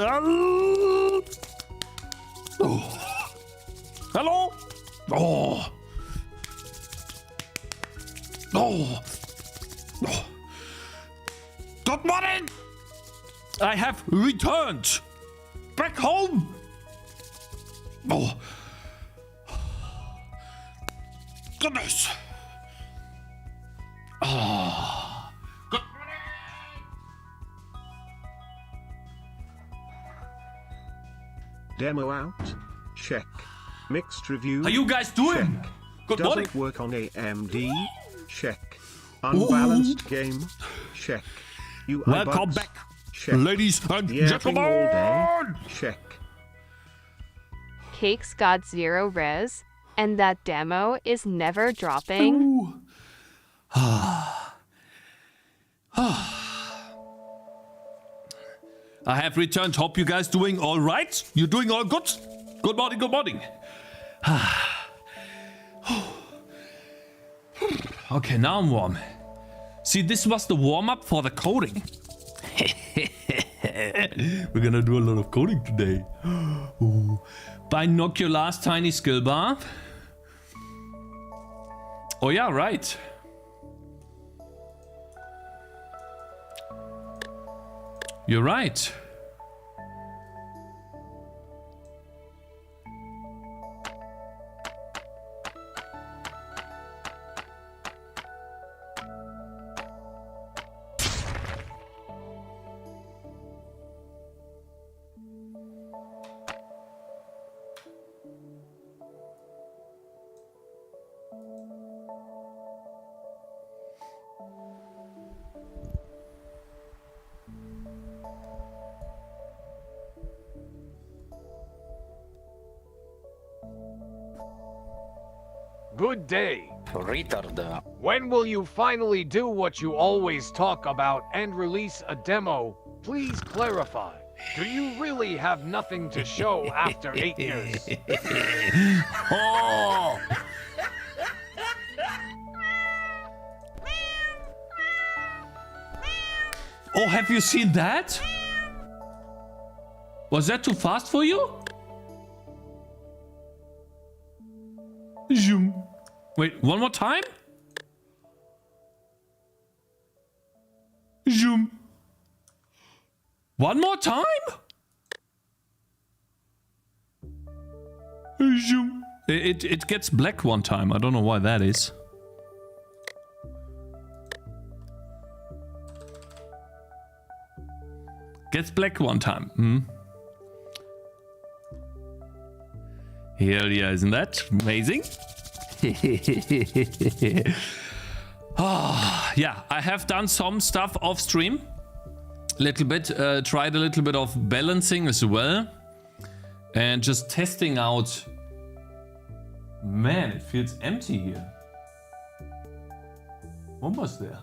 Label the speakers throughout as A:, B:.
A: Oh. Hello? Oh. Oh. Oh. Good morning. I have returned back home. Oh. Goodness. Oh. Good morning.
B: Demo out. Check. Mixed review.
A: How you guys doing?
B: Check.
A: Good
B: Does
A: morning.
B: it work on AMD? Check. Unbalanced game? Check. UI
A: Welcome
B: bugs?
A: back,
B: Check.
A: ladies and
B: Yapping all day?
A: gentlemen.
B: Check.
C: Cakez got 0 res, and that demo is never dropping.
A: Ooh. I have returned. Hope you guys doing all right. You doing all good? Good morning. Good morning. Okay, now I'm warm. See, this was the warm-up for the coding. We're gonna do a lot of coding today. Ooh. Binoculars, tiny skill bar. Oh yeah, right. You're right.
D: Good day.
E: Retard.
D: When will you finally do what you always talk about and release a demo? Please clarify. Do you really have nothing to show after 8 years?
A: Oh! Oh, have you seen that? Was that too fast for you? Zoom. Wait, one more time? Zoom. One more time? Zoom. It gets black one time. I don't know why that is. Gets black one time. Hmm. Hell yeah, isn't that amazing? Yeah, I have done some stuff off stream. Little bit, tried a little bit of balancing as well. And just testing out. Man, it feels empty here. What was there?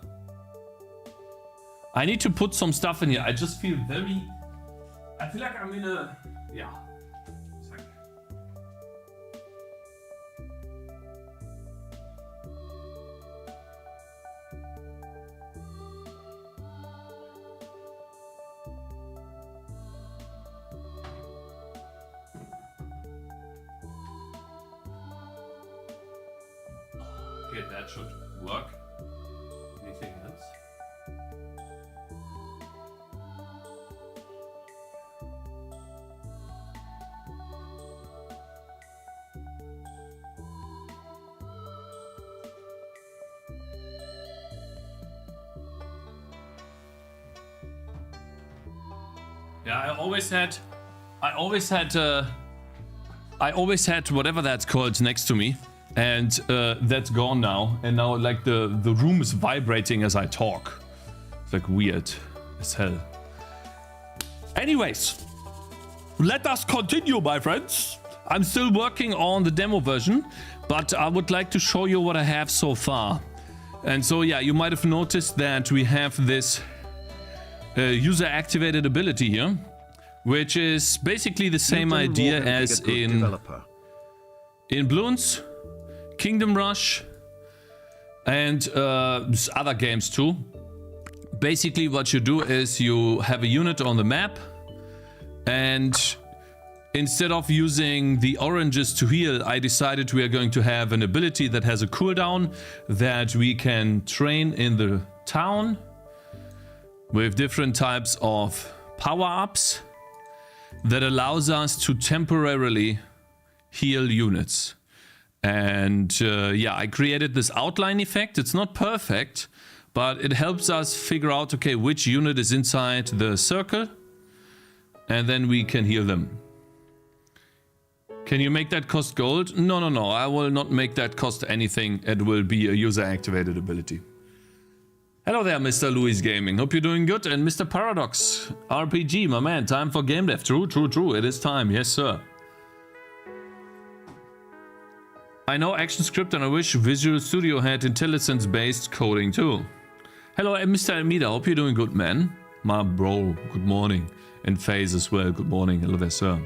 A: I need to put some stuff in here. I just feel very... I feel like I'm in a... Yeah. Okay, that should work. Anything else? Yeah, I always had whatever that's called next to me. And that's gone now. And now like the room is vibrating as I talk. It's like weird as hell. Anyways, let us continue, my friends. I'm still working on the demo version, but I would like to show you what I have so far. And so yeah, you might have noticed that we have this user activated ability here, which is basically the same idea as in Bloons, Kingdom Rush, and other games too. Basically what you do is you have a unit on the map And instead of using the oranges to heal, I decided we are going to have an ability that has a cooldown that we can train in the town with different types of power-ups that allows us to temporarily heal units. And yeah, I created this outline effect. It's not perfect, but it helps us figure out, okay, which unit is inside the circle, and then we can heal them. Can you make that cost gold? No, no, no, I will not make that cost anything. It will be a user-activated ability. Hello there, Mr. Louis Gaming. Hope you're doing good. And Mr. Paradox RPG, my man, time for game dev. True, true, true. It is time. Yes, sir. I know ActionScript and I wish Visual Studio had intelligence-based coding too. Hello, Mr. Almeida. Hope you're doing good, man. My bro, good morning. And FaZe as well. Good morning. Hello there, sir.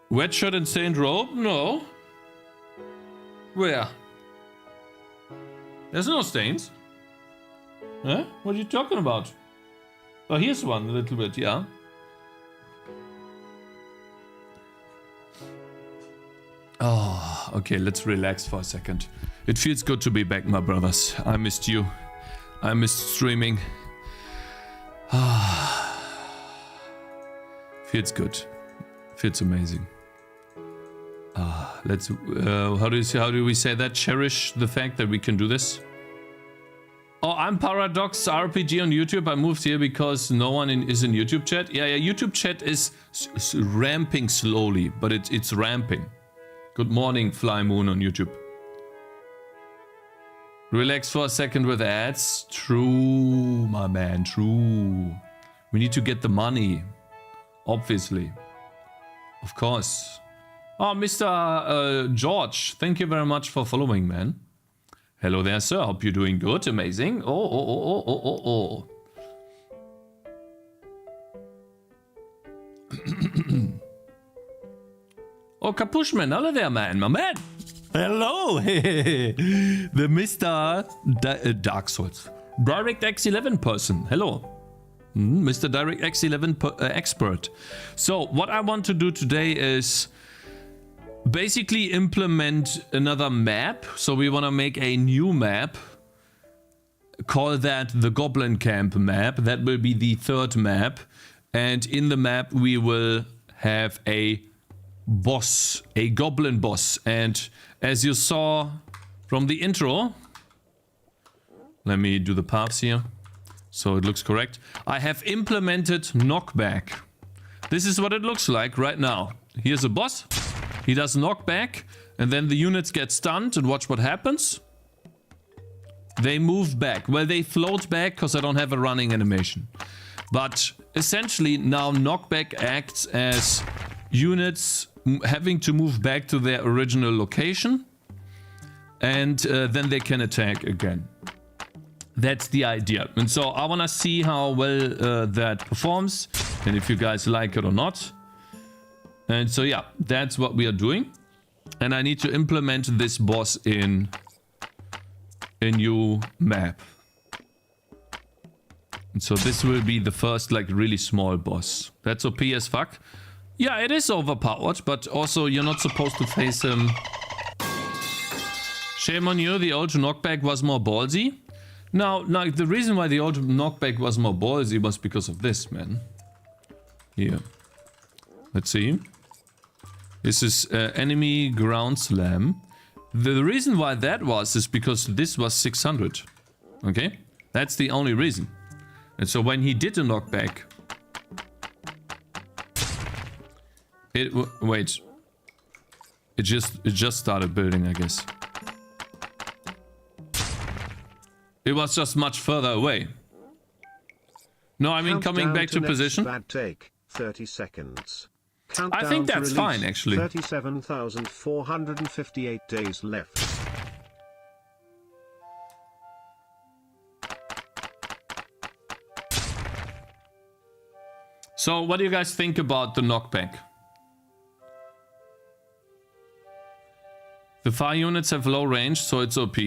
A: Wet shirt and stained robe? No. Where? There's no stains. Huh? What are you talking about? Oh, here's one a little bit, yeah. Oh, okay, let's relax for a second. It feels good to be back, my brothers. I missed you. I missed streaming. Feels good. Feels amazing. Let's how do we say that? Cherish the fact that we can do this. Oh, I'm Paradox RPG on YouTube. I moved here because no one is in YouTube chat. Yeah, YouTube chat is ramping slowly, but it's ramping. Good morning, Fly Moon on YouTube. Relax for a second with ads. True, my man, true. We need to get the money. Obviously. Of course. Oh, Mr. George, thank you very much for following, man. Hello there, sir. Hope you're doing good. Amazing. Oh. Oh, Capushman. Hello there, man. My man. Hello. The Mr. Dark Souls. DirectX 11 person. Hello. Mr. DirectX 11 expert. So, what I want to do today is basically implement another map. So we want to make a new map. Call that the Goblin Camp map. That will be the third map. And in the map we will have a boss. A goblin boss. And as you saw from the intro... Let me do the paths here. So it looks correct. I have implemented knockback. This is what it looks like right now. Here's a boss. He does knockback, and then the units get stunned, and watch what happens. They move back. Well, they float back because I don't have a running animation. But essentially, now knockback acts as units having to move back to their original location, and then they can attack again. That's the idea. And so I want to see how well that performs, and if you guys like it or not. And so yeah, that's what we are doing. And I need to implement this boss in a new map. And so this will be the first like really small boss. That's OP as fuck. Yeah, it is overpowered, but also you're not supposed to face him. Shame on you, the old knockback was more ballsy. Now, the reason why the old knockback was more ballsy was because of this, man. Here. Let's see. This is enemy ground slam. The reason why that was is because this was 600. Okay? That's the only reason. And so when he did a knockback... Wait. It just started building, I guess. It was just much further away. No, I mean coming back to position.
B: Bad take, 30 seconds.
A: I think that's fine, actually.
B: 37,458 days left.
A: So, what do you guys think about the knockback? The fire units have low range, so it's OP.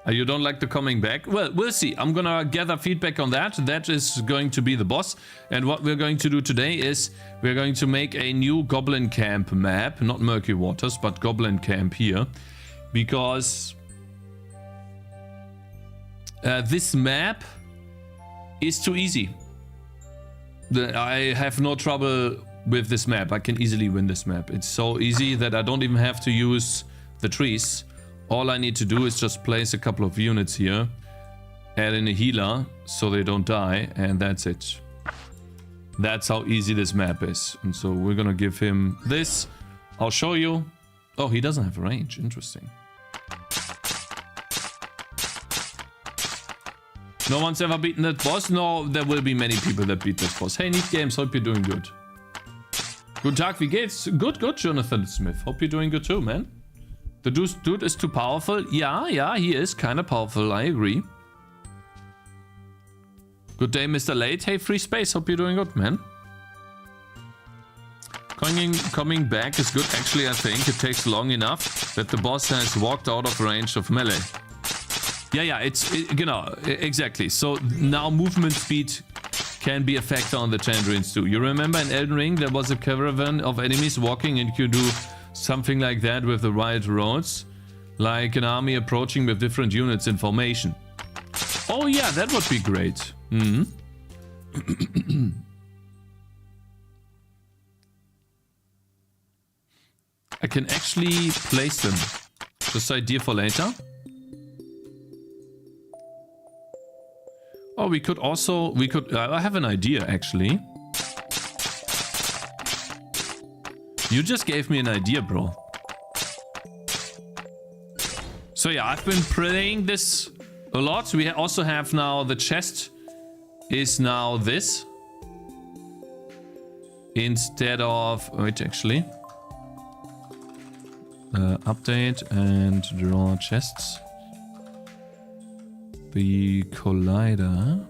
A: You don't like the coming back? Well, we'll see. I'm gonna gather feedback on that. That is going to be the boss. And what we're going to do today is we're going to make a new Goblin Camp map. Not Murky Waters, but Goblin Camp here. Because this map is too easy. I have no trouble with this map. I can easily win this map. It's so easy that I don't even have to use the trees. All I need to do is just place a couple of units here, add in a healer so they don't die, and that's it. That's how easy this map is. And so we're gonna give him this. I'll show you. Oh, he doesn't have range. Interesting. No one's ever beaten that boss? No, there will be many people that beat that boss. Hey, Neat Games, hope you're doing good. Guten Tag, wie geht's? Good, Jonathan Smith. Hope you're doing good too, man. The dude is too powerful. Yeah, he is kind of powerful. I agree. Good day, Mr. Late. Hey, Free Space. Hope you're doing good, man. Coming back is good. Actually, I think it takes long enough that the boss has walked out of range of melee. Yeah, you know, exactly. So now movement speed can be a factor on the Chandrines too. You remember in Elden Ring, there was a caravan of enemies walking and you do something like that with the right roads, like an army approaching with different units in formation. Oh yeah, that would be great. I can actually place them. Just idea for later. Oh, I have an idea actually. You just gave me an idea, bro. So yeah, I've been playing this a lot. We also have now the chest is now this. Instead of... Wait, actually. Update and draw chests. The collider.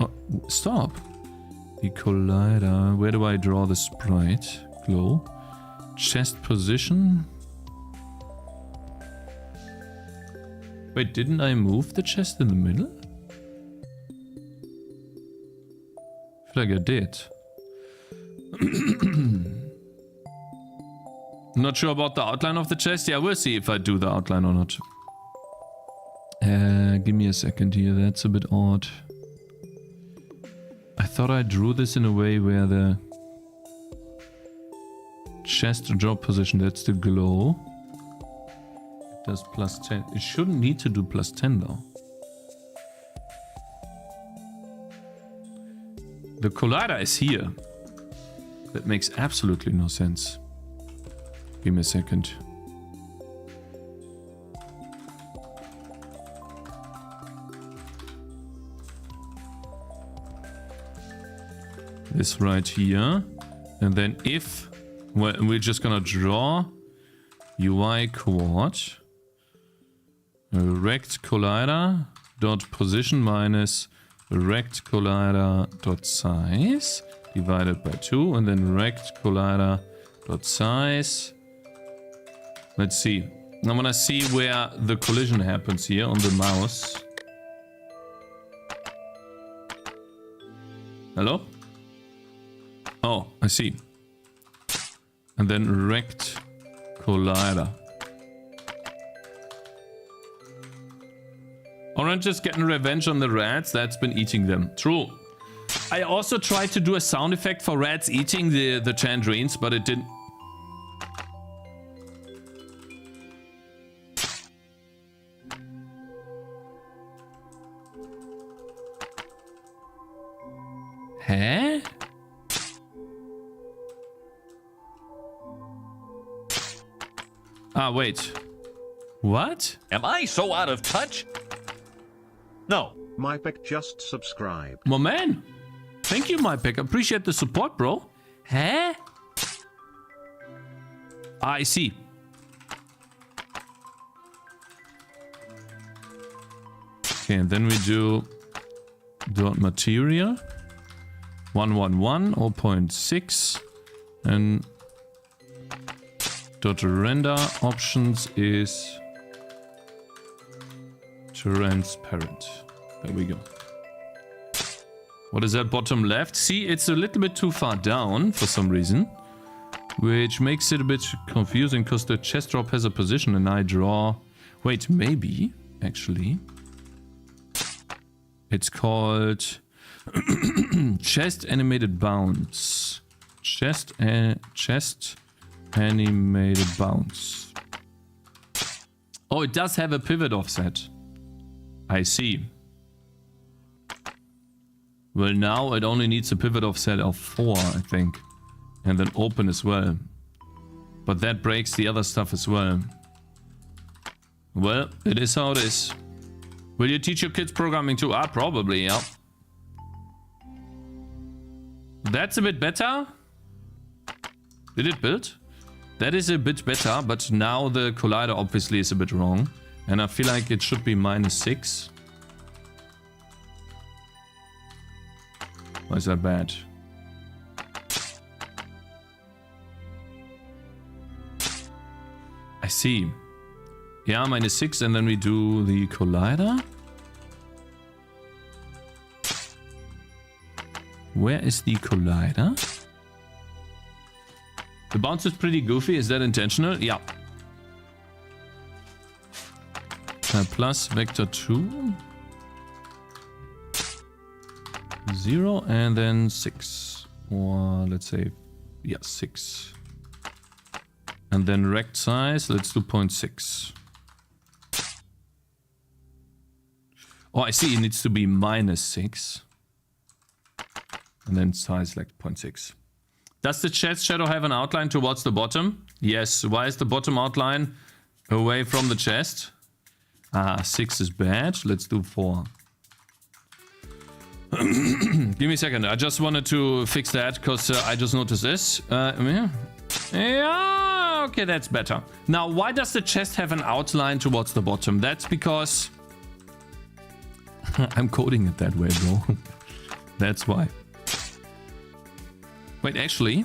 A: Oh, stop. The collider. Where do I draw the sprite? Glow. Chest position. Wait, didn't I move the chest in the middle? I feel like I did. Not sure about the outline of the chest. Yeah, we'll see if I do the outline or not. Give me a second here. That's a bit odd. I thought I drew this in a way where the chest drop position, that's the glow. It does plus 10. It shouldn't need to do plus 10 though. The collider is here. That makes absolutely no sense. Give me a second. This right here. And then if... Well, we're just gonna draw UI quad. Rect collider dot position minus rect collider dot size divided by 2. And then rect collider dot size. Let's see. I want to see where the collision happens here on the mouse. Hello? Oh, I see. And then rect collider. Orange is getting revenge on the rats that's been eating them. True. I also tried to do a sound effect for rats eating the Chandrines, but it didn't. Huh? Ah, wait. What?
E: Am I so out of touch? No.
B: MyPick just subscribed.
A: My man. Thank you, MyPick. Appreciate the support, bro. Huh? I see. Okay, and then we do dot material 111 0.6 and Render options is transparent. There we go. What is that bottom left? See, it's a little bit too far down for some reason, which makes it a bit confusing because the chest drop has a position and I draw... Wait, maybe, actually. It's called chest animated bounce. Chest animated bounce. Oh, it does have a pivot offset. I see. Well, now it only needs a pivot offset of 4, I think. And then open as well. But that breaks the other stuff as well. Well, it is how it is. Will you teach your kids programming too? Ah, probably, yeah. That's a bit better. Did it build? That is a bit better, but now the collider obviously is a bit wrong. And I feel like it should be -6. Why is that bad? I see. Yeah, -6, and then we do the collider. Where is the collider? The bounce is pretty goofy. Is that intentional? Yeah. Plus vector 2. 0 and then 6. Or let's say, yeah, 6. And then rect size, let's do 0.6. Oh, I see, it needs to be -6. And then size like 0.6. Does the chest shadow have an outline towards the bottom? Yes. Why is the bottom outline away from the chest? Ah, 6 is bad. Let's do 4. Give me a second. I just wanted to fix that because I just noticed this. Yeah, okay, that's better. Now, why does the chest have an outline towards the bottom? That's because I'm coding it that way, bro. That's why. Wait, actually...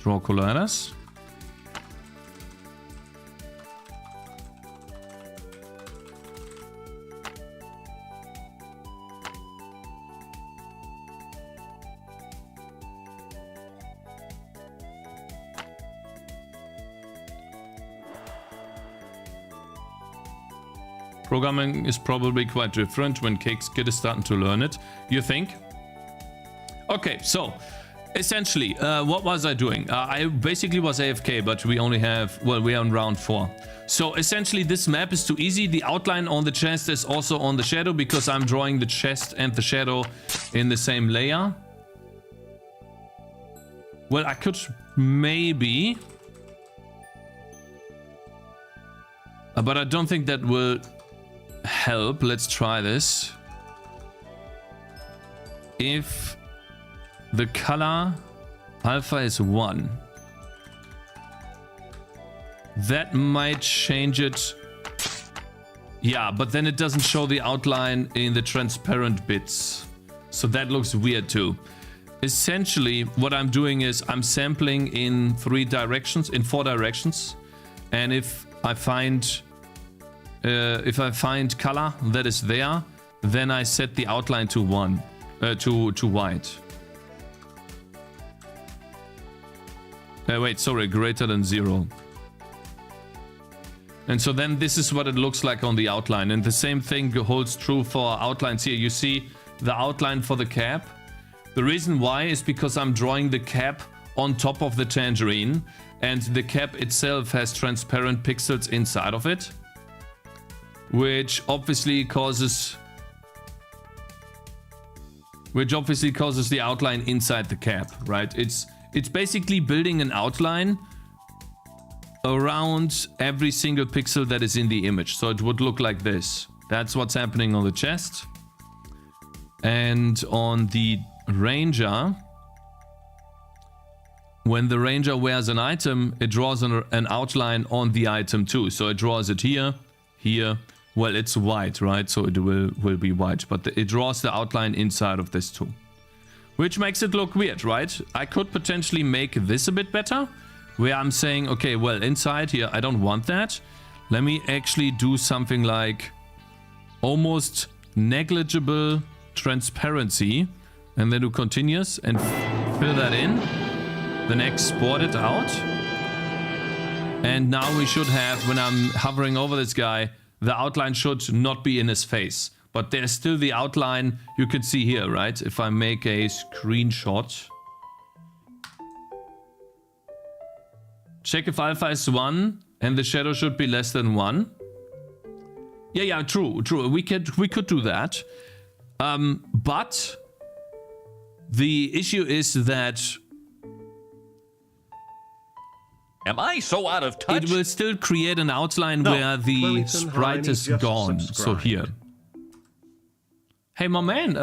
A: Draw colliders. Programming is probably quite different when Cakez kid is starting to learn it. You think? Okay, so essentially, what was I doing? I basically was AFK, but we only have, well, we are on round 4. So essentially, this map is too easy. The outline on the chest is also on the shadow because I'm drawing the chest and the shadow in the same layer. Well, I could maybe... but I don't think that will help. Let's try this. If the color alpha is 1, that might change it. Yeah, but then it doesn't show the outline in the transparent bits. So that looks weird too. Essentially, what I'm doing is I'm sampling in 4 directions. And if I find color that is there, then I set the outline to 1, to white. Wait, sorry, greater than 0. And so then this is what it looks like on the outline. And the same thing holds true for outlines here. You see the outline for the cap. The reason why is because I'm drawing the cap on top of the tangerine, and the cap itself has transparent pixels inside of it, which obviously causes the outline inside the cap, right? It's basically building an outline around every single pixel that is in the image. So it would look like this. That's what's happening on the chest. And on the ranger, when the ranger wears an item, it draws an outline on the item too. So it draws it here, here, well, it's white, right? So it will be white, but it draws the outline inside of this too. Which makes it look weird, right? I could potentially make this a bit better, where I'm saying, okay, well, inside here, I don't want that. Let me actually do something like almost negligible transparency, and then do continuous and fill that in, then export it out. And now we should have, when I'm hovering over this guy, the outline should not be in his face. But there's still the outline you can see here, right? If I make a screenshot. Check if alpha is 1 and the shadow should be less than 1. Yeah, true. We could do that. But the issue is that
E: Am I so out of touch?
A: it will still create an outline where the
B: Wellington
A: sprite
B: Heine
A: is
B: just
A: gone. So
B: subscribed.
A: here. Hey, my man,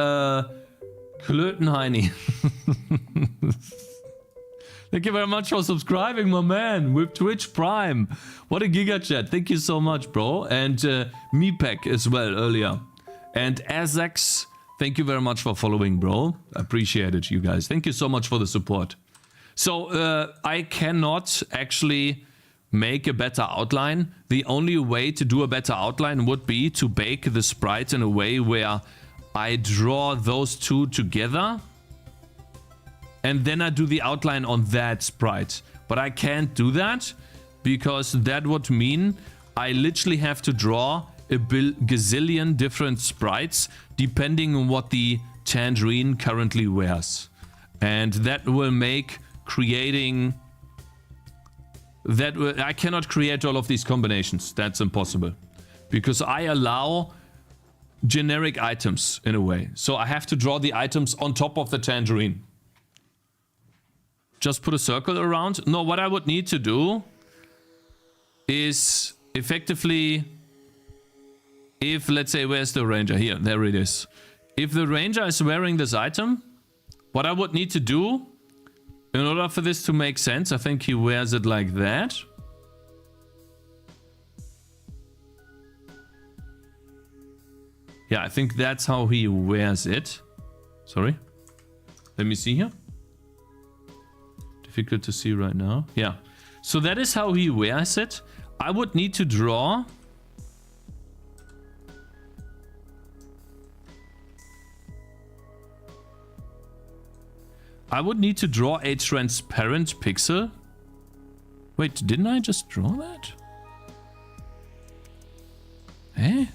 A: Klötenheini. Thank you very much for subscribing, my man, with Twitch Prime. What a giga chat. Thank you so much, bro. And Mipek as well earlier. And Azax, thank you very much for following, bro. Appreciate it, you guys. Thank you so much for the support. So I cannot actually make a better outline. The only way to do a better outline would be to bake the sprite in a way where I draw those two together and then I do the outline on that sprite. But I can't do that because that would mean I literally have to draw a gazillion different sprites depending on what the tangerine currently wears. And that will make creating... I cannot create all of these combinations. That's impossible. Because I allow generic items in a way. So I have to draw the items on top of the tangerine. Just put a circle around. No, what I would need to do is effectively, if let's say, where's the ranger? Here, there it is. If the ranger is wearing this item, what I would need to do in order for this to make sense, I think he wears it like that. Yeah, I think that's how he wears it. Sorry. Let me see here. Difficult to see right now. Yeah. So that is how he wears it. I would need to draw... I would need to draw a transparent pixel. Wait, didn't I just draw that? Eh?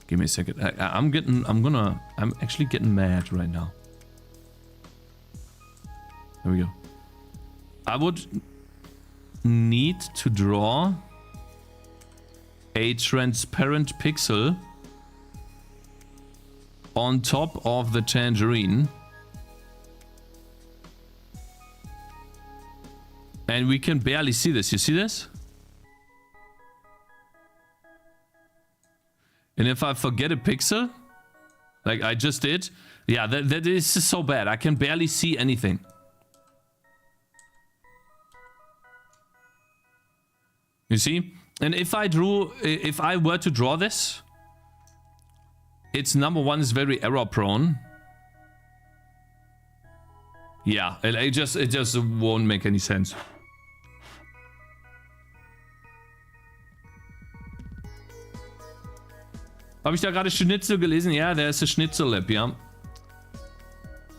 A: Give me a second. I'm actually getting mad right now. There we go. I would need to draw a transparent pixel on top of the tangerine. And we can barely see this. You see this? And if I forget a pixel, like I just did, yeah, that is so bad. I can barely see anything. You see? And if I were to draw this, it's number one is very error prone. Yeah, it just won't make any sense. Habe ich da gerade Schnitzel gelesen? Ja, there's a Schnitzel lab, ja.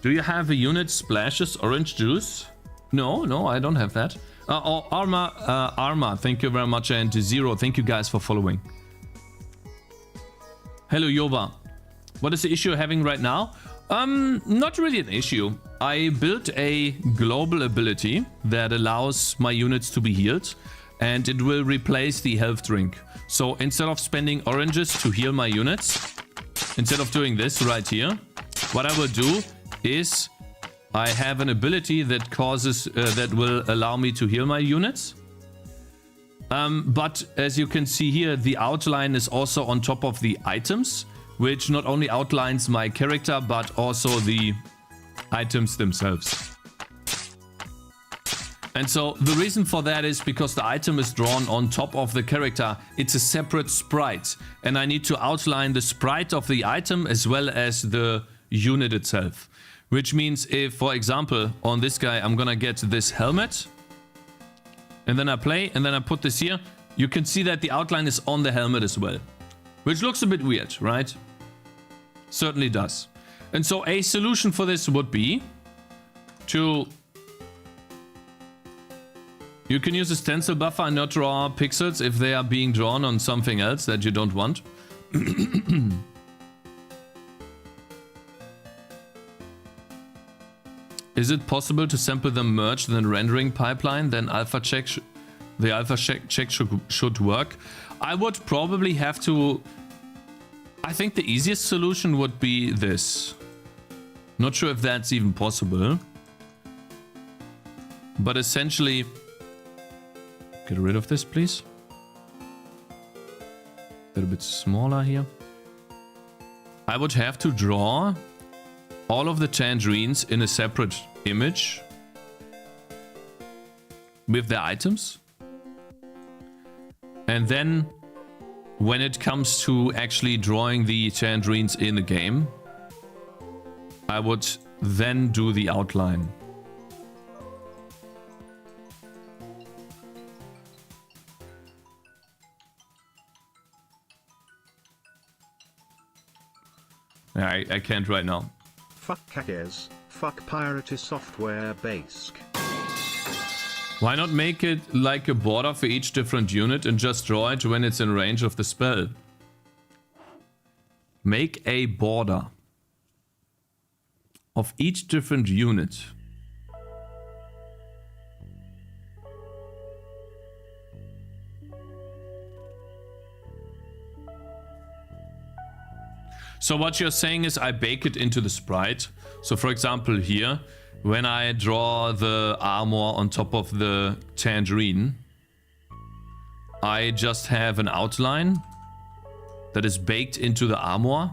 A: Do you have a unit splashes orange juice? No, I don't have that. Arma, thank you very much, and Zero, thank you guys for following. Hello, Yova. What is the issue you're having right now? Not really an issue. I built a global ability that allows my units to be healed, and it will replace the health drink. So instead of spending oranges to heal my units, instead of doing this right here, what I will do is I have an ability that that will allow me to heal my units. But as you can see here, the outline is also on top of the items, which not only outlines my character, but also the items themselves. And so the reason for that is because the item is drawn on top of the character. It's a separate sprite. And I need to outline the sprite of the item as well as the unit itself. Which means if, for example, on this guy, I'm gonna get this helmet. And then I play, and then I put this here. You can see that the outline is on the helmet as well. Which looks a bit weird, right? Certainly does. And so a solution for this would be to... You can use a stencil buffer and not draw pixels if they are being drawn on something else that you don't want. Is it possible to sample them merged in the rendering pipeline? Then the alpha check should work. I would probably have to... I think the easiest solution would be this. Not sure if that's even possible. But essentially... Get rid of this, please. A little bit smaller here. I would have to draw all of the tangerines in a separate image with their items. And then when it comes to actually drawing the tangerines in the game, I would then do the outline. I can't right now.
B: Fuck Cakez, fuck Pirate Software Basic.
A: Why not make it like a border for each different unit and just draw it when it's in range of the spell? Make a border of each different unit. So what you're saying is I bake it into the sprite. So for example here, when I draw the armor on top of the tangerine, I just have an outline that is baked into the armor.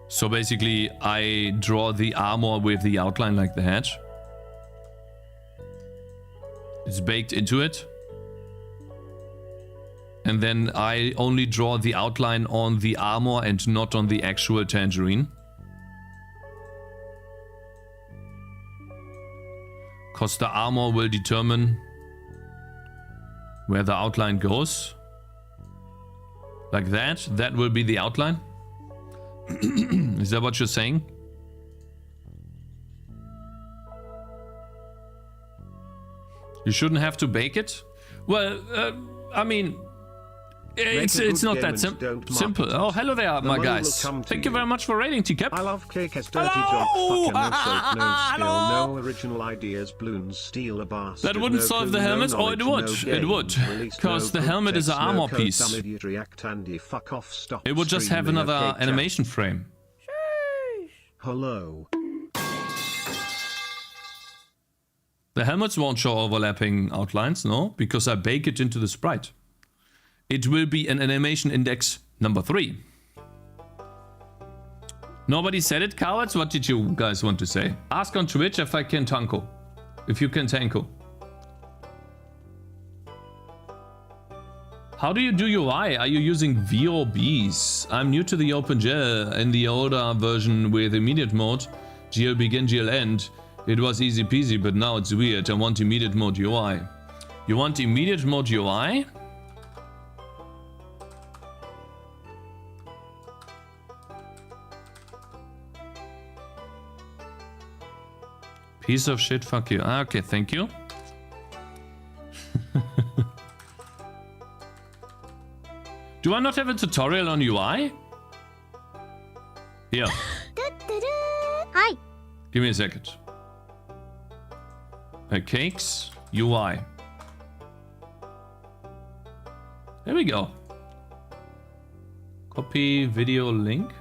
A: So basically I draw the armor with the outline like that. It's baked into it. And then I only draw the outline on the armor and not on the actual tangerine. Because the armor will determine where the outline goes. Like that. That will be the outline. Is that what you're saying? You shouldn't have to bake it? Well, I mean... It's not that simple. Oh, hello there, my guys. Thank you very much for raiding, T-Cap.
B: I love Cakez, dirty dog, fucking no soap, no skill, no original ideas, balloons, steal a bastard.
A: That wouldn't
B: no
A: solve
B: clue,
A: the helmet,
B: no
A: or it would.
B: knowledge,
A: It
B: no
A: would.
B: game,
A: Because
B: no
A: the helmet is an
B: protest,
A: armor
B: no code,
A: piece.
B: damn idiot, react, Andy, fuck off, stop
A: It would just have
B: streaming,
A: another
B: okay,
A: animation frame.
B: Hello.
A: The helmets won't show overlapping outlines, no, because I bake it into the sprite. It will be an animation index number 3. Nobody said it, cowards? What did you guys want to say? Ask on Twitch if I can tanko. If you can tanko. How do you do UI? Are you using VOBs? I'm new to the OpenGL. In the older version with immediate mode, GL begin, GL end, it was easy peasy, but now it's weird. I want immediate mode UI. You want immediate mode UI? Piece of shit, fuck you. Okay, thank you. Do I not have a tutorial on UI? Here.
F: Hi.
A: Give me a second. Cakez UI. There we go. Copy video link.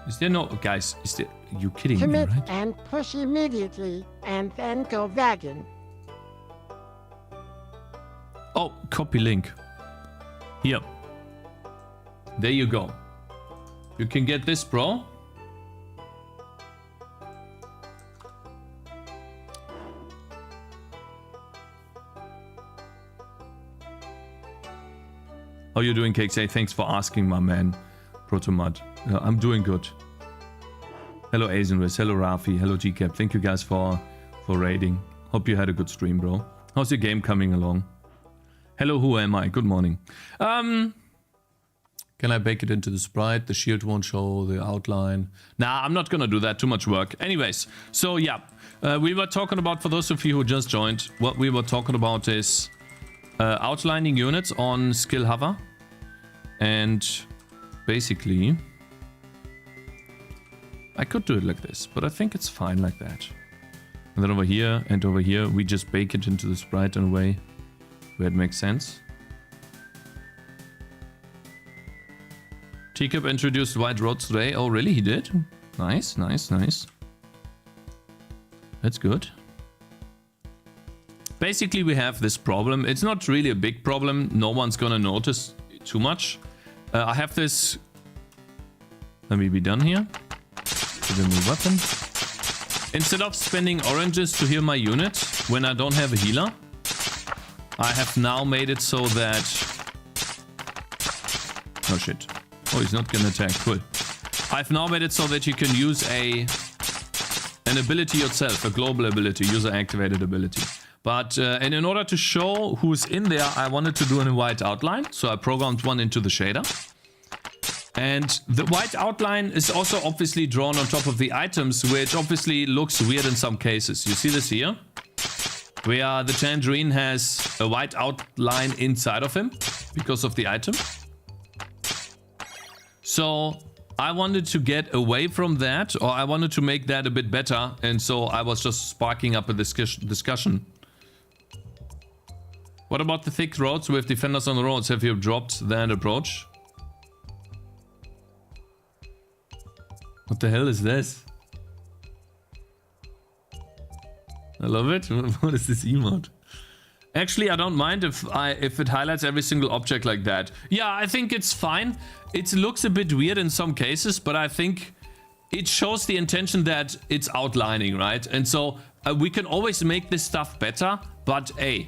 A: Is there no... Guys, is there... You kidding me,
F: Commit
A: right?
F: and push immediately, and then go vegan.
A: Oh, copy link. Here. There you go. You can get this, bro. How you doing, Cakez? Thanks for asking, my man. Protomud. I'm doing good. Hello, Azenris. Hello, Rafi. Hello, GCap. Thank you guys for raiding. Hope you had a good stream, bro. How's your game coming along? Hello, who am I? Good morning. Can I bake it into the sprite? The shield won't show the outline. Nah, I'm not gonna do that. Too much work. Anyways, so yeah. We were talking about, for those of you who just joined, what we were talking about is outlining units on skill hover. And basically, I could do it like this, but I think it's fine like that. And then over here and over here, we just bake it into the sprite in a way where it makes sense. Teacup introduced white roads today. Oh, really? He did? Nice, nice, nice. That's good. Basically, we have this problem. It's not really a big problem. No one's gonna notice too much. I have this... Let me be done here. Give him a weapon. Instead of spending oranges to heal my unit when I don't have a healer, I have now made it so that... Oh shit. Oh, he's not gonna attack. Cool. I've now made it so that you can use an ability yourself, a global ability, user activated ability. But and in order to show who's in there, I wanted to do a white outline. So I programmed one into the shader. And the white outline is also obviously drawn on top of the items, which obviously looks weird in some cases. You see this here? Where the tangerine has a white outline inside of him because of the item. So I wanted to get away from that, or I wanted to make that a bit better. And so I was just sparking up a discussion. What about the thick roads with defenders on the roads? Have you dropped that approach? What the hell is this? I love it. What is this emote? Actually, I don't mind if it highlights every single object like that. Yeah, I think it's fine. It looks a bit weird in some cases, but I think it shows the intention that it's outlining, right? And so we can always make this stuff better, but hey,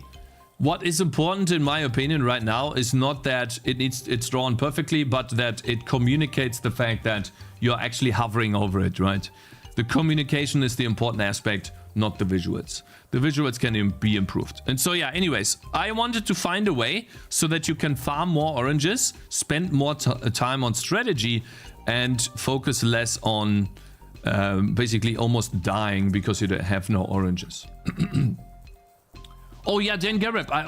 A: what is important in my opinion right now is not that it's drawn perfectly, but that it communicates the fact that you're actually hovering over it, right? The communication is the important aspect, not the visuals. The visuals can be improved. And so yeah, anyways, I wanted to find a way so that you can farm more oranges, spend more time on strategy, and focus less on basically almost dying because you have no oranges. Oh yeah, Dan Garrett, I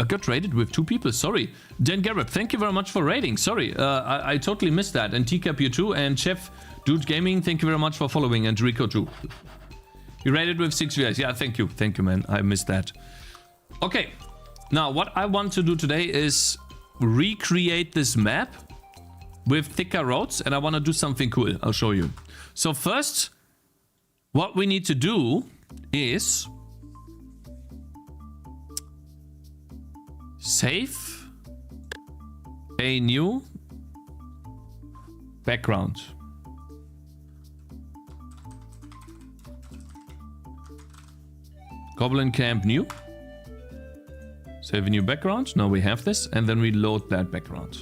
A: got raided with 2 people, sorry. Dan Garrett, thank you very much for raiding, sorry. I totally missed that. And TCap you too, and Chef Dude Gaming, thank you very much for following, and Rico too. You raided with 6 viewers, yeah, thank you man, I missed that. Okay, now what I want to do today is recreate this map with thicker roads, and I want to do something cool, I'll show you. So first, what we need to do is... save a new background. Goblin camp new. Save a new background. Now we have this, and then we load that background.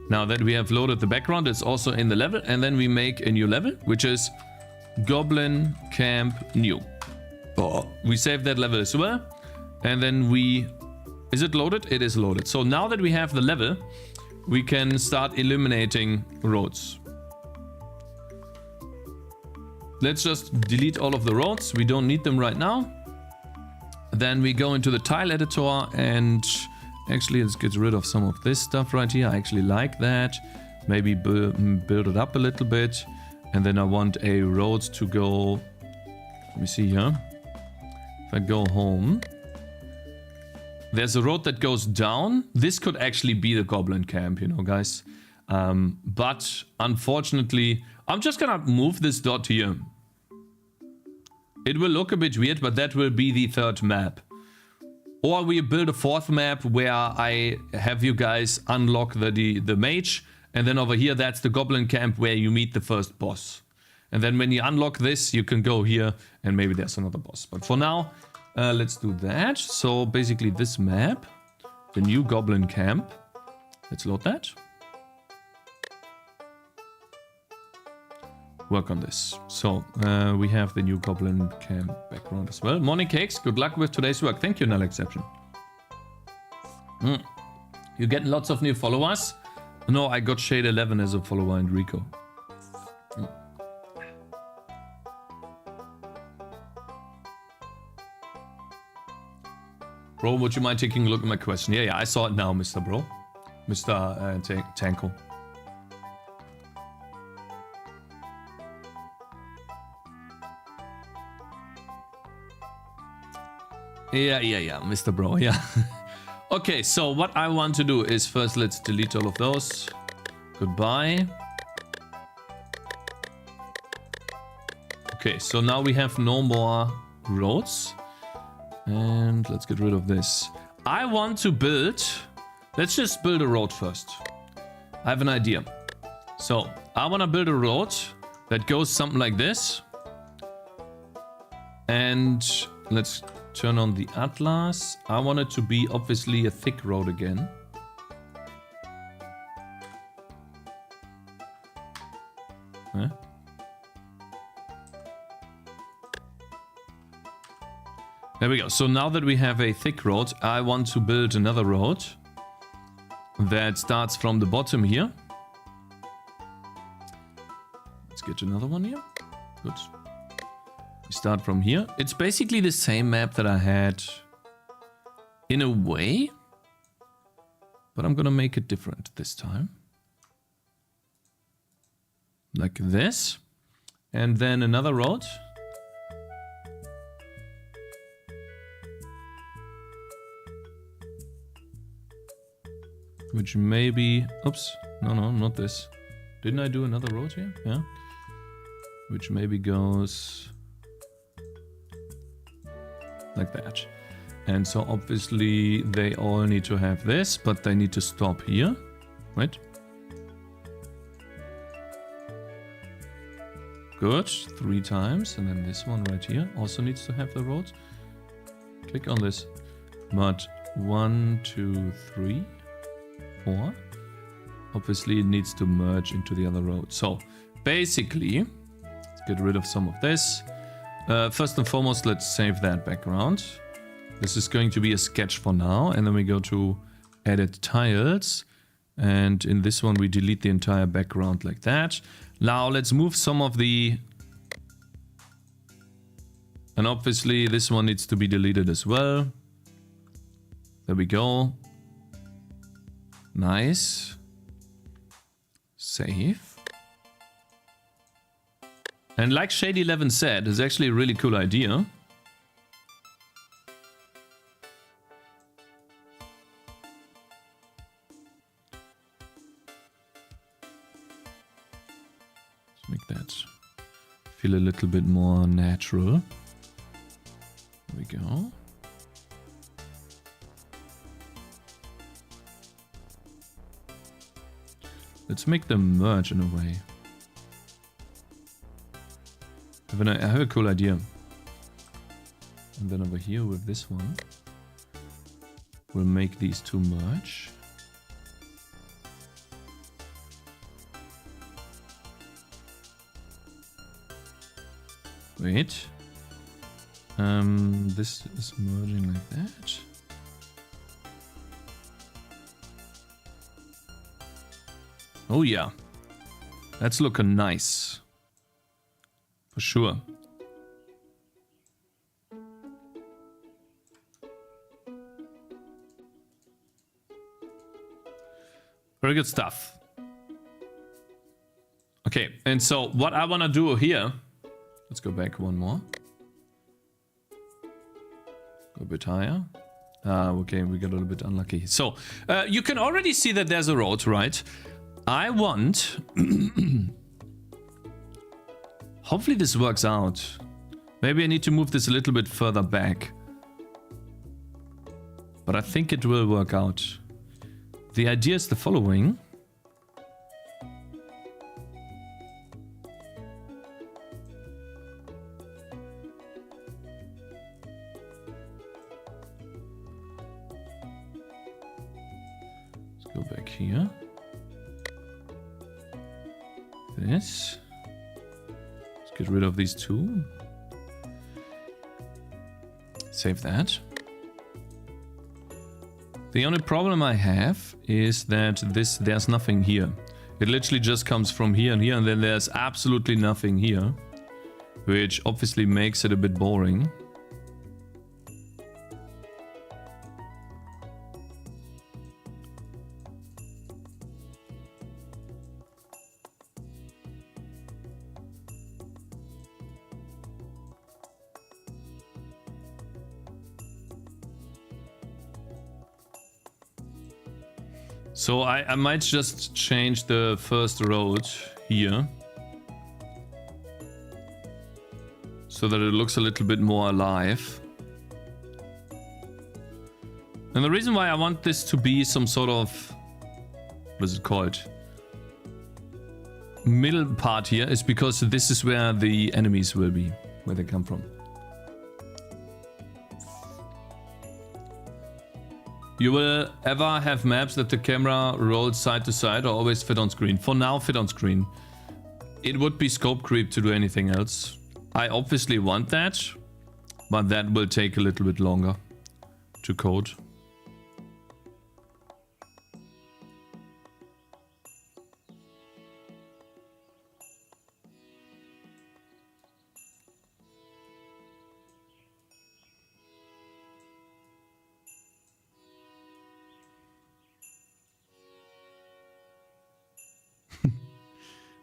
A: Now that we have loaded the background, it's also in the level, and then we make a new level, which is Goblin camp new. Oh, we save that level as well, and then we... Is it loaded? It is loaded. So now that we have the level, we can start eliminating roads. Let's just delete all of the roads. We don't need them right now. Then we go into the tile editor, and actually let's get rid of some of this stuff right here. I actually like that. Maybe build it up a little bit. And then I want a road to go... Let me see here. If I go home... There's a road that goes down. This could actually be the Goblin camp, you know, guys. But unfortunately, I'm just gonna move this dot here. It will look a bit weird, but that will be the 3rd map. Or we build a 4th map where I have you guys unlock the mage. And then over here, that's the Goblin camp where you meet the first boss. And then when you unlock this, you can go here and maybe there's another boss. But for now... let's do that. So basically this map, the new Goblin camp. Let's load that. Work on this. So we have the new Goblin cam background as well. Morning Cakes, good luck with today's work. Thank you, Null Exception. You get lots of new followers? No, I got Shade 11 as a follower and Rico. Bro, would you mind taking a look at my question? Yeah, I saw it now, Mr. Bro. Mr. Tanko. Yeah, Mr. Bro, yeah. Okay, so what I want to do is first let's delete all of those. Goodbye. Okay, so now we have no more roads. And let's get rid of this. I want to build... Let's just build a road first. I have an idea. So, I want to build a road that goes something like this. And let's turn on the atlas. I want it to be obviously a thick road again. Huh? There we go. So now that we have a thick road, I want to build another road that starts from the bottom here. Let's get another one here. Good. We start from here. It's basically the same map that I had in a way, but I'm gonna make it different this time. Like this. And then another road. Which maybe... Oops. No, not this. Didn't I do another road here? Yeah. Which maybe goes... like that. And so obviously they all need to have this, but they need to stop here. Right? Good. 3 times. And then this one right here also needs to have the road. Click on this. But 1, 2, 3... 4. Obviously it needs to merge into the other road. So basically, let's get rid of some of this. First and foremost, let's save that background. This is going to be a sketch for now. And then we go to edit tiles. And in this one, we delete the entire background like that. Now let's move some of the... And obviously this one needs to be deleted as well. There we go. Nice. Save. And like Shade 11 said, it's actually a really cool idea. Let's make that feel a little bit more natural. There we go. Let's make them merge in a way. I have a cool idea. And then over here with this one, we'll make these two merge. Wait. This is merging like that. Oh yeah, that's looking nice. For sure. Very good stuff. Okay, and so what I want to do here, let's go back one more. Go a bit higher. Okay, we got a little bit unlucky. So, you can already see that there's a road, right? I want... Hopefully this works out. Maybe I need to move this a little bit further back. But I think it will work out. The idea is the following. Go back here. This. Let's get rid of these two. Save that. The only problem I have is that there's nothing here. It literally just comes from here and here, and then there's absolutely nothing here, which obviously makes it a bit boring. So I might just change the first road here so that it looks a little bit more alive. And the reason why I want this to be some sort of, what is it called? Middle part here is because this is where the enemies will be, where they come from. You will ever have maps that the camera rolls side to side or always fit on screen? For now, fit on screen. It would be scope creep to do anything else. I obviously want that, but that will take a little bit longer to code.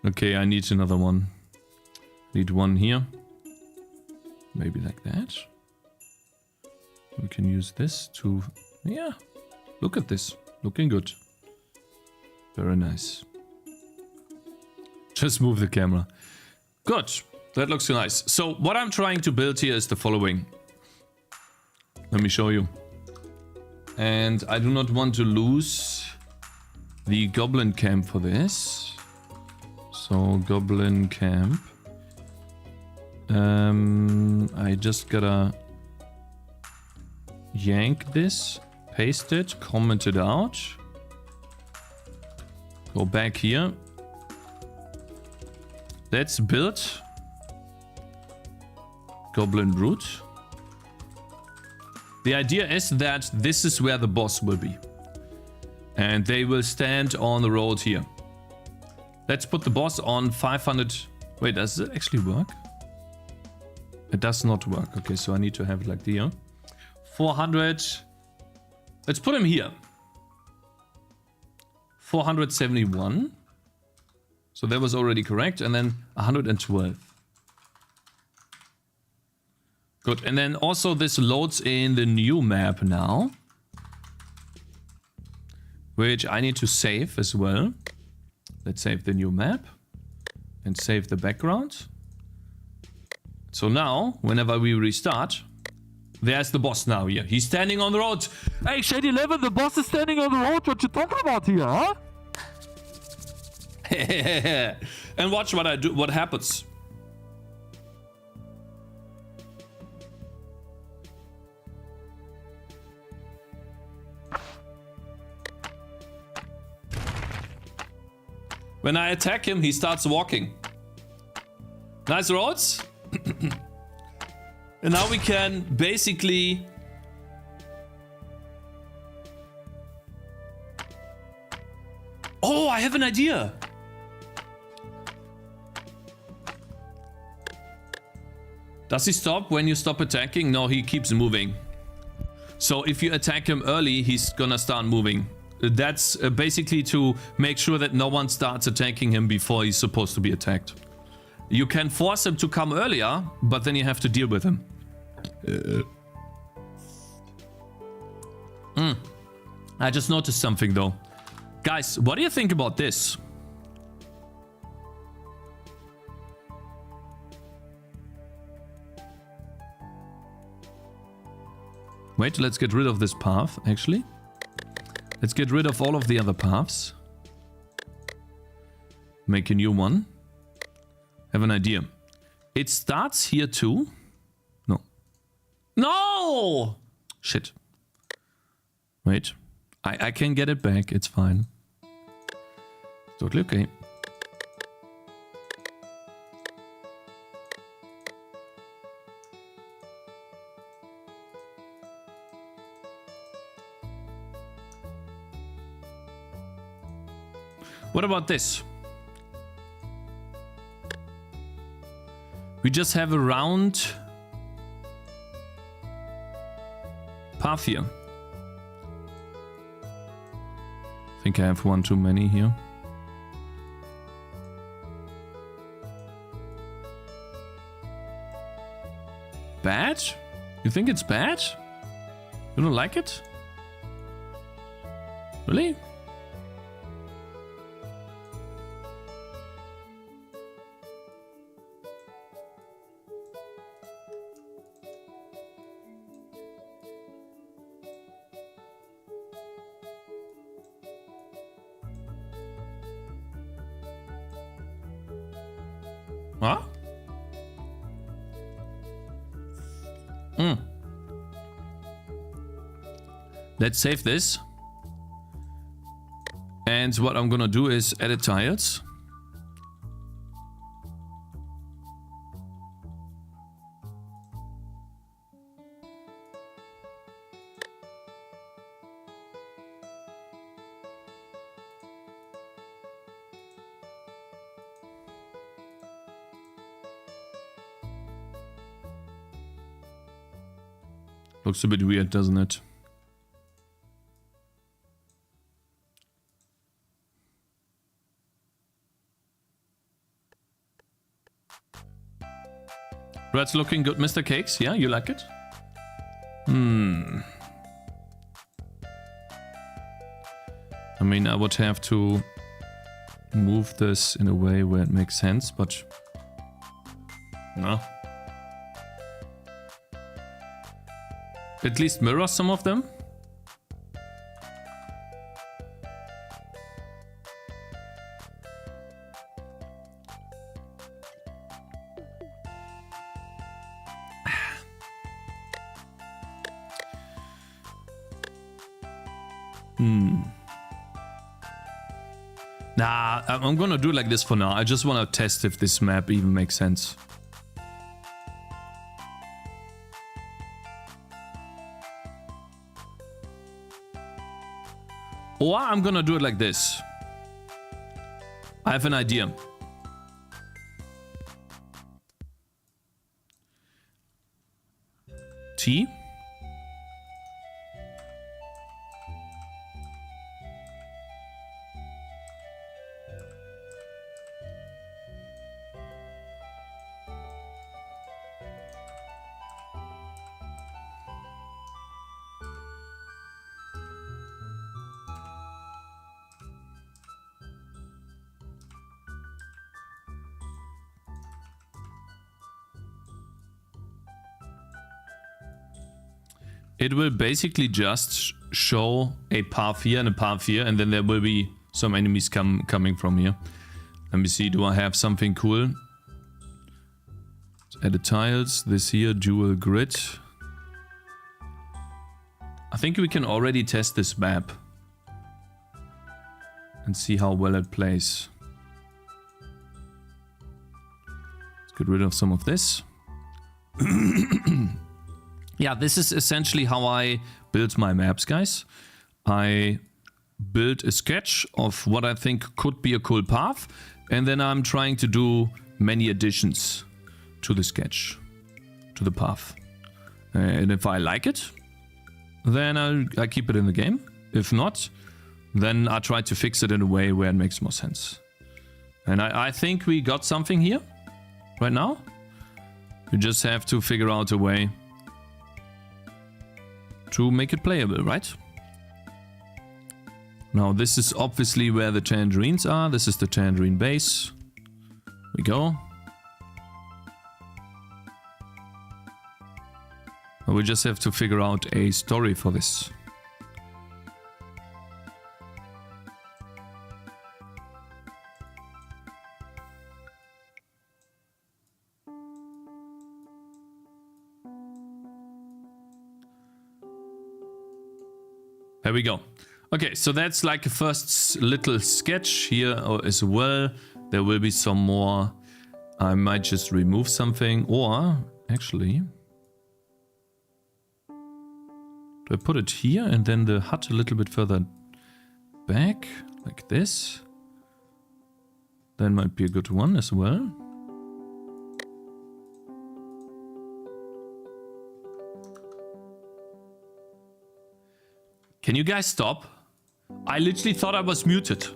A: Okay, I need another one. Need one here. Maybe like that. We can use this to... Yeah, look at this. Looking good. Very nice. Just move the camera. Good. That looks nice. So what I'm trying to build here is the following. Let me show you. And I do not want to lose the Goblin camp for this. So Goblin camp. I just gotta yank this, paste it, comment it out. Go back here. Let's build Goblin Brute. The idea is that this is where the boss will be. And they will stand on the road here. Let's put the boss on 500... Wait, does it actually work? It does not work. Okay, so I need to have it like here. 400... Let's put him here. 471. So that was already correct. And then 112. Good. And then also this loads in the new map now. Which I need to save as well. Let's save the new map. And save the background. So now, whenever we restart, there's the boss now here. He's standing on the road. Hey, Shade 11, the boss is standing on the road. What you talking about here, huh? And watch what I do. What happens. When I attack him, he starts walking. Nice roads. And now we can basically... Oh, I have an idea. Does he stop when you stop attacking? No, he keeps moving. So if you attack him early, he's gonna start moving. That's basically to make sure that no one starts attacking him before he's supposed to be attacked. You can force him to come earlier, but then you have to deal with him. I just noticed something though. Guys, what do you think about this? Wait, let's get rid of this path, actually. Let's get rid of all of the other paths. Make a new one. Have an idea. It starts here too. No. No! Shit. Wait. I can get it back. It's fine. Totally okay. What about this? We just have a round path here. I think I have one too many here. Bad? You think it's bad? You don't like it? Really? Huh? Let's save this. And what I'm gonna do is edit tiles. Looks a bit weird, doesn't it? That's looking good, Mr. Cakes. Yeah, you like it? I mean, I would have to move this in a way where it makes sense, but no. At least mirror some of them. Nah, I'm gonna do it like this for now. I just wanna test if this map even makes sense. Or I'm gonna do it like this. I have an idea. T. It will basically just show a path here and a path here, and then there will be some enemies coming from here. Let me see, do I have something cool? Let's edit tiles, this here, dual grid. I think we can already test this map and see how well it plays. Let's get rid of some of this. Yeah, this is essentially how I build my maps, guys. I build a sketch of what I think could be a cool path, and then I'm trying to do many additions to the sketch, to the path. And if I like it, then I keep it in the game. If not, then I try to fix it in a way where it makes more sense. And I think we got something here right now. We just have to figure out a way to make it playable, right? Now this is obviously where the tangerines are. This is the tangerine base. Here we go. Now we just have to figure out a story for this. There we go. Okay, so that's like a first little sketch here as well. There will be some more. I might just remove something, or actually, do I put it here and then the hut a little bit further back, like this? That might be a good one as well. Can you guys stop? I literally thought I was muted.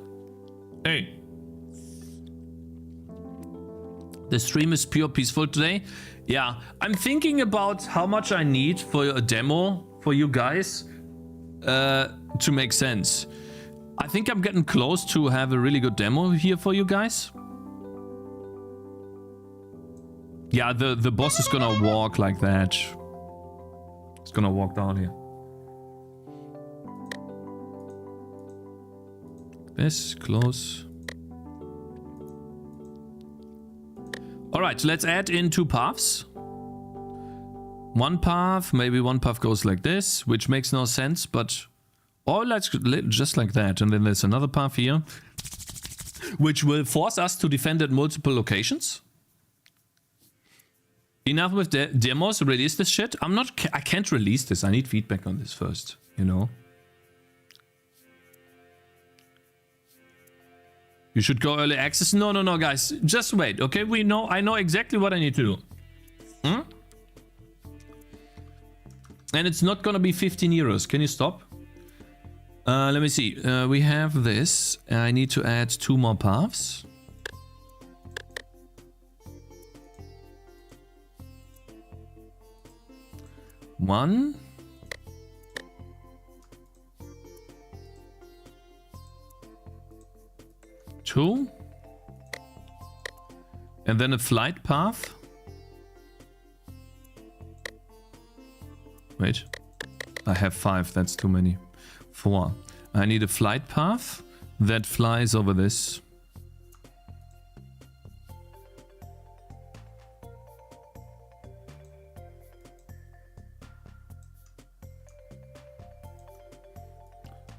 A: Hey. The stream is pure peaceful today. Yeah, I'm thinking about how much I need for a demo for you guys to make sense. I think I'm getting close to have a really good demo here for you guys. Yeah, the boss is gonna walk like that. It's gonna walk down here. This, close. Alright, let's add in 2 paths. One path, maybe one path goes like this, which makes no sense, but... Or let's just like that, and then there's another path here, which will force us to defend at multiple locations. Enough with the demos, release this shit. I can't release this, I need feedback on this first, you know. You should go early access. No, guys. Just wait, okay? I know exactly what I need to do. And it's not gonna be 15 euros. Can you stop? Let me see. We have this. I need to add 2 more paths. One. Two. And then a flight path. Wait. I have 5. That's too many. 4. I need a flight path that flies over this.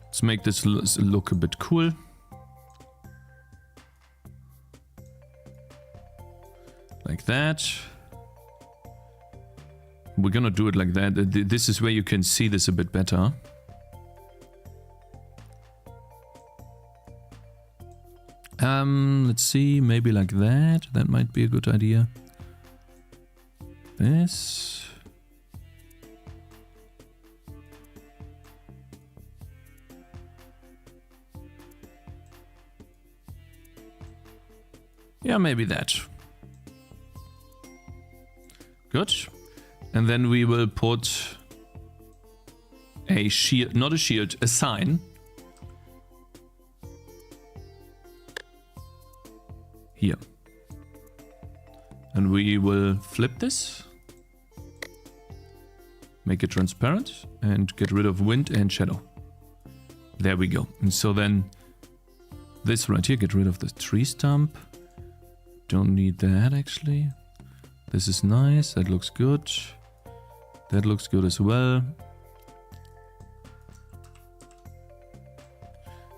A: Let's make this look a bit cool. Like that. We're gonna do it like that. This is where you can see this a bit better. Let's see, maybe like that. That might be a good idea. This. Yeah, maybe that. Good. And then we will put a shield, not a shield, a sign. Here. And we will flip this. Make it transparent and get rid of wind and shadow. There we go. And so then this right here, get rid of the tree stump. Don't need that actually. This is nice. That looks good. That looks good as well.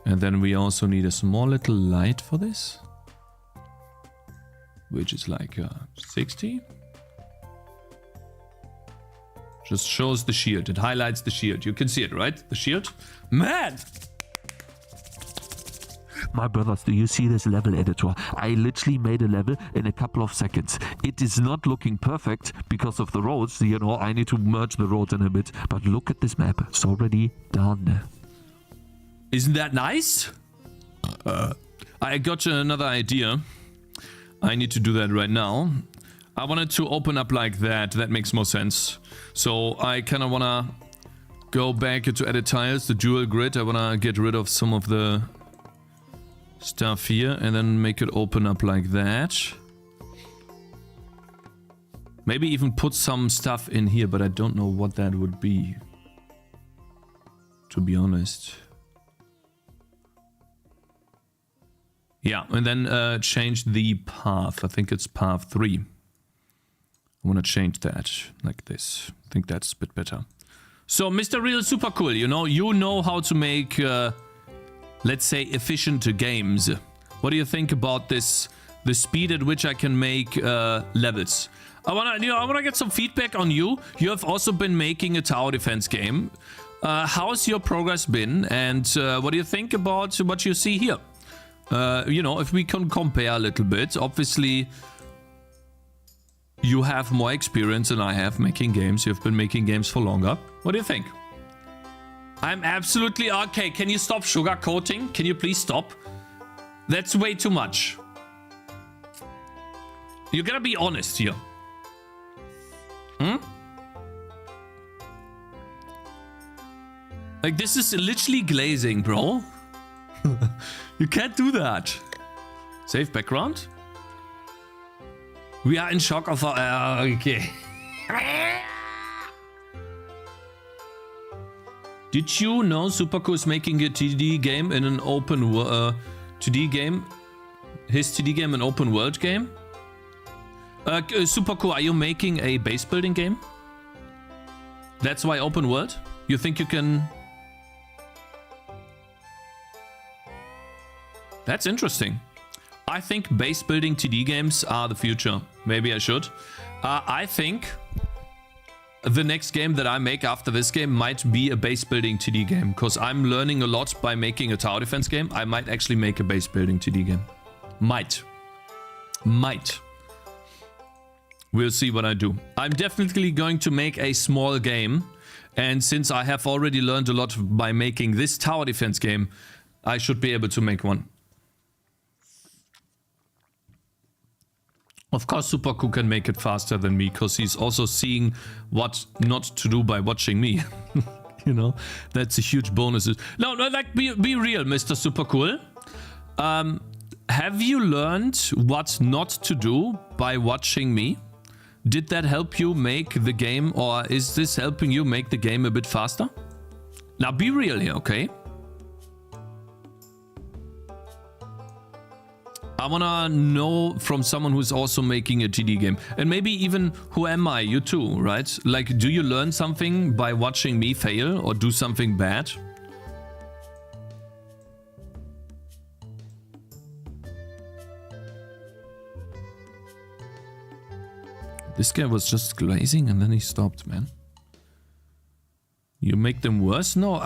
A: And then we also need a small little light for this, which is like 60. Just shows the shield. It highlights the shield. You can see it, right? The shield. Man!
G: My brothers, do you see this level editor? I literally made a level in a couple of seconds. It is not looking perfect because of the roads. You know, I need to merge the roads in a bit. But look at this map. It's already done.
A: Isn't that nice? I got another idea. I need to do that right now. I wanted to open up like that. That makes more sense. So I kind of want to go back into edit tiles, the dual grid. I want to get rid of some of the stuff here and then make it open up like that. Maybe even put some stuff in here, but I don't know what that would be, to be honest. Yeah, and then change the path. I think it's path 3. I want to change that like this. I think that's a bit better. So, Mr. Real Super Cool, you know how to make, let's say, efficient games. What do you think about this? The speed at which I can make levels. I wanna get some feedback on you. You have also been making a tower defense game. How's your progress been? And what do you think about what you see here? If we can compare a little bit. Obviously, you have more experience than I have making games. You've been making games for longer. What do you think? I'm absolutely okay. Can you stop sugarcoating? Can you please stop? That's way too much. You gotta be honest here. Like, this is literally glazing, bro. You can't do that. Save background. We are in shock of our... okay. Did you know Superco is making a TD game in an open... TD game? His TD game an open world game? Superco, are you making a base building game? That's why open world? You think you can... That's interesting. I think base building TD games are the future. Maybe I should. I think the next game that I make after this game might be a base building TD game, because I'm learning a lot by making a tower defense game. I might actually make a base building TD game. Might. We'll see what I do. I'm definitely going to make a small game, and since I have already learned a lot by making this tower defense game, I should be able to make one. Of course, Supercook can make it faster than me, because he's also seeing what not to do by watching me. That's a huge bonus. No, like, be real, Mr. Supercool. Have you learned what not to do by watching me? Did that help you make the game, or is this helping you make the game a bit faster? Now, be real here, okay? I wanna know from someone who's also making a TD game. And maybe even, who am I? You too, right? Like, do you learn something by watching me fail or do something bad? This guy was just glazing and then he stopped, man. You make them worse? No,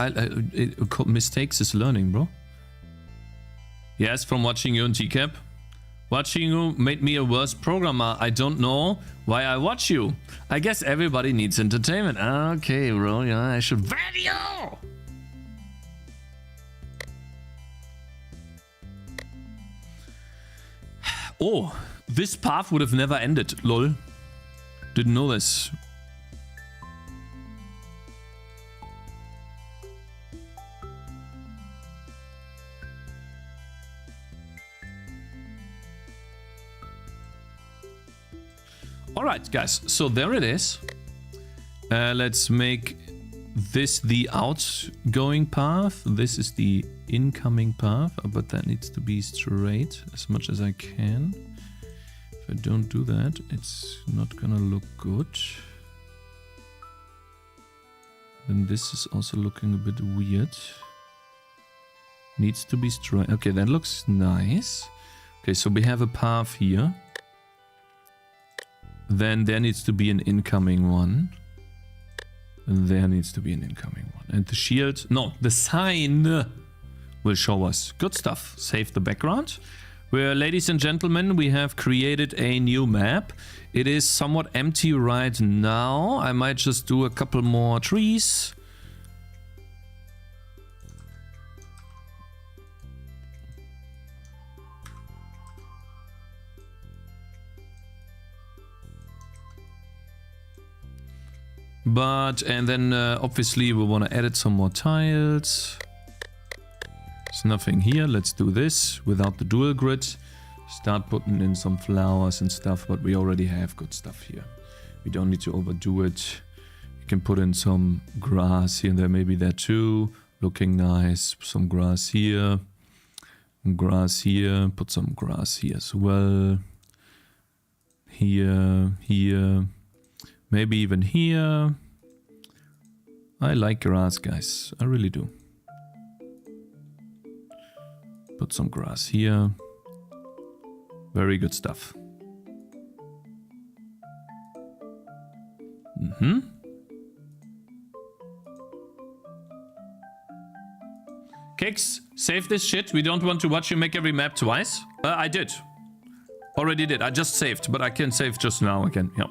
A: mistakes is learning, bro. Yes, from watching you on TCAP. Watching you made me a worse programmer. I don't know why I watch you. I guess everybody needs entertainment. Okay, bro, yeah, I should video. Oh, this path would have never ended, lol. Didn't know this. Alright, guys, so there it is. Let's make this the outgoing path. This is the incoming path, but that needs to be straight as much as I can. If I don't do that, it's not gonna look good. Then this is also looking a bit weird. Needs to be straight. Okay, that looks nice. Okay, so we have a path here. Then there needs to be an incoming one. And there needs to be an incoming one. And the shield, no, the sign will show us. Good stuff. Save the background. Well, ladies and gentlemen, we have created a new map. It is somewhat empty right now. I might just do a couple more trees. And then obviously we want to edit some more tiles. There's nothing here. Let's do this without the dual grid. Start putting in some flowers and stuff, but we already have good stuff here. We don't need to overdo it. You can put in some grass here and there, maybe there too. Looking nice. Some grass here. Grass here. Put some grass here as well. Here. Maybe even here. I like grass, guys. I really do. Put some grass here. Very good stuff. Mm-hmm. Cakez, save this shit. We don't want to watch you make every map twice. I did. Already did. I just saved, but I can save just now again. Yeah.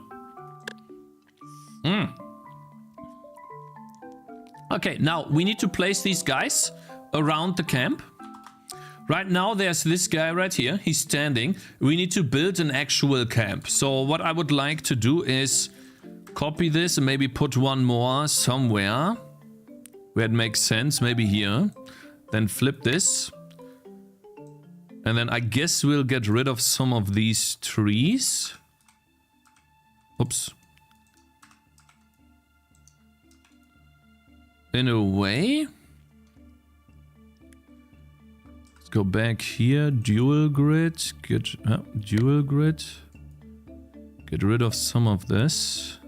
A: Okay, now we need to place these guys around the camp. Right now there's this guy right here. He's standing. We need to build an actual camp. So what I would like to do is copy this and maybe put one more somewhere where it makes sense. Maybe here. Then flip this. And then I guess we'll get rid of some of these trees. Oops. In a way. Let's go back here. Dual grid. Get dual grid. Get rid of some of this.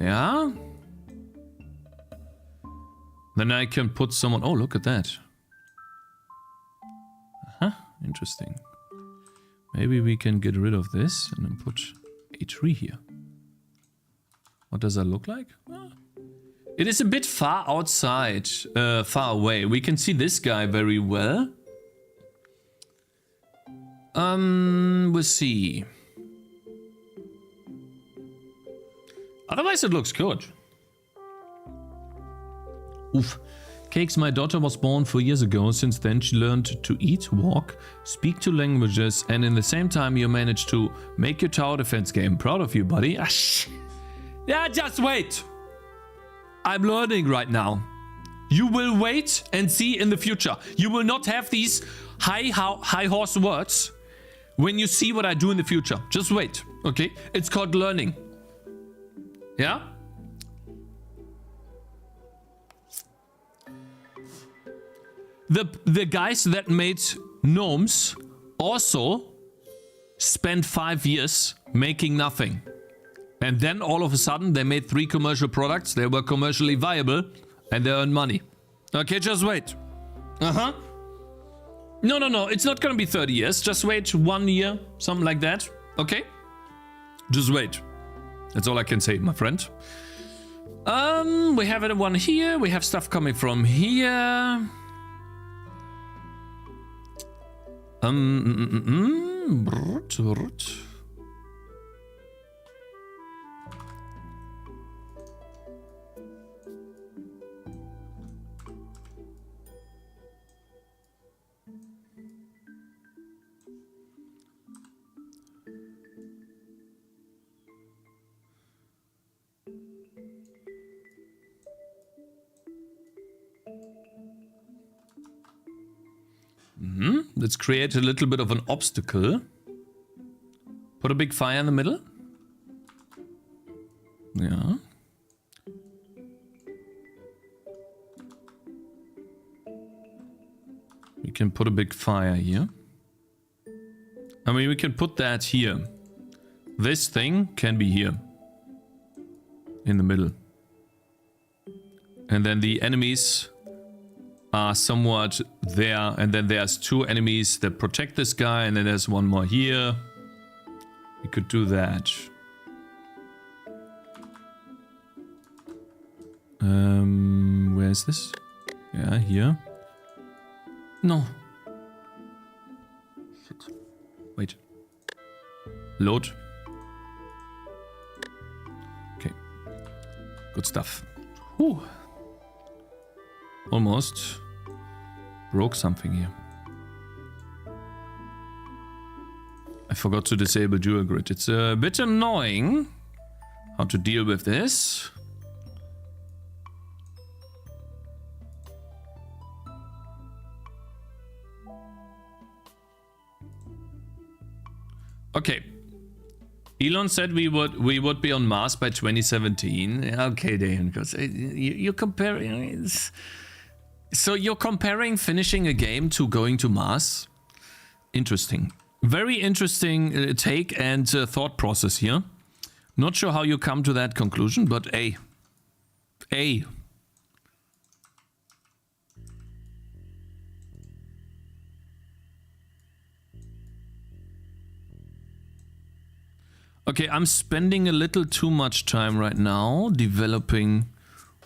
A: Yeah. Then I can put someone. Oh, look at that. Interesting. Maybe we can get rid of this and then put a tree here. What does that look like? It is a bit far outside, far away. We can see this guy very well. We'll see. Otherwise, it looks good. Oof. Cakez, my daughter was born 4 years ago. Since then, she learned to eat, walk, speak 2 languages, and in the same time, you managed to make your tower defense game. Proud of you, buddy. Yeah, just wait. I'm learning right now. You will wait and see in the future. You will not have these high horse words when you see what I do in the future. Just wait, okay? It's called learning. Yeah? The guys that made gnomes also spent 5 years making nothing. And then all of a sudden they made 3 commercial products. They were commercially viable and they earned money. Okay, just wait. No. It's not gonna be 30 years. Just wait 1 year, something like that. Okay? Just wait. That's all I can say, my friend. We have one here. We have stuff coming from here. Let's create a little bit of an obstacle. Put a big fire in the middle. Yeah. We can put a big fire here. I mean, we can put that here. This thing can be here. In the middle. And then the enemies are somewhat there, and then there's 2 enemies that protect this guy, and then there's one more here. We could do that. Where is this? Yeah, here. No. Shit. Wait. Load. Okay. Good stuff. Whew. Almost broke something here. I forgot to disable dual grid. It's a bit annoying how to deal with this. Okay. Elon said we would be on Mars by 2017. Okay, Dan, because you compare. So you're comparing finishing a game to going to Mars? Interesting. Very interesting take and thought process here. Not sure how you come to that conclusion, but A. Okay, I'm spending a little too much time right now developing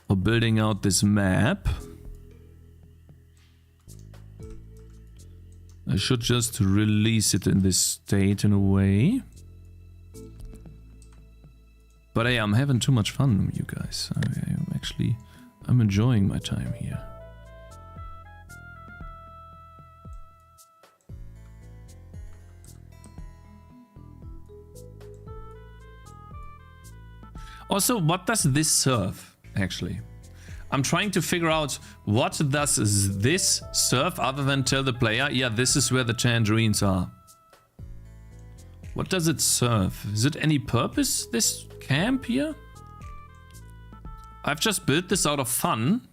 A: or building out this map. I should just release it in this state in a way. But hey, I'm having too much fun, you guys. I'm enjoying my time here. Also, what does this serve, actually? I'm trying to figure out what does this serve other than tell the player, yeah, this is where the tangerines are. What does it serve? Is it any purpose, this camp here? I've just built this out of fun.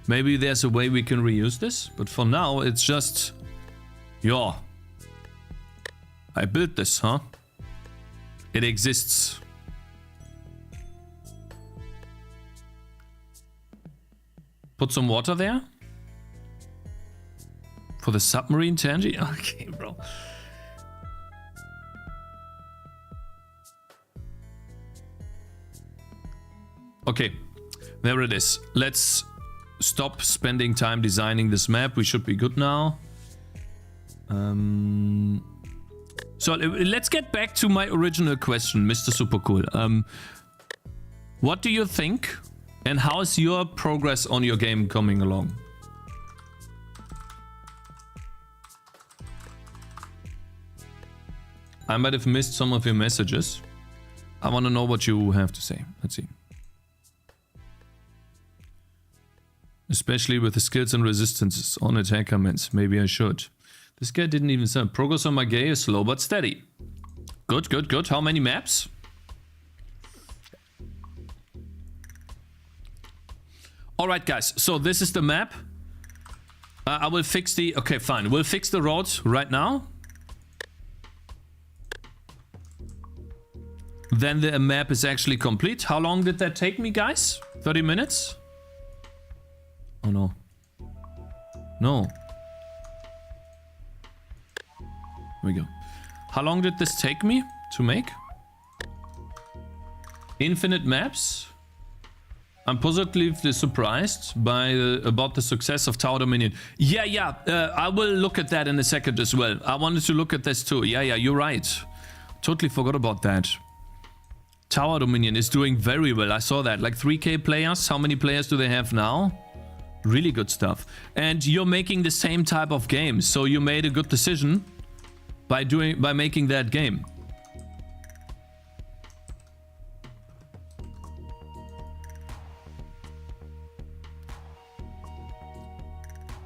A: Maybe there's a way we can reuse this, but for now it's just, yeah, I built this, huh? It exists. Put some water there? For the submarine tangy? Okay, bro. Okay, there it is. Let's stop spending time designing this map. We should be good now. So let's get back to my original question, Mr. Supercool. What do you think? And how is your progress on your game coming along? I might have missed some of your messages. I want to know what you have to say. Let's see. Especially with the skills and resistances on attack comments. Maybe I should. This guy didn't even say. Progress on my game is slow but steady. Good, good, good. How many maps? Alright guys, so this is the map. I will fix the... Okay, fine. We'll fix the roads right now. Then the map is actually complete. How long did that take me, guys? 30 minutes? Oh no. No. Here we go. How long did this take me to make? Infinite maps? I'm positively surprised by about the success of Tower Dominion. Yeah, I will look at that in a second as well. I wanted to look at this too. Yeah, you're right. Totally forgot about that. Tower Dominion is doing very well. I saw that. Like 3K players. How many players do they have now? Really good stuff. And you're making the same type of game. So you made a good decision by making that game.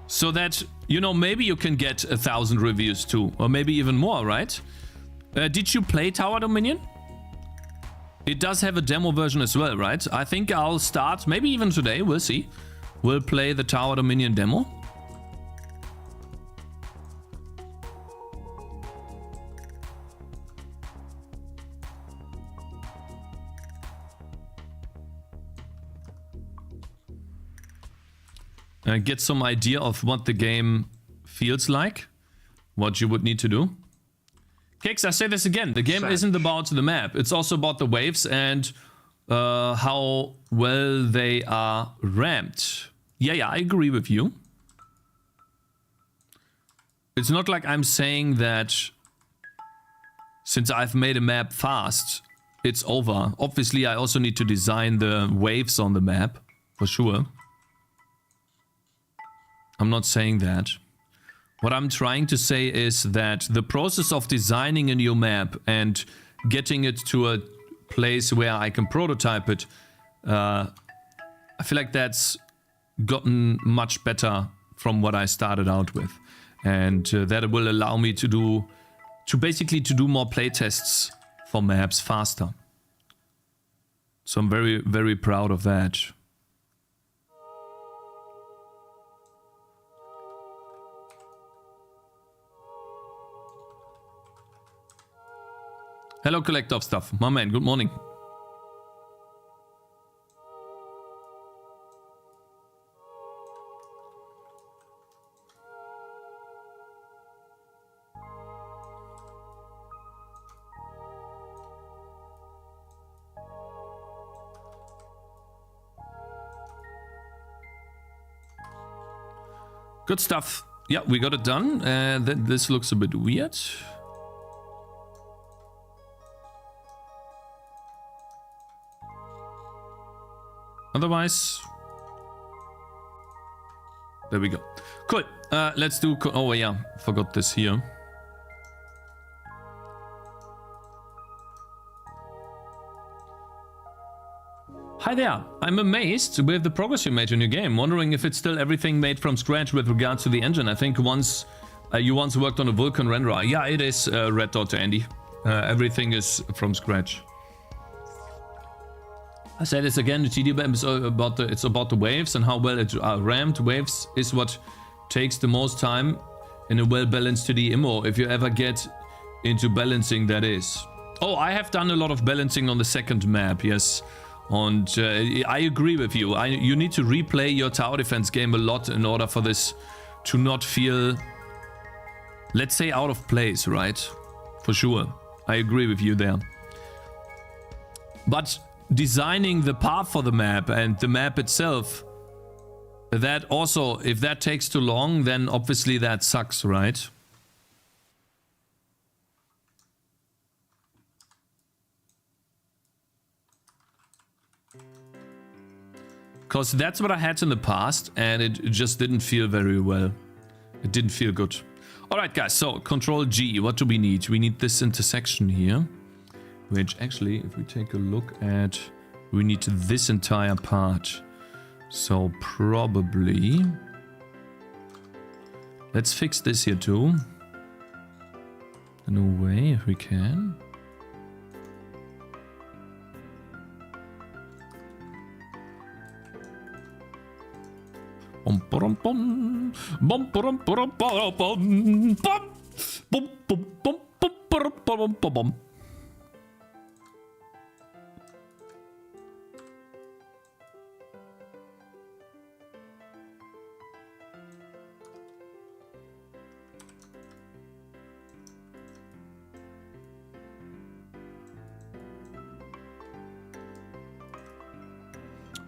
A: So that, you know, maybe you can get 1,000 reviews too. Or maybe even more, right? Did you play Tower Dominion? It does have a demo version as well, right? I think I'll start, maybe even today, we'll see. We'll play the Tower Dominion demo. Get some idea of what the game feels like, what you would need to do. Cakez, I say this again, the game isn't about the map, it's also about the waves and how well they are ramped. Yeah, I agree with you. It's not like I'm saying that since I've made a map fast, it's over. Obviously, I also need to design the waves on the map, for sure. I'm not saying that. What I'm trying to say is that the process of designing a new map and getting it to a place where I can prototype it, I feel like that's gotten much better from what I started out with. And that will allow me to do more playtests for maps faster. So I'm very, very proud of that. Hello, Collector of Stuff. My man, good morning. Good stuff. Yeah, we got it done. This looks a bit weird. Otherwise, there we go. Cool. Let's do. Oh yeah, forgot this here. Hi there. I'm amazed with the progress you made in your game. Wondering if it's still everything made from scratch with regards to the engine. I think you once worked on a Vulkan renderer. Yeah, it is Red Dot Andy. Everything is from scratch. I say this again, the TD map is it's about the waves and how well it ramped. Waves is what takes the most time in a well-balanced 2D immo. If you ever get into balancing, that is. Oh, I have done a lot of balancing on the second map, yes. And I agree with you. You need to replay your tower defense game a lot in order for this to not feel, let's say, out of place, right? For sure. I agree with you there. But designing the path for the map and the map itself, that also, if that takes too long, then obviously that sucks, right? Because that's what I had in the past, and it just didn't feel very well. It didn't feel good. Alright guys, so Control G, what do we need? We need this intersection here. Which actually, if we take a look at, we need this entire part. So probably, let's fix this here too. In a way, if we can. Bum bum bum bum bum bum bum bum bum bum bum bum bum.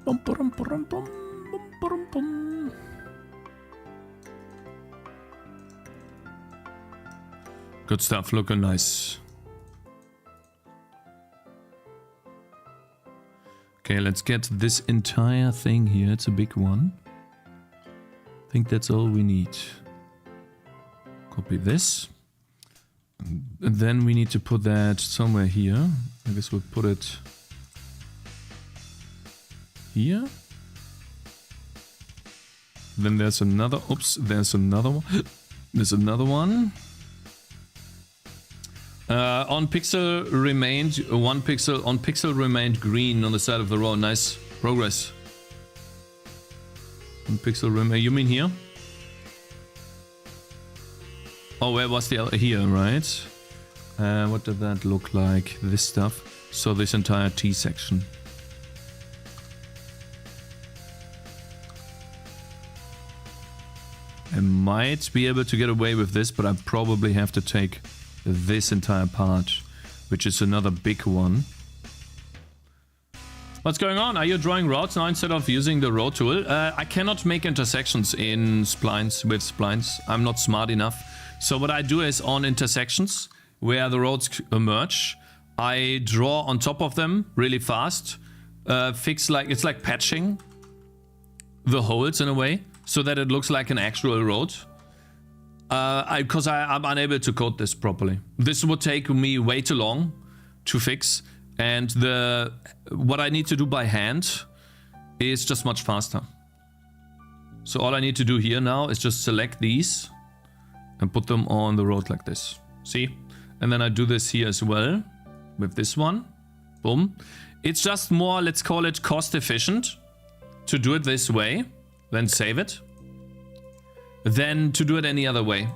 A: Bum bum bum bum bum bum. Good stuff, looking nice. Okay, let's get this entire thing here. It's a big one. I think that's all we need. Copy this. And then we need to put that somewhere here. I guess we'll put it here. Then there's another, oops, there's another one. There's another one. On pixel remained, one pixel, on pixel remained green on the side of the road. Nice progress. One pixel remained, you mean here? Oh, where was the, here, right? What did that look like? This stuff. So this entire T section. I might be able to get away with this, but I probably have to take this entire part, which is another big one. What's going on? Are you drawing routes now instead of using the road tool? I cannot make intersections in splines with splines. I'm not smart enough. So what I do is on intersections where the roads merge, I draw on top of them really fast. Fix like, it's like patching the holes in a way, so that it looks like an actual road. Because I'm unable to code this properly. This would take me way too long to fix, and what I need to do by hand is just much faster. So all I need to do here now is just select these and put them on the road like this. See? And then I do this here as well with this one. Boom. It's just more, let's call it cost efficient to do it this way, then save it, than to do it any other way.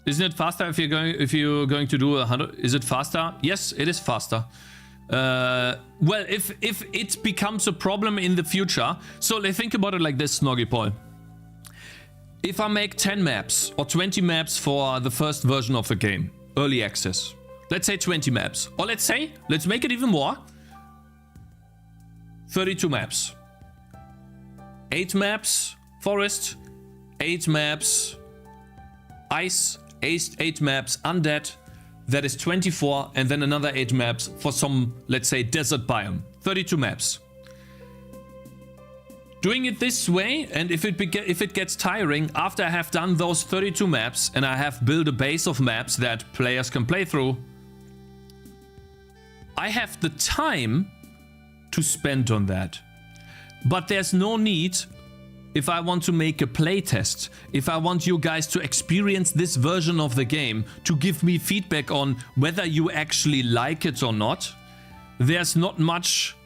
A: Isn't it faster if you're going to do 100? Is it faster? Yes, it is faster. Well, if it becomes a problem in the future, so think about it like this, Snoggy Paul. If I make 10 maps or 20 maps for the first version of the game, early access, let's say 20 maps, or let's make it even more, 32 maps. 8 maps forest, 8 maps ice, 8 maps undead, that is 24, and then another 8 maps for some, let's say, desert biome. 32 maps. Doing it this way, and if it gets tiring, after I have done those 32 maps and I have built a base of maps that players can play through, I have the time to spend on that. But there's no need, if I want to make a playtest, if I want you guys to experience this version of the game, to give me feedback on whether you actually like it or not, there's not much,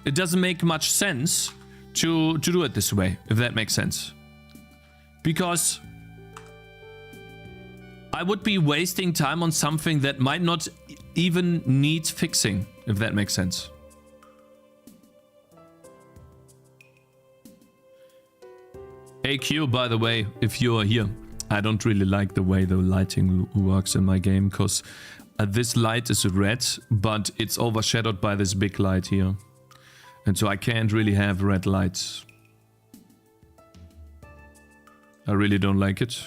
A: it doesn't make much sense to do it this way, if that makes sense. Because I would be wasting time on something that might not even need fixing, if that makes sense. AQ, by the way, if you are here, I don't really like the way the lighting works in my game, because this light is red, but it's overshadowed by this big light here. And so I can't really have red lights. I really don't like it.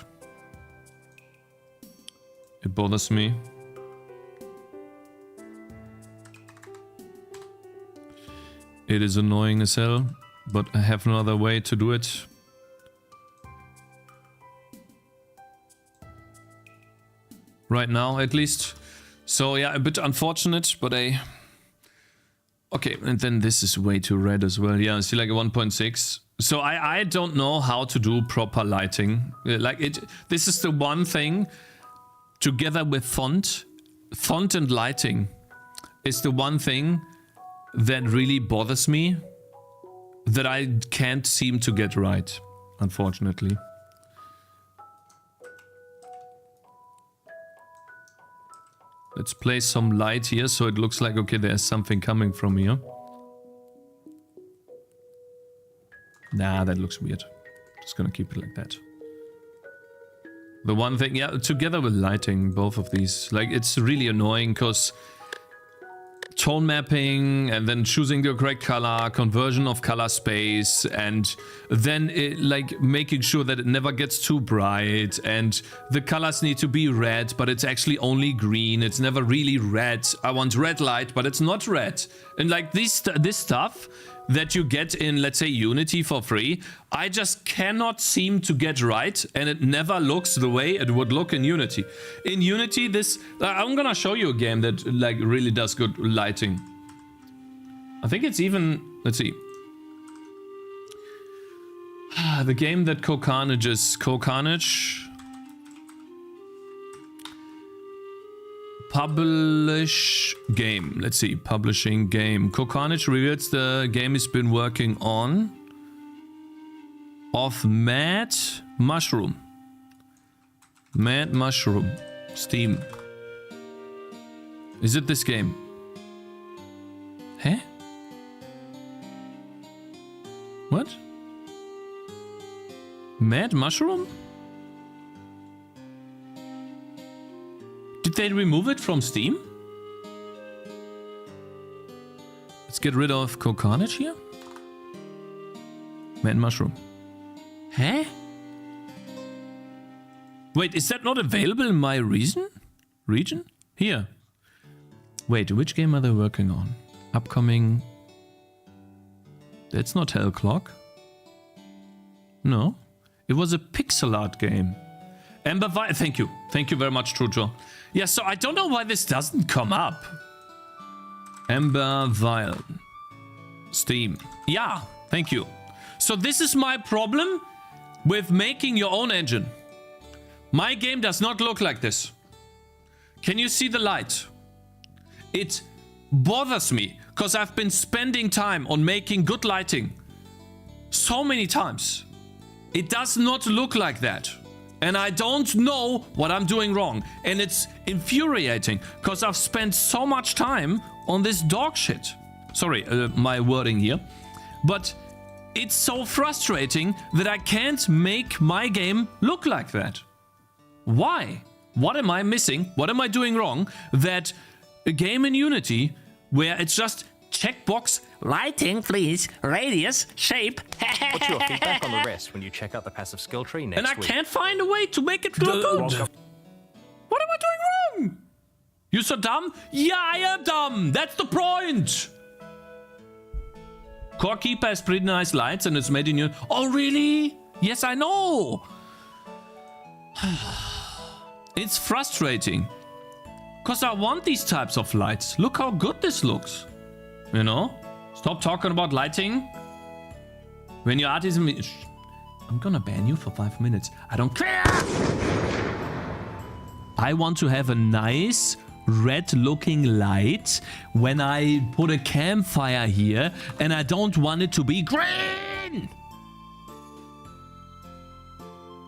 A: It bothers me. It is annoying as hell, but I have no other way to do it. Right now, at least. So yeah, a bit unfortunate, but okay, and then this is way too red as well. Yeah, see, like a 1.6. So I don't know how to do proper lighting. Like this is the one thing, together with font and lighting, is the one thing that really bothers me, that I can't seem to get right, unfortunately. Let's place some light here so it looks like, okay, there's something coming from here. Nah, that looks weird. Just gonna keep it like that. The one thing, yeah, together with lighting, both of these, like, it's really annoying because tone mapping and then choosing the correct color, conversion of color space, and then like making sure that it never gets too bright, and the colors need to be red, but it's actually only green. It's never really red. I want red light, but it's not red. And like this stuff that you get in, let's say, Unity for free, I just cannot seem to get right, and it never looks the way it would look in Unity. In Unity, I'm gonna show you a game that like really does good lighting. I think it's even, let's see. The game that Cakez publish game. Let's see, publishing game. Cakez reveals the game he's been working on of Mad Mushroom. Mad Mushroom. Steam. Is it this game? Huh? What? Mad Mushroom? Did they remove it from Steam? Let's get rid of Cakez here. Mad Mushroom. Huh? Wait, is that not available in my region? Here. Wait, which game are they working on? Upcoming... That's not Hell Clock. No. It was a pixel art game. Ember Vial, thank you. Thank you very much, Trujo. Yeah, so I don't know why this doesn't come up. Ember Vial. Steam. Yeah, thank you. So this is my problem with making your own engine. My game does not look like this. Can you see the light? It bothers me because I've been spending time on making good lighting so many times. It does not look like that. And I don't know what I'm doing wrong. And it's infuriating because I've spent so much time on this dog shit. Sorry, my wording here. But it's so frustrating that I can't make my game look like that. Why? What am I missing? What am I doing wrong? That a game in Unity where it's just checkbox, lighting, please, radius, shape.
H: What's your feedback on the rest when you check out the passive skill tree next
A: And I
H: week?
A: can't find a way to make it look good. What am I doing wrong? You so dumb? Yeah, I am dumb. That's the point. Core Keeper has pretty nice lights and it's made in you. Oh, really? Yes, I know. It's frustrating. Because I want these types of lights. Look how good this looks. You know? Stop talking about lighting. When your artism... I'm gonna ban you for 5 minutes. I don't care. I want to have a nice red looking light when I put a campfire here, and I don't want it to be green.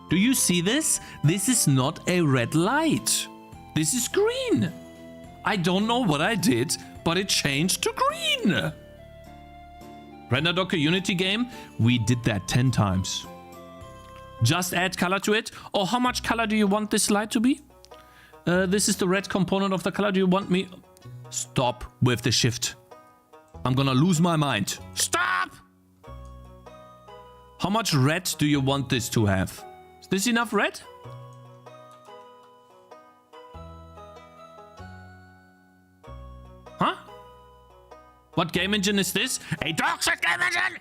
A: Do you see this? This is not a red light. This is green. I don't know what I did, but it changed to green. Render Docker Unity game, we did that 10 times. Just add color to it. Or how much color do you want this light to be? This is the red component of the color. Do you want me... Stop with the shift. I'm gonna lose my mind. Stop! How much red do you want this to have? Is this enough red? Huh? What game engine is this? A toxic game engine!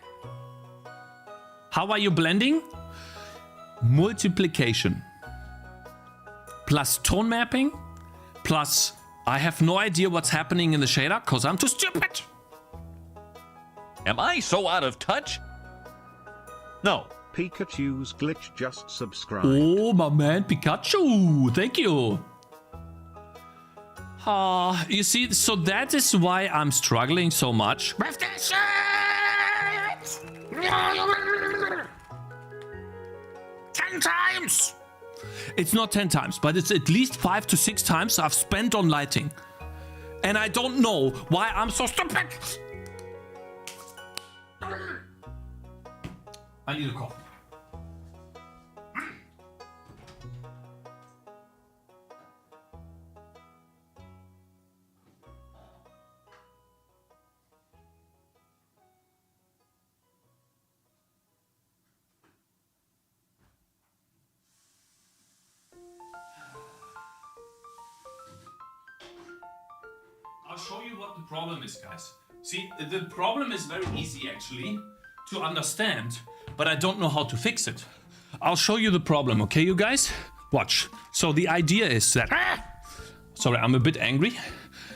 A: How are you blending? Multiplication. Plus tone mapping. Plus, I have no idea what's happening in the shader because I'm too stupid.
E: Am I so out of touch? No.
B: Pikachu's glitch just subscribed.
A: Oh, my man, Pikachu. Thank you. You see, so that is why I'm struggling so much with this shit. 10 times. It's not 10 times, but it's at least 5 to 6 times I've spent on lighting. And I don't know why I'm so stupid. I need a coffee. I'll show you what the problem is, guys. See, the problem is very easy actually to understand, but I don't know how to fix it. I'll show you the problem, okay, you guys? Watch. So the idea is that... Sorry, I'm a bit angry,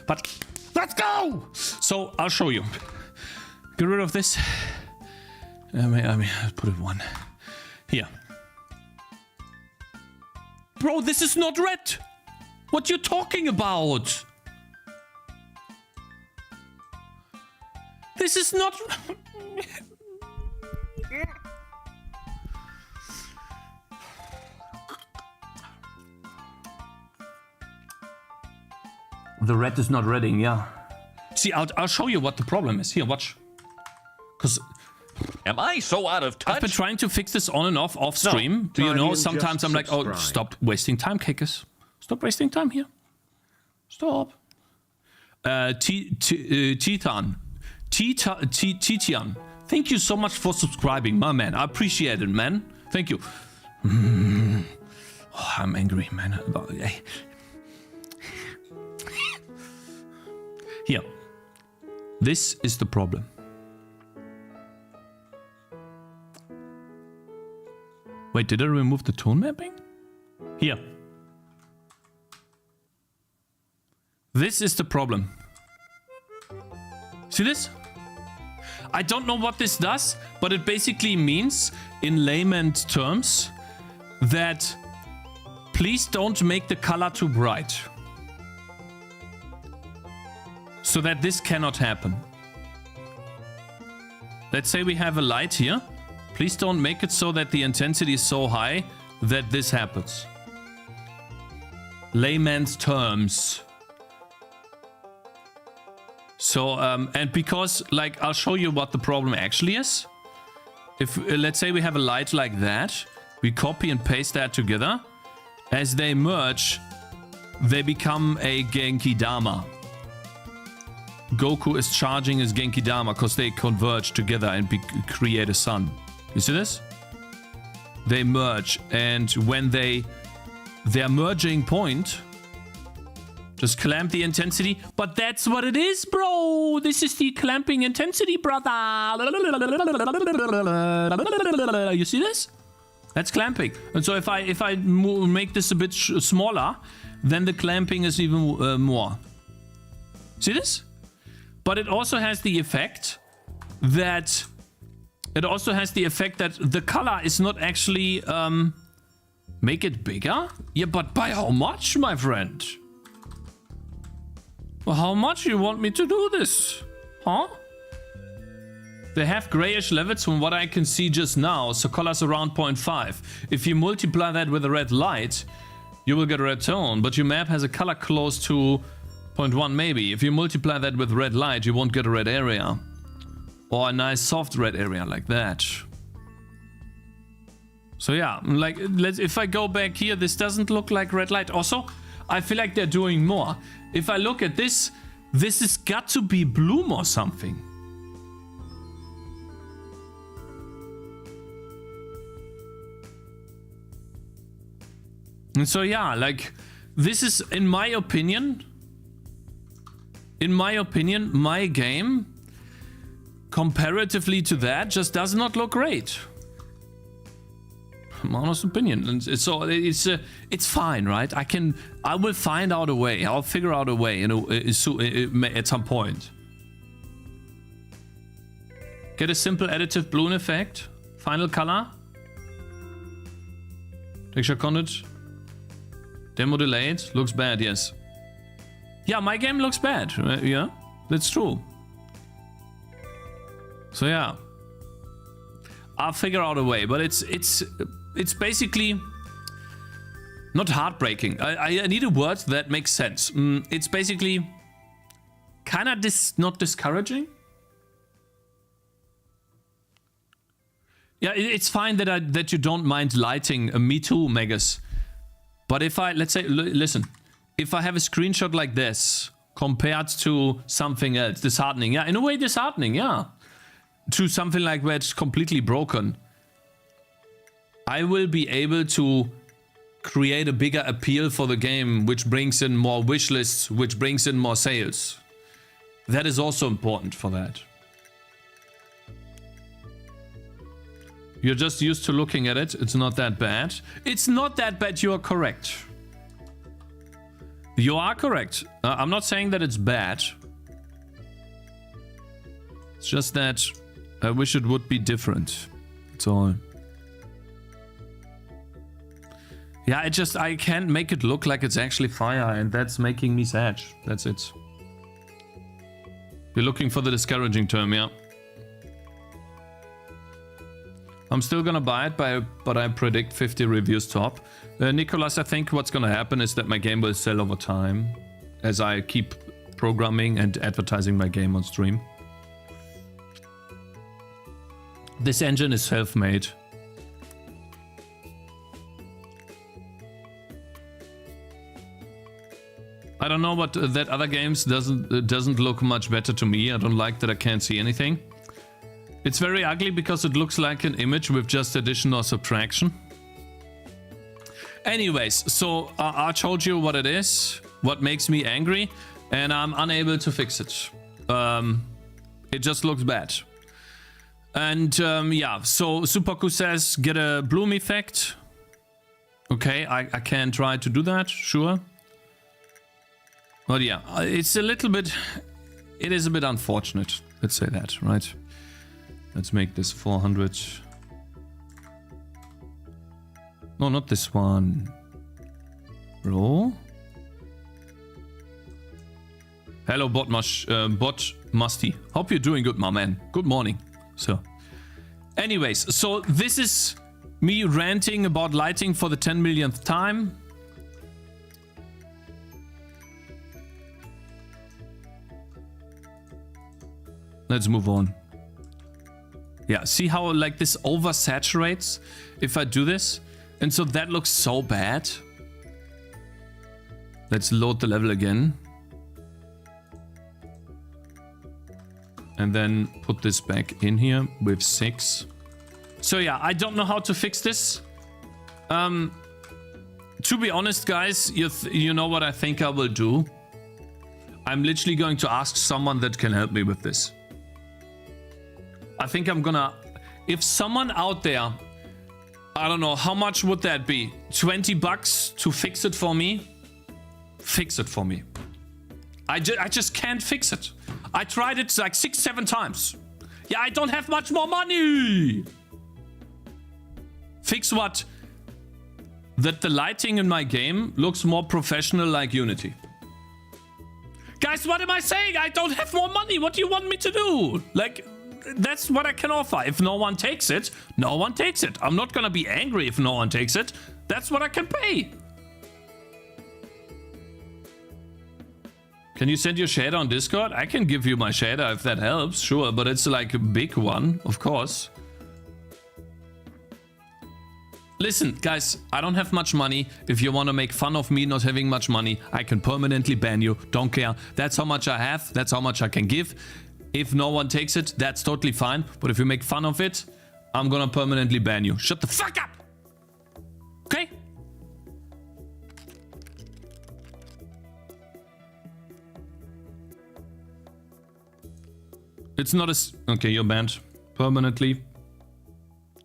A: but let's go! So I'll show you. Get rid of this. I mean, I'll put it one. Here. Bro, this is not red! What you talking about? This is not... The red is not redding, yeah. See, I'll show you what the problem is. Here, watch. Because...
E: Am I so out of touch?
A: I've been trying to fix this on and off stream.
E: No.
A: Do you know,
B: Guardian
A: sometimes
B: just
A: I'm like, oh,
B: subscribed.
A: stop wasting time, Cakez. Stop wasting time here. Stop. Titan. Titian. Thank you so much for subscribing, my man. I appreciate it, man. Thank you. Oh, I'm angry, man. Here. This is the problem. Wait, did I remove the tone mapping? Here. This is the problem. See this? I don't know what this does, but it basically means, in layman's terms, that please don't make the color too bright. So that this cannot happen. Let's say we have a light here. Please don't make it so that the intensity is so high that this happens. Layman's terms. So, and because, like, I'll show you what the problem actually is. If, let's say we have a light like that, we copy and paste that together. As they merge, they become a Genki Dama. Goku is charging his Genki Dama because they converge together and create a sun. You see this? They merge, and when their merging point, just clamp the intensity. But that's what it is, bro. This is the clamping intensity, brother. You see this? That's clamping. And so if I make this a bit smaller, then the clamping is even more. See this? But it also has the effect that the color is not actually make it bigger. Yeah, but by how much, my friend? Well, how much you want me to do this? Huh? They have grayish levels from what I can see just now, so color's around 0.5. If you multiply that with a red light, you will get a red tone, but your map has a color close to 0.1 maybe. If you multiply that with red light, you won't get a red area. Or a nice soft red area like that. So yeah, like, if I go back here, this doesn't look like red light. Also, I feel like they're doing more. If I look at this, this has got to be bloom or something. And so yeah, like, this is, in my opinion, my game, comparatively to that, just does not look great. My honest opinion. And so it's fine, right? I will find out a way. I'll figure out a way, you know, at some point. Get a simple additive bloom effect. Final color. Texture content. Demo delayed. Looks bad, yes. Yeah, my game looks bad. Yeah, that's true. So yeah, I'll figure out a way, but it's basically not heartbreaking. I need a word that makes sense. It's basically kind of not discouraging. Yeah, it's fine that you don't mind lighting a Me Too, Megas. But if let's say, listen, if I have a screenshot like this compared to something else, disheartening, yeah, in a way disheartening, yeah, to something like where it's completely broken, I will be able to create a bigger appeal for the game, which brings in more wish lists, which brings in more sales. That is also important for that. You're just used to looking at it. It's not that bad. It's not that bad. You are correct. You are correct. I'm not saying that it's bad. It's just that I wish it would be different. That's all. Yeah, I can't make it look like it's actually fire, and that's making me sad. That's it. You're looking for the discouraging term, yeah. I'm still gonna buy it, but I predict 50 reviews top. Nicholas, I think what's gonna happen is that my game will sell over time as I keep programming and advertising my game on stream. This engine is self-made. I don't know, but that other games doesn't look much better to me. I don't like that I can't see anything. It's very ugly because it looks like an image with just addition or subtraction. Anyways, so I told you what it is, what makes me angry, and I'm unable to fix it. It just looks bad. And yeah, so Supaku says get a bloom effect. Okay, I can try to do that, sure. But yeah, it's a little bit, it is a bit unfortunate. Let's say that, right? Let's make this 400. No, not this one. Bro. Hello, Bot Musty. Hope you're doing good, my man. Good morning. So, anyways, so this is Me ranting about lighting for the 10 millionth time. Let's move on. Yeah, see how like this oversaturates if I do this? And so that looks so bad. Let's load the level again. And then put this back in here with 6. So yeah, I don't know how to fix this. To be honest, guys, you know what I think I will do? I'm literally going to ask someone that can help me with this. I think I'm gonna... If someone out there... I don't know, how much would that be? 20 bucks to fix it for me? Fix it for me. I just can't fix it. I tried it like 6-7 times. Yeah, I don't have much more money. Fix what? That the lighting in my game looks more professional like Unity. Guys, what am I saying? I don't have more money. What do you want me to do? Like, that's what I can offer. If no one takes it, no one takes it. I'm not gonna be angry if no one takes it. That's what I can pay. Can you send your shader on Discord? I can give you my shader if that helps, sure, but it's like a big one, of course. Listen, guys, I don't have much money. If you want to make fun of me not having much money, I can permanently ban you. Don't care. That's how much I have. That's how much I can give. If no one takes it, that's totally fine. But if you make fun of it, I'm gonna permanently ban you. Shut the fuck up! Okay? It's not a... Okay, you're banned. Permanently.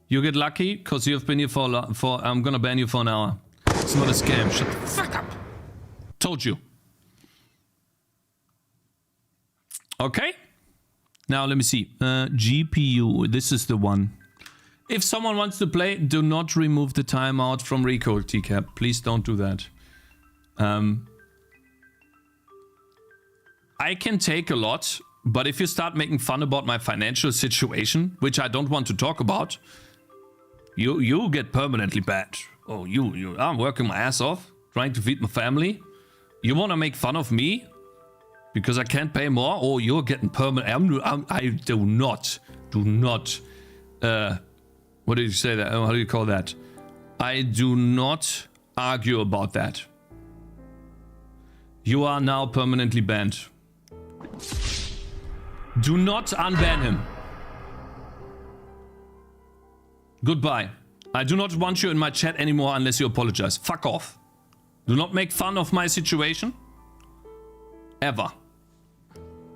A: You get lucky, because you've been here for... I'm gonna ban you for an hour. It's not a scam. Shut the fuck up! Told you. Okay? Now, let me see. GPU. This is the one. If someone wants to play, do not remove the timeout from Recode, TCAP. Please don't do that. I can take a lot, but if you start making fun about my financial situation, which I don't want to talk about, you get permanently banned. Oh, I'm working my ass off, trying to feed my family. You want to make fun of me? Because I can't pay more? Oh, you're getting permanent. I do not. What did you say that? How do you call that? I do not argue about that. You are now permanently banned. Do not unban him. Goodbye. I do not want you in my chat anymore unless you apologize. Fuck off. Do not make fun of my situation. Ever.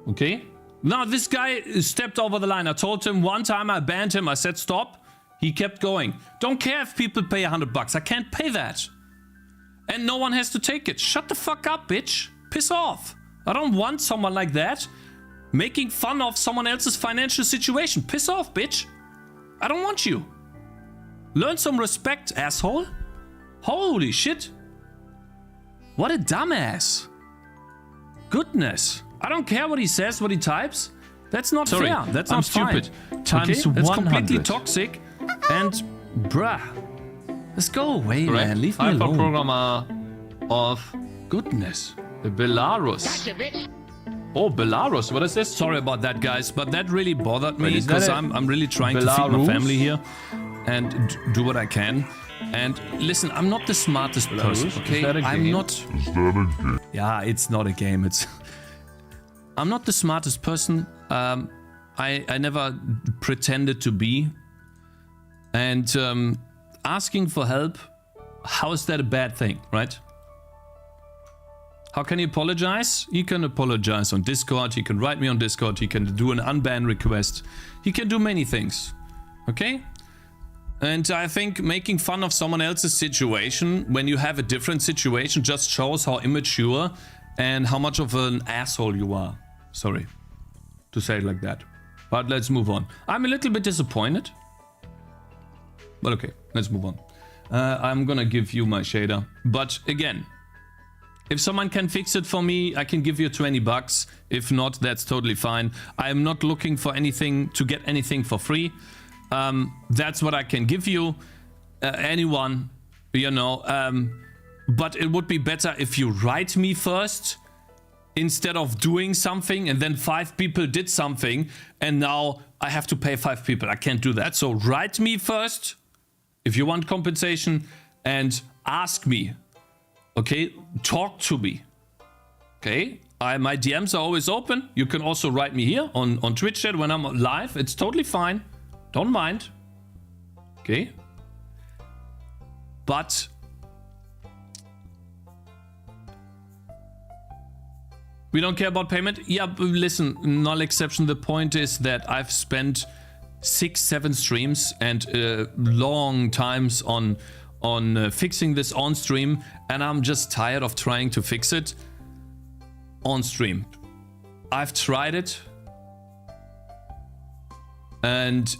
A: Okay? Now this guy stepped over the line. I told him one time, I banned him. I said stop. He kept going. Don't care if people pay 100 bucks. I can't pay that. And no one has to take it. Shut the fuck up, bitch. Piss off. I don't want someone like that making fun of someone else's financial situation. Piss off, bitch. I don't want you. Learn some respect, asshole. Holy shit. What a dumbass. Goodness. I don't care what he says, what he types. That's not fair. That's not stupid.
G: Times
A: That's
G: 100.
A: completely toxic. And, bruh. Let's go away, man. Leave me alone. Programmer of goodness. The Belarus. Oh, Belarus. What is this? Sorry about that, guys. But that really bothered me because I'm really trying to feed my family here and do what I can. And listen, I'm not the smartest person, okay? I'm not... Is that a game? Yeah, it's not a game. It's... I'm not the smartest person. I never pretended to be. And asking for help, how is that a bad thing, right? How can you apologize? You can apologize on Discord. You can write me on Discord. You can do an unban request. You can do many things, okay? And I think making fun of someone else's situation when you have a different situation just shows how immature and how much of an asshole you are. Sorry to say it like that. But let's move on. I'm a little bit disappointed. But okay, let's move on. I'm gonna give you my shader. But again, if someone can fix it for me, I can give you 20 bucks. If not, that's totally fine. I'm not looking for anything to get anything for free. That's what I can give you. anyone, you know, but it would be better if you write me first instead of doing something and then 5 people did something and now I have to pay 5 people. I can't do that. So write me first if you want compensation and ask me. Okay, talk to me. Okay, my DMs are always open. You can also write me here on Twitch chat when I'm live. It's totally fine. Don't mind. Okay. But we don't care about payment. Yeah, but listen, null exception. The point is that I've spent 6-7 streams and long times on fixing this on stream, and I'm just tired of trying to fix it on stream. I've tried it and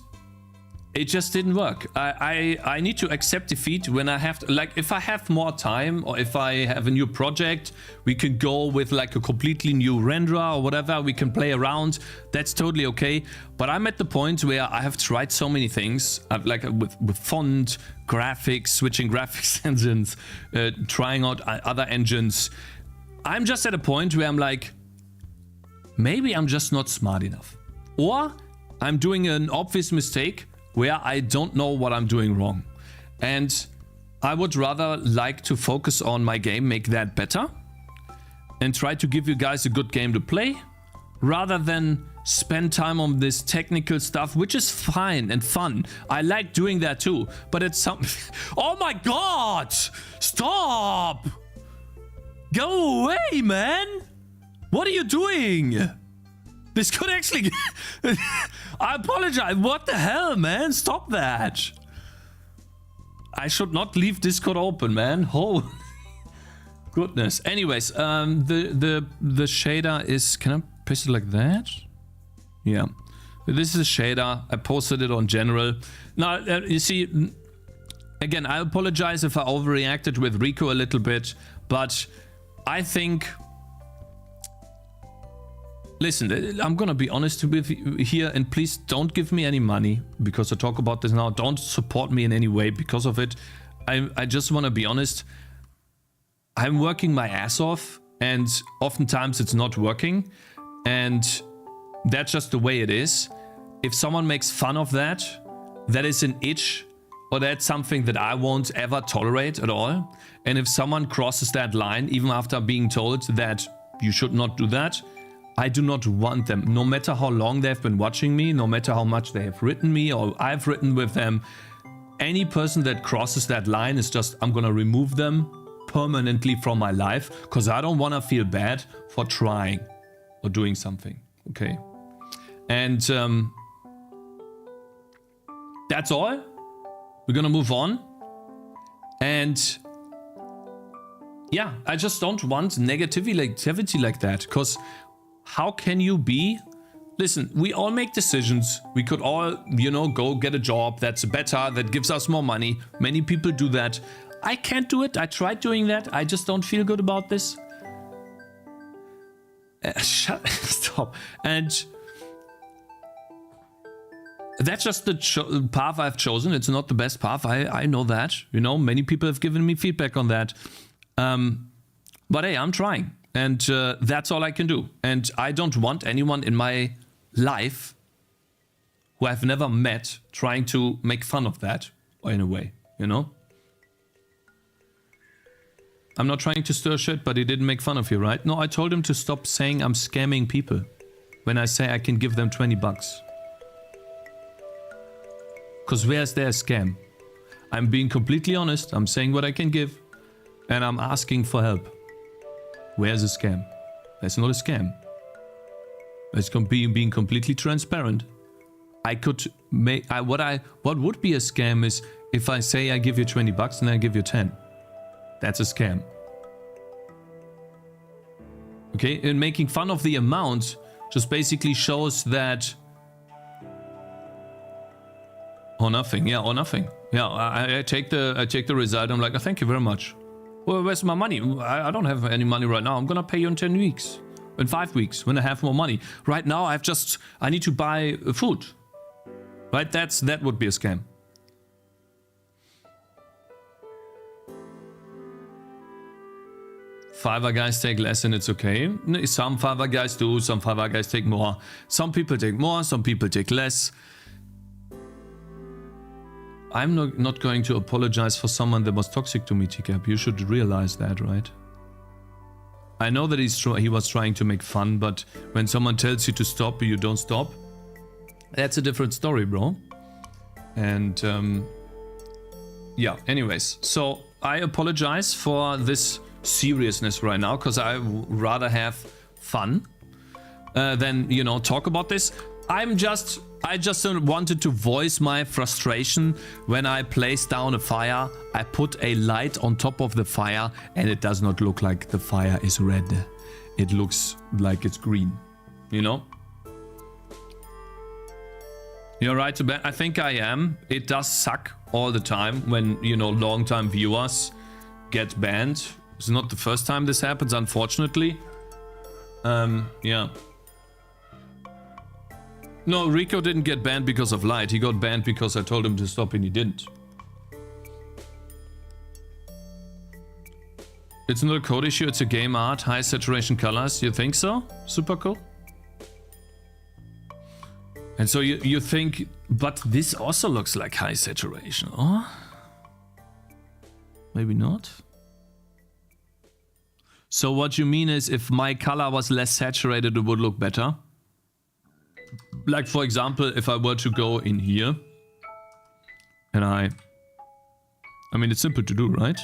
A: it just didn't work. I need to accept defeat when I have to, like, if I have more time or if I have a new project, we can go with like a completely new renderer or whatever, we can play around. That's totally okay. But I'm at the point where I have tried so many things, like with font, graphics, switching graphics engines, trying out other engines. I'm just at a point where I'm like, maybe I'm just not smart enough. Or I'm doing an obvious mistake where I don't know what I'm doing wrong. And I would rather like to focus on my game, make that better, and try to give you guys a good game to play, rather than spend time on this technical stuff, which is fine and fun. I like doing that too, but it's something... Oh my god! Stop! Go away, man! What are you doing? This could actually... I apologize. What the hell, man? Stop that. I should not leave Discord open, man. Oh, goodness. Anyways, the shader is... Can I press it like that? Yeah. This is a shader. I posted it on general. Now, you see... Again, I apologize if I overreacted with Rico a little bit, but I think... Listen, I'm gonna be honest with you here, and please don't give me any money because I talk about this now. Don't support me in any way because of it. I just want to be honest. I'm working my ass off, and oftentimes it's not working, and that's just the way it is. If someone makes fun of that, that is an itch, or that's something that I won't ever tolerate at all. And if someone crosses that line, even after being told that you should not do that, I do not want them, no matter how long they've been watching me, no matter how much they have written me or I've written with them. Any person that crosses that line is just, I'm gonna remove them permanently from my life, because I don't want to feel bad for trying or doing something. Okay. And that's all. We're gonna move on. And yeah, I just don't want negativity like that, because how can you be... Listen, we all make decisions. We could all, you know, go get a job that's better, that gives us more money. Many people do that. I can't do it. I tried doing that. I just don't feel good about this. Stop. And that's just the path I've chosen. It's not the best path. I know that. You know, many people have given me feedback on that. But hey, I'm trying. And that's all I can do. And I don't want anyone in my life who I've never met trying to make fun of that, or in a way, you know? I'm not trying to stir shit, but he didn't make fun of you, right? No, I told him to stop saying I'm scamming people when I say I can give them 20 bucks. Because where's their scam? I'm being completely honest. I'm saying what I can give, and I'm asking for help. Where's a scam? That's not a scam. It's being completely transparent. I could make... What would be a scam is if I say I give you 20 bucks and I give you 10. That's a scam. Okay, and making fun of the amount just basically shows that... Or nothing, yeah, or nothing. Yeah, I take the result, I'm like, oh, thank you very much. Well, where's my money? I don't have any money right now. I'm gonna pay you in 10 weeks. In 5 weeks, when I have more money. Right now, I need to buy food. Right, that would be a scam. Fiverr guys take less and it's okay. Some Fiverr guys do, some Fiverr guys take more. Some people take more, some people take less. I'm not going to apologize for someone that was toxic to me, TCAP. You should realize that, right? I know that he was trying to make fun, but when someone tells you to stop, you don't stop. That's a different story, bro. And yeah, anyways. So I apologize for this seriousness right now, because I would rather have fun than, you know, talk about this. I just wanted to voice my frustration when I place down a fire. I put a light on top of the fire and it does not look like the fire is red. It looks like it's green, you know? You're right to ban. I think I am. It does suck all the time when, you know, long-time viewers get banned. It's not the first time this happens, unfortunately. Yeah. No, Rico didn't get banned because of light. He got banned because I told him to stop and he didn't. It's not a code issue, it's a game art. High saturation colors. You think so? Super cool. And so you think, but this also looks like high saturation, oh? Maybe not. So what you mean is if my color was less saturated, it would look better? Like, for example, if I were to go in here and I mean, it's simple to do, right?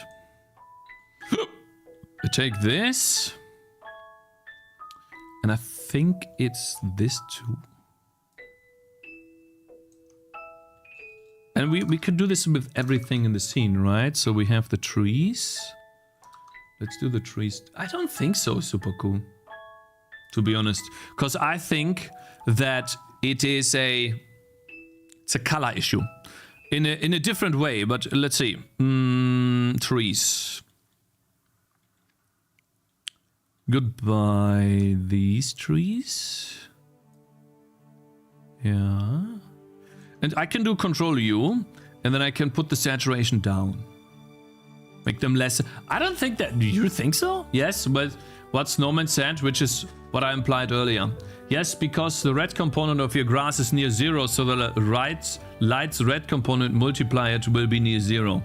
A: I take this and I think it's this too. And we can do this with everything in the scene, right? So we have the trees. Let's do the trees. I don't think so, super cool, to be honest. Because I think that it's a color issue in a different way, but let's see. Trees. Goodbye these trees. Yeah. And I can do Control U, and then I can put the saturation down. Make them less. I don't think that. Do you think so? Yes, but what Snowman said, which is what I implied earlier. Yes, because the red component of your grass is near 0, so the light's red component multiplier will be near 0.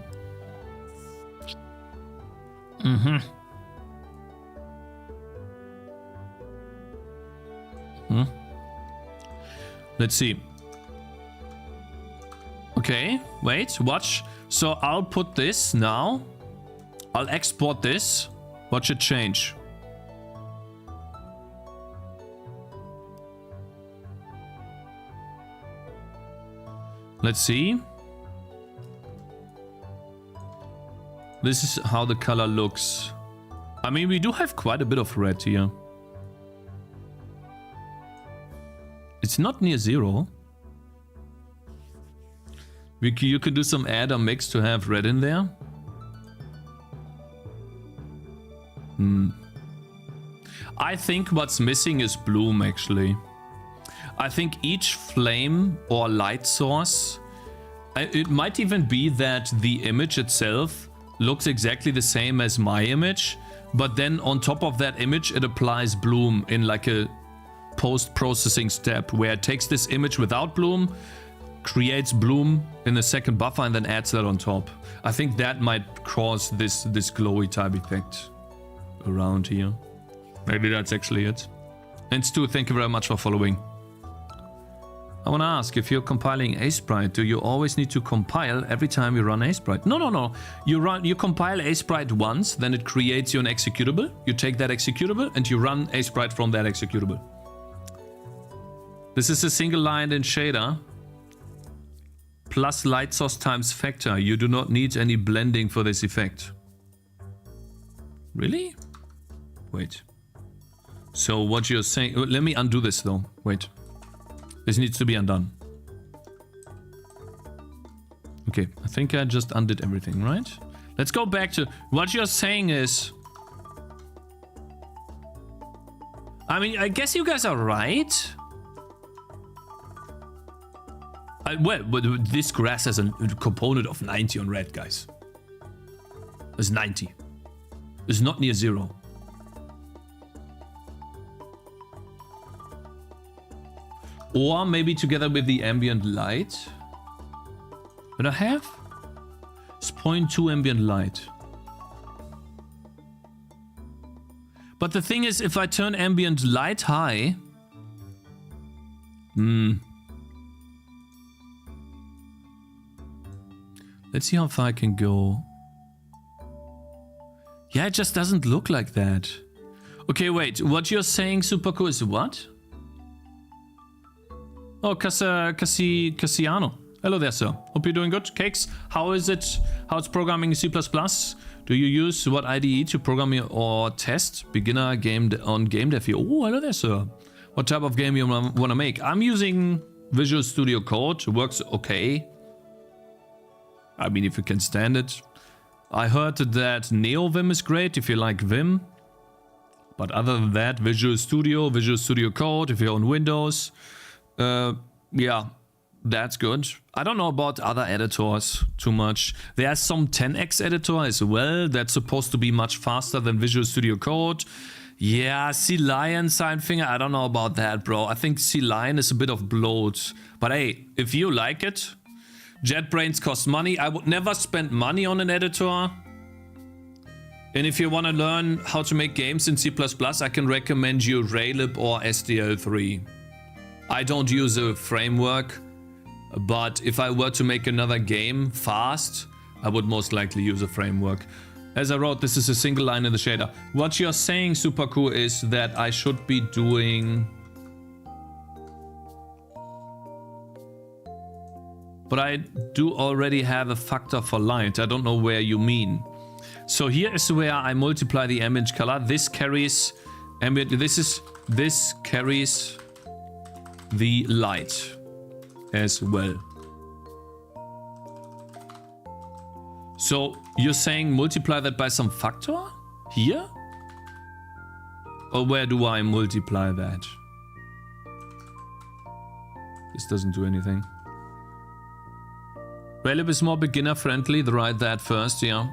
A: Let's see. Okay, wait, watch. So I'll put this now. I'll export this. Watch it change. Let's see. This is how the color looks. I mean, we do have quite a bit of red here. It's not near 0. You could do some add or mix to have red in there. I think what's missing is bloom, actually. I think each flame or light source, it might even be that the image itself looks exactly the same as my image, but then on top of that image it applies bloom in like a post-processing step where it takes this image without bloom, creates bloom in the second buffer, and then adds that on top. I think that might cause this glowy type effect around here. Maybe that's actually it. And Stu, thank you very much for following. I want to ask, if you're compiling a sprite, do you always need to compile every time you run a sprite? No. You compile a sprite once, then it creates you an executable. You take that executable and you run a sprite from that executable. This is a single line in shader plus light source times factor. You do not need any blending for this effect. Really? Wait. So what you're saying... Let me undo this though. Wait. This needs to be undone. Okay, I think I just undid everything, right? Let's go back to... What you're saying is... I mean, I guess you guys are right. Well, this grass has a component of 90 on red, guys. It's 90. It's not near 0. Or maybe together with the ambient light. What I have? It's 0.2 ambient light. But the thing is, if I turn ambient light high... Let's see how far I can go. Yeah, it just doesn't look like that. Okay, wait. What you're saying, Super Cool, is what? Oh, Cassiano. Hello there, sir. Hope you're doing good. Cakez, how is it? How's programming in C++? Do you use what IDE to program or test? Beginner game on gamedev here. Oh, hello there, sir. What type of game you want to make? I'm using Visual Studio Code. It works okay. I mean, if you can stand it. I heard that NeoVim is great if you like Vim. But other than that, Visual Studio Code, if you're on Windows. Yeah, that's good. I don't know about other editors too much. There's some 10x editor as well. That's supposed to be much faster than Visual Studio Code. Yeah, C-Lion, Signfinger, I don't know about that, bro. I think C-Lion is a bit of bloat. But hey, if you like it... JetBrains cost money. I would never spend money on an editor. And if you want to learn how to make games in C++, I can recommend you Raylib or SDL3. I don't use a framework, but if I were to make another game fast, I would most likely use a framework. As I wrote, this is a single line in the shader. What you're saying, Super Cool, is that I should be doing... But I do already have a factor for light. I don't know where you mean. So here is where I multiply the ambient color. This carries ambient. This carries the light as well. So you're saying multiply that by some factor here? Or where do I multiply that? This doesn't do anything. Raylib is more beginner friendly, write that first, yeah.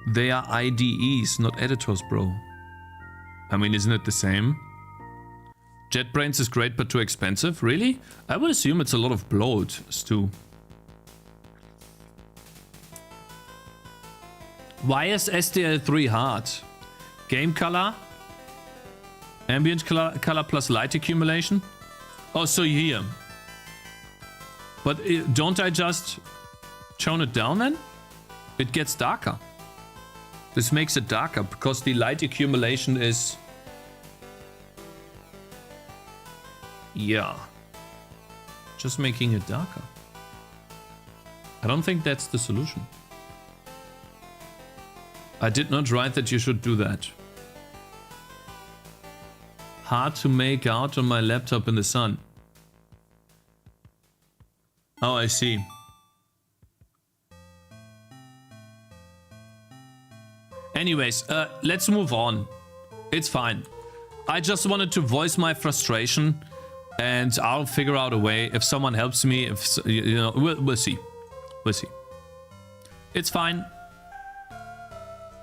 A: They are IDEs, not editors, bro. I mean, isn't it the same? JetBrains is great, but too expensive. Really? I would assume it's a lot of bloat, Stu. Why is SDL3 hard? Game color? Ambient color plus light accumulation? Oh, so here. But don't I just tone it down then? It gets darker. This makes it darker because the light accumulation is... Yeah. Just making it darker. I don't think that's the solution. I did not write that you should do that. Hard to make out on my laptop in the sun. Oh, I see. Anyways, let's move on. It's fine. I just wanted to voice my frustration, and I'll figure out a way. If someone helps me, if you know, we'll see. We'll see. It's fine.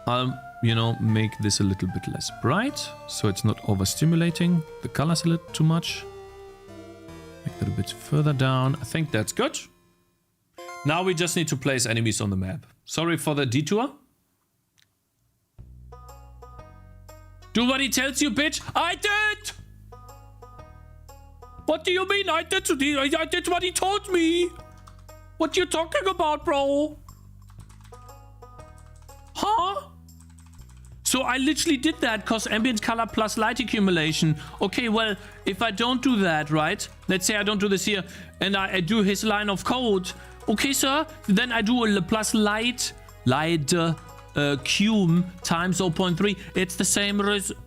A: I'll, you know, make this a little bit less bright, so it's not overstimulating the colors a little too much. Make that a bit further down. I think that's good. Now we just need to place enemies on the map. Sorry for the detour. Do what he tells you, bitch. I did! What do you mean I did? I did what he told me. What you talking about, bro? Huh? So I literally did that because ambient color plus light accumulation. Okay, well, if I don't do that, right? Let's say I don't do this here and I do his line of code. Okay, sir. Then I do a plus light cum times 0.3. It's the same result.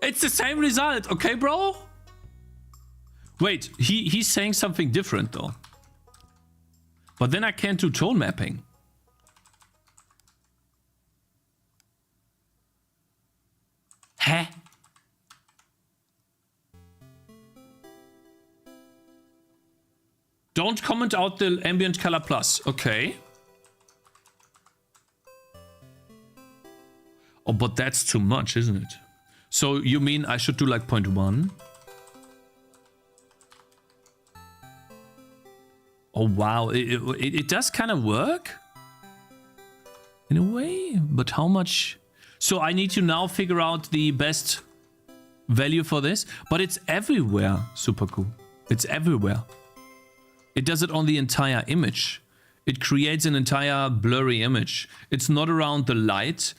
A: It's the same result, okay, bro? Wait, he's saying something different, though. But then I can't do tone mapping. Huh? Don't comment out the ambient color plus. Okay. Oh, but that's too much, isn't it? So you mean I should do like 0.1? Oh, wow. It does kind of work. In a way. But how much? So I need to now figure out the best value for this. But it's everywhere. Super cool. It's everywhere. It does it on the entire image. It creates an entire blurry image. It's not around the light.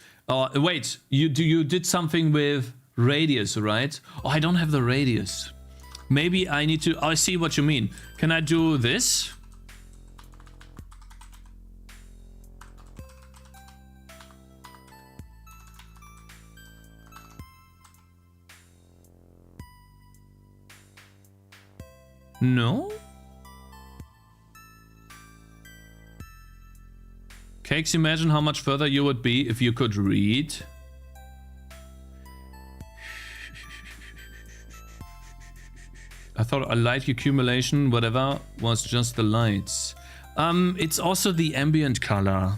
A: Wait, you did something with radius, right? Oh, I don't have the radius. Maybe I need to... I see what you mean. Can I do this? No? Cakes, imagine how much further you would be if you could read. I thought a light accumulation, whatever, was just the lights. It's also the ambient color,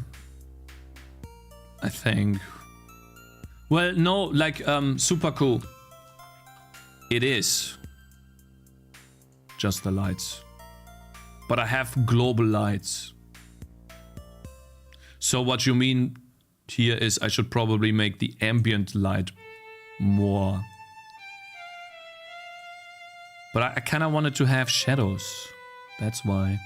A: I think. Well, no, like, super cool. It is just the lights. But I have global lights. So what you mean here is I should probably make the ambient light more. But I kind of wanted to have shadows. That's why.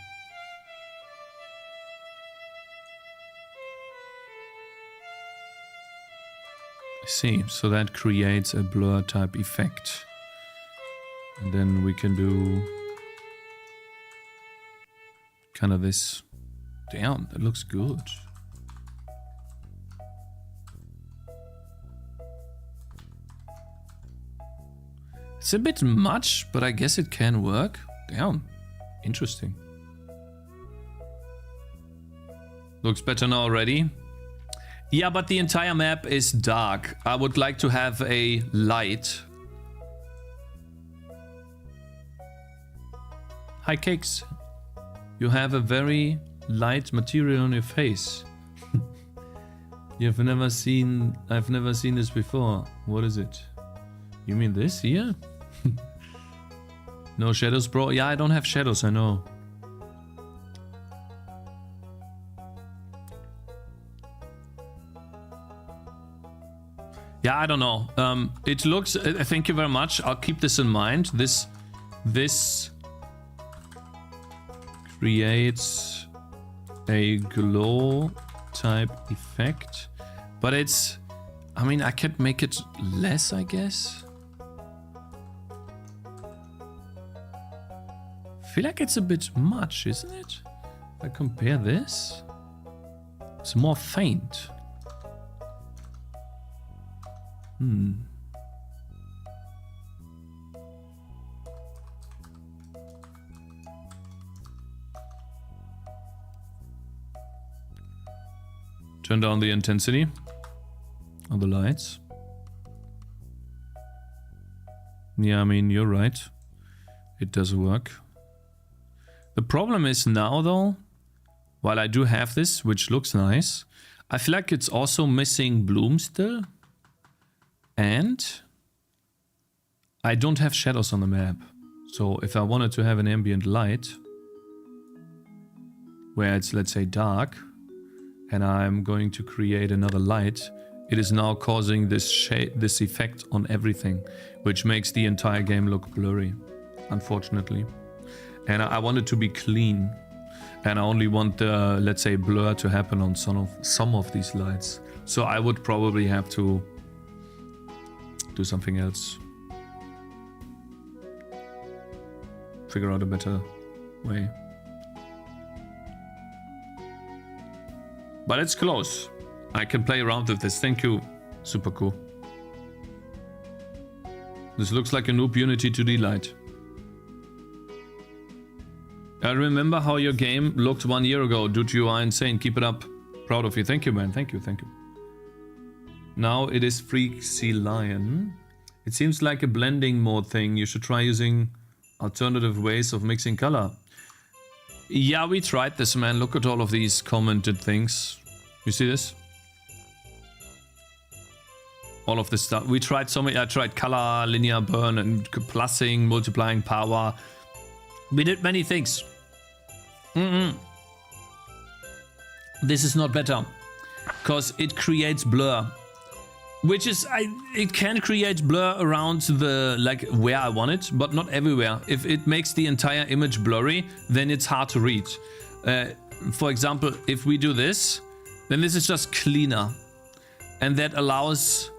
A: I see. So that creates a blur type effect. And then we can do kind of this. Damn, that looks good. It's a bit much, but I guess it can work. Damn, interesting. Looks better now already. Yeah, but the entire map is dark. I would like to have a light. Hi, Cakes. You have a very light material on your face. I've never seen this before. What is it? You mean this here? No shadows, bro? Yeah, I don't have shadows, I know. Yeah, I don't know. It looks... thank you very much. I'll keep this in mind. This creates a glow type effect. But it's... I mean, I could make it less, I guess. I feel like it's a bit much, isn't it? If I compare this, it's more faint. Turn down the intensity of the lights. Yeah, I mean, you're right. It does work. The problem is now, though, while I do have this, which looks nice, I feel like it's also missing bloom still. And I don't have shadows on the map. So if I wanted to have an ambient light, where it's, let's say, dark, and I'm going to create another light, it is now causing this this effect on everything, which makes the entire game look blurry, unfortunately. And I want it to be clean, and I only want the, let's say, blur to happen on some of these lights. So I would probably have to do something else. Figure out a better way. But it's close. I can play around with this. Thank you. Super cool. This looks like a noob Unity 2D light. I remember how your game looked 1 year ago. Dude, you are insane. Keep it up. Proud of you. Thank you, man. Thank you. Thank you. Now it is Freaksy Lion. It seems like a blending mode thing. You should try using alternative ways of mixing color. Yeah, we tried this, man. Look at all of these commented things. You see this? All of this stuff. We tried so many. I tried color, linear burn, and plussing, multiplying power. We did many things. This is not better. Because it creates blur. Which is, it can create blur around the, like, where I want it, but not everywhere. If it makes the entire image blurry, then it's hard to read. For example, if we do this, then this is just cleaner. And that allows...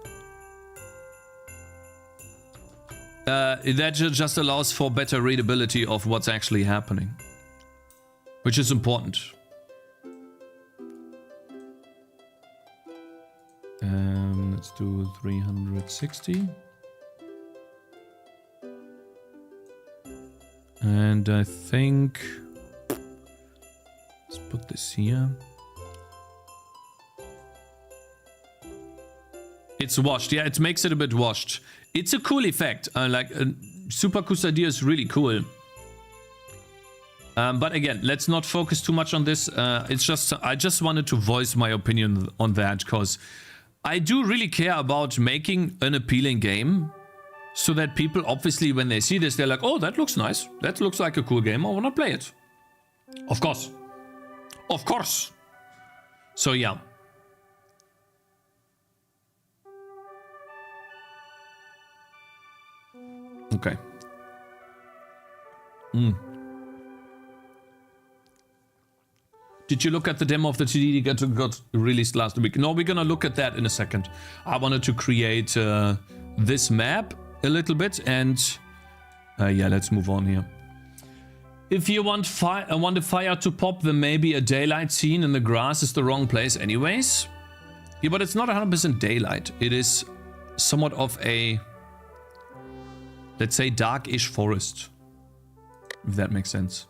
A: that just allows for better readability of what's actually happening. Which is important. Let's do 360. And I think... let's put this here. It's washed. Yeah, it makes it a bit washed. It's a cool effect. Like, Supercool's idea is really cool. But again, let's not focus too much on this. It's just, I just wanted to voice my opinion on that, because I do really care about making an appealing game so that people, obviously, when they see this, they're like, oh, that looks nice. That looks like a cool game. I want to play it. Of course. Of course. So, yeah. Okay. Did you look at the demo of the TD that got released last week? No, we're gonna look at that in a second. I wanted to create this map a little bit, and yeah, let's move on here. If you want a fire to pop, then maybe a daylight scene in the grass is the wrong place anyways. Yeah, but it's not 100% daylight. It is somewhat of a, let's say, dark-ish forest, if that makes sense.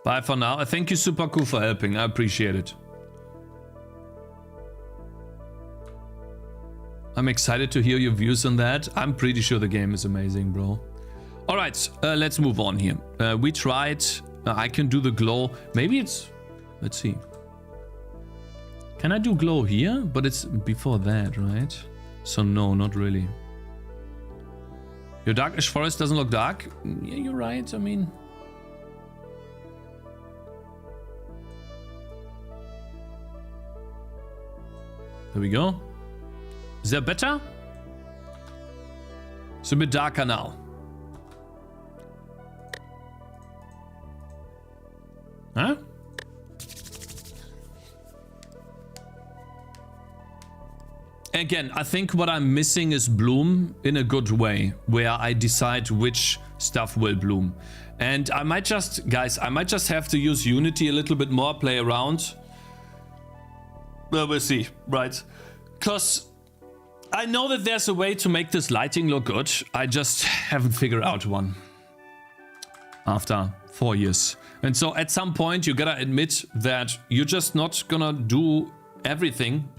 A: Bye for now. Thank you, Super Cool, for helping. I appreciate it. I'm excited to hear your views on that. I'm pretty sure the game is amazing, bro. All right, let's move on here. We tried. I can do the glow. Maybe it's... let's see. Can I do glow here? But it's before that, right? So no, not really. Your darkish forest doesn't look dark? Yeah, you're right. I mean... there we go. Is that better? It's a bit darker now. Huh? Again, I think what I'm missing is bloom in a good way, where I decide which stuff will bloom. And I might just, guys, I might just have to use Unity a little bit more, play around. Well, we'll see, right? Because I know that there's a way to make this lighting look good. I just haven't figured out one after 4 years. And so at some point, you gotta admit that you're just not gonna do everything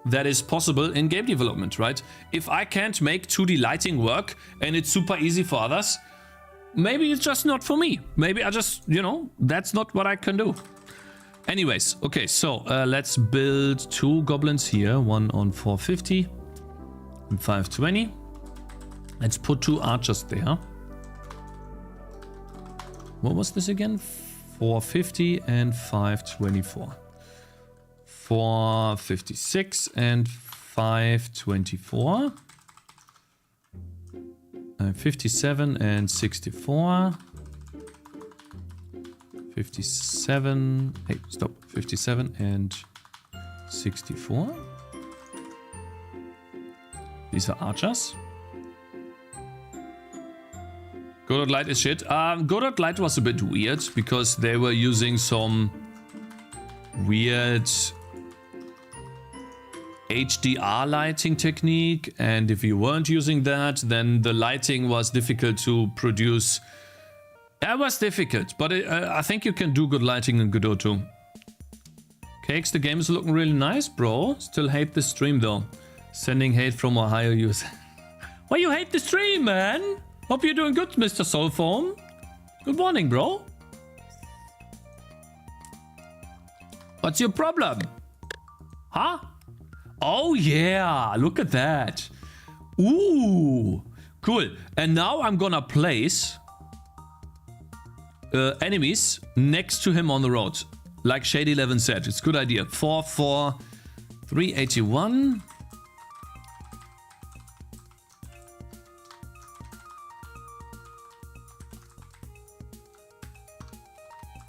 A: that is possible in game development, right? If I can't make 2D lighting work and it's super easy for others, maybe it's just not for me. Maybe I just, you know, that's not what I can do. Anyways, okay, so let's build 2 goblins here, one on 450 and 520. Let's put 2 archers there. What was this again? 450 and 524. 456 and 524. 57 and 64. 57, hey, stop, 57 and 64. These are archers. Godot Light is shit. Godot Light was a bit weird because they were using some weird HDR lighting technique, and if you weren't using that, then the lighting was difficult to produce. That was difficult, but I think you can do good lighting in Godot too. Cakez, the game is looking really nice, bro. Still hate this stream though. Sending hate from Ohio user. Why you hate the stream, man? Hope you're doing good, Mr. Soulform. Good morning, bro. What's your problem? Huh? Oh, yeah. Look at that. Ooh. Cool. And now I'm gonna place enemies next to him on the road. Like Shade11 said. It's a good idea. 4, 4, 381.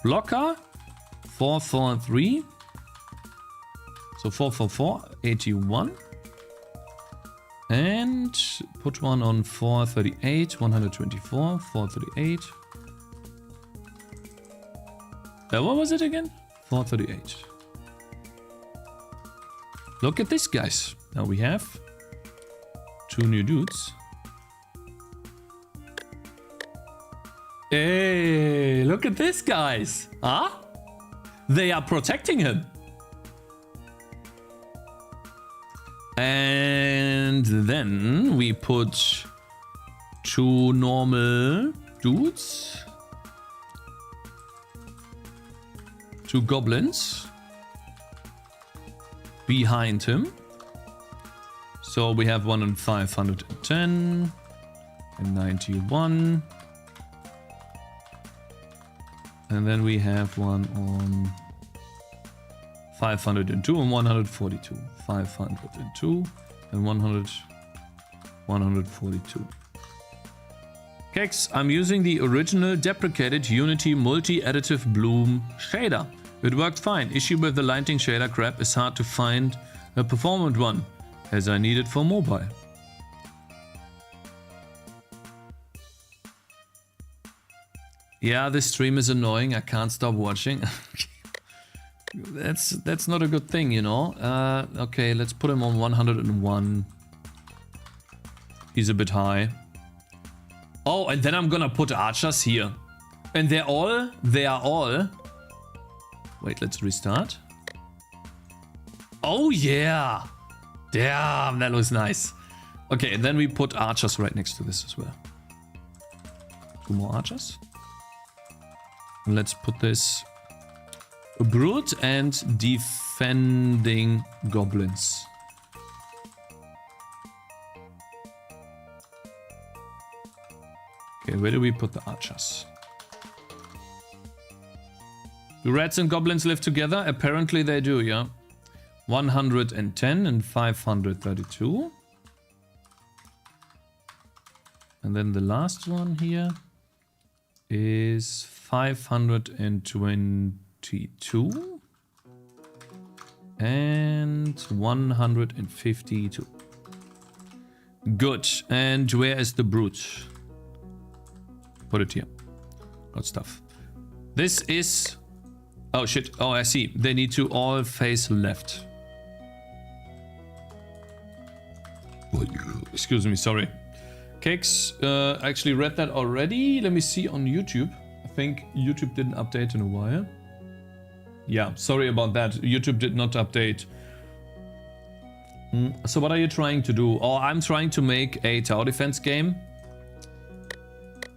A: Blocker. 4, 4, 3. So 4, 4, 4, 81. And put one on 438, 124, 438. What was it again? 438. Look at this, guys. Now we have 2 new dudes. Hey, look at this, guys. Huh? They are protecting him. And then we put 2 normal dudes. 2 goblins behind him. So we have one on 510 and 91. And then we have one on 502 and 142. 502 and 142. Cakez, I'm using the original deprecated Unity multi-additive bloom shader. It worked fine. Issue with the lighting shader crap is hard to find a performant one, as I need it for mobile. Yeah, this stream is annoying. I can't stop watching. That's not a good thing, you know. Okay, let's put him on 101. He's a bit high. Oh, and then I'm gonna put archers here. And they are all... Wait, let's restart. Oh, yeah. Damn, that looks nice. Okay, and then we put archers right next to this as well. 2 more archers. And let's put this... Brute and defending goblins. Okay, where do we put the archers? Do rats and goblins live together? Apparently they do, yeah. 110 and 532. And then the last one here is 522 and 152. Good. And where is the brute? Put it here. Good stuff. This is... Oh shit. Oh, I see. They need to all face left. Excuse me, sorry. Cakez, I actually read that already. Let me see on YouTube. I think YouTube didn't update in a while. Yeah, sorry about that. YouTube did not update. So what are you trying to do? Oh, I'm trying to make a tower defense game.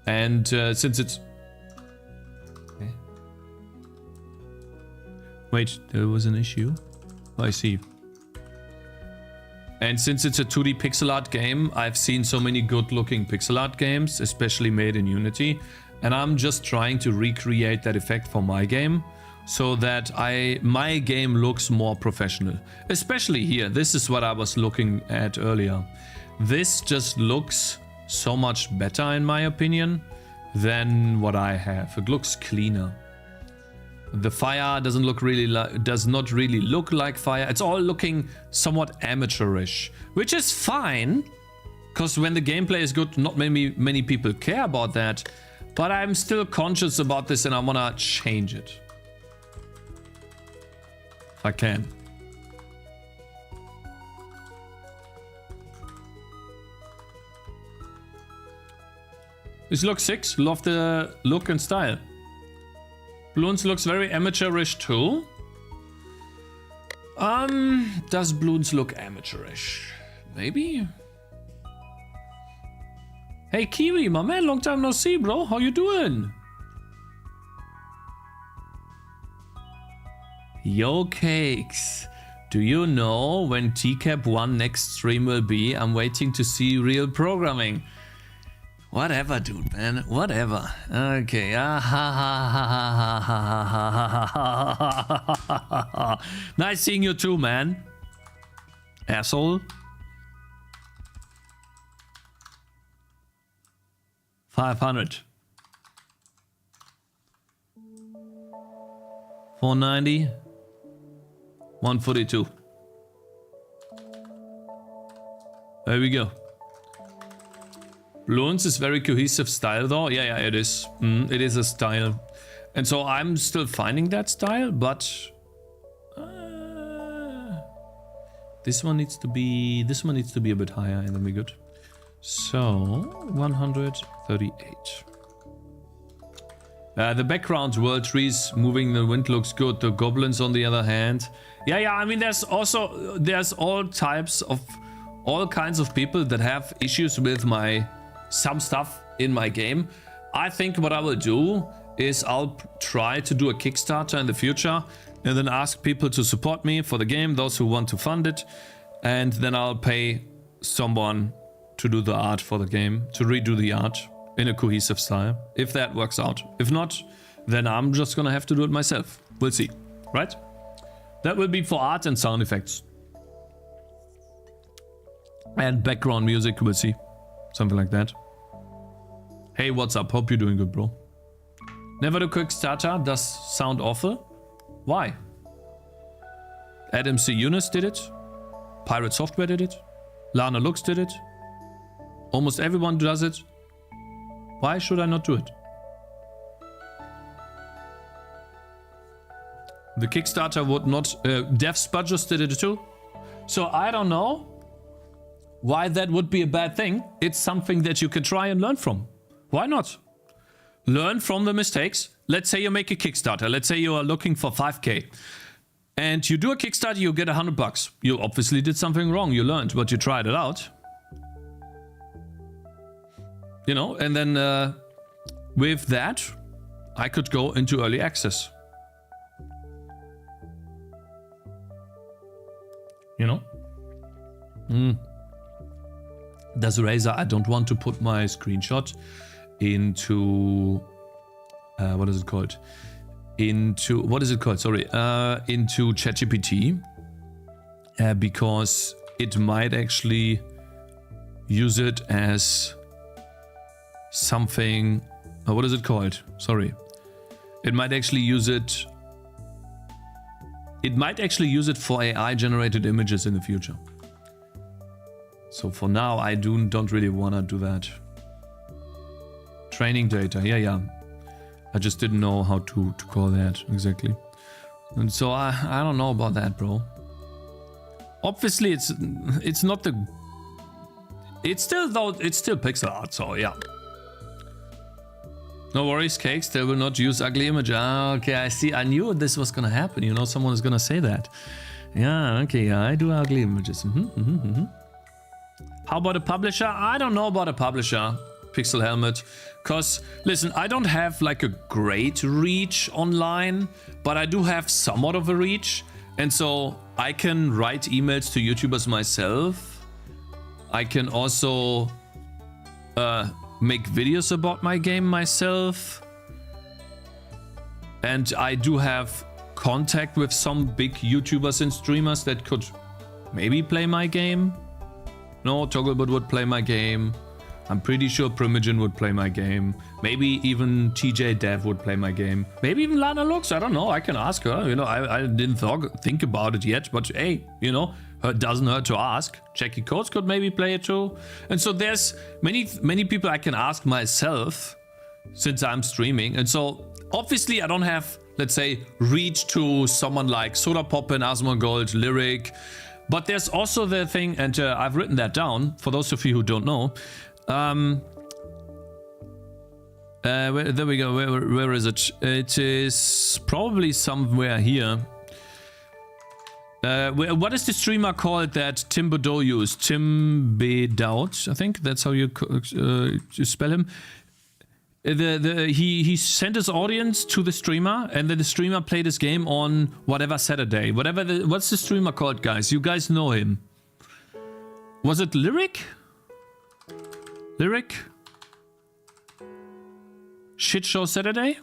A: And since it's... Okay. Wait, there was an issue? Oh, I see. And since it's a 2D pixel art game, I've seen so many good looking pixel art games, especially made in Unity. And I'm just trying to recreate that effect for my game so that my game looks more professional. Especially here, this is what I was looking at earlier. This just looks so much better in my opinion than what I have. It looks cleaner. The fire does not really look like fire. It's all looking somewhat amateurish, which is fine, because when the gameplay is good, not many people care about that. But I'm still conscious about this, and I wanna change it if I can. This looks sick. Love the look and style. Bloons looks very amateurish too. Does Bloons look amateurish? Maybe? Hey Kiwi, my man, long time no see, bro. How you doing? Yo, Cakes. Do you know when TCAP 1 next stream will be? I'm waiting to see real programming. Whatever, dude, man. Whatever. Okay. Nice seeing you too, man. Asshole. 500. 490. 142. There we go. Bloons is very cohesive style though. Yeah, it is. It is a style. And so I'm still finding that style, but this one needs to be a bit higher and then we're good. So 138. The background world trees moving in the wind looks good. The goblins on the other hand. Yeah, I mean there's all kinds of people that have issues with some stuff in my game. I think what I will do is I'll try to do a Kickstarter in the future and then ask people to support me for the game, those who want to fund it, and then I'll pay someone to do the art for the game, to redo the art in a cohesive style, if that works out. If not, then I'm just gonna have to do it myself. We'll see, right? That will be for art and sound effects. And background music, we'll see. Something like that. Hey, what's up? Hope you're doing good, bro. Never do Kickstarter does sound awful. Why? Adam C. Yunus did it. Pirate Software did it. Lana Lux did it. Almost everyone does it. Why should I not do it? The Kickstarter would not... Dev Spudgers did it too. So I don't know why that would be a bad thing. It's something that you can try and learn from. Why not? Learn from the mistakes. Let's say you make a Kickstarter. Let's say you are looking for 5k. And you do a Kickstarter, you get $100. You obviously did something wrong. You learned, but you tried it out. You know, and then with that, I could go into early access. You know? There's a Razer. I don't want to put my screenshot into what is it called? Into ChatGPT because it might actually use it as something. What is it called? Sorry, it might actually use it. It might actually use it for AI generated images in the future. So for now, I don't really want to do that. Training data, yeah. I just didn't know how to call that exactly. And so I don't know about that, bro. Obviously, it's not the... It's still pixel art, so yeah. No worries, Cakes, they will not use ugly image. Ah, okay, I see. I knew this was gonna happen. You know, someone is gonna say that. Yeah, okay, yeah, I do ugly images. How about a publisher? I don't know about a publisher, Pixel Helmet. Because, listen, I don't have like a great reach online, but I do have somewhat of a reach. And so I can write emails to YouTubers myself. I can also make videos about my game myself. And I do have contact with some big YouTubers and streamers that could maybe play my game. No, Togglebot would play my game. I'm pretty sure Primogen would play my game. Maybe even TJ Dev would play my game. Maybe even Lana Lux. I don't know. I can ask her. You know, I didn't think about it yet. But hey, you know, it doesn't hurt to ask. Jackie Coates could maybe play it too. And so there's many people I can ask myself since I'm streaming. And so obviously I don't have, let's say, reach to someone like Sodapoppin, Asmongold, Lyric. But there's also the thing, and I've written that down for those of you who don't know. There we go. Where is it? It is probably somewhere here. What is the streamer called that Tim Godot used? Tim Bedout, I think that's how you spell him. He sent his audience to the streamer, and then the streamer played his game on whatever Saturday. What's the streamer called, guys? You guys know him. Was it Lyric? Lyric? Shit Show Saturday?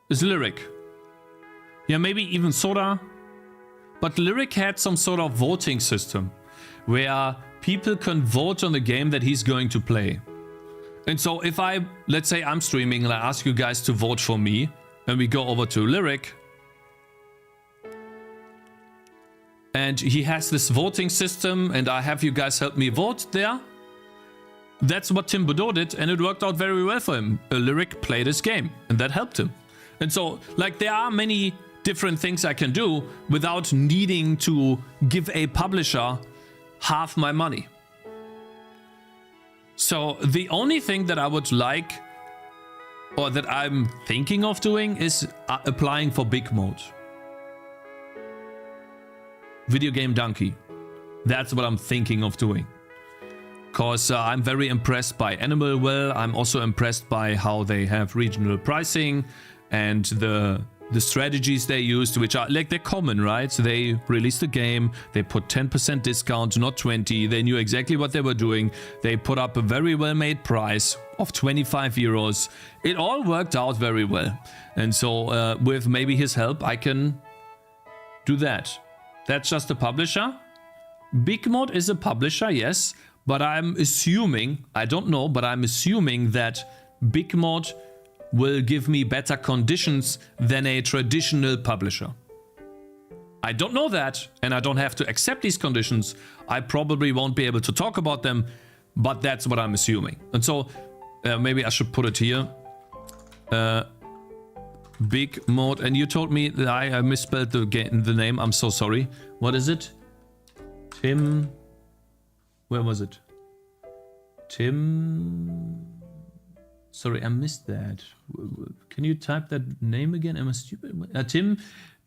A: It's Lyric. Yeah, maybe even Soda. But Lyric had some sort of voting system where people can vote on the game that he's going to play. And so if let's say I'm streaming and I ask you guys to vote for me, and we go over to Lyric, and he has this voting system, and I have you guys help me vote there. That's what Tim Godot did, and it worked out very well for him. Lyric played his game, and that helped him. And so, like, there are many different things I can do without needing to give a publisher half my money. So the only thing that I would like, or that I'm thinking of doing, is applying for big mode. Video Game Donkey. That's what I'm thinking of doing. Because I'm very impressed by Animal Well. I'm also impressed by how they have regional pricing and the strategies they used, which are like, they're common, right? So they released the game, they put 10% discount, not 20. They knew exactly what they were doing. They put up a very well-made price of 25 euros. It all worked out very well. And so with maybe his help, I can do that. That's just a publisher. Big Mod is a publisher, yes. But I'm assuming, I don't know, but I'm assuming that Big Mod will give me better conditions than a traditional publisher. I don't know that, and I don't have to accept these conditions. I probably won't be able to talk about them, but that's what I'm assuming. And so maybe I should put it here. Big Mode, and you told me that I misspelled the name. I'm so sorry. What is it? Tim... Where was it? Tim... Sorry, I missed that. Can you type that name again? Am I stupid? Tim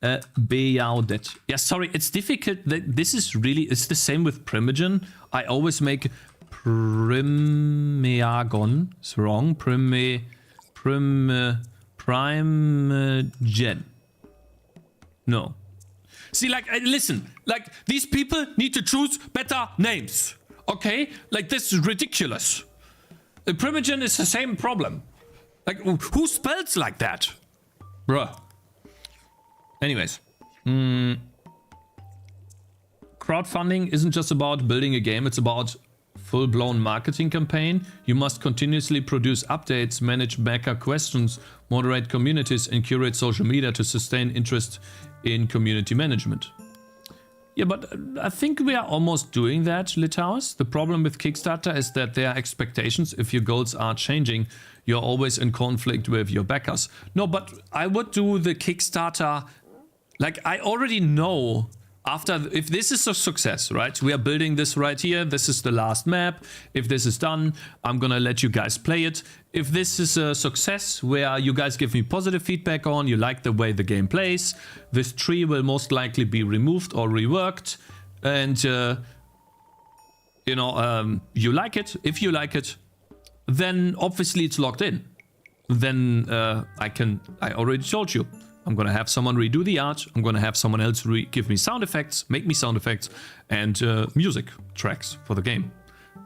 A: Beaudet. Yeah, sorry, it's difficult. This is really, it's the same with Primogen. I always make Primeagon. It's wrong. Primogen. No. See, like, listen, like, these people need to choose better names. Okay? Like, this is ridiculous. Primogen is the same problem. Like, who spells like that? Bruh. Anyways. Crowdfunding isn't just about building a game, it's about full-blown marketing campaign. You must continuously produce updates, manage backer questions, moderate communities, and curate social media to sustain interest in community management. Yeah, but I think we are almost doing that, Litauers. The problem with Kickstarter is that their expectations, if your goals are changing, you're always in conflict with your backers. No, but I would do the Kickstarter, like, I already know if this is a success, right? We are building this right here. This is the last map. If this is done, I'm gonna let you guys play it. If this is a success where you guys give me positive feedback on, you like the way the game plays, this tree will most likely be removed or reworked. And, you like it. If you like it, then obviously it's locked in. Then I already told you. I'm gonna have someone redo the art. I'm gonna have someone else give me sound effects, make me sound effects, and music tracks for the game.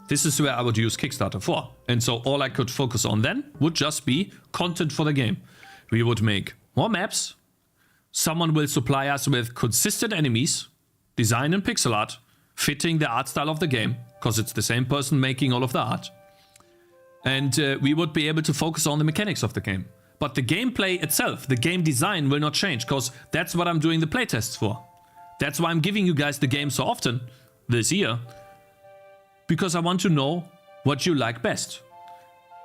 A: This is where I would use Kickstarter for. And so all I could focus on then would just be content for the game. We would make more maps. Someone will supply us with consistent enemies, design and pixel art, fitting the art style of the game, because it's the same person making all of the art. And we would be able to focus on the mechanics of the game. But the gameplay itself, the game design will not change, because that's what I'm doing the playtests for. That's why I'm giving you guys the game so often this year, because I want to know what you like best.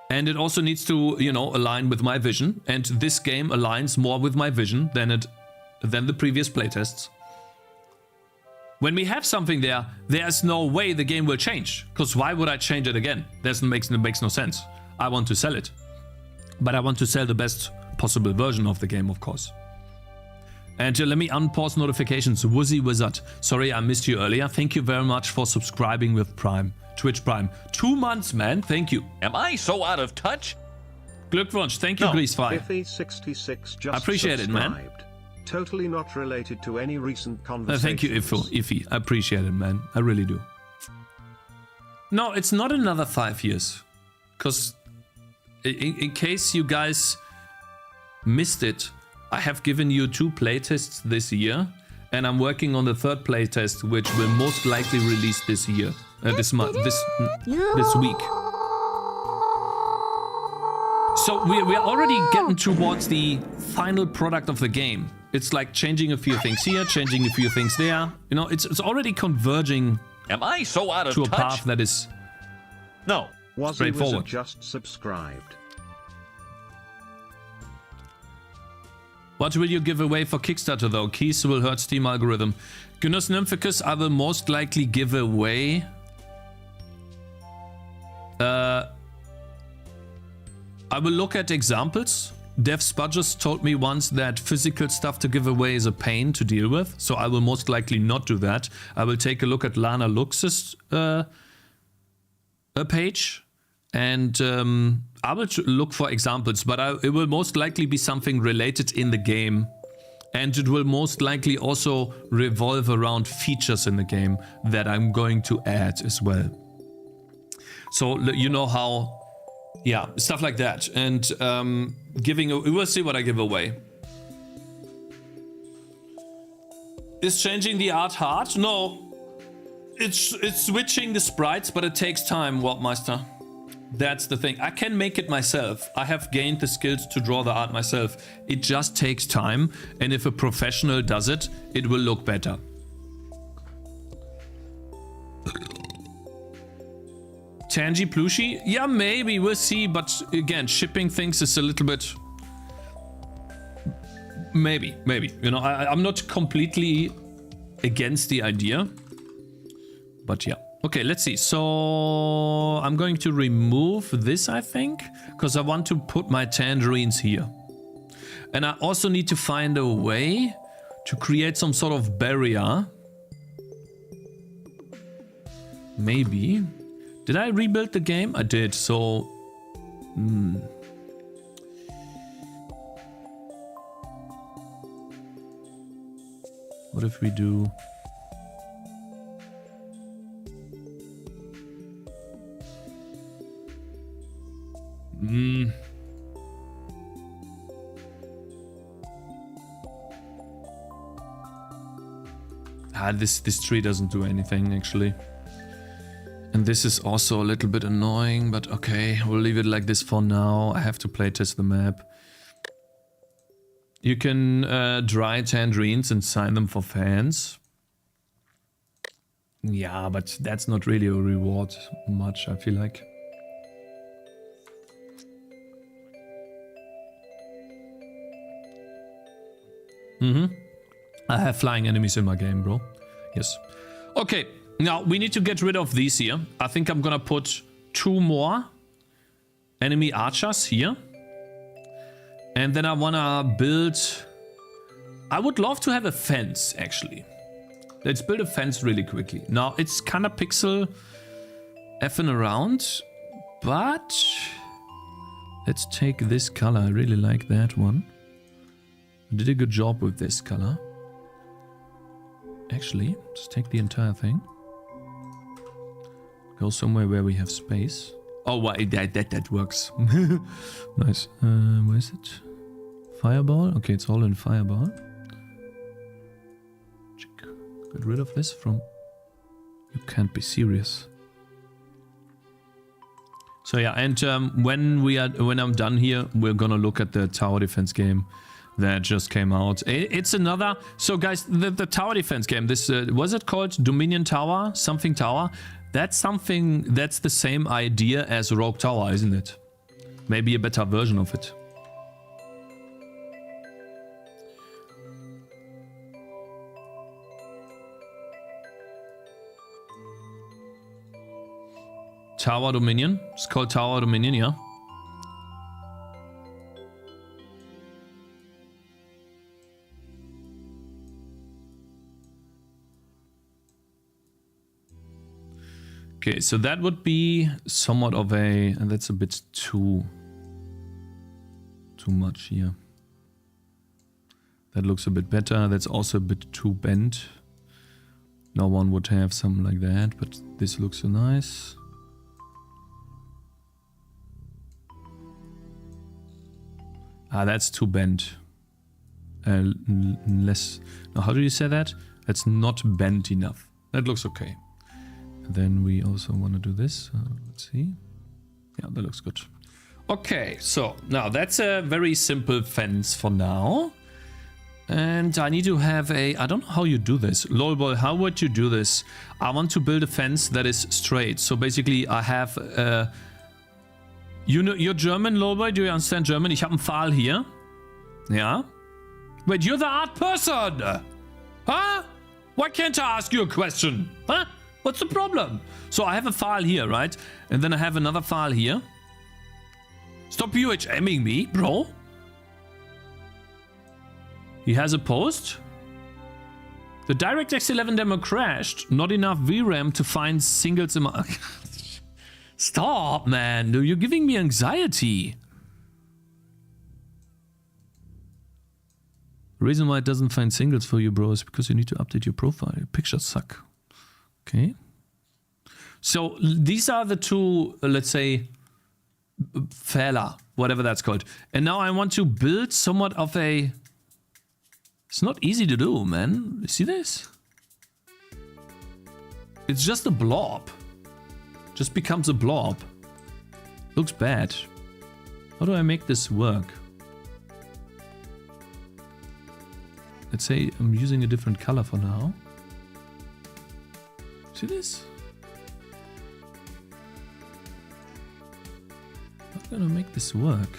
A: And it also needs to, align with my vision, and this game aligns more with my vision than the previous playtests. When we have something there, there's no way the game will change, because why would I change it again? It makes no sense. I want to sell it. But I want to sell the best possible version of the game, of course. And let me unpause notifications. Woozy Wizard, sorry I missed you earlier. Thank you very much for subscribing with Prime. Twitch Prime. 2 months, man. Thank you.
E: Am I so out of touch?
A: Glückwunsch. Thank you,
E: No.
A: Greasefire.
B: Iffy66 just
A: I appreciate it, man.
B: subscribed. Totally not related to any recent conversations.
A: Thank you, Iffy. I appreciate it, man. I really do. No, it's not another 5 years. Because in case you guys missed it, I have given you 2 playtests this year, and I'm working on the 3rd playtest, which will most likely release this year, this month, this week. So we're already getting towards the final product of the game. It's like changing a few things here, changing a few things there. You know, it's already converging
E: Am I so out of
A: to a
E: touch?
A: path that is
E: No.
B: Was
A: straightforward.
B: just subscribed.
A: What will you give away for Kickstarter though? Keys will hurt Steam algorithm. Gunnar Nymphicus, I will most likely give away... I will look at examples. Dev Spudges told me once that physical stuff to give away is a pain to deal with, so I will most likely not do that. I will take a look at Lana Lux's page, and I will look for examples, but it will most likely be something related in the game, and it will most likely also revolve around features in the game that I'm going to add as well. So you know how, yeah, stuff like that, and we'll see what I give away. Is changing the art hard? No, it's switching the sprites, but it takes time, Warpmeister. That's the thing. I can make it myself. I have gained the skills to draw the art myself. It just takes time, and if a professional does it, it will look better. Tangy Plushie? Yeah, maybe, we'll see, but again, shipping things is a little bit... Maybe. You know, I'm not completely against the idea, but yeah. Okay, let's see. So I'm going to remove this, I think, because I want to put my tangerines here. And I also need to find a way to create some sort of barrier. Maybe. Did I rebuild the game? I did, so... What if we do... This tree doesn't do anything, actually. And this is also a little bit annoying, but okay, we'll leave it like this for now. I have to playtest the map. You can dry tangerines and sign them for fans. Yeah, but that's not really a reward much, I feel like. I have flying enemies in my game, bro. Yes. Okay, now we need to get rid of these here. I think I'm gonna put 2 more enemy archers here. And then I wanna build... I would love to have a fence, actually. Let's build a fence really quickly. Now, it's kind of pixel effing around, but... Let's take this color. I really like that one. I did a good job with this color. Actually, just take the entire thing. Go somewhere where we have space. Oh, well, that works. Nice. Where is it? Fireball? Okay, it's all in fireball. Get rid of this from... You can't be serious. So yeah, and when I'm done here, we're gonna look at the tower defense game that just came out. It's another... So guys, the tower defense game, this... was it called Dominion Tower? Something Tower? That's something... That's the same idea as Rogue Tower, isn't it? Maybe a better version of it. Tower Dominion. It's called Tower Dominion, yeah. Okay, so that would be somewhat of a, and that's a bit too much here. That looks a bit better. That's also a bit too bent. No one would have something like that, but this looks so nice. Ah, that's too bent. Less. Now, how do you say that? That's not bent enough. That looks okay. And then we also want to do this. Let's see. Yeah, that looks good. Okay, so now that's a very simple fence for now. And I need to have a... I don't know how you do this. Lolboy, how would you do this? I want to build a fence that is straight. So basically I have... you know, you're German, Lolboy? Do you understand German? Ich habe einen Pfahl hier. Ja? Wait, you're the art person! Huh? Why can't I ask you a question? Huh? What's the problem? So I have a file here, right? And then I have another file here. Stop UHMing me, bro. He has a post. The DirectX 11 demo crashed. Not enough VRAM to find singles in my... Stop, man. You're giving me anxiety. The reason why it doesn't find singles for you, bro, is because you need to update your profile. Your pictures suck. Okay. So these are the two, let's say, Fehler, whatever that's called. And now I want to build somewhat of a... It's not easy to do, man. You see this? It's just a blob. Just becomes a blob. Looks bad. How do I make this work? Let's say I'm using a different color for now. See this? How can I make this work?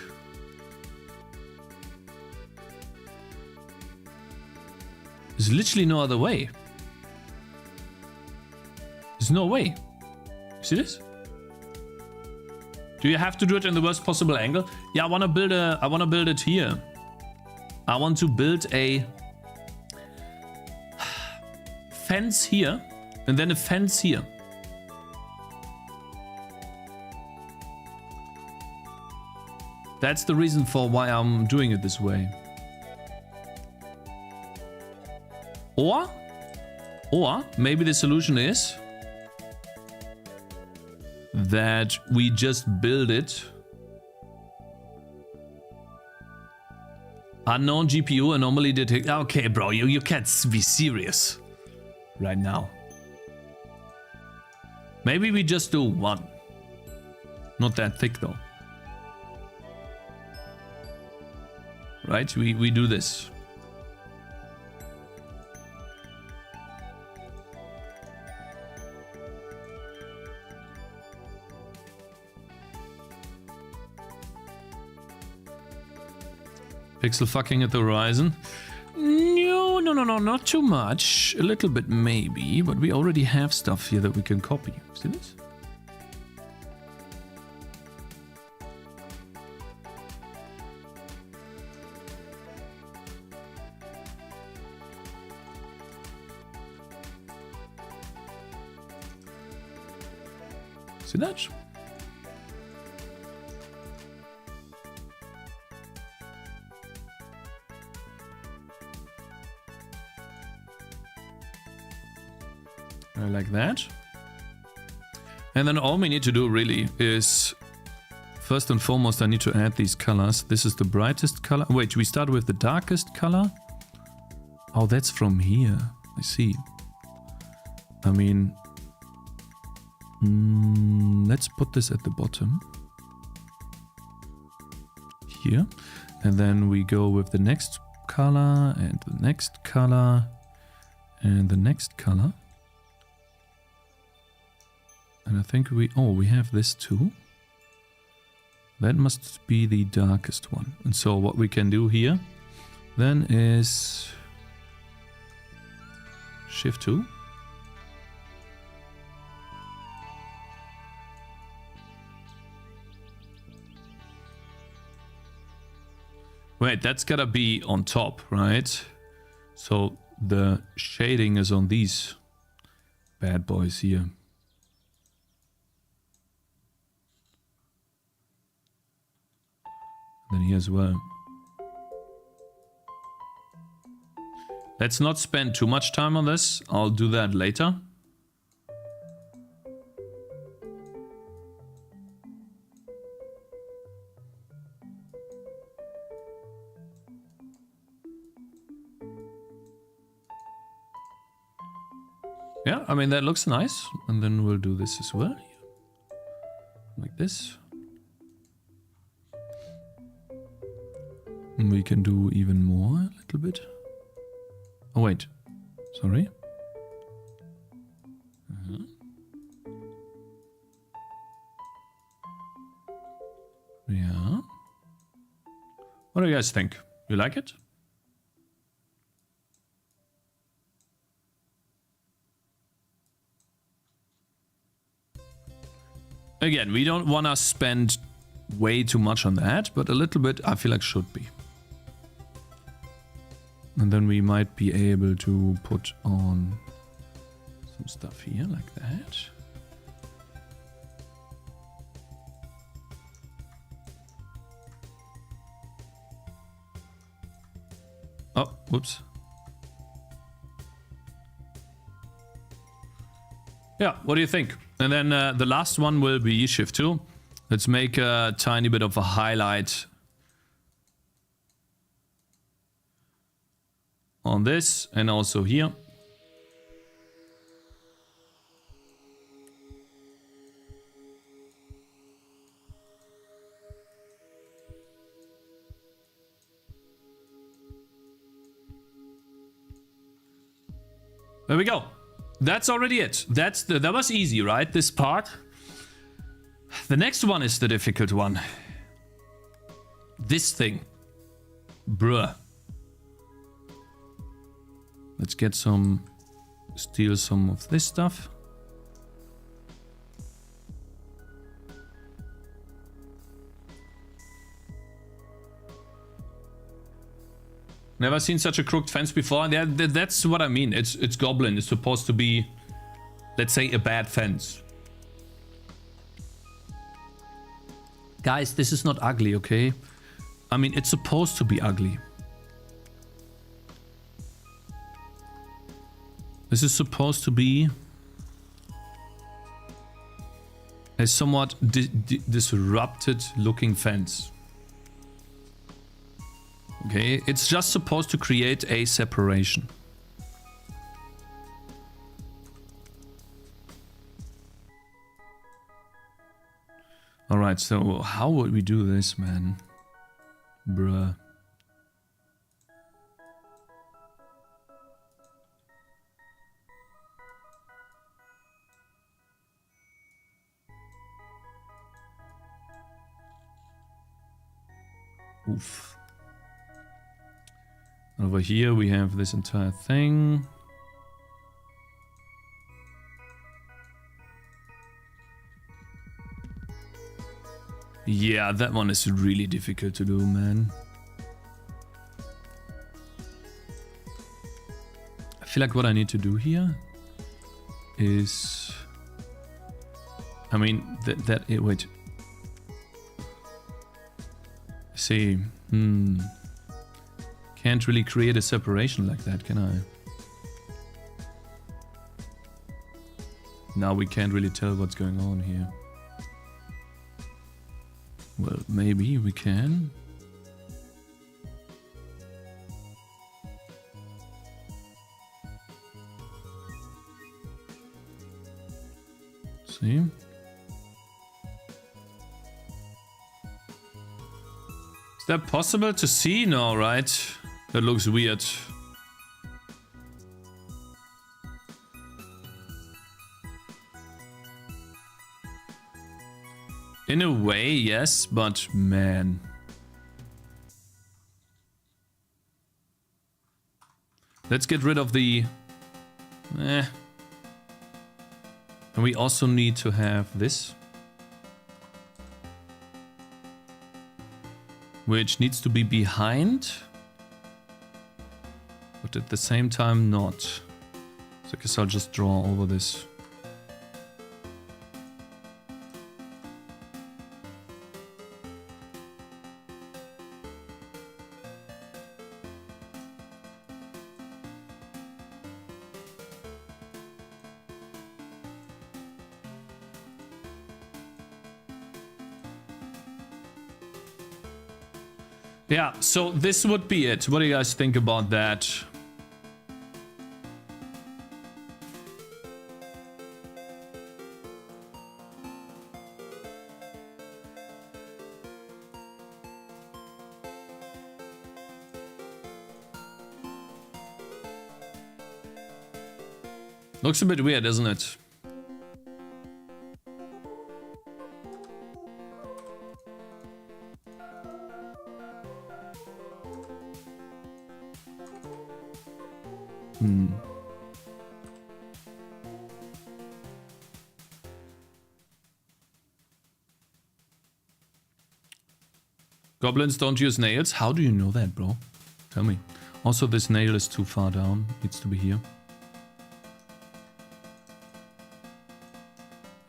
A: There's literally no other way. There's no way. See this? Do you have to do it in the worst possible angle? Yeah, I want to build it here. I want to build a fence here and then a fence here. That's the reason for why I'm doing it this way. Or maybe the solution is that we just build it. Unknown GPU anomaly detect. Okay, bro, you can't be serious right now. Maybe we just do one. Not that thick though. Right? We do this. Pixel fucking at the horizon. No, not too much. A little bit maybe, but we already have stuff here that we can copy. See this? See that? Like that. And then all we need to do really is, first and foremost, I need to add these colors. This is the brightest color. Wait, we start with the darkest color? Oh, that's from here. I see. I mean, let's put this at the bottom. Here. And then we go with the next color and the next color and the next color. And I think we have this too. That must be the darkest one. And so what we can do here then is Shift 2. Wait, that's gotta be on top, right? So the shading is on these bad boys here. Then here as well. Let's not spend too much time on this. I'll do that later. Yeah, I mean, that looks nice. And then we'll do this as well. Like this. And we can do even more, a little bit. Oh, wait. Sorry. Yeah. What do you guys think? You like it? Again, we don't want to spend way too much on that, but a little bit I feel like should be. And then we might be able to put on some stuff here like that. Oh, whoops. Yeah, what do you think? And then the last one will be shift 2. Let's make a tiny bit of a highlight on this and also here. There we go. That's already it. That was easy, right? This part. The next one is the difficult one. This thing. Bruh. Let's get some... steal some of this stuff. Never seen such a crooked fence before. Yeah, that's what I mean. It's Goblin. It's supposed to be, let's say, a bad fence. Guys, this is not ugly, okay? I mean, it's supposed to be ugly. This is supposed to be a somewhat disrupted looking fence. Okay, it's just supposed to create a separation. Alright, so how would we do this, man? Bruh. Oof. Over here we have this entire thing. Yeah, that one is really difficult to do, man. I feel like what I need to do here is... I mean, wait. See, Can't really create a separation like that, can I? Now we can't really tell what's going on here. Well, maybe we can. See? Is that possible to see? No, right? That looks weird. In a way, yes, but man. Let's get rid of the... And we also need to have this. Which needs to be behind. But at the same time not. So I guess I'll just draw over this. Yeah, so this would be it. What do you guys think about that? Looks a bit weird, doesn't it? Goblins don't use nails? How do you know that, bro? Tell me. Also, this nail is too far down. Needs to be here.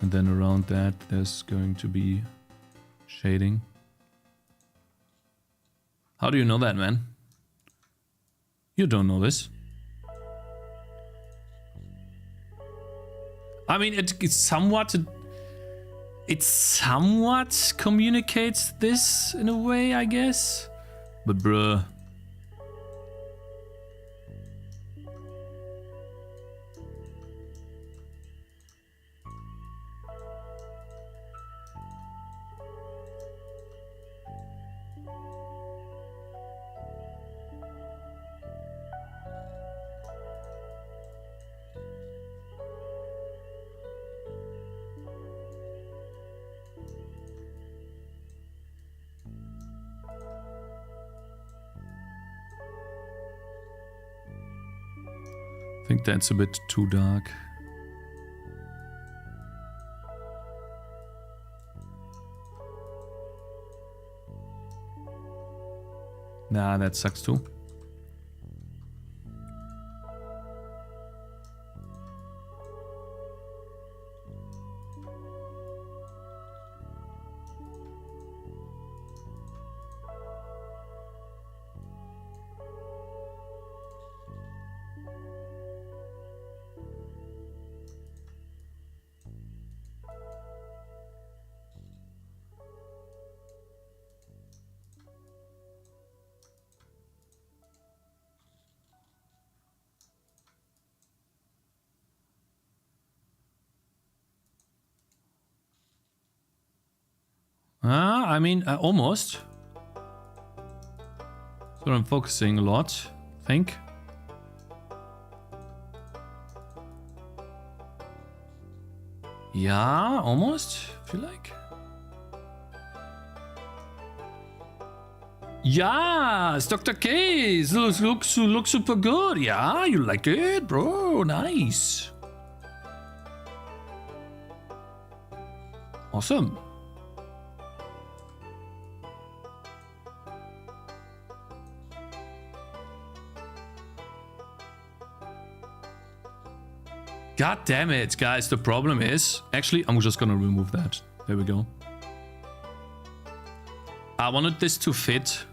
A: And then around that, there's going to be shading. How do you know that, man? You don't know this. I mean, it somewhat communicates this in a way, I guess. But bruh. I think that's a bit too dark. Nah, that sucks too. I mean, almost. So I'm focusing a lot, I think. Yeah, almost, I feel like. Yes, Dr. Cakez looks super good. Yeah, you like it, bro. Nice. Awesome. God damn it, guys. The problem is... Actually, I'm just gonna remove that. There we go. I wanted this to fit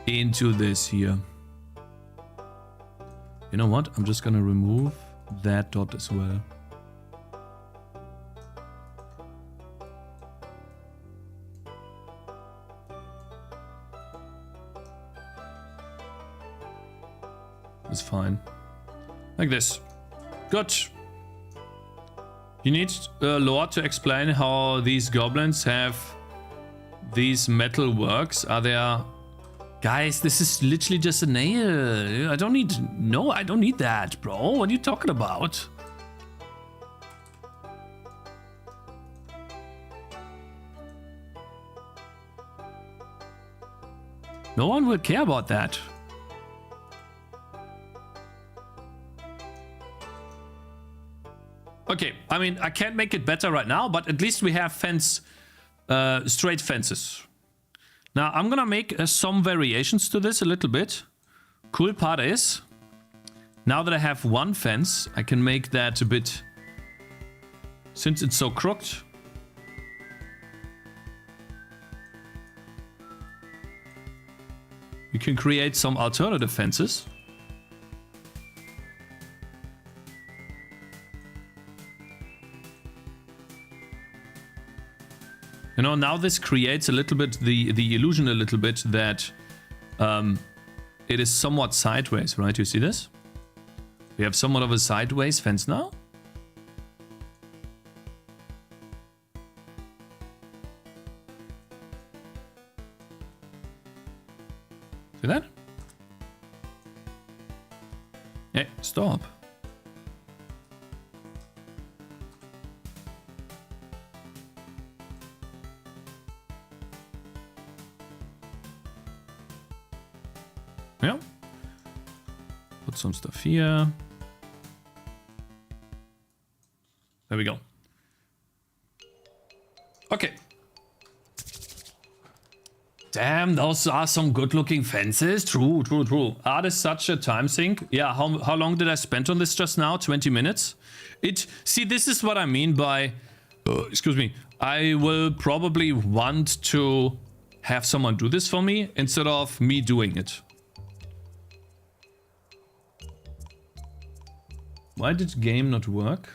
A: into this here. You know what? I'm just gonna remove that dot as well. It's fine. Like this. Good. You need lore to explain how these goblins have these metal works. Are there... Guys, this is literally just a nail. I don't need... No, I don't need that, bro. What are you talking about? No one will care about that. Okay, I mean, I can't make it better right now, but at least we have straight fences. Now, I'm gonna make some variations to this a little bit. Cool part is, now that I have one fence, I can make that a bit, since it's so crooked. We can create some alternative fences. You know, now this creates a little bit the illusion a little bit that it is somewhat sideways, right? You see this? We have somewhat of a sideways fence now. See that? Hey, stop. Yeah. Put some stuff here. There we go. Okay. Damn, those are some good-looking fences. True, true, true. Art is such a time sink. Yeah, how long did I spend on this just now? 20 minutes? See, this is what I mean by... excuse me. I will probably want to have someone do this for me instead of me doing it. Why did game not work?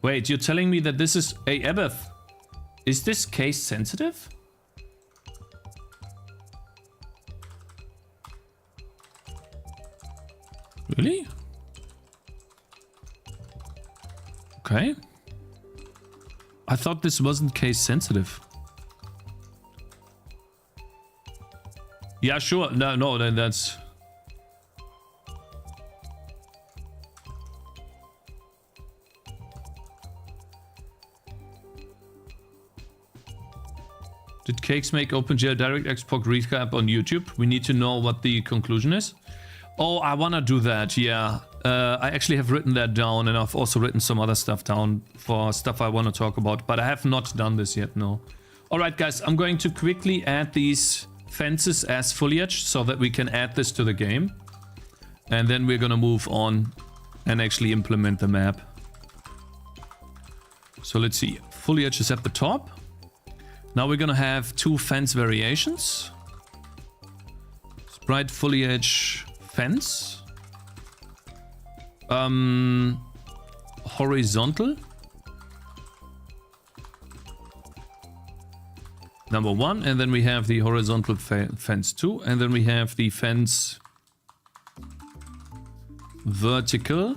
A: Wait, you're telling me that this is... Hey, Ebeth, is this case sensitive? Really? Okay. I thought this wasn't case sensitive. Yeah, sure. No, then that's... Did Cakez make OpenGL DirectX POC recap on YouTube? We need to know what the conclusion is. Oh, I want to do that, yeah. I actually have written that down, and I've also written some other stuff down for stuff I want to talk about, but I have not done this yet, no. Alright guys, I'm going to quickly add these fences as foliage so that we can add this to the game. And then we're gonna move on and actually implement the map. So let's see, foliage is at the top. Now we're gonna have two fence variations. Sprite foliage fence. Horizontal. Number 1, and then we have the horizontal fence 2, and then we have the fence vertical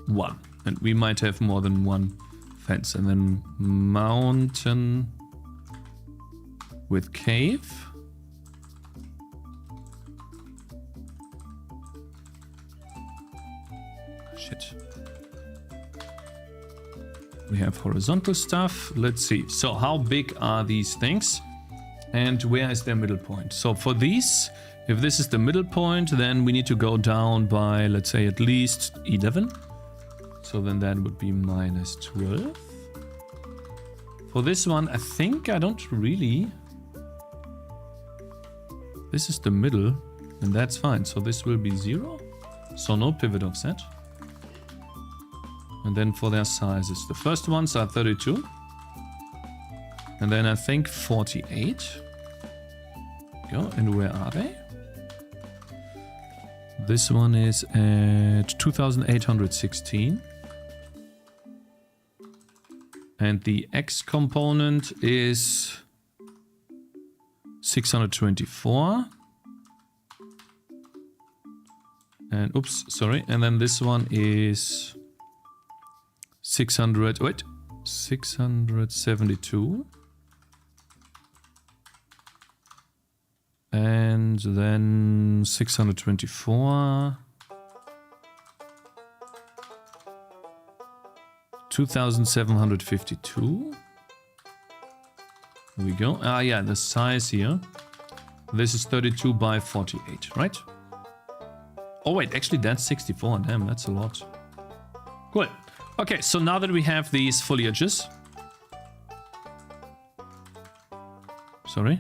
A: 1. And we might have more than one fence. And then mountain with cave. Shit. We have horizontal stuff. Let's see. So how big are these things? And where is their middle point? So for these, if this is the middle point, then we need to go down by, let's say, at least 11. So then that would be minus 12. For this one, I think I don't really... This is the middle, and that's fine. So this will be 0. So no pivot offset. And then for their sizes, the first ones are 32. And then I think 48. Go, and where are they? This one is at 2816. And the X component is 624. And oops, sorry. And then this one is 672. And then 624. 2752. Here we go. Ah, yeah, the size here. This is 32 by 48, right? Oh, wait, actually, that's 64. Damn, that's a lot. Cool. Okay, so now that we have these foliages. Sorry.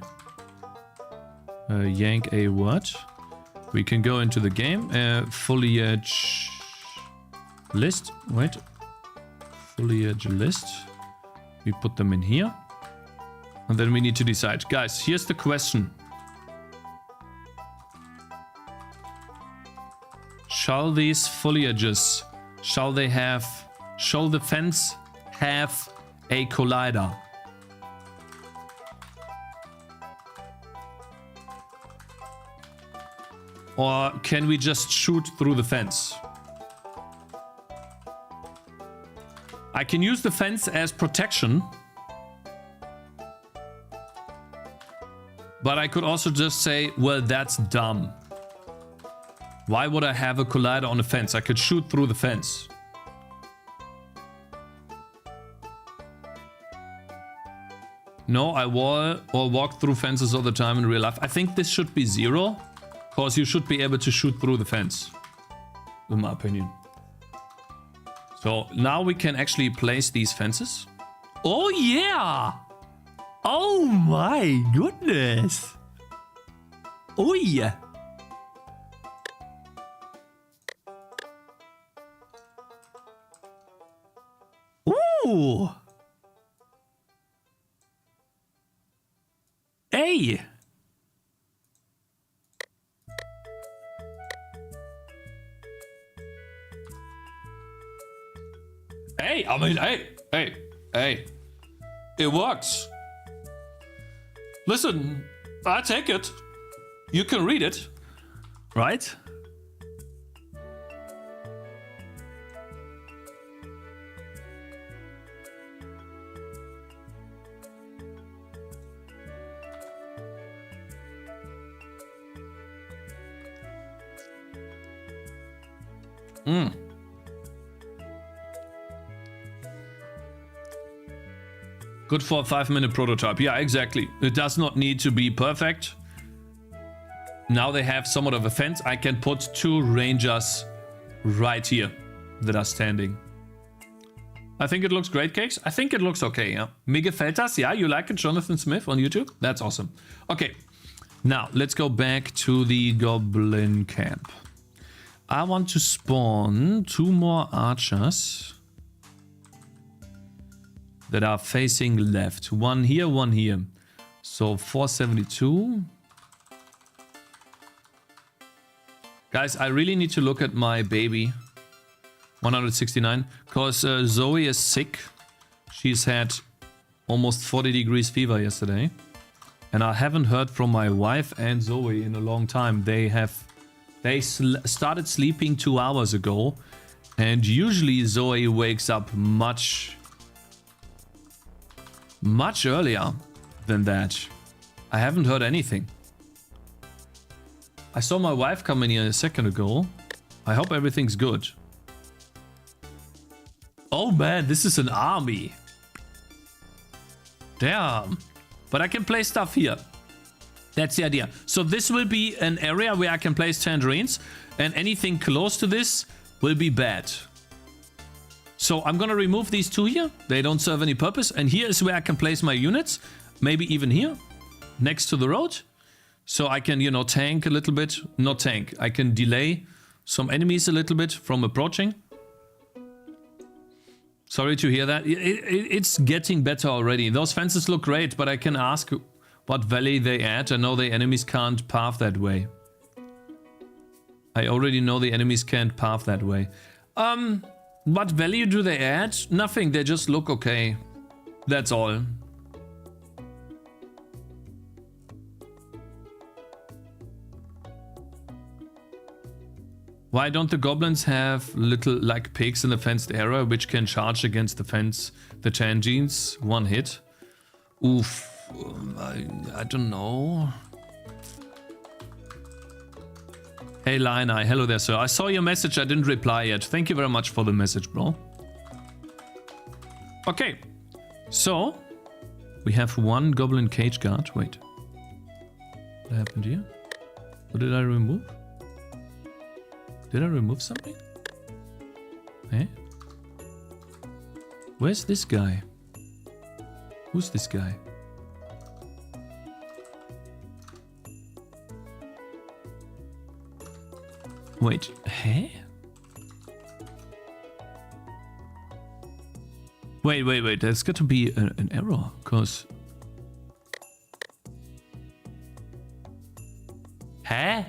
A: Yank a word. We can go into the game. Foliage list. Wait. Foliage list. We put them in here. And then we need to decide. Guys, here's the question. Shall these foliages, shall the fence have a collider. Or can we just shoot through the fence? I can use the fence as protection. But I could also just say, well, that's dumb. Why would I have a collider on a fence? I could shoot through the fence. No, I walk through fences all the time in real life. I think this should be 0. Because you should be able to shoot through the fence. In my opinion. So now we can actually place these fences. Oh yeah! Oh my goodness! Oh yeah! Ooh! Hey! Hey, I mean, hey. It works. Listen, I take it. You can read it, right? Good for a 5-minute prototype. Yeah, exactly. It does not need to be perfect. Now they have somewhat of a fence. I can put 2 rangers right here that are standing. I think it looks great, Cakes. I think it looks okay, yeah. Mir gefällt das. Yeah, you like it, Jonathan Smith on YouTube? That's awesome. Okay, now let's go back to the Goblin camp. I want to spawn 2 more archers that are facing left. 1 here, 1 here. So 472. Guys, I really need to look at my baby. 169. Because Zoe is sick. She's had almost 40 degrees fever yesterday. And I haven't heard from my wife and Zoe in a long time. They started sleeping 2 hours ago. And usually Zoe wakes up much earlier than that. I haven't heard anything. I saw my wife come in here a second ago. I hope everything's good. Oh man, this is an army. Damn. But I can place stuff here. That's the idea. So this will be an area where I can place tangerines. And anything close to this will be bad. So I'm gonna remove these 2 here. They don't serve any purpose. And here is where I can place my units. Maybe even here, next to the road. So I can, you know, tank a little bit. Not tank. I can delay some enemies a little bit from approaching. Sorry to hear that. It's getting better already. Those fences look great, but I can ask what valley they add. I know the enemies can't path that way. I already know the enemies can't path that way. What value do they add? Nothing, they just look okay. That's all. Why don't the goblins have little like pigs in the fenced area which can charge against the fence, the tangents, 1 hit? Oof, I don't know. Hey Lioneye, hello there sir. I saw your message, I didn't reply yet. Thank you very much for the message, bro. Okay, so we have 1 goblin cage guard. Wait, what happened here? What did I remove? Did I remove something? Eh? Where's this guy? Who's this guy? Wait, hey? Wait, there's got to be an error, cause... Huh?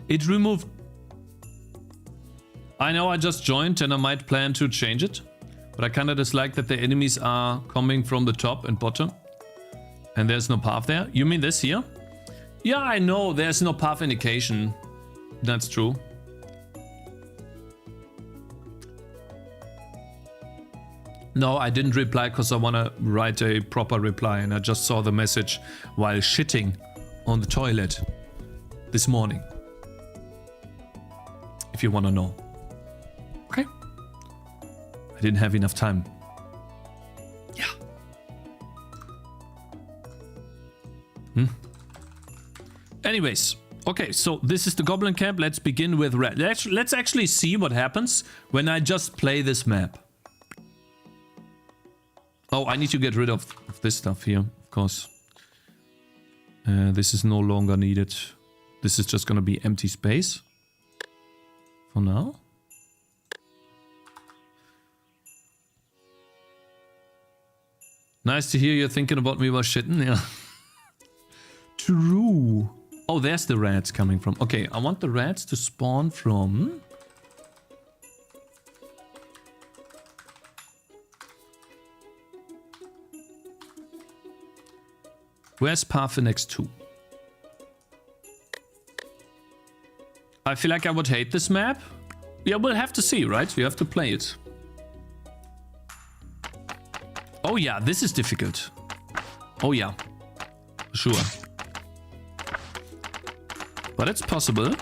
A: It removed... I know I just joined and I might plan to change it, But I kind of dislike that the enemies are coming from the top and bottom. And there's no path there. You mean this here? Yeah, I know. There's no path indication. That's true. No, I didn't reply because I want to write a proper reply. And I just saw the message while shitting on the toilet this morning. If you want to know. Okay. I didn't have enough time. Yeah. Anyways, okay, so this is the Goblin camp. Let's begin with red. Let's actually see what happens when I just play this map. Oh, I need to get rid of this stuff here, of course. This is no longer needed. This is just gonna be empty space. For now. Nice to hear you're thinking about me while shitting, yeah. True. Oh, there's the rats coming from. Okay, I want the rats to spawn from... Where's path next to? I feel like I would hate this map. Yeah, we'll have to see, right? You have to play it. Oh yeah, this is difficult. Oh yeah, sure. But it's possible.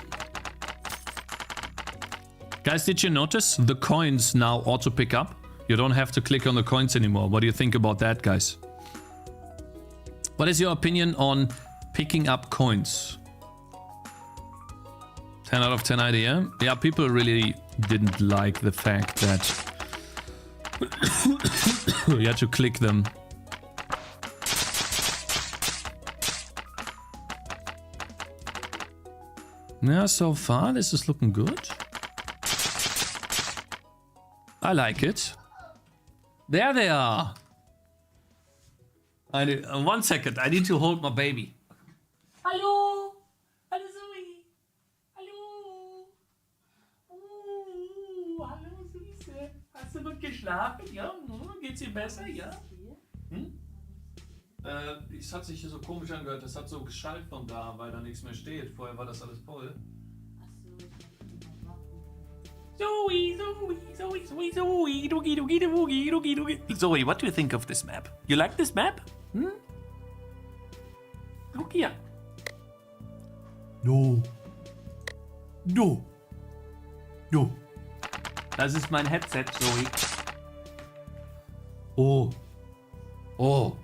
A: Guys, did you notice the coins now auto pick up? You don't have to click on the coins anymore. What do you think about that, guys? What is your opinion on picking up coins? 10 out of 10 idea. Yeah, people really didn't like the fact that you had to click them. Yeah, so far this is looking good. I like it. There they are. I need, 1 second, I need to hold my baby. Hallo? Hallo Zoe? Hallo? Hallo Süße. Hast du gut geschlafen? Ja? Geht's dir besser? Ja? Es hat sich hier so komisch angehört, das hat so geschallt von da, weil da nichts mehr steht. Vorher war das alles voll. Zoe, doogie, doogie, doogie, doogie, doogie. Zoe, what do you think of this map? You like this map? Look here. No. No. No. Das ist mein Headset, Zoe. Oh. Oh.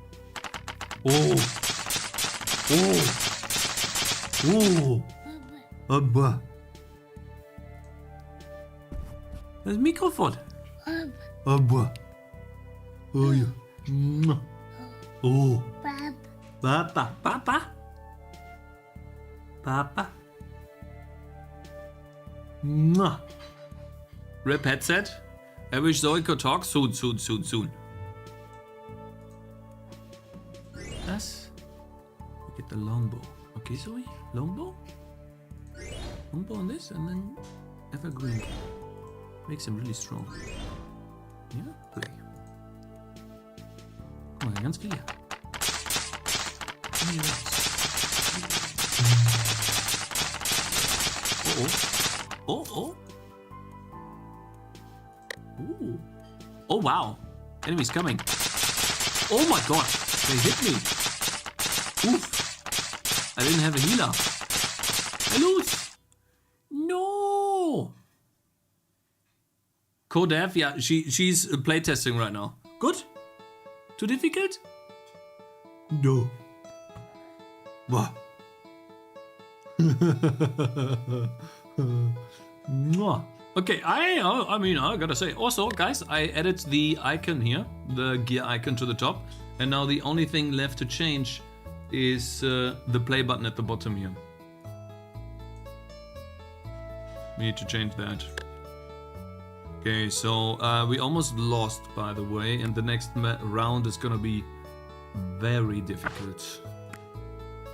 A: Oh. Oh. Oh. Aber. Das Mikrofon. Aber. Oh ja. Oh. Papa. Papa. Papa. Rip headset. I wish Zoe could talk soon. Das. We get the longbow. Okay, Zoe. Longbow. Longbow on this and then evergreen. Makes him really strong. Yeah, play. Komm mal, ganz viel. Oh, oh. Oh, oh. Ooh. Oh, wow. Enemies coming. Oh my god. They hit me. Oof. I didn't have a healer. I lose. No. Codev, yeah, she's playtesting right now. Good? Too difficult? No. Wow. Okay, I mean, I gotta say. Also, guys, I added the icon here, the gear icon to the top. And now the only thing left to change is the play button at the bottom here. We need to change that. Okay, so we almost lost, by the way, and the next round is gonna be very difficult.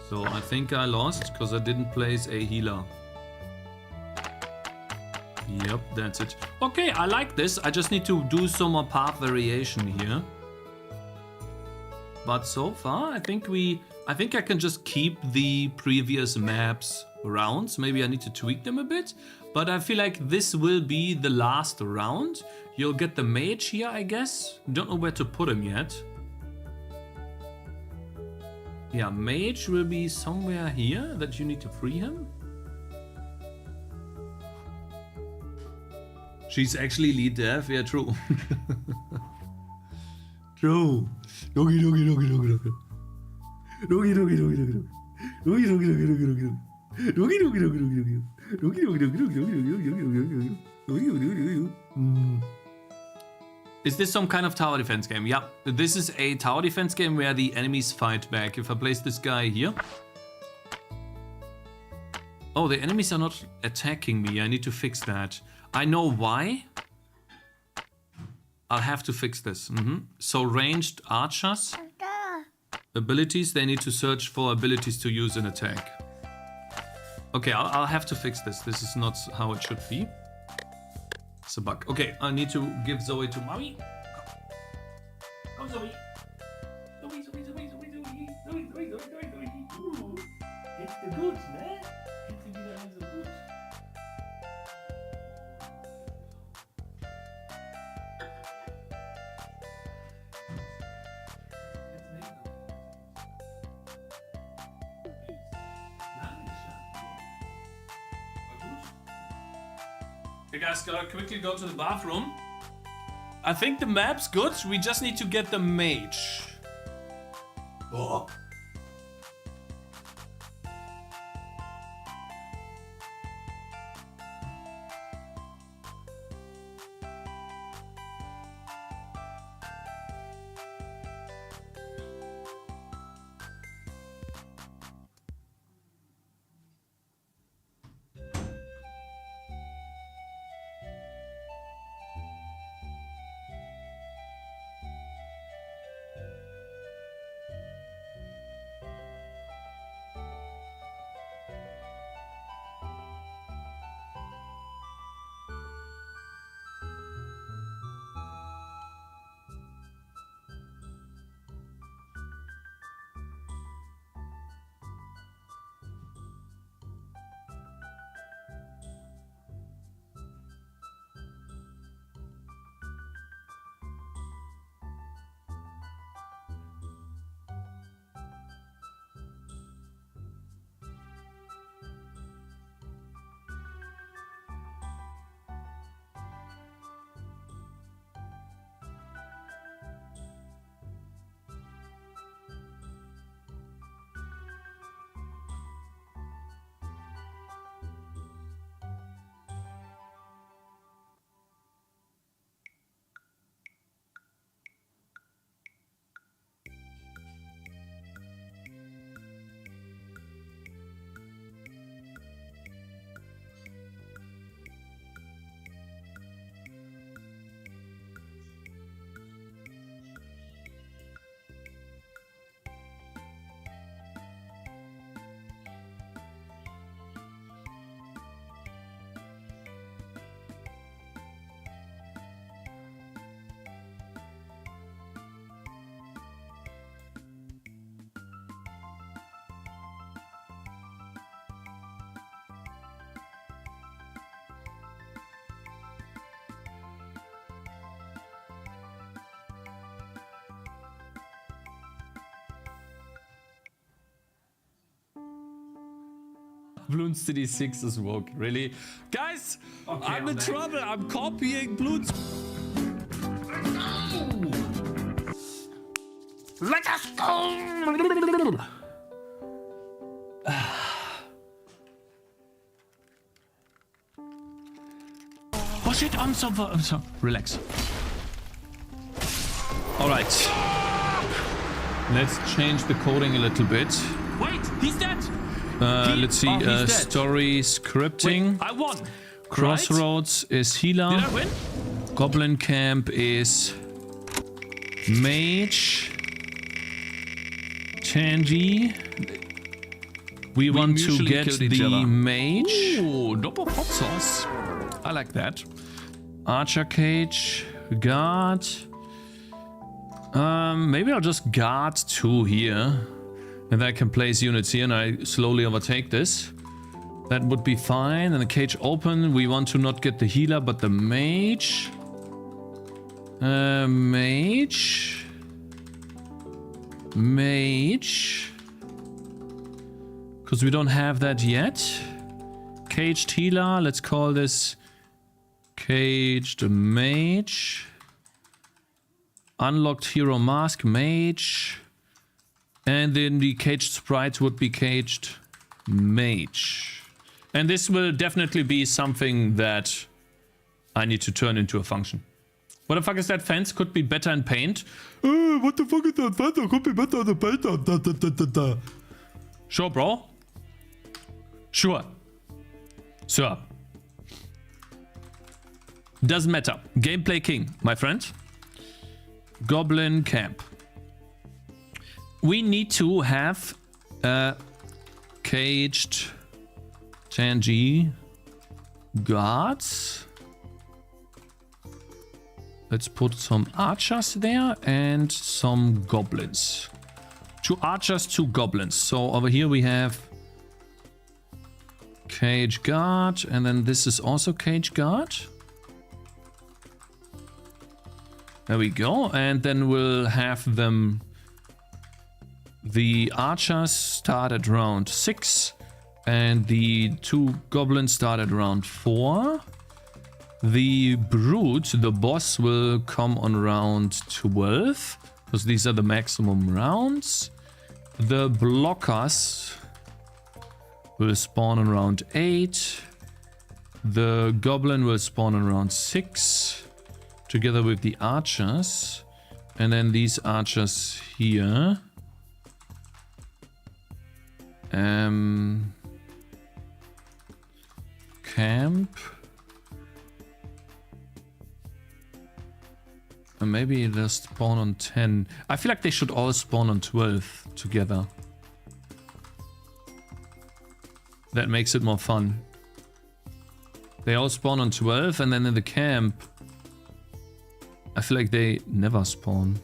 A: So I think I lost because I didn't place a healer. Yep, that's it. Okay, I like this. I just need to do some more path variation here. But so far, I think I can just keep the previous maps rounds. Maybe I need to tweak them a bit. But I feel like this will be the last round. You'll get the mage here, I guess. Don't know where to put him yet. Yeah, mage will be somewhere here that you need to free him. She's actually lead dev, yeah, true. True. Dogi dogi dogi dogi dogi. Dogi dogi dogi dogi dogi. Dogi dogi dogi dogi dogi. Dogi dogi dogi dogi dogi. Dogi dogi dogi dogi dogi. Dogi dogi dogi dogi. Is this some kind of tower defense game? Yeah, this is a tower defense game where the enemies fight back. If I place this guy here. Oh, the enemies are not attacking me. I need to fix that. I know why. I'll have to fix this. So ranged archers, abilities, they need to search for abilities to use an attack. Okay, I'll have to fix this. This is not how it should be. It's a bug. Okay, I need to give Zoe to mommy. Come, Zoe. Zoe, Zoe, Zoe, Zoe, Zoe, Zoe, Zoe, Zoe, Zoe, Zoe. Ooh, it's the goods, man. It's the good hands of goods. Okay guys, gotta quickly go to the bathroom. I think the map's good, we just need to get the mage. Oh. Bloon City 6 is woke. Really? Guys, okay, I'm in trouble. I'm copying Bloon's. Let us go! Oh shit, I'm so relax. Alright. Let's change the coding a little bit.
E: Wait, he's dead!
A: Let's see, story scripting.
E: Wait, I won.
A: Crossroads is healer.
E: Did I win?
A: Goblin camp is mage. Tangy. We want to get the mage.
E: Ooh, double hot sauce.
A: I like that. Archer cage, guard. Maybe I'll just guard 2 here. And then I can place units here and I slowly overtake this. That would be fine. And the cage open. We want to not get the healer, but the mage. Mage. Because we don't have that yet. Caged healer. Let's call this caged mage. Unlocked hero mask, mage. And then the caged sprite would be caged mage. And this will definitely be something that I need to turn into a function. What the fuck is that fence? Could be better in paint. What the fuck is that fence? Could be better in the paint. Sure, bro. Sure. Sir. Doesn't matter. Gameplay king, my friend. Goblin camp. We need to have a caged Tangy guards. Let's put some archers there and some goblins. 2 archers, 2 goblins. So over here we have cage guard, and then this is also cage guard. There we go, and then we'll have them. The archers start at round 6, and the 2 goblins start at round 4. The brute, the boss, will come on round 12, because these are the maximum rounds. The blockers will spawn on round 8. The goblin will spawn on round 6. Together with the archers, and then these archers here. Camp. And maybe they'll spawn on 10. I feel like they should all spawn on 12 together. That makes it more fun. They all spawn on 12, and then in the camp I feel like they never spawn.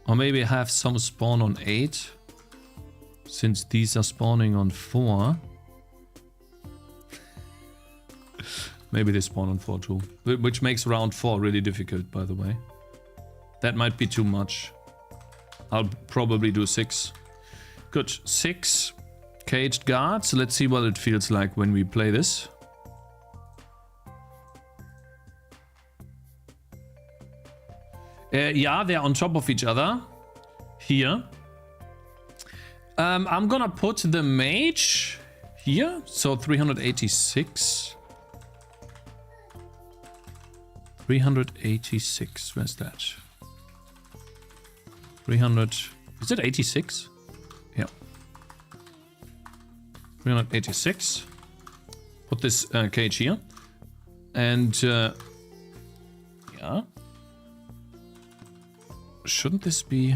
A: Or maybe have some spawn on 8. Since these are spawning on 4. Maybe they spawn on 4 too. Which makes round 4 really difficult, by the way. That might be too much. I'll probably do 6. Good. 6. Caged guards. Let's see what it feels like when we play this. Yeah, they're on top of each other. Here. I'm gonna put the mage here. So 386. 386. Where's that? 300. Is it 86? Yeah. 386. Put this cage here. And yeah. Shouldn't this be...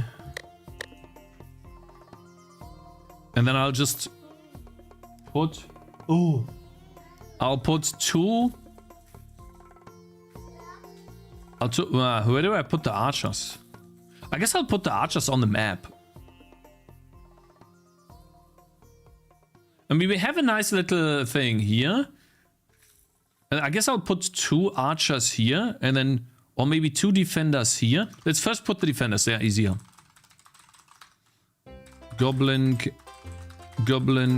A: And then I'll just put... Oh. I'll put 2... where do I put the archers? I guess I'll put the archers on the map. I mean, we have a nice little thing here. And I guess I'll put 2 archers here and then... Or maybe 2 defenders here. Let's first put the defenders there, easier. Goblin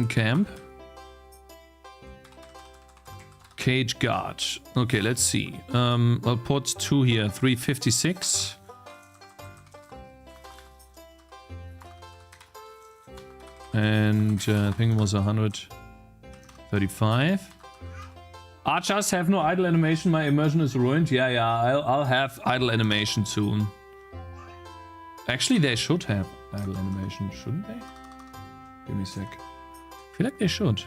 A: camp. Cage guard. Okay, let's see. I'll put 2 here. 356. And I think it was 135. Archers have no idle animation. My immersion is ruined. Yeah. I'll have idle animation soon. Actually, they should have idle animation, shouldn't they? Give me a sec. I feel like they should.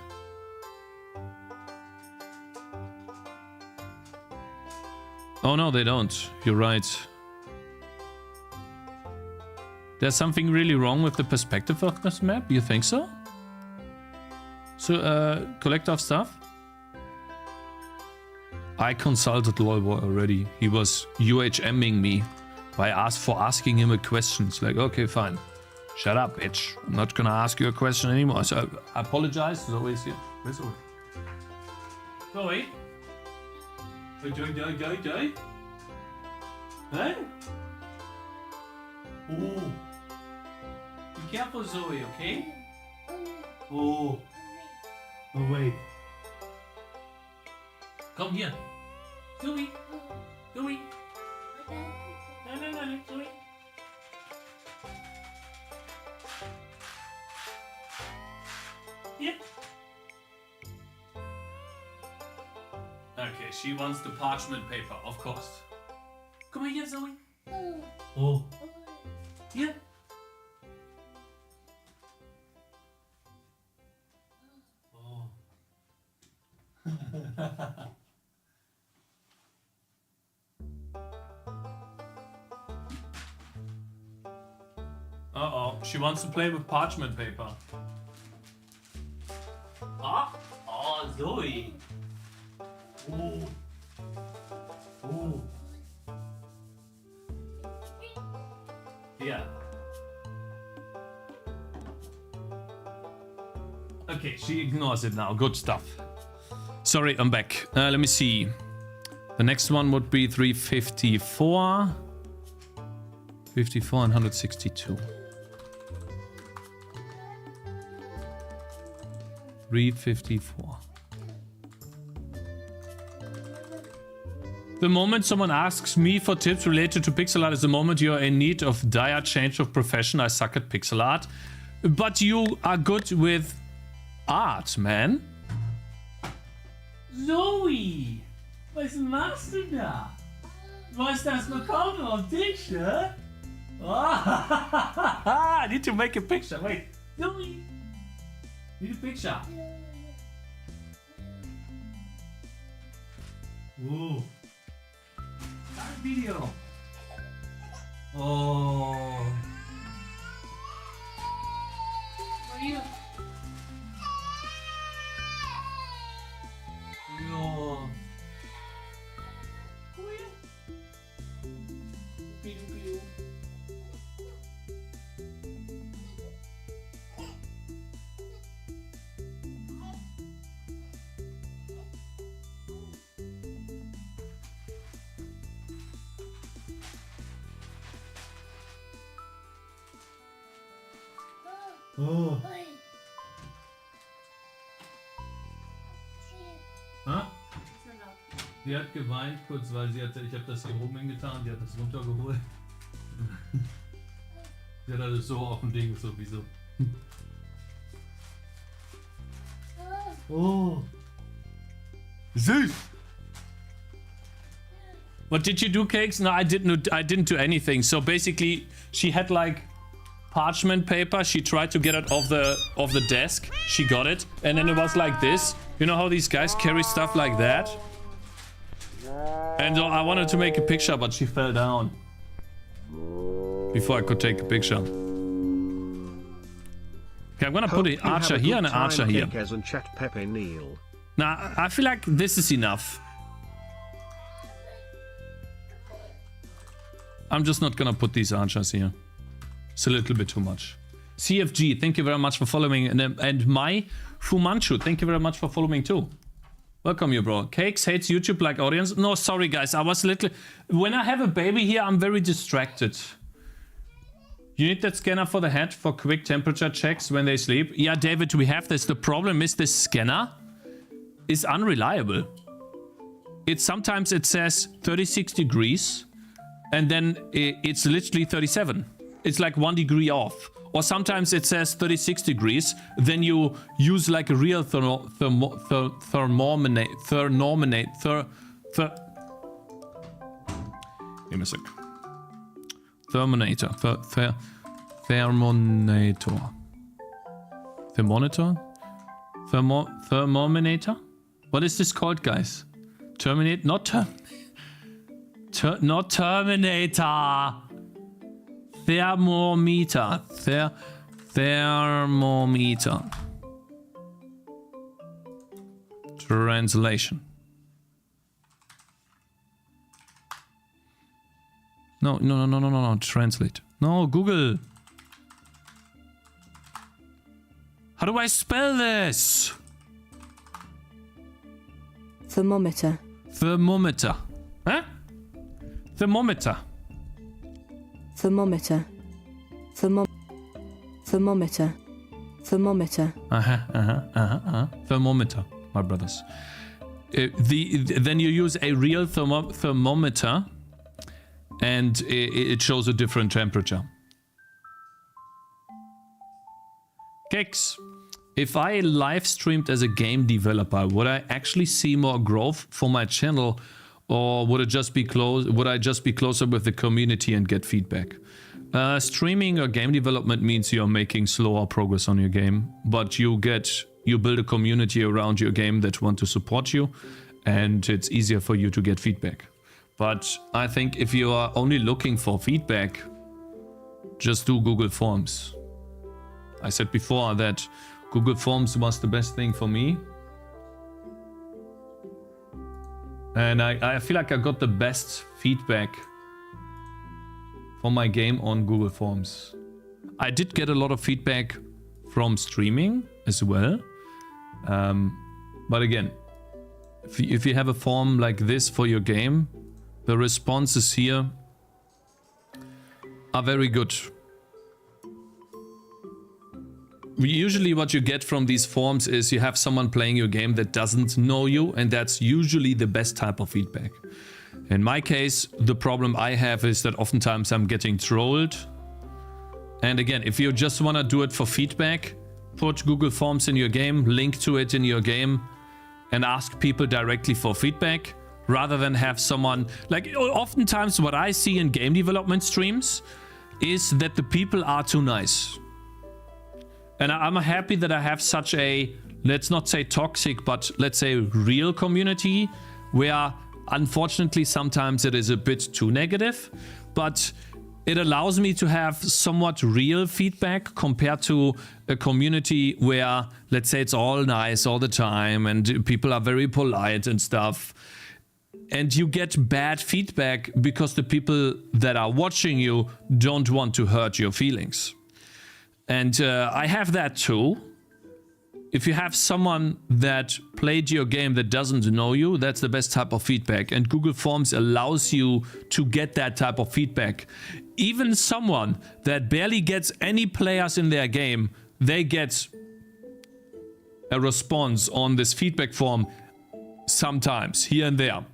A: Oh no, they don't. You're right. There's something really wrong with the perspective of this map? You think so? So, collector of stuff? I consulted Lolboy already. He was UHMing me by asking him a question. It's like, okay, fine. Shut up, bitch. I'm not gonna ask you a question anymore. So I apologize. Zoe's here. Where's Zoe? Zoe? Joy? Hey? Oh. Be careful, Zoe, okay? Oh. Oh, wait. Come here. Zoe. Zoe. No, Zoe. Yeah. Okay, she wants the parchment paper, of course. Come here, Zoe. Oh. Yeah. Oh. Uh-oh, she wants to play with parchment paper. Ah? Oh, Zoe. Oh. Oh. Yeah. Okay, she ignores it now. Good stuff. Sorry, I'm back. Let me see. The next one would be 354. 54 and 162. 354. The moment someone asks me for tips related to pixel art is the moment you are in need of dire change of profession. I suck at pixel art. But you are good with art, man. Zoe! Was machst du da? Du hast das bekommen auf dich, ne? I need to make a picture. Wait. Zoe! Need a picture. Ooh. Start video. Oh. Maria. No. Come here. Pew. Oh. Ha? Sie hat geweint kurz, weil ich habe das hier oben hingetan, die hat das runtergeholt. Sie hat alles so auf dem Ding, sowieso. Oh. Süß! What did you do, Cakes? No, I didn't do anything. So basically, she had like parchment paper. She tried to get it off the desk. She got it, and then it was like this. You know how these guys carry stuff like that? And I wanted to make a picture, but she fell down before I could take a picture. Okay, I'm gonna put an archer here and an archer here. Now, I feel like this is enough. I'm just not gonna put these archers here. It's a little bit too much. CFG, thank you very much for following. And my Fumanchu, thank you very much for following too. Welcome you, bro. Cakes hates YouTube like audience. No, sorry guys, I was a little... When I have a baby here, I'm very distracted. You need that scanner for the head for quick temperature checks when they sleep. Yeah, David, we have this. The problem is this scanner is unreliable. Sometimes it says 36 degrees and then it's literally 37. It's like 1 degree off. Or sometimes it says 36 degrees, then you use like a real thermometer. Give me a sec. Thermometer. Thermometer? What is this called, guys? Not Terminator. Thermometer. Thermometer. Translation. No. Translate. No, Google. How do I spell this?
I: Thermometer.
A: Thermometer. Huh? Thermometer.
I: Thermometer. Thermometer. Thermometer.
A: Thermometer, my brothers. Then you use a real thermometer, and it shows a different temperature. Cakez, if I live streamed as a game developer, would I actually see more growth for my channel, or would I just be closer with the community and get feedback? Streaming or game development means you're making slower progress on your game, but you build a community around your game that want to support you, and it's easier for you to get feedback. But I think if you are only looking for feedback, just do Google Forms. I said before that Google Forms was the best thing for me. And I feel like I got the best feedback for my game on Google Forms. I did get a lot of feedback from streaming as well. But again, if you have a form like this for your game, the responses here are very good. Usually what you get from these forms is you have someone playing your game that doesn't know you, and that's usually the best type of feedback. In my case, the problem I have is that oftentimes I'm getting trolled. And again, if you just want to do it for feedback, put Google Forms in your game, link to it in your game, and ask people directly for feedback, rather than have someone... Like, oftentimes what I see in game development streams is that the people are too nice. And I'm happy that I have such a, let's not say toxic, but let's say real community, where unfortunately sometimes it is a bit too negative, but it allows me to have somewhat real feedback compared to a community where, let's say, it's all nice all the time and people are very polite and stuff. And you get bad feedback because the people that are watching you don't want to hurt your feelings. And I have that too. If you have someone that played your game that doesn't know you, that's the best type of feedback. And Google Forms allows you to get that type of feedback. Even someone that barely gets any players in their game, they get a response on this feedback form sometimes, here and there.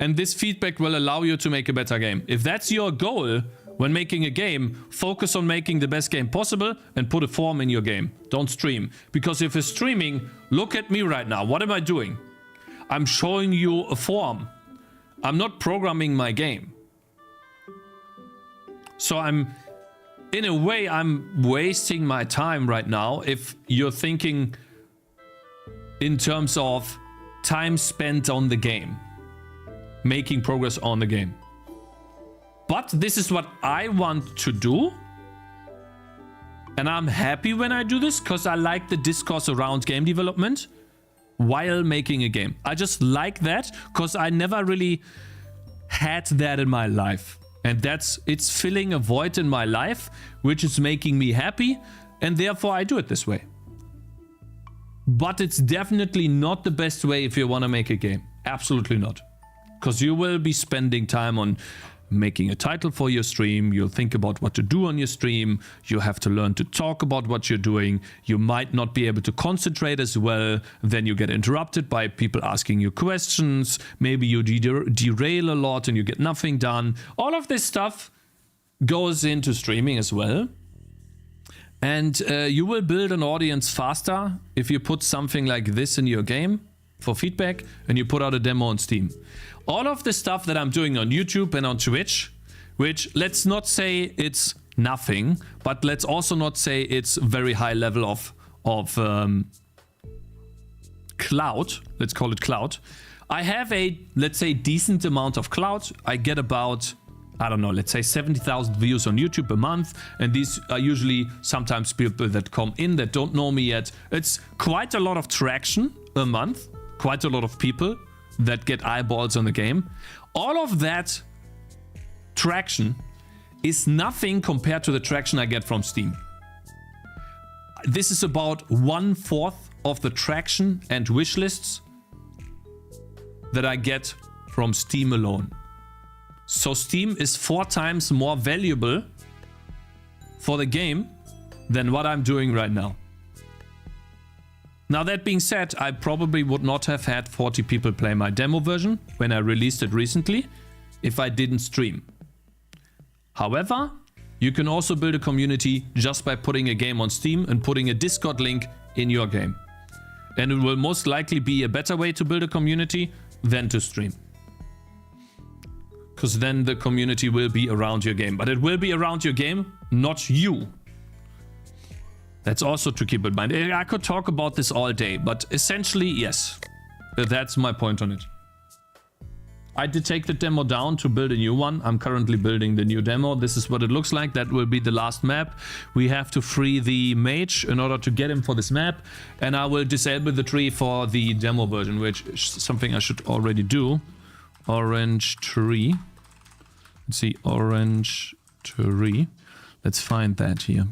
A: And this feedback will allow you to make a better game. If that's your goal when making a game, focus on making the best game possible and put a form in your game. Don't stream. Because if you're streaming, look at me right now. What am I doing? I'm showing you a form. I'm not programming my game. So in a way, I'm wasting my time right now if you're thinking in terms of time spent on the game, making progress on the game. But this is what I want to do. And I'm happy when I do this because I like the discourse around game development while making a game. I just like that because I never really had that in my life. And it's filling a void in my life, which is making me happy. And therefore I do it this way. But it's definitely not the best way if you want to make a game. Absolutely not. Because you will be spending time on making a title for your stream, you'll think about what to do on your stream, you have to learn to talk about what you're doing, you might not be able to concentrate as well, then you get interrupted by people asking you questions, maybe you derail a lot and you get nothing done. All of this stuff goes into streaming as well. And you will build an audience faster if you put something like this in your game for feedback and you put out a demo on Steam. All of the stuff that I'm doing on YouTube and on Twitch, which let's not say it's nothing, but let's also not say it's very high level of cloud. Let's call it cloud. I have a, let's say, decent amount of cloud. I get about I don't know, let's say 70,000 views on YouTube a month. And these are usually sometimes people that come in that don't know me yet. It's quite a lot of traction a month. Quite a lot of people that get eyeballs on the game. All of that traction is nothing compared to the traction I get from Steam. This is about 1/4 of the traction and wish lists that I get from Steam alone. So Steam is 4 times more valuable for the game than what I'm doing right now. Now that being said, I probably would not have had 40 people play my demo version when I released it recently if I didn't stream. However, you can also build a community just by putting a game on Steam and putting a Discord link in your game. And it will most likely be a better way to build a community than to stream. Because then the community will be around your game. But it will be around your game, not you. That's also to keep in mind. I could talk about this all day, but essentially, yes. That's my point on it. I did take the demo down to build a new one. I'm currently building the new demo. This is what it looks like. That will be the last map. We have to free the mage in order to get him for this map. And I will disable the tree for the demo version, which is something I should already do. Orange tree. Let's see, orange tree. Let's find that here.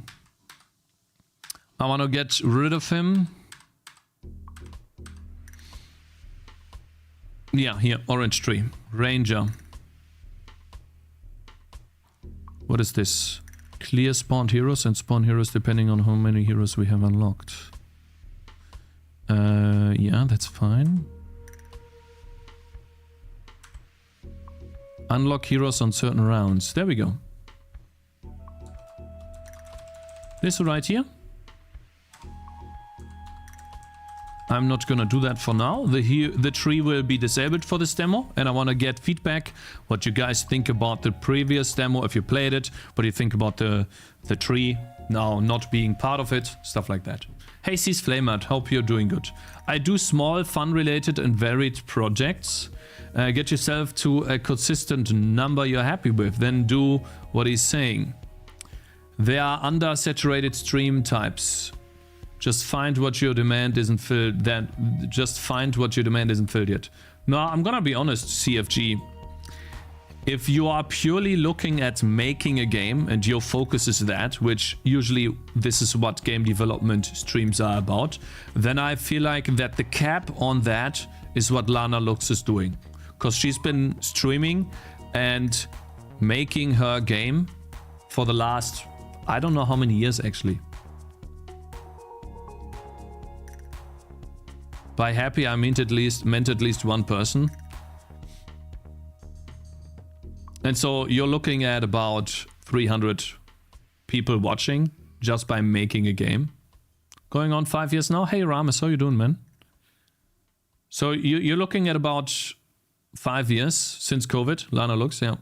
A: I want to get rid of him. Yeah, here, orange tree. Ranger. What is this? Clear spawned heroes and spawn heroes depending on how many heroes we have unlocked. Yeah, that's fine. Unlock heroes on certain rounds. There we go. This right here. I'm not gonna do that for now. The tree will be disabled for this demo, and I want to get feedback what you guys think about the previous demo if you played it, what do you think about the tree now not being part of it, stuff like that. Hey Seas Flameout, hope you're doing good. I do small fun related and varied projects. Get yourself to a consistent number you're happy with, then do what he's saying. There are undersaturated stream types. Just find what your demand isn't filled. Just find what your demand isn't filled yet. No, I'm gonna be honest, CFG. If you are purely looking at making a game and your focus is that, which usually this is what game development streams are about, then I feel like that the cap on that is what Lana Lux is doing. Because she's been streaming and making her game for the last, I don't know how many years actually. By happy, I meant at least one person. And so you're looking at about 300 people watching just by making a game. Going on 5 years now. Hey Rames, how you doing, man? So you're looking at about 5 years since COVID. Lana Lux, yeah.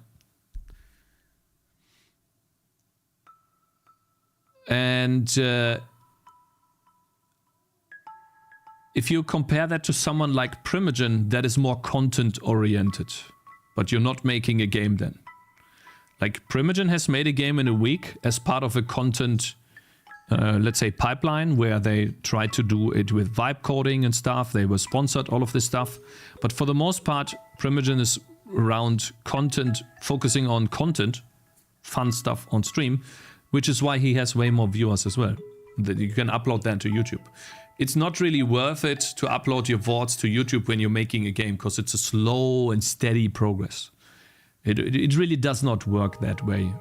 A: And if you compare that to someone like Primogen, that is more content oriented, but you're not making a game then. Like Primogen has made a game in a week as part of a content, let's say pipeline, where they tried to do it with vibe coding and stuff. They were sponsored, all of this stuff. But for the most part, Primogen is around content, focusing on content, fun stuff on stream, which is why he has way more viewers as well. That you can upload that to YouTube. It's not really worth it to upload your VODs to YouTube when you're making a game, because it's a slow and steady progress. It really does not work that way.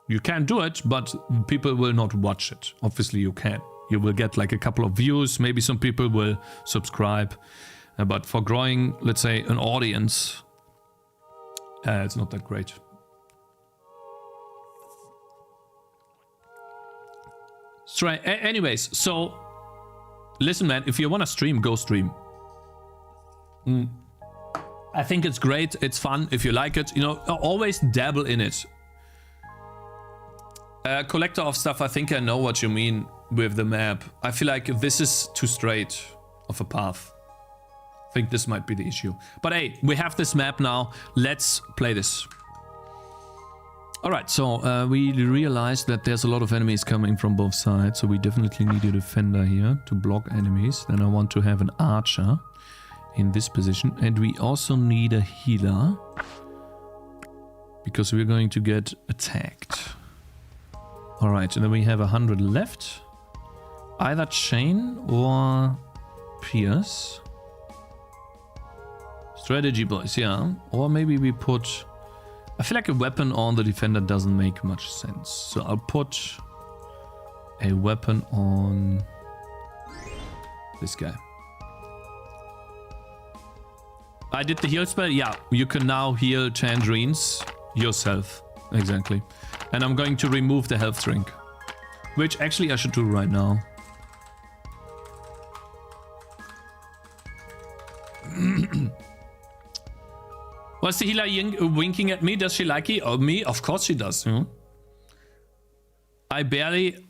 A: You can do it, but people will not watch it. Obviously you can. You will get like a couple of views, maybe some people will subscribe. But for growing, let's say, an audience, it's not that great. Anyways, so listen, man, if you want to stream, go stream. I think it's great. It's fun. If you like it, you know, always dabble in it. Collector of stuff, I think I know what you mean with the map. I feel like this is too straight of a path. I think this might be the issue. But hey, we have this map now. Let's play this. Alright, so we realized that there's a lot of enemies coming from both sides, so we definitely need a defender here to block enemies. Then I want to have an archer in this position, and we also need a healer because we're going to get attacked. Alright, and then we have 100 left. Either chain or pierce. Strategy, boys, yeah. Or maybe we put... I feel like a weapon on the defender doesn't make much sense. So I'll put a weapon on this guy. I did the heal spell. Yeah, you can now heal tangerines yourself. Exactly. And I'm going to remove the health drink. Which actually I should do right now. Was the healer winking at me? Does she like me? Of course she does. I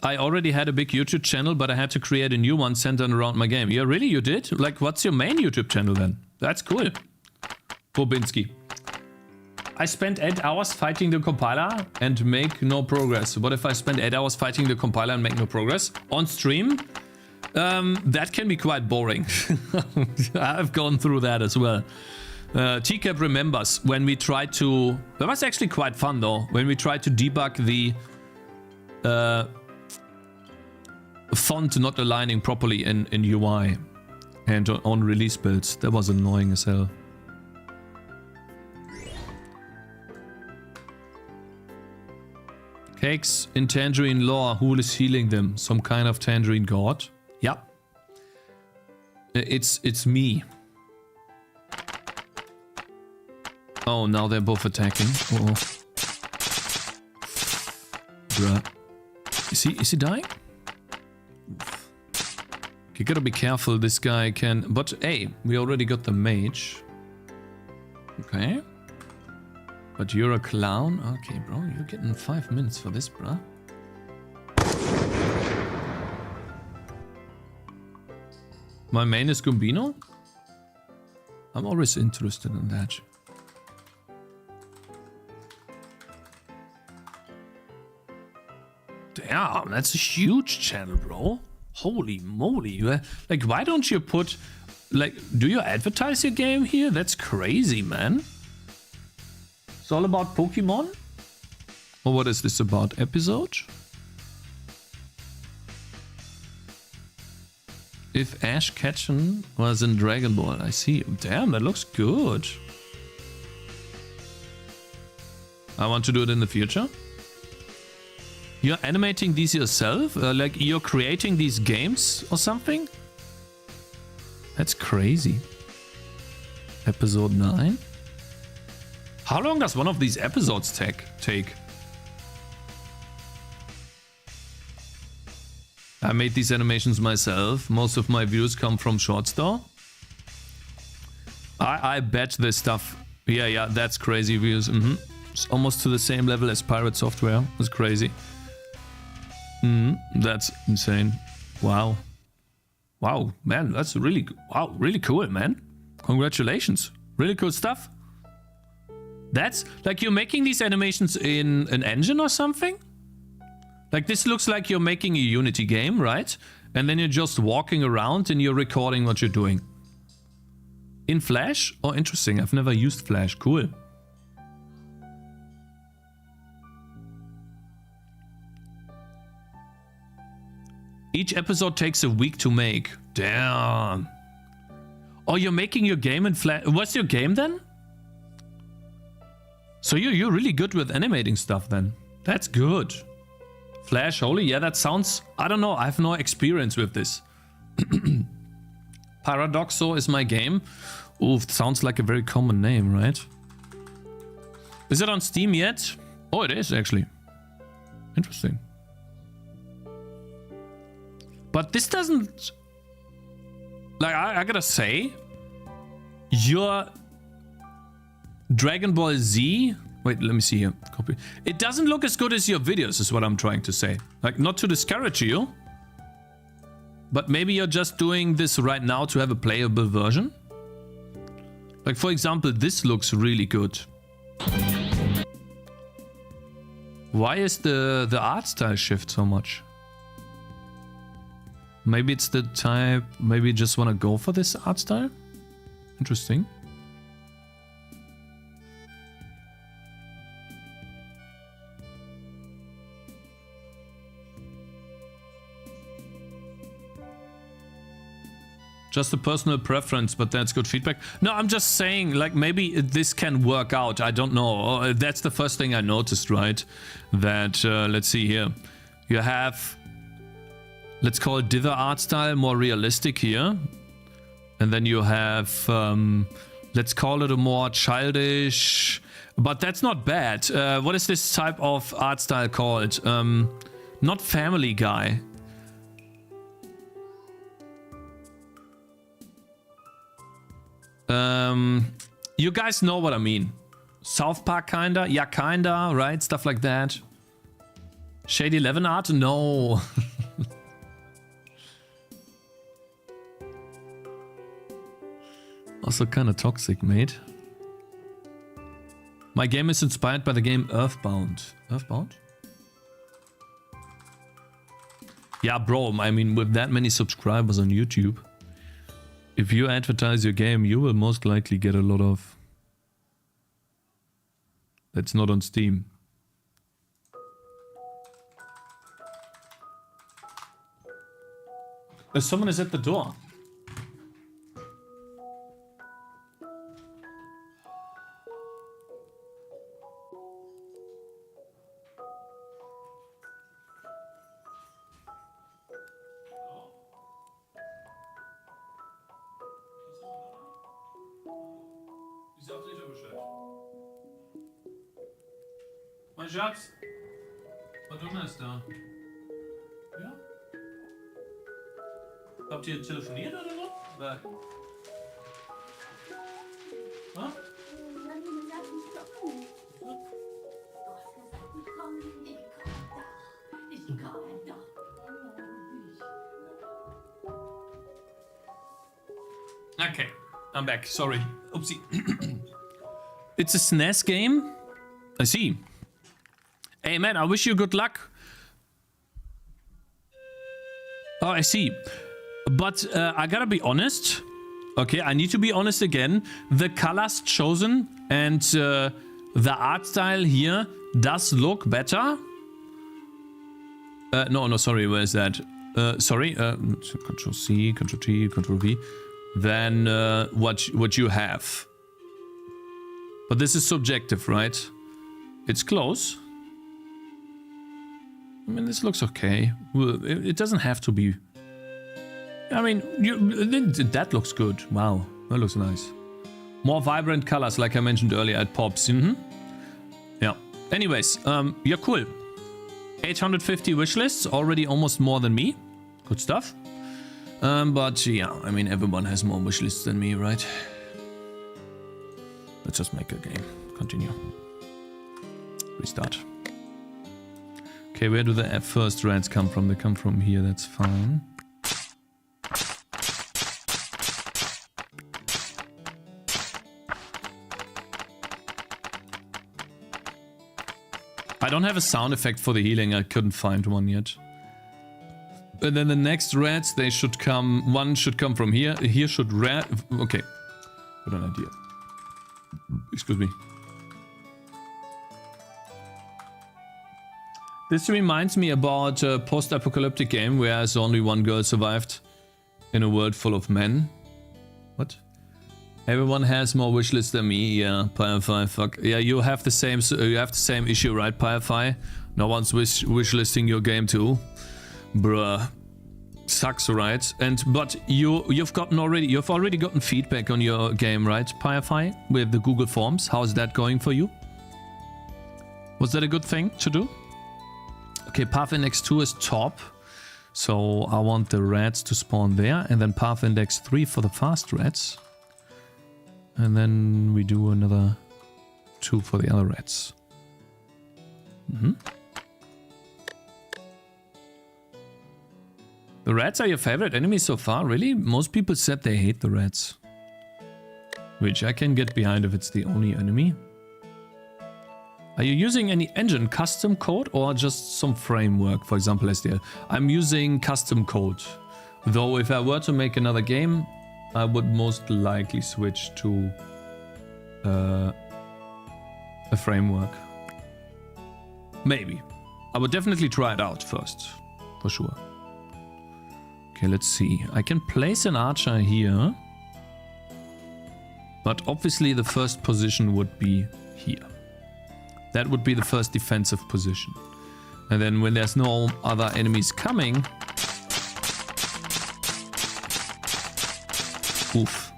A: already had a big YouTube channel, but I had to create a new one centered around my game. Yeah, really? You did? Like, what's your main YouTube channel then? That's cool. Bobinski. I spent 8 hours fighting the compiler and make no progress. What if I spend 8 hours fighting the compiler and make no progress? On stream? That can be quite boring. I've gone through that as well. Cakez remembers when we tried to... That was actually quite fun though. When we tried to debug the font not aligning properly in UI and on release builds. That was annoying as hell. Cakez in Tangerine lore. Who is healing them? Some kind of Tangerine god? Yeah. It's me. Oh, now they're both attacking. Uh-oh. Bruh. Is he dying? Oof. You gotta be careful, this guy can... But hey, we already got the mage. Okay. But you're a clown? Okay, bro, you're getting 5 minutes for this, bruh. My main is Gambino? I'm always interested in that. Damn, that's a huge channel, bro. Holy moly. Like, why don't you put... Like, do you advertise your game here? That's crazy, man. It's all about Pokemon? Or what is this about? Episode? If Ash Ketchum was in Dragon Ball, I see. Damn, that looks good. I want to do it in the future. You're animating these yourself? Like you're creating these games or something? That's crazy. Episode 9? How long does one of these episodes take? I made these animations myself. Most of my views come from shorts though. I bet this stuff... Yeah, that's crazy views. It's almost to the same level as Pirate Software. It's crazy. That's insane. Wow. Wow, man, that's really... Wow, really cool, man. Congratulations. Really cool stuff. That's... Like, you're making these animations in an engine or something? Like, this looks like you're making a Unity game, right? And then you're just walking around and you're recording what you're doing. In Flash? Oh, interesting. I've never used Flash. Cool. Each episode takes a week to make. Damn. Oh, you're making your game in Flash. What's your game then? So you're really good with animating stuff then. That's good. Flash, holy, yeah, that sounds... I don't know, I have no experience with this. Paradoxo is my game. Ooh, sounds like a very common name, right? Is it on Steam yet? Oh, it is actually. Interesting. But this doesn't... Like, I gotta say... Your... Dragon Ball Z... Wait, let me see here. Copy. It doesn't look as good as your videos, is what I'm trying to say. Like, not to discourage you. But maybe you're just doing this right now to have a playable version. Like, for example, this looks really good. Why is the art style shift so much? Maybe it's the type, maybe you just want to go for this art style? Interesting. Just a personal preference, but that's good feedback. No, I'm just saying, like, maybe this can work out. I don't know. That's the first thing I noticed, right? That, let's see here. You have, let's call it dither art style, more realistic here. And then you have, let's call it a more childish, but that's not bad. What is this type of art style called? Not Family Guy. You guys know what I mean. South Park kinda? Yeah, kinda, right? Stuff like that. Shade 11 art? No. Also kinda toxic, mate. My game is inspired by the game Earthbound. Earthbound? Yeah, bro, I mean, with that many subscribers on YouTube, if you advertise your game, you will most likely get a lot of... That's not on Steam. Someone is at the door. Mein Schatz, was tun wir da? Ja? Habt ihr telefoniert oder noch? Wer? Was? Okay, I'm back. Sorry. Oopsie. It's a SNES game? I see. Hey man, I wish you good luck. Oh, I see. But I gotta be honest. Okay, I need to be honest again. The colors chosen and the art style here does look better. No, sorry, where is that? Sorry, Control C, Control T, Control V. Than what you have. But this is subjective, right? It's close. I mean, this looks okay. It doesn't have to be. I mean, that looks good. Wow, that looks nice. More vibrant colors, like I mentioned earlier, it pops. Yeah. Anyways, yeah, cool. 850 wishlists, already almost more than me. Good stuff. But yeah, I mean, everyone has more wishlists than me, right? Let's just make a game. Continue. Restart. Okay, where do the first rats come from? They come from here, that's fine. I don't have a sound effect for the healing, I couldn't find one yet. And then the next rats, they should come, one should come from here, here should rat, okay. Got an idea. Excuse me. This reminds me about a post-apocalyptic game where only one girl survived in a world full of men. What? Everyone has more wishlists than me. Yeah, Firefly. Fuck. Yeah, you have the same issue, right, Firefly? No one's wishlisting your game too, bruh. Sucks, right? But you've already gotten feedback on your game, right, Firefly, with the Google Forms. How's that going for you? Was that a good thing to do? Okay, path index 2 is top. So I want the rats to spawn there, and then path index 3 for the fast rats. And then we do another 2 for the other rats. The rats are your favorite enemy so far? Really? Most people said they hate the rats. Which I can get behind if it's the only enemy. Are you using any engine custom code or just some framework, for example SDL? I'm using custom code. Though if I were to make another game, I would most likely switch to a framework. Maybe. I would definitely try it out first, for sure. Okay, let's see. I can place an archer here. But obviously the first position would be here. That would be the first defensive position. And then when there's no other enemies coming... Oof.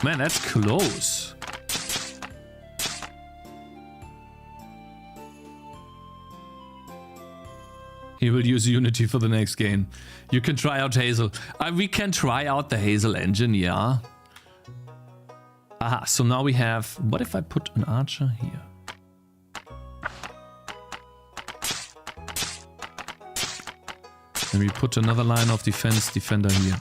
A: Man, that's close. He will use Unity for the next game. You can try out Hazel. We can try out the Hazel engine, yeah. Aha, so now we have... What if I put an archer here? And we put another line of defense defender here.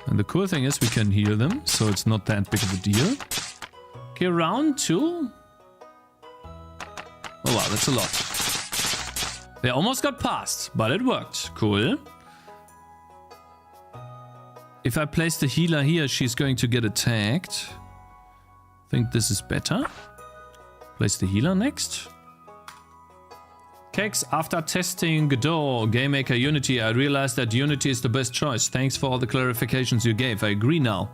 A: And the cool thing is we can heal them, so it's not that big of a deal. Okay, round 2. Oh wow, that's a lot. They almost got past, but it worked. Cool. If I place the healer here, she's going to get attacked. I think this is better. Place the healer next. Cakez, after testing Godot, GameMaker Unity, I realized that Unity is the best choice. Thanks for all the clarifications you gave. I agree now.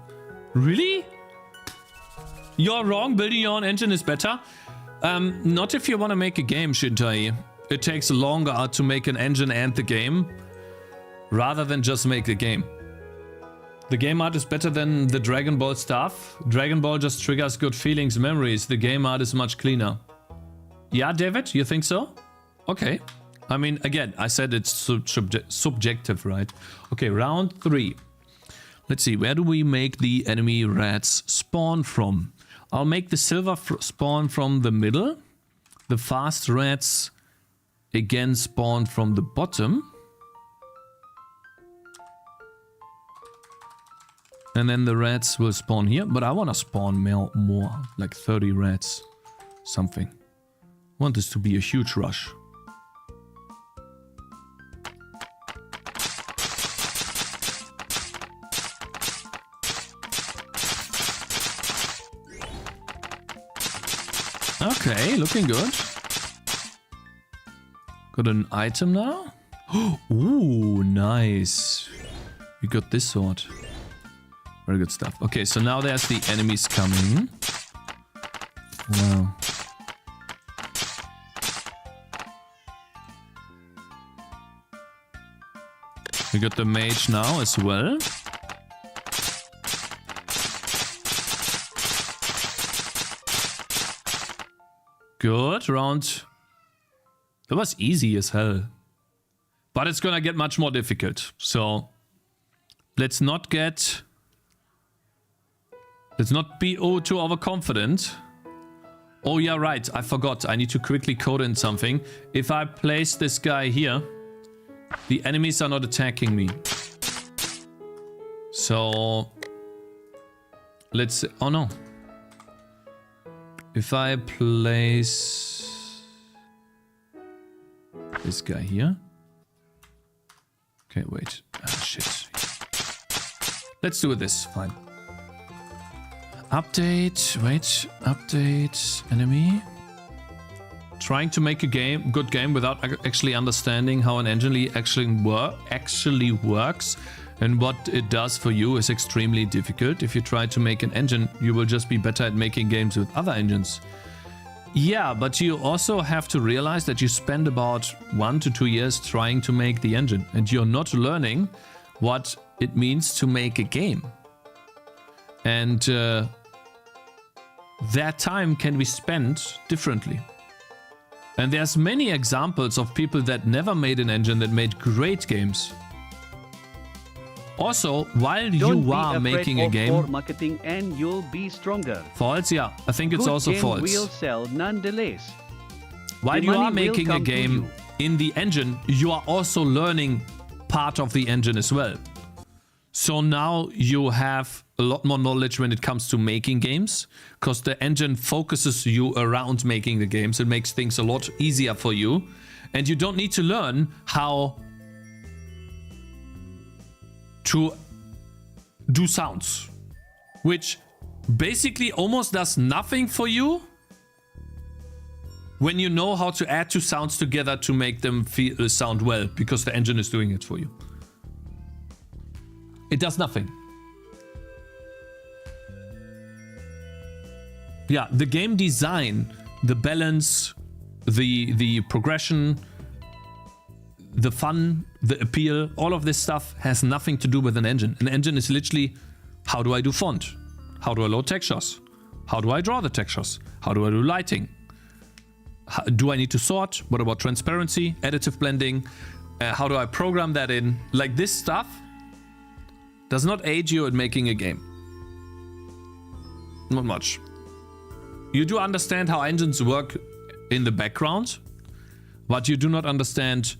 A: Really? You're wrong. Building your own engine is better. Not if you want to make a game, Shintai. It takes longer to make an engine and the game, rather than just make the game. The game art is better than the Dragon Ball stuff. Dragon Ball just triggers good feelings, memories. The game art is much cleaner. Yeah, David, you think so? Okay. I mean, again, I said it's subjective, right? Okay, round 3. Let's see, where do we make the enemy rats spawn from? I'll make the silver spawn from the middle. The fast rats again spawn from the bottom. And then the rats will spawn here. But I want to spawn more, like 30 rats. Something. I want this to be a huge rush. Okay, looking good. Got an item now. Ooh, nice. We got this sword. Very good stuff. Okay, so now there's the enemies coming. Wow. We got the mage now as well. Good, round... That was easy as hell. But it's gonna get much more difficult. So, let's not be too overconfident. Oh yeah, right, I forgot. I need to quickly code in something. If I place this guy here, the enemies are not attacking me. So, let's... Oh no. If I place this guy here. Okay, wait. Ah, shit. Let's do this. Fine. Update. Wait. Update. Enemy. Trying to make a good game without actually understanding how an engine actually works and what it does for you is extremely difficult. If you try to make an engine, you will just be better at making games with other engines. Yeah, but you also have to realize that you spend about 1 to 2 years trying to make the engine, and you're not learning what it means to make a game. And that time can be spent differently. And there's many examples of people that never made an engine that made great games. Also, while you are making a game,
J: marketing and you'll be stronger.
A: False, yeah, I think it's also false.
J: Will sell nonetheless.
A: While you are making a game in the engine, you are also learning part of the engine as well. So now you have a lot more knowledge when it comes to making games, because the engine focuses you around making the games. It makes things a lot easier for you, and you don't need to learn how to do sounds, which basically almost does nothing for you when you know how to add two sounds together to make them sound well, because the engine is doing it for you. It does nothing. Yeah, the game design, the balance, the progression, the fun, the appeal, all of this stuff has nothing to do with an engine. An engine is literally, how do I do font? How do I load textures? How do I draw the textures? How do I do lighting? Do I need to sort? What about transparency, additive blending? How do I program that in? Like, this stuff does not aid you at making a game. Not much. You do understand how engines work in the background, but you do not understand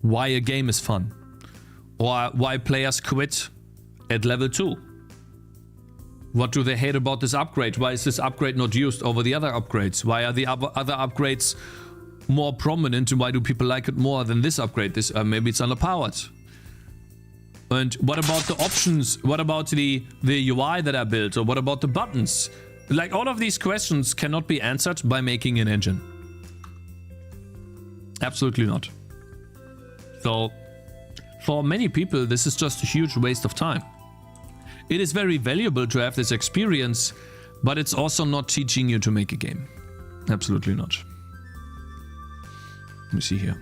A: why a game is fun, or why players quit at level 2. What do they hate about this upgrade? Why is this upgrade not used over the other upgrades? Why are the other upgrades more prominent, and why do people like it more than this upgrade? Maybe it's underpowered. And what about the options? What about the UI that I built? Or what about the buttons? Like, all of these questions cannot be answered by making an engine. Absolutely not. So, for many people, this is just a huge waste of time. It is very valuable to have this experience, but it's also not teaching you to make a game. Absolutely not. Let me see here.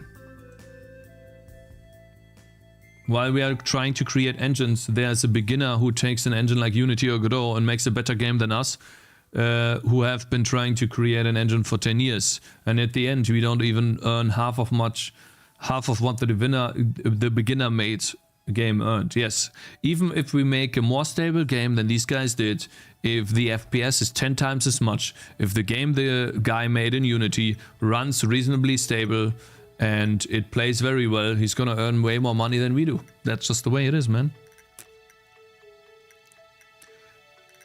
A: While we are trying to create engines, there's a beginner who takes an engine like Unity or Godot and makes a better game than us, who have been trying to create an engine for 10 years. And at the end, we don't even earn half of what the beginner made game earned. Yes, even if we make a more stable game than these guys did, if the FPS is 10 times as much, if the game the guy made in Unity runs reasonably stable, and it plays very well, he's gonna earn way more money than we do. That's just the way it is, man.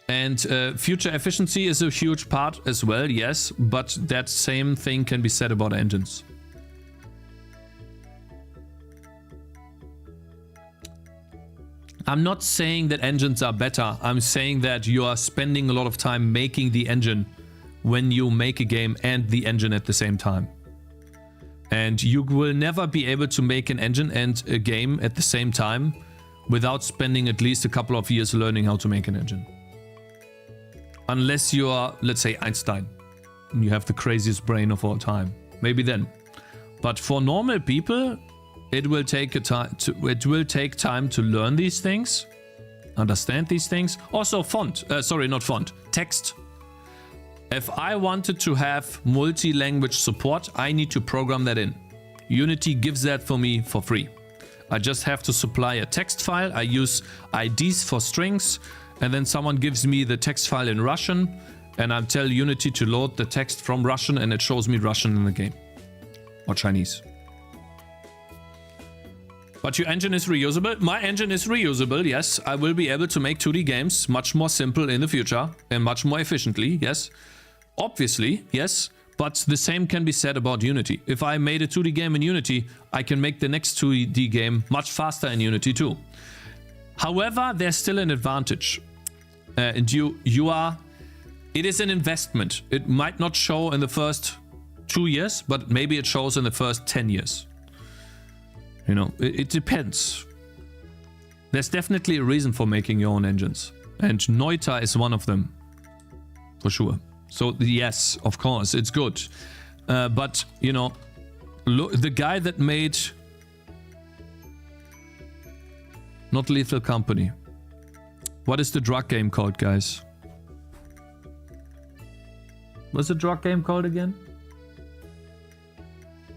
A: And future efficiency is a huge part as well, yes, but that same thing can be said about engines. I'm not saying that engines are better. I'm saying that you are spending a lot of time making the engine when you make a game and the engine at the same time. And you will never be able to make an engine and a game at the same time without spending at least a couple of years learning how to make an engine. Unless you are, let's say, Einstein, and you have the craziest brain of all time. Maybe then. But for normal people, it will take time to learn these things, understand these things. Also text. If I wanted to have multi-language support, I need to program that in. Unity gives that for me for free. I just have to supply a text file. I use IDs for strings, and then someone gives me the text file in Russian, and I tell Unity to load the text from Russian, and it shows me Russian in the game. Or Chinese. But your engine is reusable? My engine is reusable, yes. I will be able to make 2D games much more simple in the future and much more efficiently, yes. Obviously, yes. But the same can be said about Unity. If I made a 2D game in Unity, I can make the next 2D game much faster in Unity too. However, there's still an advantage. And it is an investment. It might not show in the first 2 years, but maybe it shows in the first 10 years. You know, it depends. There's definitely a reason for making your own engines. And Noita is one of them. For sure. So, yes, of course, it's good. But, you know, the guy that made... Not Lethal Company. What is the drug game called, guys? What's the drug game called again?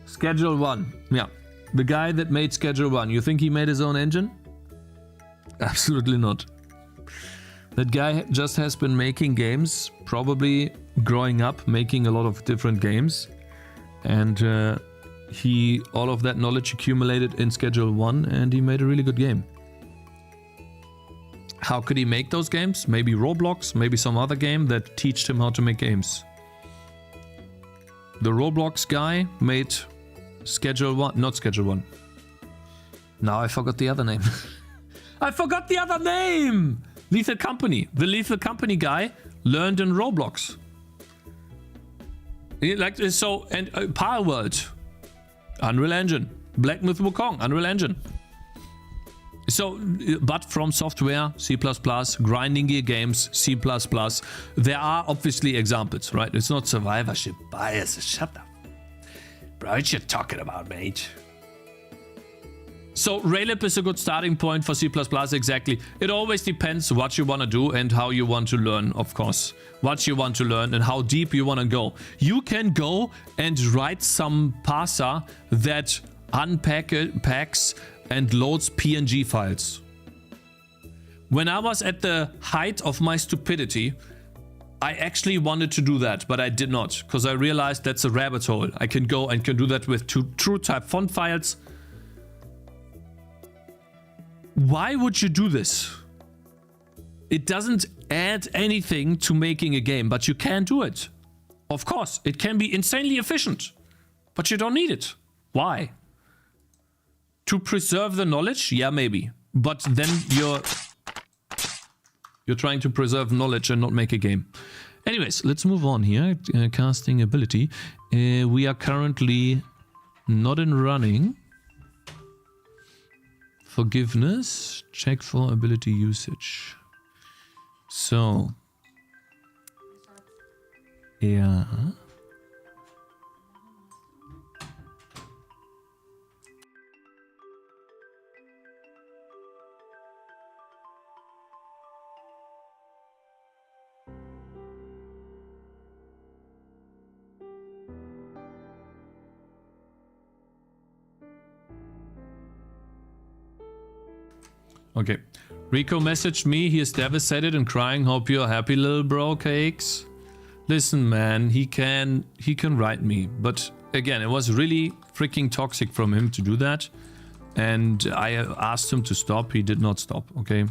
A: Schedule 1. Yeah. The guy that made Schedule 1, you think he made his own engine? Absolutely not. That guy just has been making games, probably growing up, making a lot of different games. And all of that knowledge accumulated in Schedule 1, and he made a really good game. How could he make those games? Maybe Roblox, maybe some other game that taught him how to make games. The Roblox guy made Schedule 1, not Schedule 1. Now I forgot the other name. I forgot the other name! Lethal Company. The Lethal Company guy learned in Roblox. Like so, and Pile World, Unreal Engine. Black Myth Wukong, Unreal Engine. So, but from software, C++, grinding gear games, C++. There are obviously examples, right? It's not survivorship bias. Shut up. Bro, what you talking about, mate? So Raylib is a good starting point for C++, exactly. It always depends what you want to do and how you want to learn, of course. What you want to learn and how deep you want to go. You can go and write some parser that unpacks and loads PNG files. When I was at the height of my stupidity, I actually wanted to do that, but I did not, because I realized that's a rabbit hole. I can go and can do that with true type font files. Why would you do this? It doesn't add anything to making a game, but you can do it. Of course, it can be insanely efficient, but you don't need it. Why? To preserve the knowledge? Yeah, maybe. But then you're trying to preserve knowledge and not make a game. Anyways, let's move on here. Casting ability. We are currently not in running. Forgiveness. Check for ability usage. So. Yeah. Okay. Rico messaged me. He is devastated and crying. Hope you're happy, little bro, Cakez. Listen, man, he can write me. But again, it was really freaking toxic from him to do that. And I asked him to stop. He did not stop, okay?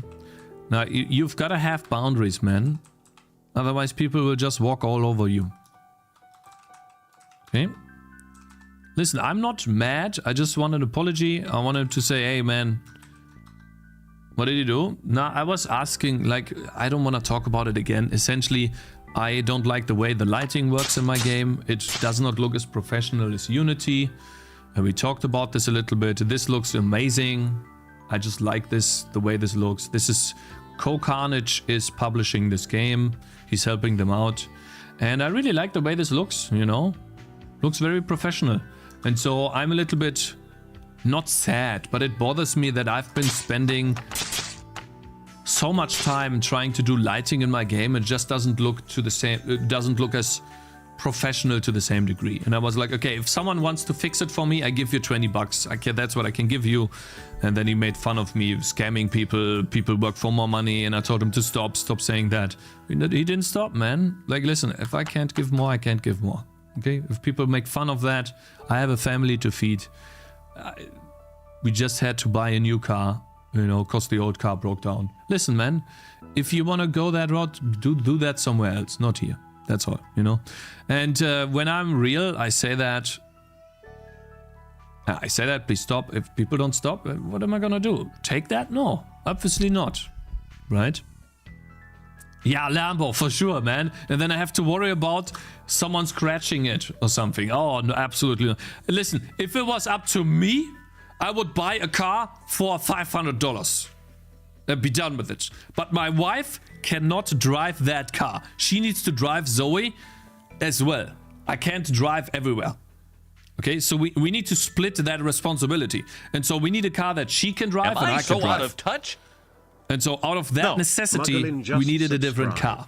A: Now, you've got to have boundaries, man. Otherwise, people will just walk all over you. Okay? Listen, I'm not mad. I just want an apology. I wanted to say, hey, man, what did you do? Now, I was asking, like, I don't want to talk about it again. Essentially, I don't like the way the lighting works in my game. It does not look as professional as Unity. And we talked about this a little bit. This looks amazing. I just like this, the way this looks. This is Carnage is publishing this game. He's helping them out. And I really like the way this looks, you know. Looks very professional. And so I'm a little bit not sad, but it bothers me that I've been spending so much time trying to do lighting in my game. It just doesn't look to the same, it doesn't look as professional to the same degree. And I was like, okay, if someone wants to fix it for me, I give you 20 bucks. Okay, that's what I can give you. And then he made fun of me scamming people work for more money, and I told him to stop saying that. He didn't stop, man. Like, listen, if I can't give more, I can't give more. Okay, if people make fun of that, I have a family to feed. We just had to buy a new car, you know, because the old car broke down. Listen, man, if you want to go that route, do that somewhere else, not here. That's all, you know. And when I'm real, I say that. Please stop. If people don't stop, what am I gonna do? Take that? No, obviously not, right? Yeah, Lambo, for sure, man. And then I have to worry about someone scratching it or something. Oh, no, absolutely not. Listen, if it was up to me, I would buy a car for $500 and be done with it. But my wife cannot drive that car. She needs to drive Zoe as well. I can't drive everywhere. Okay, so we need to split that responsibility. And so we need a car that she can drive and I can drive.
E: Out of touch?
A: And so out of that necessity, we needed a different car.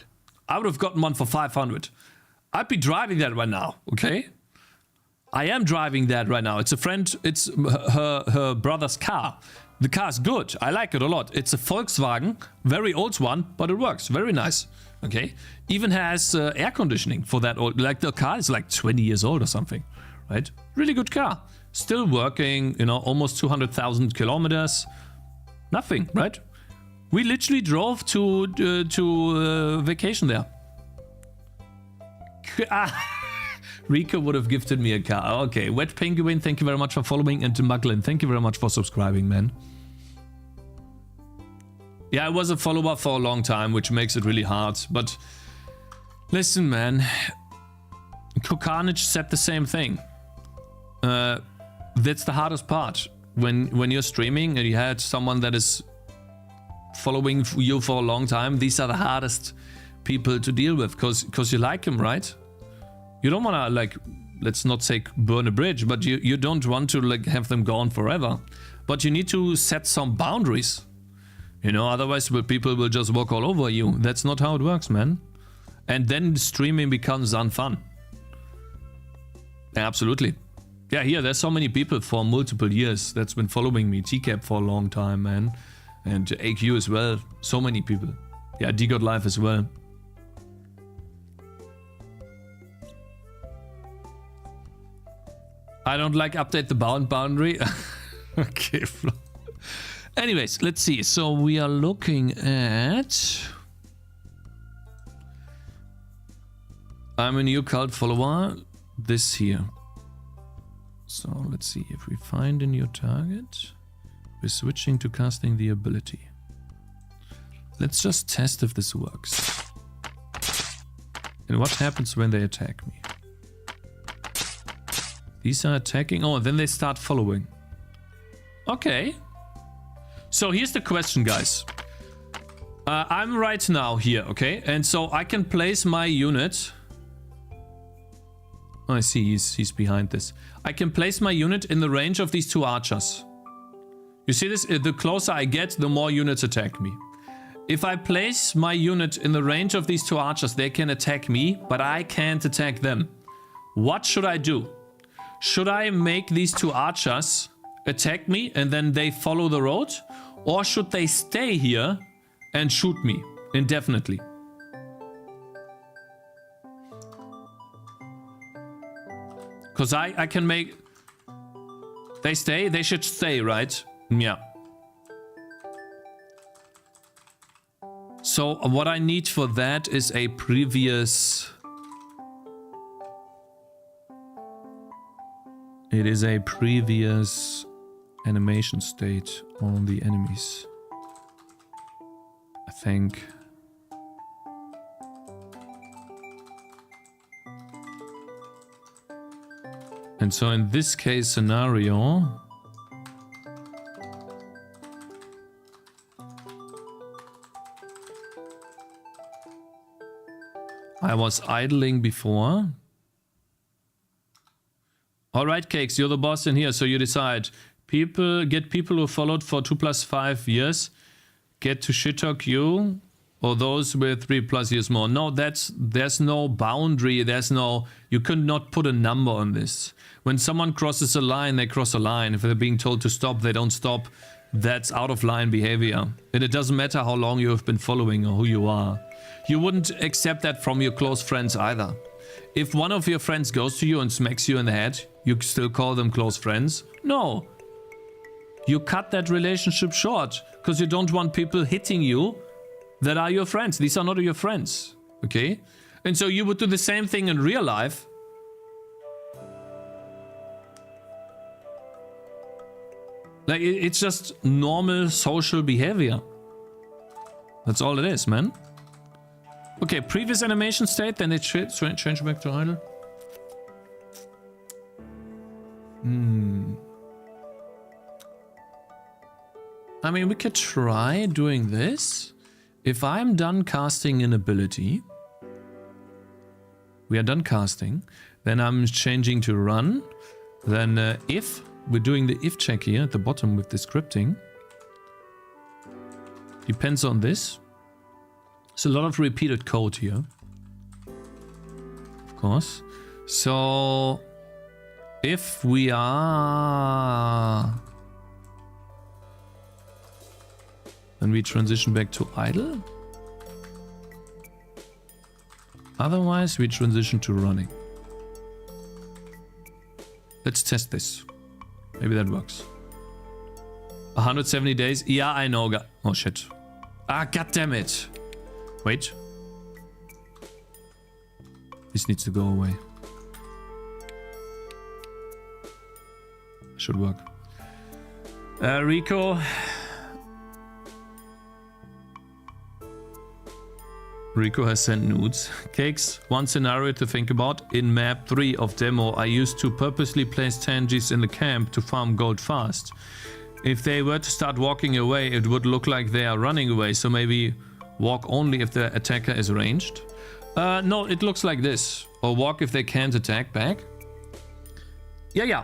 A: I would have gotten one for 500. I'd be driving that right now, okay? I am driving that right now. It's a friend, it's her brother's car. The car is good. I like it a lot. It's a Volkswagen, very old one, but it works. Very nice, okay? Even has air conditioning for that old, like the car is like 20 years old or something, right? Really good car. Still working, you know, almost 200,000 kilometers. Nothing, right? We literally drove to vacation there. Rico would have gifted me a car. Okay, Wet Penguin, thank you very much for following, and Muglin, thank you very much for subscribing, man. Yeah, I was a follower for a long time, which makes it really hard. But listen, man, Kokanich said the same thing. That's the hardest part. When you're streaming and you had someone that is following you for a long time, these are the hardest people to deal with, because you like them, right? You don't want to, like, let's not say burn a bridge, but you don't want to, like, have them gone forever. But you need to set some boundaries. You know, otherwise people will just walk all over you. That's not how it works, man. And then streaming becomes unfun. Absolutely. Yeah, here, there's so many people for multiple years that's been following me. TCAP for a long time, man. And AQ as well. So many people. Yeah, DGod Live as well. I don't like update the boundary. Okay, Flo. Anyways, let's see. So we are looking at... I'm a new cult follower. This here. So let's see if we find a new target. We're switching to casting the ability. Let's just test if this works. And what happens when they attack me? These are attacking. Oh, then they start following. Okay. So here's the question, guys. I'm right now here, okay? And so I can place my unit. Oh, I see, he's behind this. I can place my unit in the range of these two archers. You see this? The closer I get, the more units attack me. If I place my unit in the range of these two archers, they can attack me, but I can't attack them. What should I do? Should I make these two archers attack me and then they follow the road? Or should they stay here and shoot me indefinitely? Because I can make... They stay? They should stay, right? Yeah. So what I need for that is a previous... It is a previous animation state on the enemies. I think. And so in this case scenario, I was idling before. Alright, Cakez, you're the boss in here, so you decide. Get people who followed for 2 + 5 years get to shit talk you, or those with 3+ years more. No, there's no boundary, you could not put a number on this. When someone crosses a line, they cross a line. If they're being told to stop, they don't stop. That's out of line behavior. And it doesn't matter how long you have been following or who you are. You wouldn't accept that from your close friends either. If one of your friends goes to you and smacks you in the head, you still call them close friends? No. You cut that relationship short because you don't want people hitting you that are your friends. These are not your friends, okay? And so you would do the same thing in real life. Like, it's just normal social behavior. That's all it is, man. Okay, previous animation state, then it change back to idle. I mean, we could try doing this. If I'm done casting an ability, we are done casting, then I'm changing to run. Then if, we're doing the if check here at the bottom with the scripting. Depends on this. There's a lot of repeated code here. Of course. So, if we are... Then we transition back to idle. Otherwise, we transition to running. Let's test this. Maybe that works. 170 days? Yeah, I know. Oh, shit. Ah, goddammit. Wait. This needs to go away. Should work. Rico. Rico has sent nudes. Cakes, one scenario to think about. In map 3 of demo, I used to purposely place tangies in the camp to farm gold fast. If they were to start walking away, it would look like they are running away, so maybe walk only if the attacker is ranged. No, it looks like this. Or walk if they can't attack back. Yeah.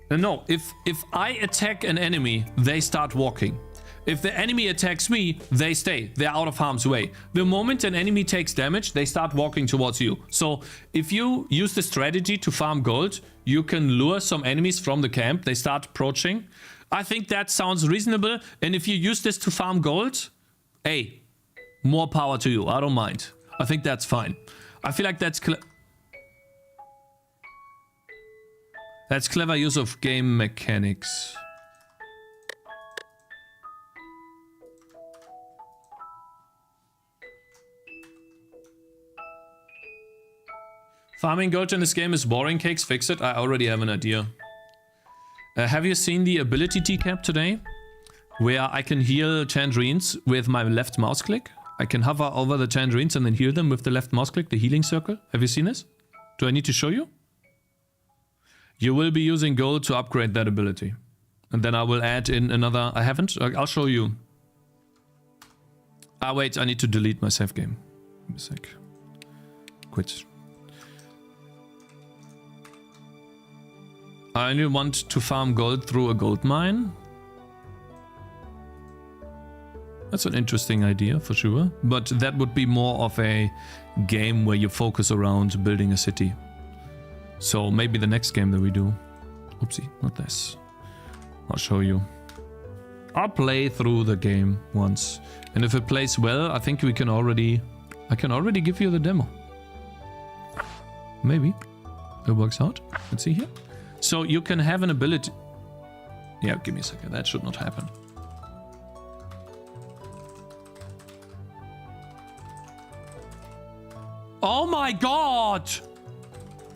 A: No, if I attack an enemy, they start walking. If the enemy attacks me, they stay. They're out of harm's way. The moment an enemy takes damage, they start walking towards you. So if you use the strategy to farm gold, you can lure some enemies from the camp. They start approaching. I think that sounds reasonable. And if you use this to farm gold, hey, more power to you. I don't mind. I think that's fine. I feel like that's clever use of game mechanics. Farming gold in this game is boring. Cakes, fix it. I already have an idea. Have you seen the ability T-cap today? Where I can heal tangerines with my left mouse click. I can hover over the tangerines and then heal them with the left mouse click, the healing circle. Have you seen this? Do I need to show you? You will be using gold to upgrade that ability. And then I will add in another... I haven't? I'll show you. Ah, wait. I need to delete my save game. Give me a sec. Quit. I only want to farm gold through a gold mine. That's an interesting idea for sure. But that would be more of a game where you focus around building a city. So maybe the next game that we do. Oopsie, not this. I'll show you. I'll play through the game once. And if it plays well, I think we can already... I can already give you the demo. Maybe. It works out. Let's see here. So you can have an ability... Yeah, give me a second. That should not happen. Oh my god!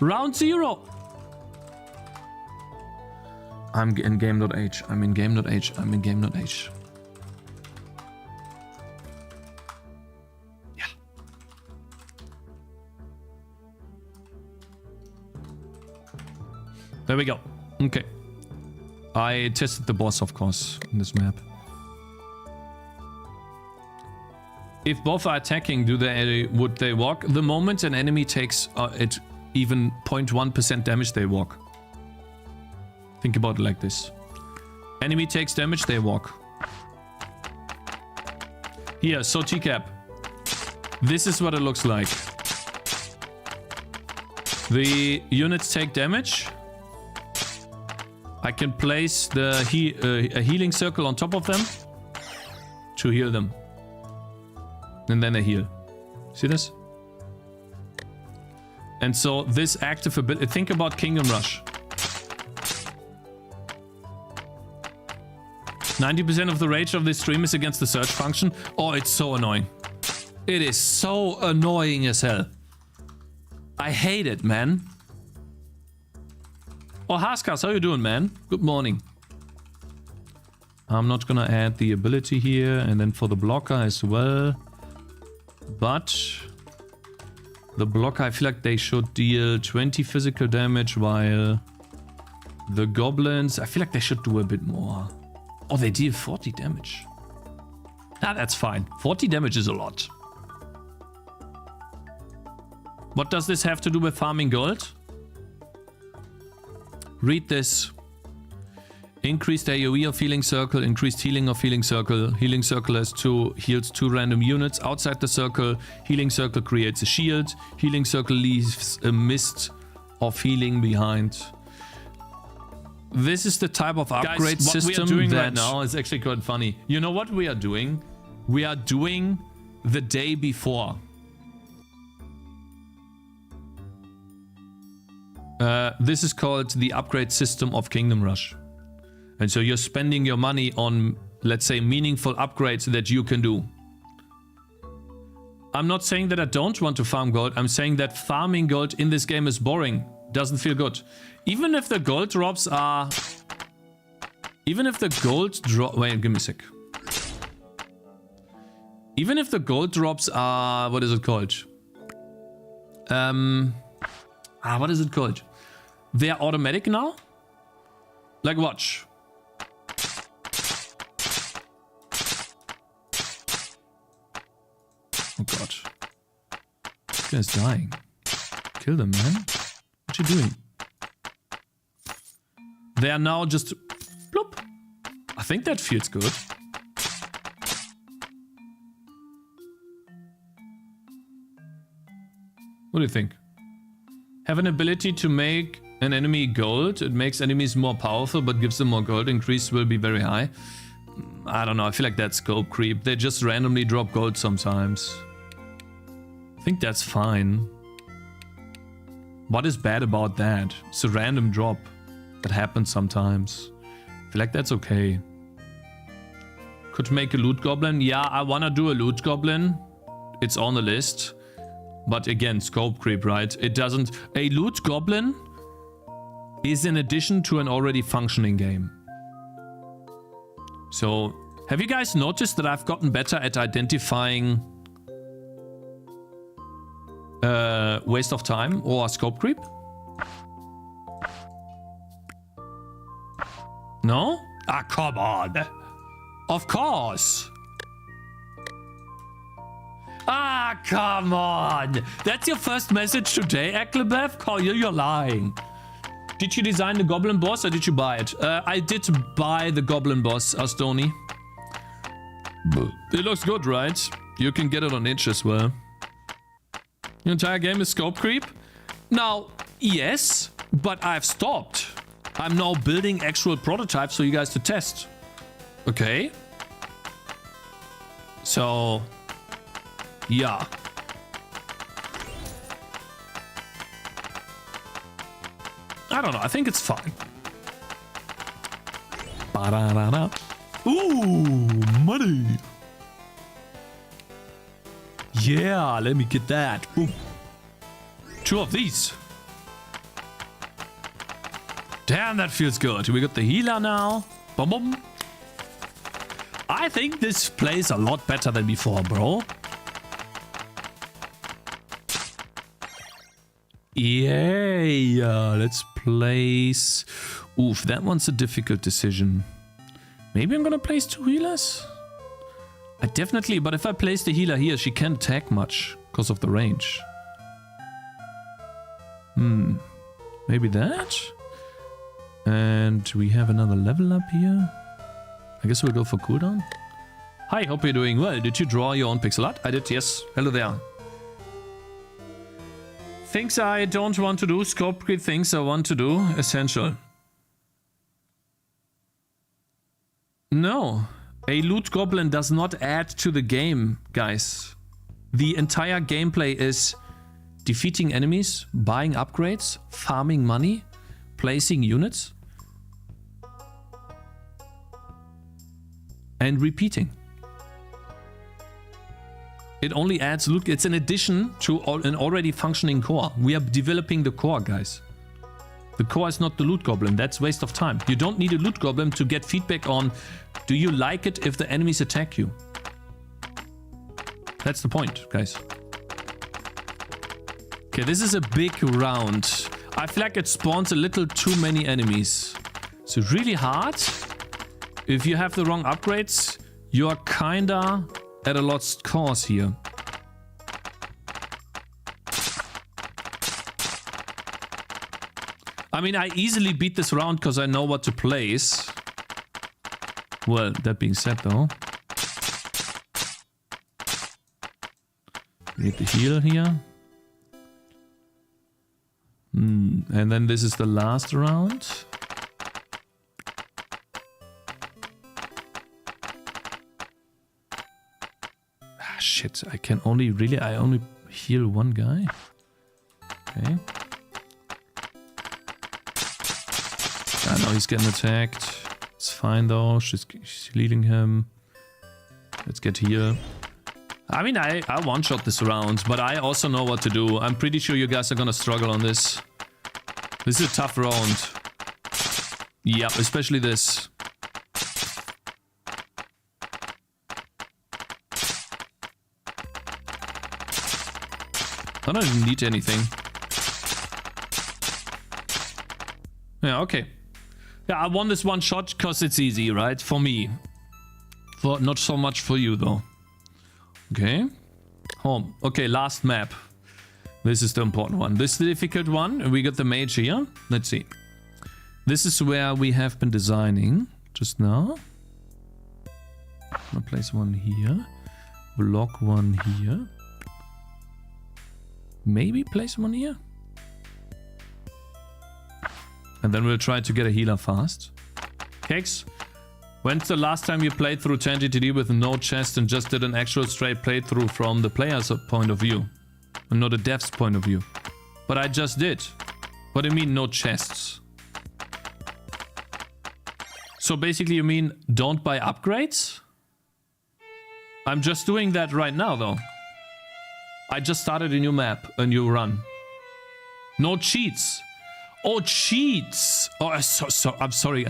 A: Round 0! I'm in game.h. I'm in game.h. I'm in game.h. Yeah. There we go. Okay. I tested the boss, of course, in this map. If both are attacking, would they walk? The moment an enemy takes it even 0.1% damage, they walk. Think about it like this. Enemy takes damage, they walk. Here, so T-cap. This is what it looks like. The units take damage. I can place the a healing circle on top of them to heal them. And then they heal. See this? And so this active ability... Think about Kingdom Rush. 90% of the rage of this stream is against the search function. Oh, it's so annoying. It is so annoying as hell. I hate it, man. Oh, Haskas, how you doing, man? Good morning. I'm not gonna add the ability here. And then for the blocker as well. But the blocker, I feel like they should deal 20 physical damage, while the goblins, I feel like they should do a bit more. Oh, they deal 40 damage. Nah, that's fine. 40 damage is a lot. What does this have to do with farming gold? Read this. Increased AoE of healing circle, increased healing of healing circle. Healing circle heals 2 random units outside the circle. Healing circle creates a shield. Healing circle leaves a mist of healing behind. This is the type of upgrade system we are doing right now is actually quite funny. You know what we are doing? We are doing the day before. This is called the upgrade system of Kingdom Rush. And so you're spending your money on let's say, meaningful upgrades that you can do. I'm not saying that I don't want to farm gold. I'm saying that farming gold in this game is boring. Doesn't feel good. Even if the gold drops are... Even if the gold drop... Wait, give me a sec. Even if the gold drops are... What is it called? What is it called? They're automatic now? Like, watch. Oh god. This guy's dying. Kill them, man. What you doing? They are now just... Bloop. I think that feels good. What do you think? Have an ability to make an enemy gold. It makes enemies more powerful, but gives them more gold. Increase will be very high. I don't know. I feel like that's scope creep. They just randomly drop gold sometimes. I think that's fine. What is bad about that? It's a random drop that happens sometimes. I feel like that's okay. Could make a loot goblin. Yeah, I wanna do a loot goblin. It's on the list. But again, scope creep, right? It doesn't... A loot goblin is in addition to an already functioning game. So, have you guys noticed that I've gotten better at identifying waste of time or scope creep? No? Ah, come on. Of course. Ah, come on. That's your first message today, Cakez? Call you, you're lying. Did you design the Goblin boss or did you buy it? I did buy the Goblin boss, Astoni. It looks good, right? You can get it on itch as well. The entire game is scope creep? Now, yes, but I've stopped. I'm now building actual prototypes for you guys to test. Okay? So... yeah. I don't know. I think it's fine. Ba-da-da-da. Ooh, money. Yeah, let me get that. Boom. 2 of these. Damn, that feels good. We got the healer now. Boom, boom. I think this plays a lot better than before, bro. Yeah, let's place... Oof, that one's a difficult decision. Maybe I'm gonna place 2 healers? I definitely, but if I place the healer here, she can't attack much because of the range. Maybe that? And we have another level up here. I guess we'll go for cooldown. Hi, hope you're doing well. Did you draw your own pixel art? I did, yes. Hello there. Things I don't want to do, scope creep things I want to do, essential. No, a loot goblin does not add to the game, guys. The entire gameplay is defeating enemies, buying upgrades, farming money, placing units, and repeating. It only adds loot. It's an addition to an already functioning core. We are developing the core, guys. The core is not the loot goblin. That's waste of time. You don't need a loot goblin to get feedback on, do you like it if the enemies attack you? That's the point, guys. Okay, this is a big round. I feel like it spawns a little too many enemies. So really hard. If you have the wrong upgrades, you are kinda at a lost cause here. I mean, I easily beat this round because I know what to place. Well, that being said though. Need the heal here. And then this is the last round. Ah, shit, I can only really, I only heal one guy. Okay. Ah, now he's getting attacked. It's fine though. She's leading him. Let's get here. I mean, I one-shot this round, but I also know what to do. I'm pretty sure you guys are gonna struggle on this. This is a tough round. Yeah, especially this. I don't even need anything. Yeah, okay. Yeah, I won this one shot because it's easy, right? For me. Not so much for you, though. Okay. Home. Okay, last map. This is the important one. This is the difficult one. We got the mage here. Let's see. This is where we have been designing just now. I'm gonna place one here. Block one here. Maybe place one here. And then we'll try to get a healer fast. Cakez, when's the last time you played through Tangy TD with no chest and just did an actual straight playthrough from the player's point of view? And not a dev's point of view. But I just did. What do you mean no chests? So basically you mean don't buy upgrades? I'm just doing that right now though. I just started a new map, a new run. No cheats. Oh, cheats! Oh, I'm sorry.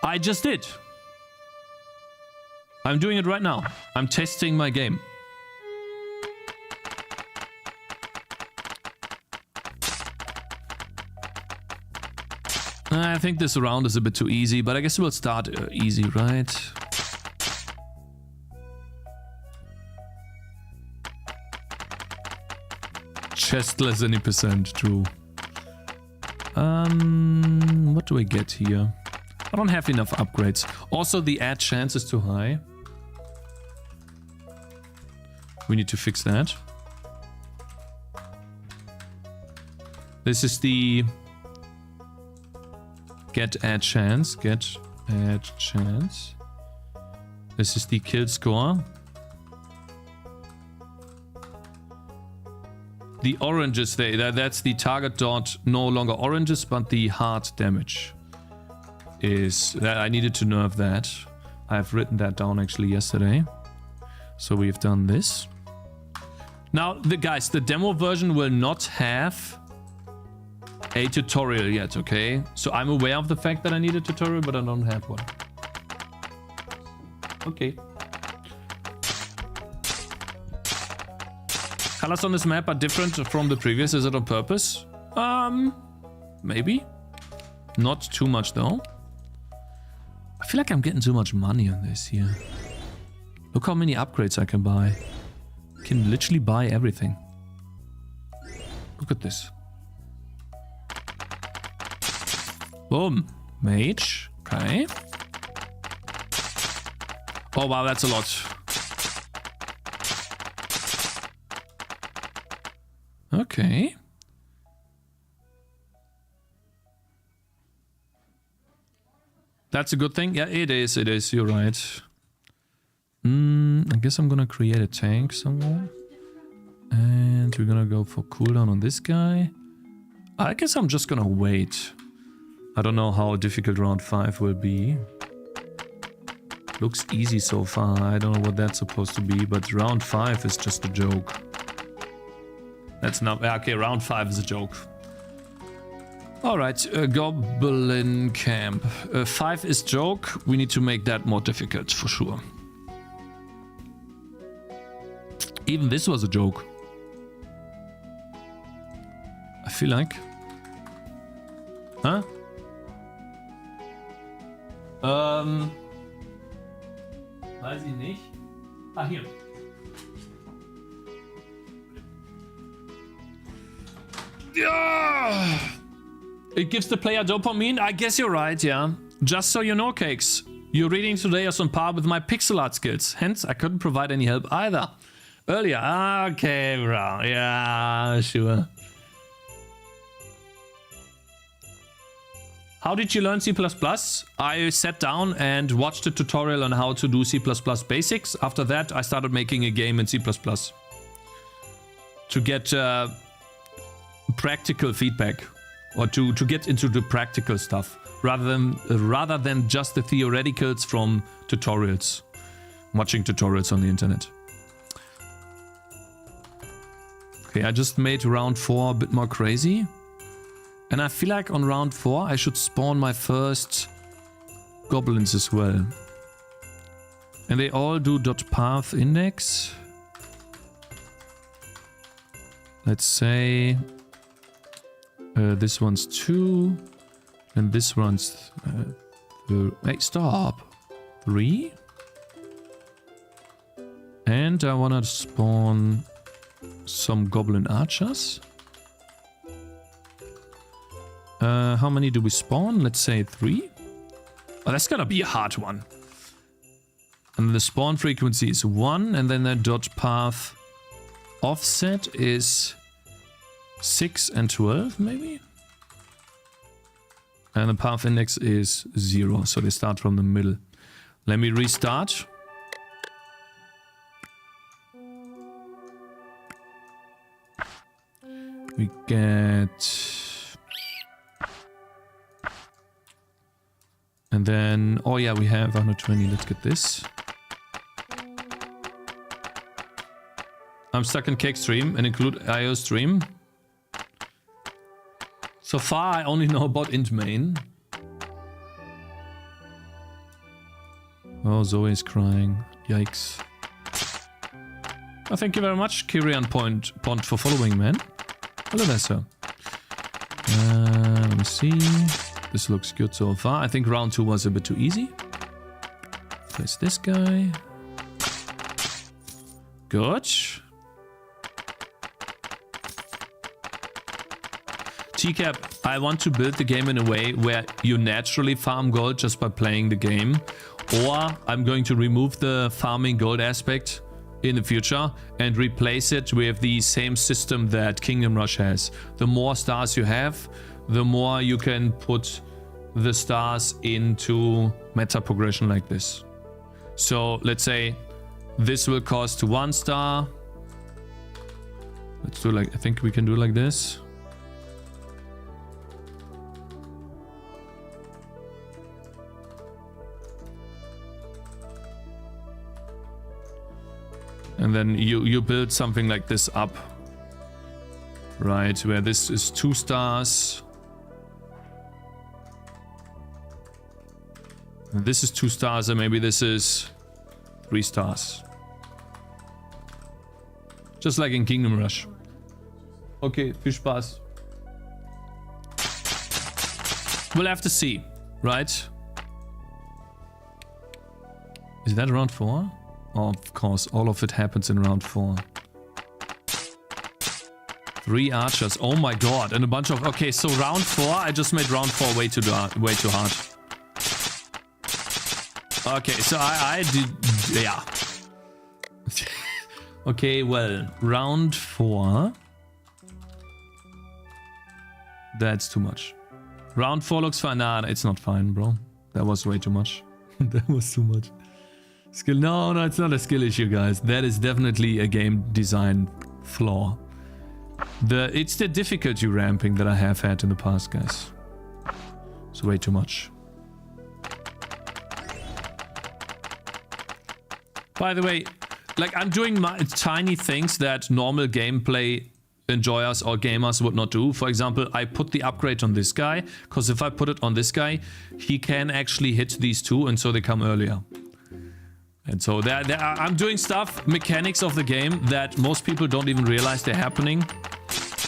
A: I just did. I'm doing it right now. I'm testing my game. I think this round is a bit too easy, but I guess we'll start easy, right? Chest less than 80%, true. What do I get here? I don't have enough upgrades. Also, the add chance is too high. We need to fix that. This is the get add chance. Get add chance. This is the kill score. The oranges, that's the target dot, no longer oranges, but the hard damage is... I needed to nerf that. I've written that down actually yesterday. So we've done this. Now, guys, the demo version will not have a tutorial yet, okay? So I'm aware of the fact that I need a tutorial, but I don't have one. Okay. Colors on this map are different from the previous. Is it on purpose? Maybe. Not too much though. I feel like I'm getting too much money on this here. Look how many upgrades I can buy. I can literally buy everything. Look at this. Boom. Mage. Okay. Oh wow, that's a lot. Okay. That's a good thing. Yeah, it is. It is. You're right. I guess I'm gonna create a tank somewhere. And we're gonna go for cooldown on this guy. I guess I'm just gonna wait. I don't know how difficult round 5 will be. Looks easy so far. I don't know what that's supposed to be, but round 5 is just a joke. That's not... Okay, round 5 is a joke. Alright, Goblin camp. 5 is joke. We need to make that more difficult, for sure. Even this was a joke. I feel like... Huh? Weiß ich nicht. Ah, hier. Yeah! It gives the player dopamine? I guess you're right, yeah. Just so you know, Cakez, your reading today is on par with my pixel art skills. Hence, I couldn't provide any help either. Earlier. Okay, bro. Yeah, sure. How did you learn C++? I sat down and watched a tutorial on how to do C++ basics. After that, I started making a game in C++. To get... practical feedback. or to get into the practical stuff rather than just the theoreticals from tutorials, watching tutorials on the internet. Okay, I just made round 4 a bit more crazy. And I feel like on round 4 I should spawn my first goblins as well. And they all do .path index. Let's say this one's 2 and this one's wait, stop, 3. And I wanna spawn some goblin archers. How many do we spawn? Let's say 3. Oh, that's gonna be a hard one. And the spawn frequency is 1, and then the .path offset is 6 and 12, maybe? And the path index is 0, so they start from the middle. Let me restart. We get... And then, oh yeah, we have 120. Let's get this. I'm stuck in Cake stream and include IO stream. So far, I only know about int main. Oh, Zoe is crying. Yikes. Oh, thank you very much, Kyrian Pont, for following, man. Hello there, sir. Let me see. This looks good so far. I think round 2 was a bit too easy. Place this guy. Good. TCAP, I want to build the game in a way where you naturally farm gold just by playing the game. Or I'm going to remove the farming gold aspect in the future and replace it with the same system that Kingdom Rush has. The more stars you have, the more you can put the stars into meta progression like this. So let's say this will cost 1 star. Let's do like, I think we can do like this. And then you build something like this up, right? Where this is 2 stars. And this is 2 stars, and maybe this is 3 stars. Just like in Kingdom Rush. Okay, viel Spaß. We'll have to see, right? Is that round 4? Oh, of course, all of it happens in round 4. 3 archers, oh my god, and a bunch of... Okay, so round 4, I just made round 4 way too hard. Okay, so I did... Yeah. Okay, well, round 4. That's too much. Round 4 looks fine. Nah, it's not fine, bro. That was way too much. That was too much. Skill? No, it's not a skill issue, guys. That is definitely a game design flaw. It's the difficulty ramping that I have had in the past, guys. It's way too much. By the way, like, I'm doing tiny things that normal gameplay enjoyers or gamers would not do. For example, I put the upgrade on this guy, because if I put it on this guy, he can actually hit these 2, and so they come earlier. And so I'm doing stuff, mechanics of the game, that most people don't even realize they're happening.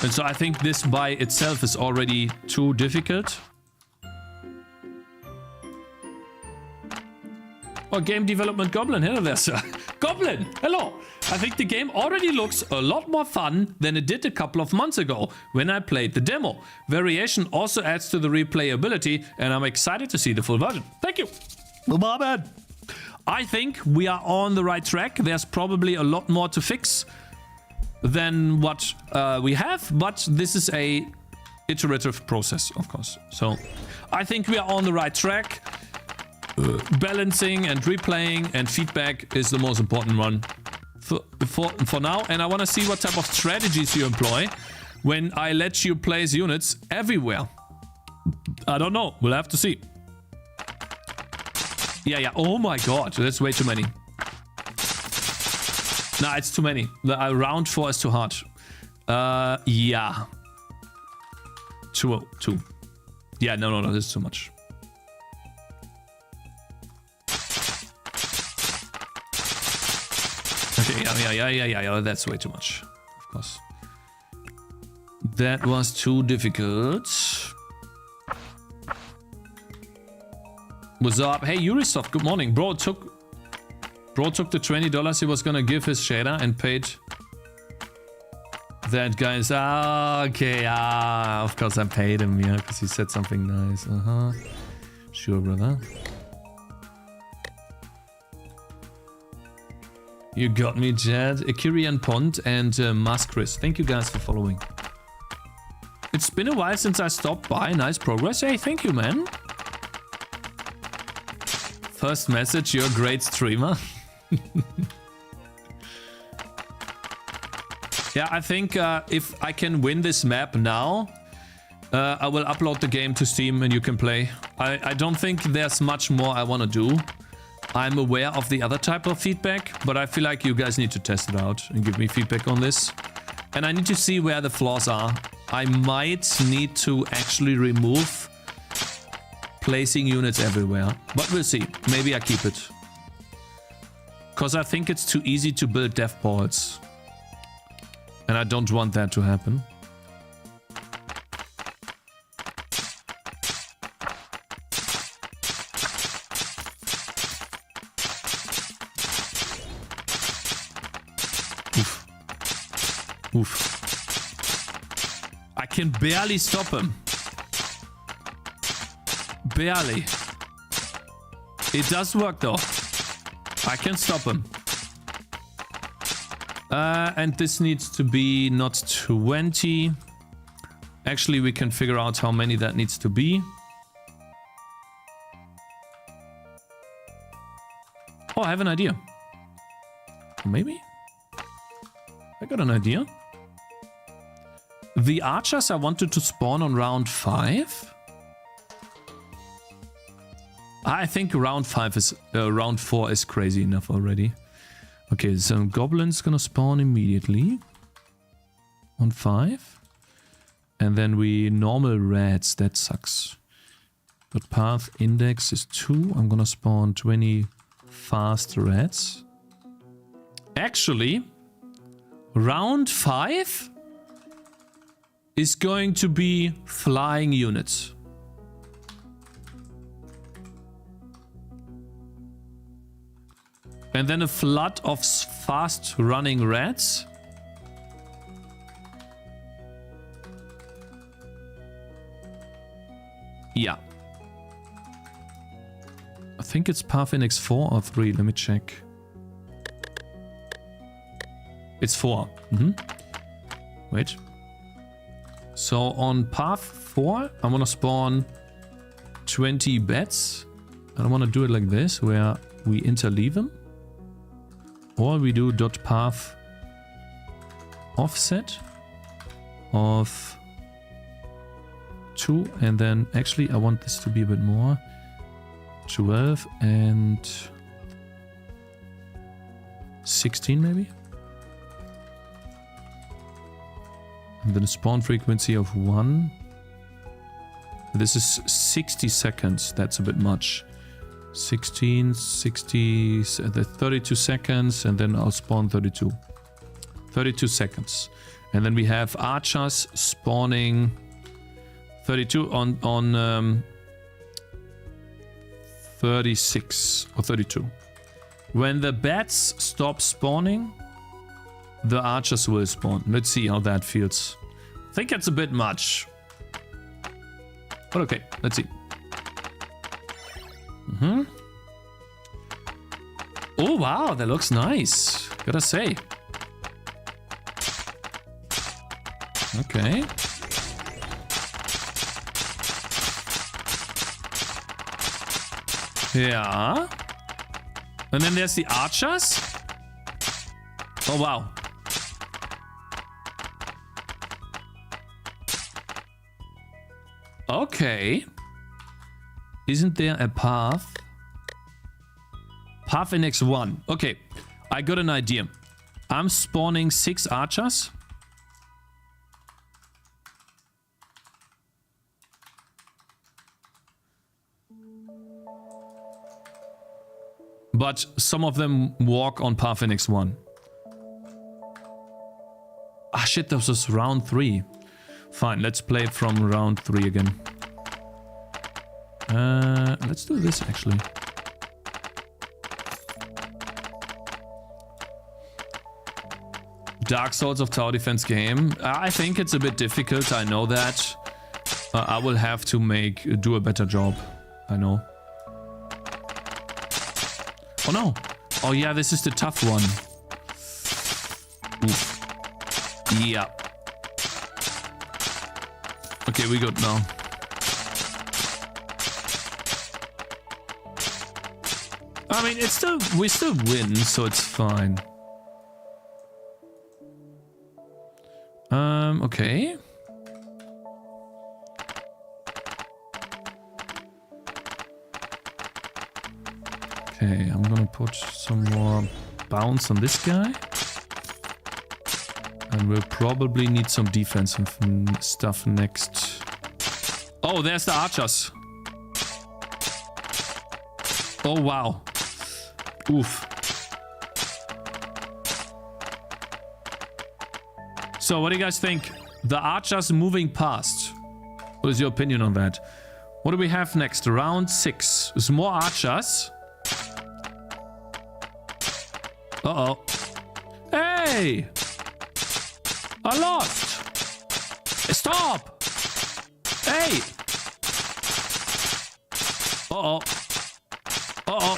A: And so I think this by itself is already too difficult. Oh, game development Goblin, hello there, sir. Goblin, hello. I think the game already looks a lot more fun than it did a couple of months ago when I played the demo. Variation also adds to the replayability, and I'm excited to see the full version. Thank you. My bad. I think we are on the right track. There's probably a lot more to fix than what we have, but this is a iterative process, of course. So I think we are on the right track. Balancing and replaying and feedback is the most important one for now, and I want to see what type of strategies you employ, when I let you place units everywhere? I don't know. We'll have to see. Yeah. Oh my god. That's way too many. Nah, it's too many. Round 4 is too hard. Yeah. 2. Yeah, no, this is too much. Okay, yeah, that's way too much. Of course. That was too difficult. What's up? Hey, Urisoft, good morning. Bro took the $20 he was gonna give his shader and paid that guy's... okay, of course I paid him, yeah, because he said something nice. Sure, brother. You got me, Jed. Akirian Pond and Maskris. Thank you guys for following. It's been a while since I stopped by. Nice progress. Hey, thank you, man. First message, you're a great streamer. Yeah, I think if I can win this map now, I will upload the game to Steam and you can play. I don't think there's much more I want to do. I'm aware of the other type of feedback, but I feel like you guys need to test it out and give me feedback on this. And I need to see where the flaws are. I might need to actually remove placing units everywhere, but we'll see. Maybe I keep it. Because I think it's too easy to build dev balls. And I don't want that to happen. Oof. I can barely stop him. Barely. It does work though. I can stop him. And this needs to be not 20. Actually, we can figure out how many that needs to be. Oh, I have an idea. Maybe? I got an idea. The archers I wanted to spawn on round 5. I think round 4 is crazy enough already. Okay, so Goblin's gonna spawn immediately on 5. And then we normal rats, that sucks. But path index is 2. I'm gonna spawn 20 fast rats. Actually, round 5 is going to be flying units. And then a flood of fast running rats. Yeah. I think it's path index 4 or 3. Let me check. It's 4. Wait. So on path 4, I want to spawn 20 bats. I want to do it like this, where we interleave them. Or we do dot path offset of 2. And then actually I want this to be a bit more. 12 and 16 maybe. And then a spawn frequency of 1. This is 60 seconds. That's a bit much. 16, 60, 32 seconds, and then I'll spawn 32. 32 seconds. And then we have archers spawning 32 on 36 or 32. When the bats stop spawning, the archers will spawn. Let's see how that feels. I think it's a bit much. But okay, let's see. Oh wow, that looks nice. Gotta say. Okay. Yeah. And then there's the archers. Oh wow. Okay. Isn't there a path? Path in X1. Okay, I got an idea. I'm spawning 6 archers. But some of them walk on path in X1. Ah shit, this was round 3. Fine, let's play it from round 3 again. Let's do this actually. Dark Souls of tower defense game. I think it's a bit difficult, I know that. I will have to do a better job. I know. Oh no! Oh yeah, this is the tough one. Oof. Yeah. Okay, we good now. I mean, we still win, so it's fine. Okay. Okay, I'm gonna put some more bounce on this guy. And we'll probably need some defensive stuff next. Oh, there's the archers. Oh, wow. Oof. So, what do you guys think? The archers moving past. What is your opinion on that? What do we have next? Round 6. There's more archers. Uh-oh. Hey! I lost! Stop! Hey! Uh-oh. Uh-oh.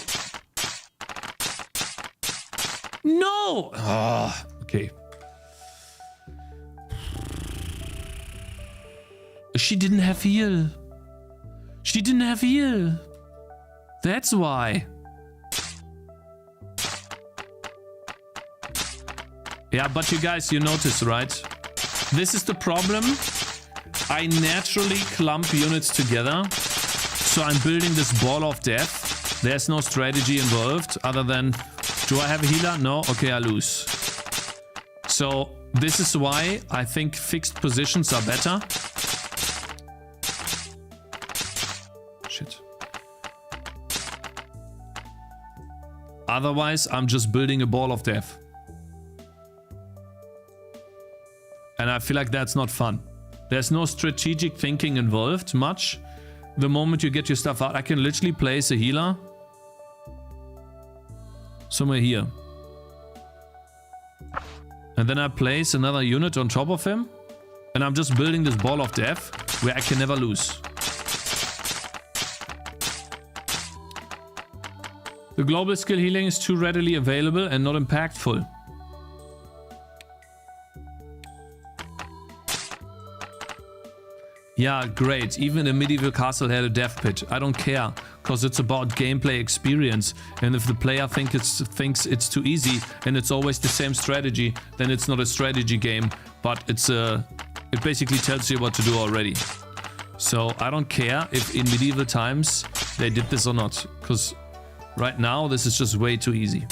A: No! Oh, okay. She didn't have heal. She didn't have heal. That's why. Yeah, but you guys, you notice, right? This is the problem. I naturally clump units together. So I'm building this ball of death. There's no strategy involved other than, do I have a healer? No? Okay, I lose. So this is why I think fixed positions are better. Shit. Otherwise, I'm just building a ball of death. And I feel like that's not fun. There's no strategic thinking involved much. The moment you get your stuff out, I can literally place a healer somewhere here. And then I place another unit on top of him. And I'm just building this ball of death where I can never lose. The global skill healing is too readily available and not impactful. Yeah, great. Even a medieval castle had a death pit. I don't care, because it's about gameplay experience. And if the player thinks it's too easy and it's always the same strategy, then it's not a strategy game, but it basically tells you what to do already. So I don't care if in medieval times they did this or not, because right now this is just way too easy.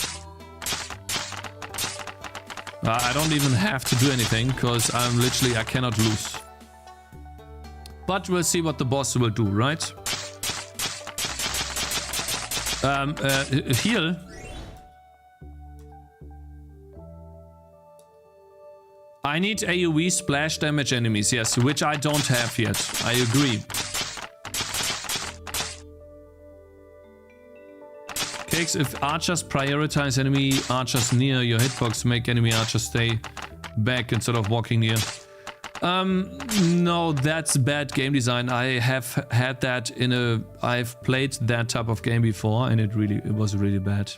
A: I don't even have to do anything, because I cannot lose. But we'll see what the boss will do, right? Heal. I need AoE splash damage enemies, yes, which I don't have yet. I agree. Cakez, if archers prioritize enemy archers near your hitbox, make enemy archers stay back instead of walking near. No, that's bad game design. I have had that I've played that type of game before and it was really bad.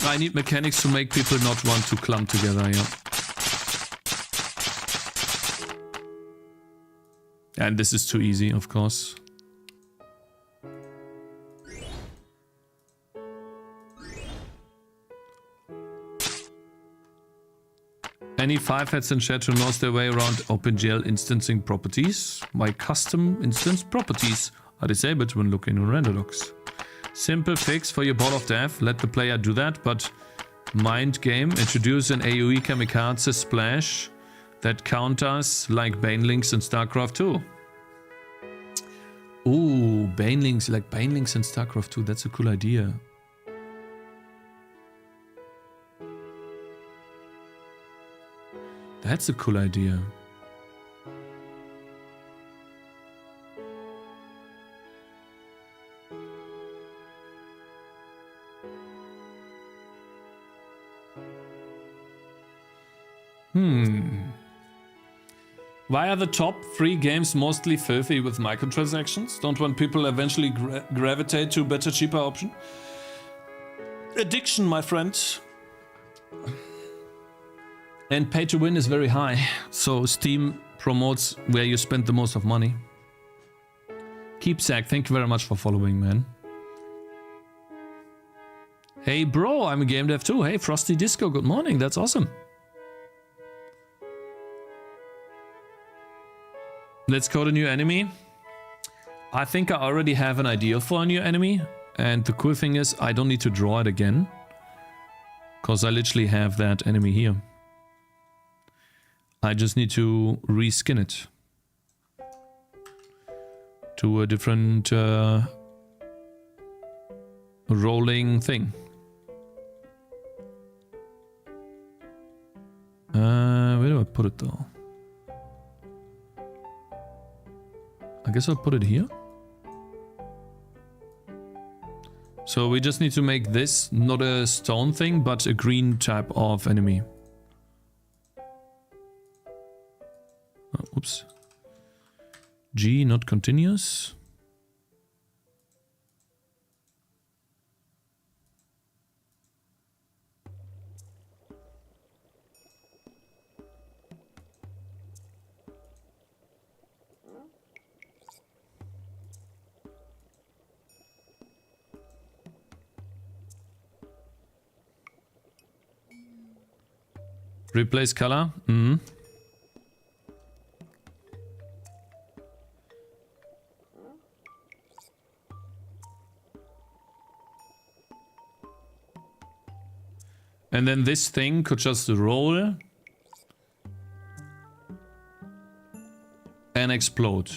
A: I need mechanics to make people not want to clump together, yeah. And this is too easy, of course. Any 5-heads in chat who knows their way around OpenGL instancing properties? My custom instance properties are disabled when looking in render logs. Simple fix for your board of dev. Let the player do that, but mind game. Introduce an AoE kamikaze splash that counters like Banelings in StarCraft 2. Ooh, Banelings, like Banelings in StarCraft 2. That's a cool idea. That's a cool idea. Why are the top 3 games mostly filthy with microtransactions? Don't want people eventually gravitate to a better, cheaper option? Addiction, my friend. And pay to win is very high, so Steam promotes where you spend the most of money. Keepsack, thank you very much for following, man. Hey bro, I'm a game dev too. Hey Frosty Disco, good morning, that's awesome. Let's code a new enemy. I think I already have an idea for a new enemy, and the cool thing is I don't need to draw it again, because I literally have that enemy here. I just need to reskin it to a different rolling thing. Where do I put it though? I guess I'll put it here. So we just need to make this not a stone thing, but a green type of enemy. Oh, oops. G, not continuous. Replace color. And then this thing could just roll and explode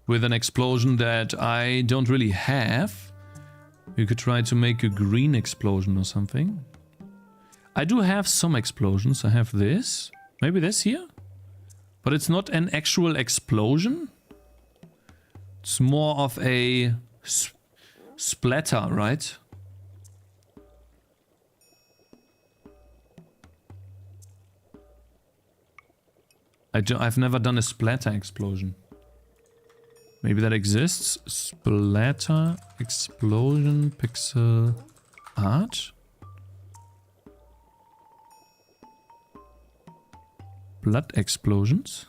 A: with an explosion that I don't really have. You could try to make a green explosion or something. I do have some explosions. I have this, maybe this here, but it's not an actual explosion. It's more of a splatter, right? I've never done a splatter explosion. Maybe that exists. Splatter explosion pixel art. Blood explosions.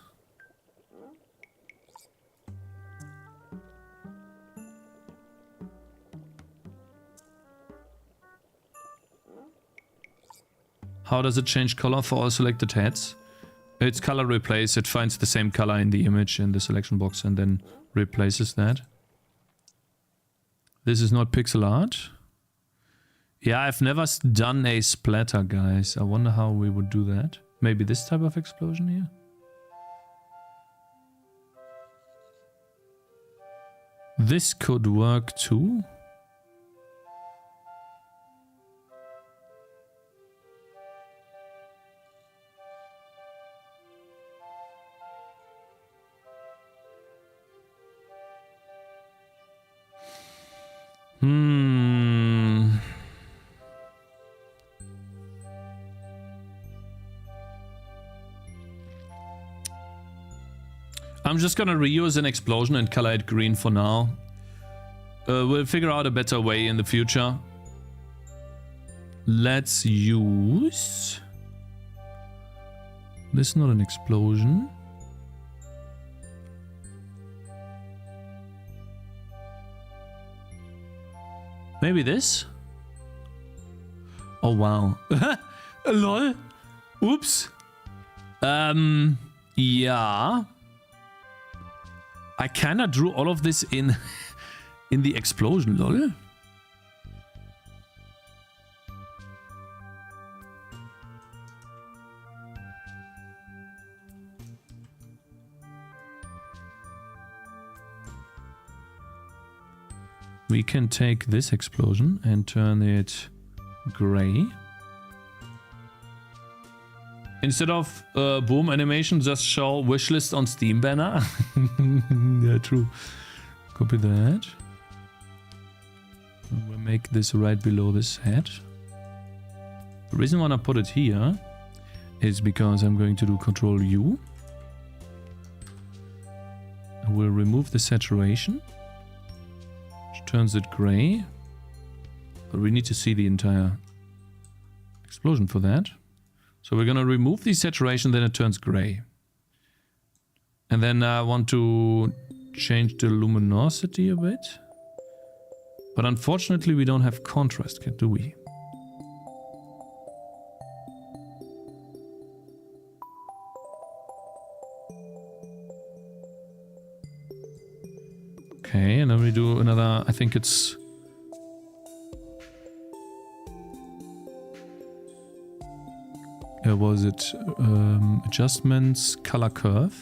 A: How does it change color for all selected heads? It's color replace. It finds the same color in the image in the selection box and then replaces that. This is not pixel art. Yeah, I've never done a splatter, guys. I wonder how we would do that. Maybe this type of explosion here? This could work too. I'm just gonna reuse an explosion and color it green for now. We'll figure out a better way in the future. Let's use... This is not an explosion. Maybe this? Oh wow. Lol. Oops. Yeah. I cannot drew all of this in the explosion, lol. We can take this explosion and turn it gray. Instead of boom animation, just show wishlist on Steam banner. Yeah, true. Copy that. We'll make this right below this head. The reason why I put it here is because I'm going to do Control U. I will remove the saturation, which turns it gray. But we need to see the entire explosion for that. So we're going to remove the saturation, then it turns gray. And then I want to change the luminosity a bit. But unfortunately we don't have contrast, do we? Okay, and then we do another, I think it's... was it adjustments, color curve?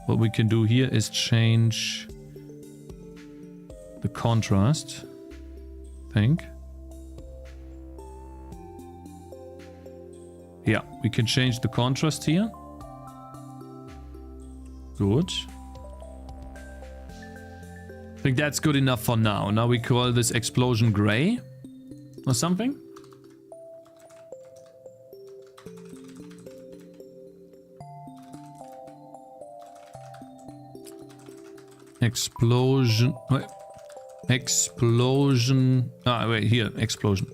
A: What we can do here is change the contrast, I think. Yeah, we can change the contrast here. Good. I think that's good enough for now. Now we call this explosion gray or something. Explosion. Wait. Explosion. Ah, wait, here. Explosion.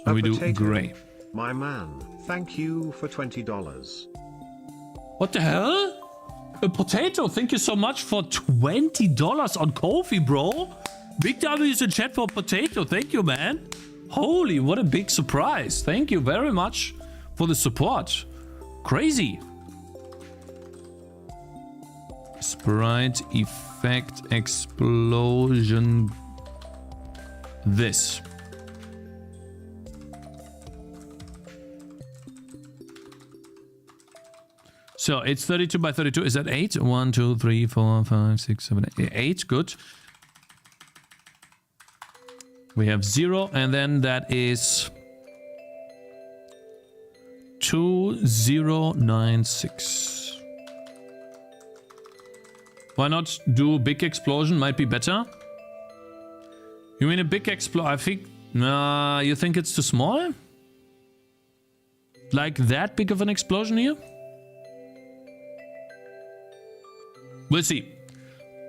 A: And we do gray.
B: My man, thank you for $20.
A: What the hell? A potato, thank you so much for $20 on Ko-fi, bro. Big W's in chat for potato. Thank you, man. Holy, what a big surprise. Thank you very much for the support. Crazy. Sprite effect explosion. This. So it's 32 by 32. Is that 8? 1, 2, 3, 4, 5, 6, 7, 8. 8. Good. We have 0, and then that is 2096. Why not do big explosion? Might be better. You mean a big explosion? I think... Nah, you think it's too small? Like that big of an explosion here? We'll see.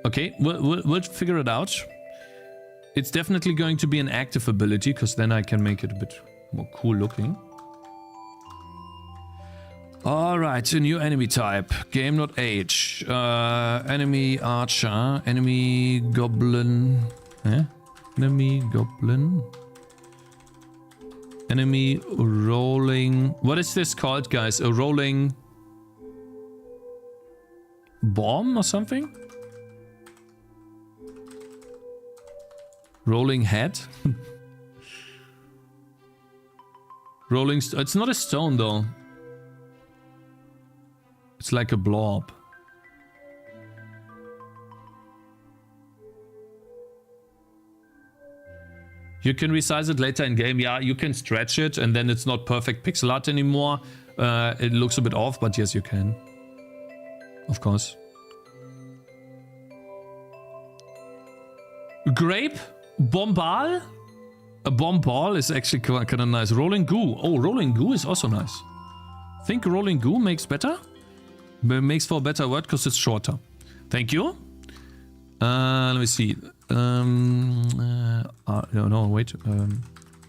A: Okay, we'll figure it out. It's definitely going to be an active ability, because then I can make it a bit more cool looking. Alright, a new enemy type. Game.age. Enemy archer. Enemy goblin. Enemy goblin. Enemy rolling... What is this called, guys? A rolling... bomb or something? Rolling head? Rolling... It's not a stone, though. It's like a blob. You can resize it later in game. Yeah, you can stretch it and then it's not perfect pixel art anymore. It looks a bit off, but yes, you can. Of course. Grape? Bombal? A bomball is actually kind of nice. Rolling goo. Oh, rolling goo is also nice. Think rolling goo makes better? Makes for a better word because it's shorter. Thank you. Let me see. No, wait.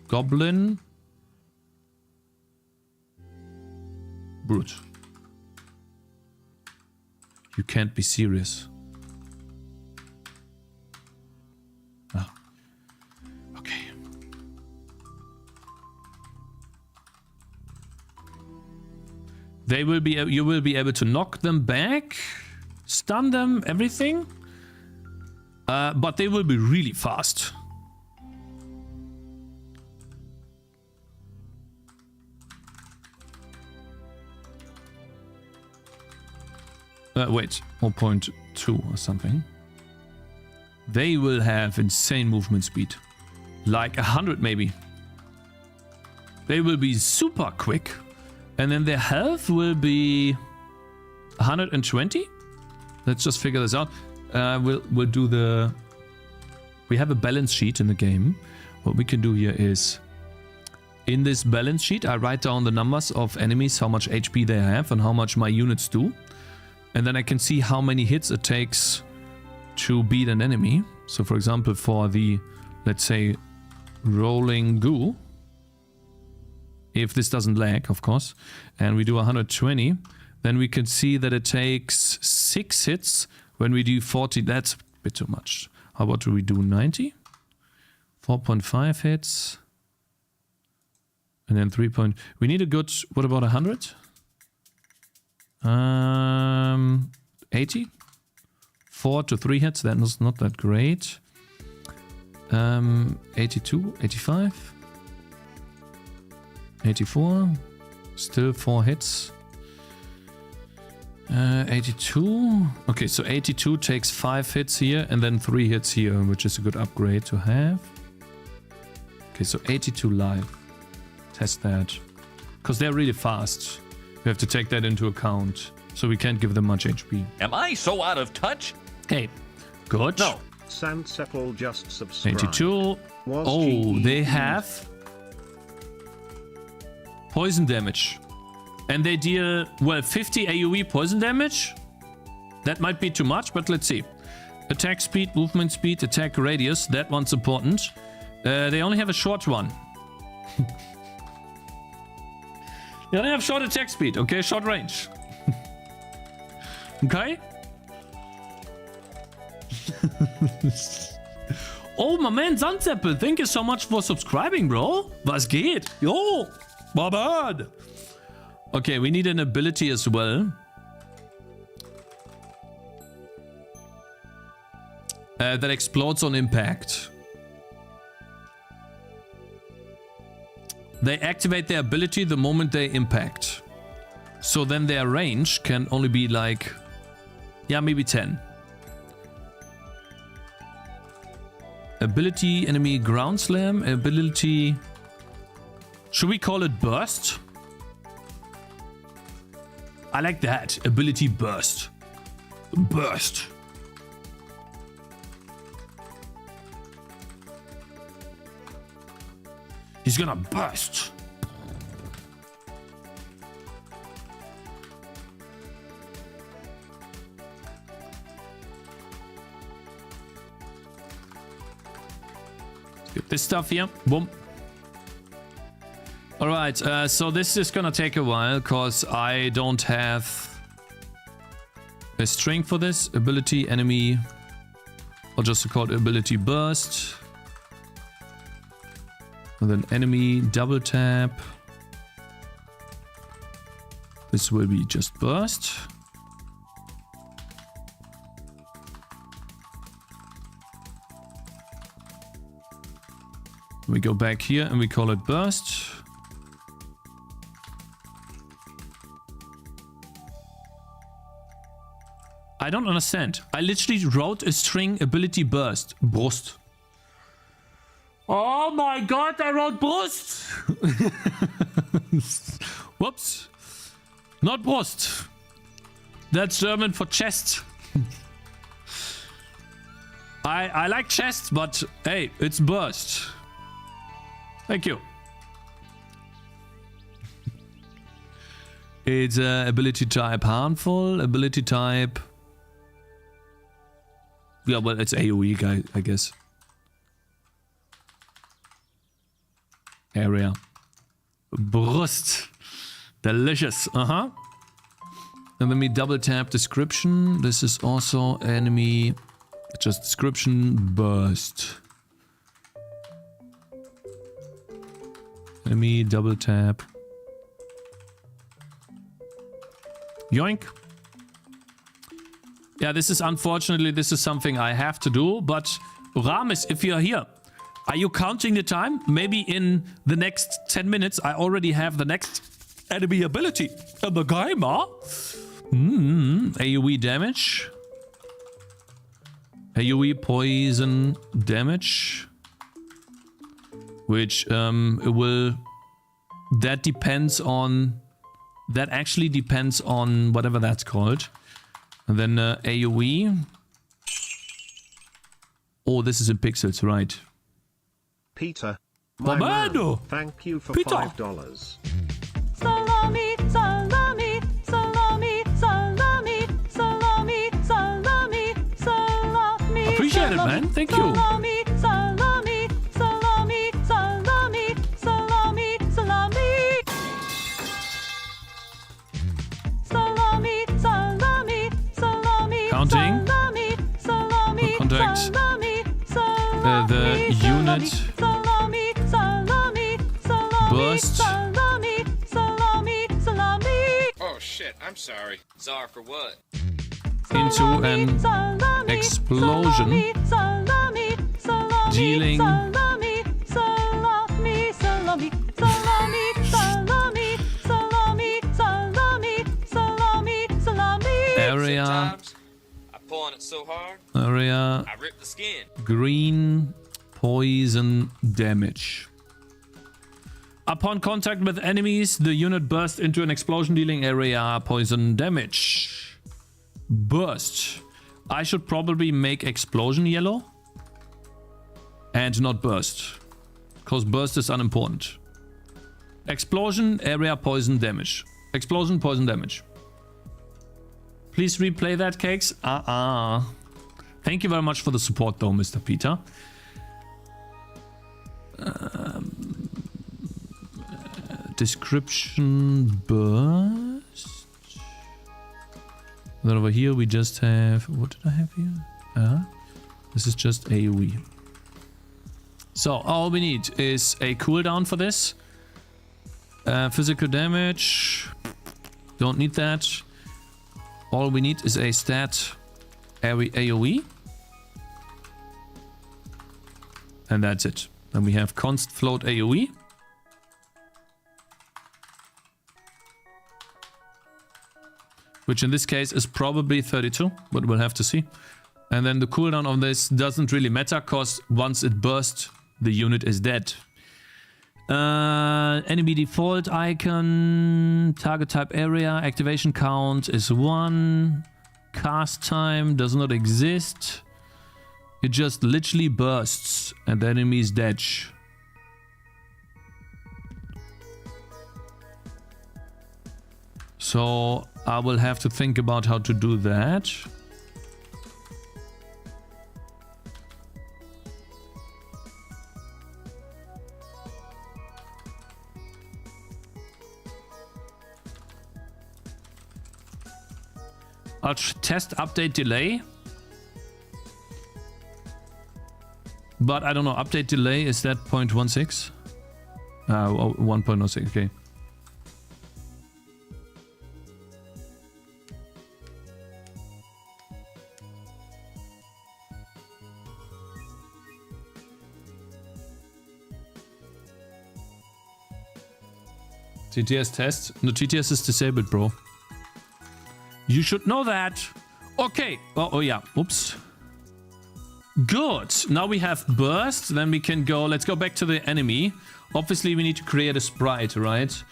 A: Goblin. Brute. You can't be serious. Ah. Okay. They will be. You will be able to knock them back, stun them, everything. But they will be really fast. Wait, 0.2 or something. They will have insane movement speed. Like 100 maybe. They will be super quick. And then their health will be 120. Let's just figure this out. We'll do the... We have a balance sheet in the game. What we can do here is... In this balance sheet, I write down the numbers of enemies, how much HP they have, and how much my units do. And then I can see how many hits it takes to beat an enemy. So for example, for the, let's say, rolling goo, if this doesn't lag, of course, and we do 120, then we can see that it takes 6 hits. When we do 40, that's a bit too much. How about do we do 90? 4.5 hits. And then 3 point... We need a good... What about 100? 80? 4 to 3 hits, that was not that great. 82, 85, 84, still 4 hits. 82, okay, so 82 takes 5 hits here and then 3 hits here, which is a good upgrade to have. Okay, so 82 live. Test that. Because they're really fast. We have to take that into account. So we can't give them much HP.
E: Am I so out of touch?
A: Hey, good.
E: No.
B: Sansepple just subscribed.
A: 82. Oh, they have poison damage. And they deal, well, 50 AoE poison damage. That might be too much, but let's see. Attack speed, movement speed, attack radius. That one's important. They only have a short one. They only have short attack speed, okay? Short range. Okay? Oh, my man Sandseppel, thank you so much for subscribing, bro. Was geht? Yo, my bad. Okay, we need an ability as well. That explodes on impact. They activate their ability the moment they impact. So then their range can only be like... Yeah, maybe 10. Ability, enemy ground slam, ability... Should we call it burst? I like that. Ability burst. Burst. He's gonna burst. Let's get this stuff here. Boom. All right, so this is gonna take a while because I don't have a string for this. Ability, enemy, or just call it ability burst. And then enemy, double tap. This will be just burst. We go back here and we call it burst. I don't understand. I literally wrote a string ability burst. Brust. Oh my god, I wrote Brust! Whoops. Not Brust. That's German for chest. I like chest, but hey, it's burst. Thank you. It's ability type harmful, ability type... Yeah, well, it's AoE, guy, I guess. Area. Brust. Delicious. Uh-huh. And then we double tap description. This is also enemy. Just description. Burst. Enemy double tap. Yoink. Yeah, this is unfortunately, this is something I have to do. But Ramis, if you're here, are you counting the time? Maybe in the next 10 minutes, I already have the next enemy ability in the game, huh? AoE damage. AoE poison damage. Which will... That depends on... That actually depends on whatever that's called. And then AoE. Oh, this is in pixels, right.
B: Peter, my man,
A: Bombardo!
B: thank you for
A: Peter.
B: $5.
K: Salami, salami, salami, salami, salami, salami, salami.
A: Appreciate it, man. Thank you.
K: Salami, salami, salami, salami, salami, salami. Salami, salami, salami.
A: Counting.
K: Salami, salami,
A: Contact.
K: salami,
A: The unit.
K: salami, salami, salami,
A: Burst.
K: salami, salami, salami.
L: Oh shit, I'm sorry. Czar for what?
A: Into an explosion. Dealing area.
L: I pull on it so hard,
A: Area.
L: I rip the skin.
A: Green poison damage. Upon contact with enemies, the unit bursts into an explosion dealing area poison damage. Burst. I should probably make explosion yellow and not burst, because burst is unimportant. Explosion area poison damage. Explosion poison damage. Please replay that, Cakes. Thank you very much for the support though, Mr. Peter. Description burst. Then over here we just have... What did I have here? This is just AoE. So all we need is a cooldown for this. Physical damage. Don't need that. All we need is a stat AoE. And that's it. Then we have const float AoE. Which in this case is probably 32, but we'll have to see. And then the cooldown on this doesn't really matter, because once it bursts, the unit is dead. Enemy default icon, target type area, activation count is 1. Cast time does not exist. It just literally bursts and the enemy is dead. So I will have to think about how to do that. I'll test update delay. But I don't know, update delay, is that 0.16? 1.06, okay. TTS test? No, TTS is disabled, bro. You should know that. Okay. Oh yeah. Oops. Good. Now we have burst. Then we can go. Let's go back to the enemy. Obviously, we need to create a sprite, right?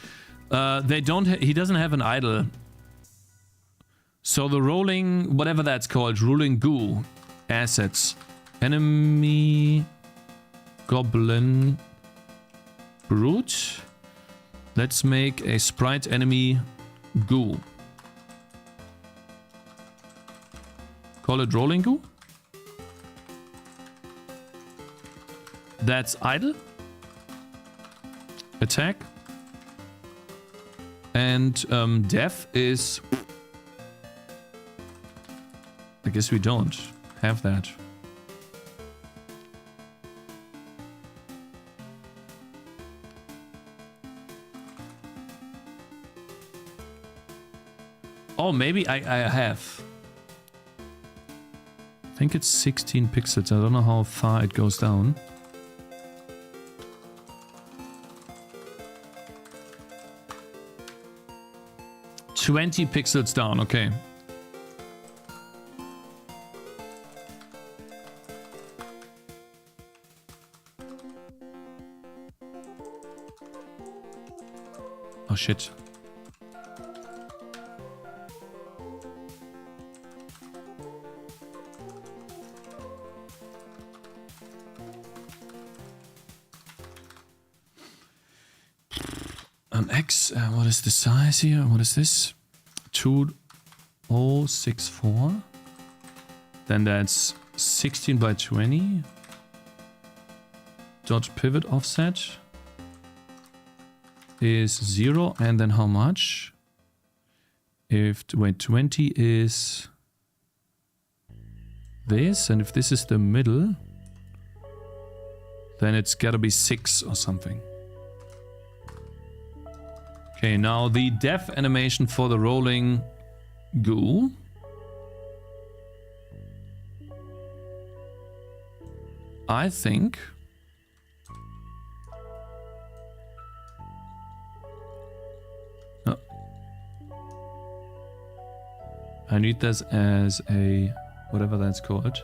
A: They don't. He doesn't have an idle. So the rolling, whatever that's called, rolling goo assets. Enemy, goblin, brute. Let's make a sprite enemy goo. Call it rolling goo. That's idle. Attack. And dev is... I guess we don't have that. Oh, maybe I have. I think it's 16 pixels. I don't know how far it goes down. $20 pixels down, okay. Oh shit. X, what is the size here? What is this? 2064. Then that's 16 by 20. Dot pivot offset is 0. And then how much? If, wait, 20 is this. And if this is the middle, then it's gotta be 6 or something. Okay, now the dev animation for the rolling goo. I think I need this as a whatever that's called.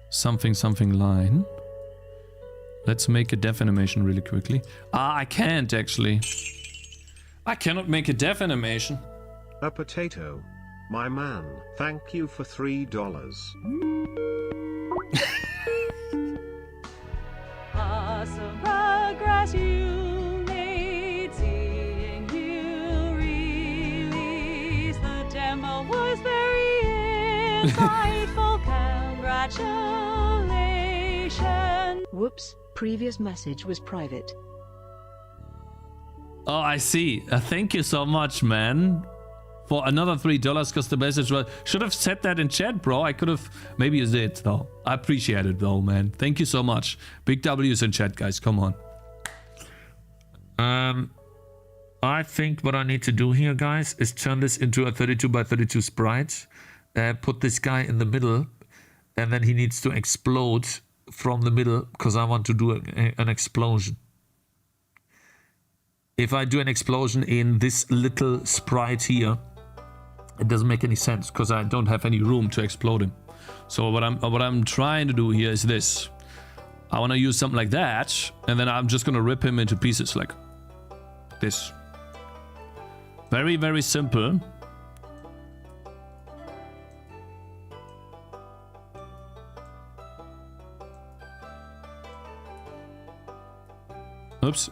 A: Something line. Let's make a dev animation really quickly. I can't actually. I cannot make a dev animation.
B: A potato. My man, thank you for $3.
K: Awesome progress you made, seeing you release. The demo was very insightful. Congratulations.
I: Whoops, previous message was private.
A: Oh, I see. Thank you so much, man. For another $3 because the message was... Should have said that in chat, bro. I could have... Maybe you did, though. I appreciate it, though, man. Thank you so much. Big W's in chat, guys. Come on. I think what I need to do here, guys, is turn this into a 32 by 32 sprite. Put this guy in the middle. And then he needs to explode from the middle because I want to do an explosion. If I do an explosion in this little sprite here, it doesn't make any sense because I don't have any room to explode him. So what I'm trying to do here is this. I want to use something like that, and then I'm just gonna rip him into pieces like this. Very, very simple. Oops.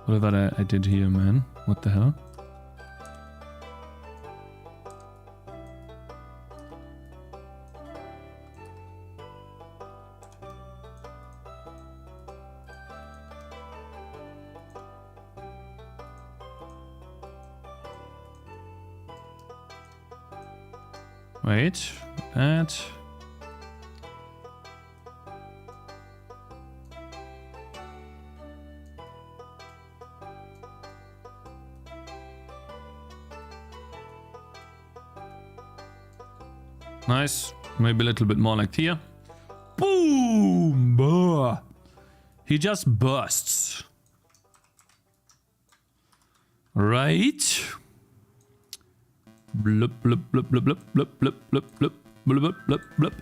A: Whatever I did here, man. What the hell? Wait, that. Nice. Maybe a little bit more like here. Boom! Bah. He just bursts. Right? Blup, blup, blup, blup, blup, blup, blup, blup, blup, blup, blup, blup.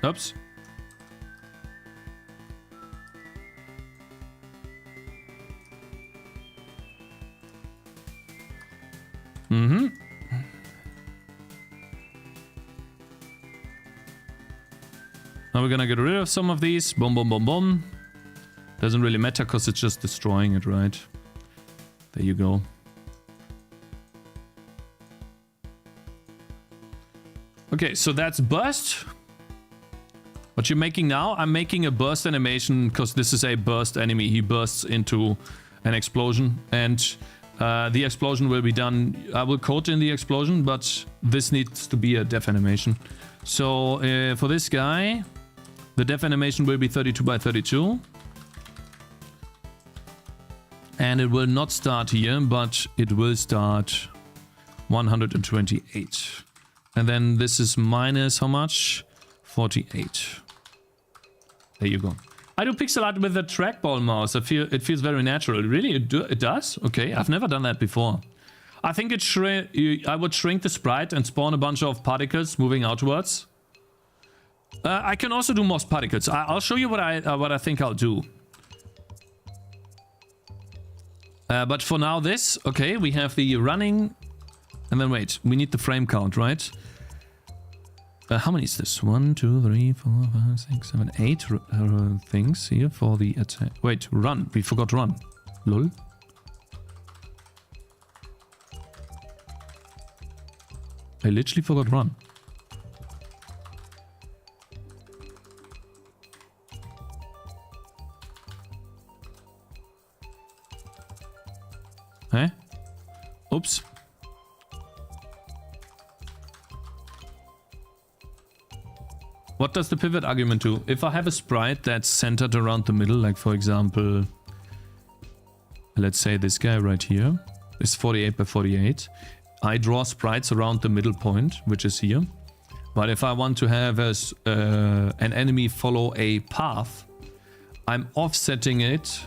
A: Oops. Mm-hmm. Now we're gonna get rid of some of these. Boom, boom, boom, boom. Doesn't really matter because it's just destroying it, right? There you go. Okay, so that's burst. What you're making now, I'm making a burst animation because this is a burst enemy. He bursts into an explosion and the explosion will be done. I will code in the explosion, but this needs to be a dev animation. So for this guy, the dev animation will be 32 by 32. And it will not start here, but it will start 128. And then this is minus how much? 48. There you go. I do pixel art with the trackball mouse. It feels very natural. Really? It does? Okay, I've never done that before. I think I would shrink the sprite and spawn a bunch of particles moving outwards. I can also do most particles. I'll show you what I think I'll do. But for now this, okay, we have the running, and then wait, we need the frame count, right? How many is this? 1, 2, 3, 4, 5, 6, 7, 8 things here for the attack. Wait, run, we forgot run. Lol. I literally forgot run. Eh? Oops. What does the pivot argument do? If I have a sprite that's centered around the middle, like for example, let's say this guy right here is 48 by 48. I draw sprites around the middle point, which is here. But if I want to have an enemy follow a path, I'm offsetting it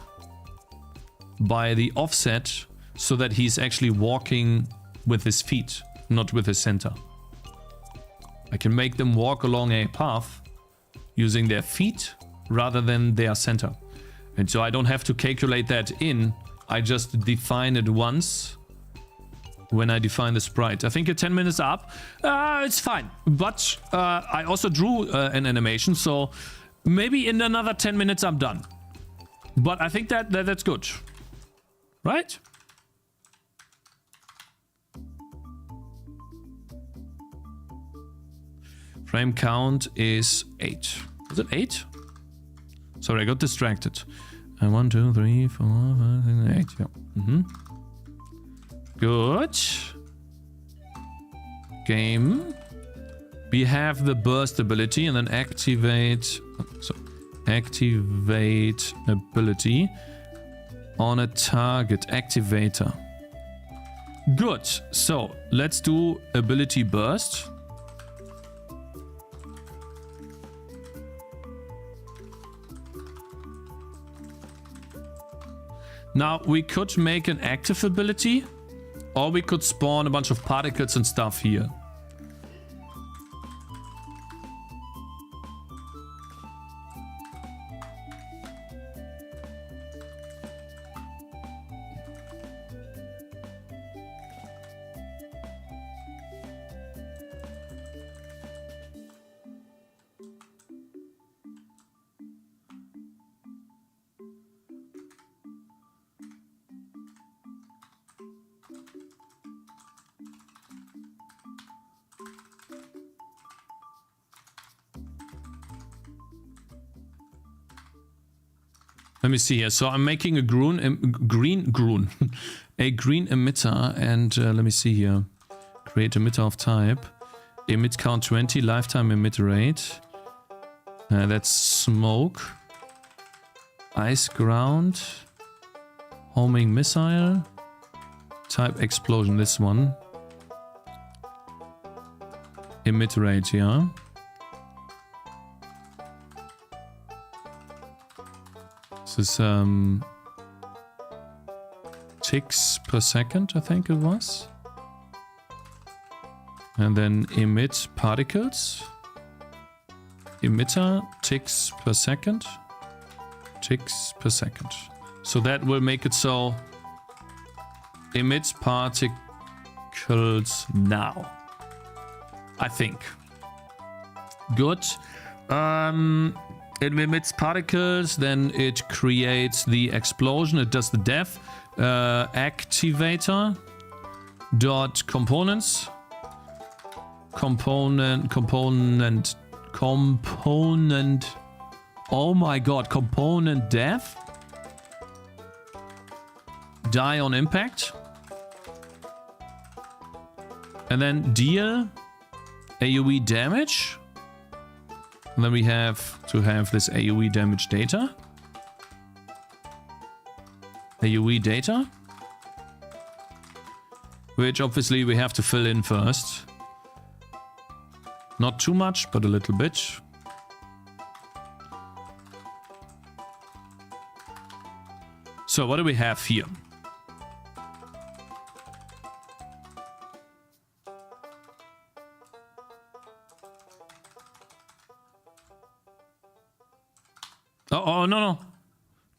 A: by the offset so that he's actually walking with his feet, not with his center. I can make them walk along a path using their feet rather than their center. And so I don't have to calculate that in. I just define it once when I define the sprite. I think at 10 minutes up, it's fine. But I also drew an animation, so maybe in another 10 minutes I'm done. But I think that's good. Right? Frame count is 8. Is it 8? Sorry, I got distracted. 1, 2, 3, 4, 5, 6, 8. Yeah. Good. Game. We have the burst ability and then activate. Activate ability on a target activator. Good. So let's do ability burst. Now, we could make an active ability, or we could spawn a bunch of particles and stuff here. Let me see here. So I'm making a green emitter, and let me see here. Create emitter of type. Emit count 20, lifetime emit rate. That's smoke. Ice ground. Homing missile. Type explosion, this one. Emit rate, yeah. This is ticks per second, I think it was. And then emit particles. Emitter, ticks per second. Ticks per second. So that will make it so emit particles now. I think. Good. It emits particles, then it creates the explosion. It does the dev activator dot components component. Oh my god, component dev die on impact, and then deal AoE damage. And then we have to have this AoE damage data. AoE data. Which obviously we have to fill in first. Not too much, but a little bit. So what do we have here? Oh, no.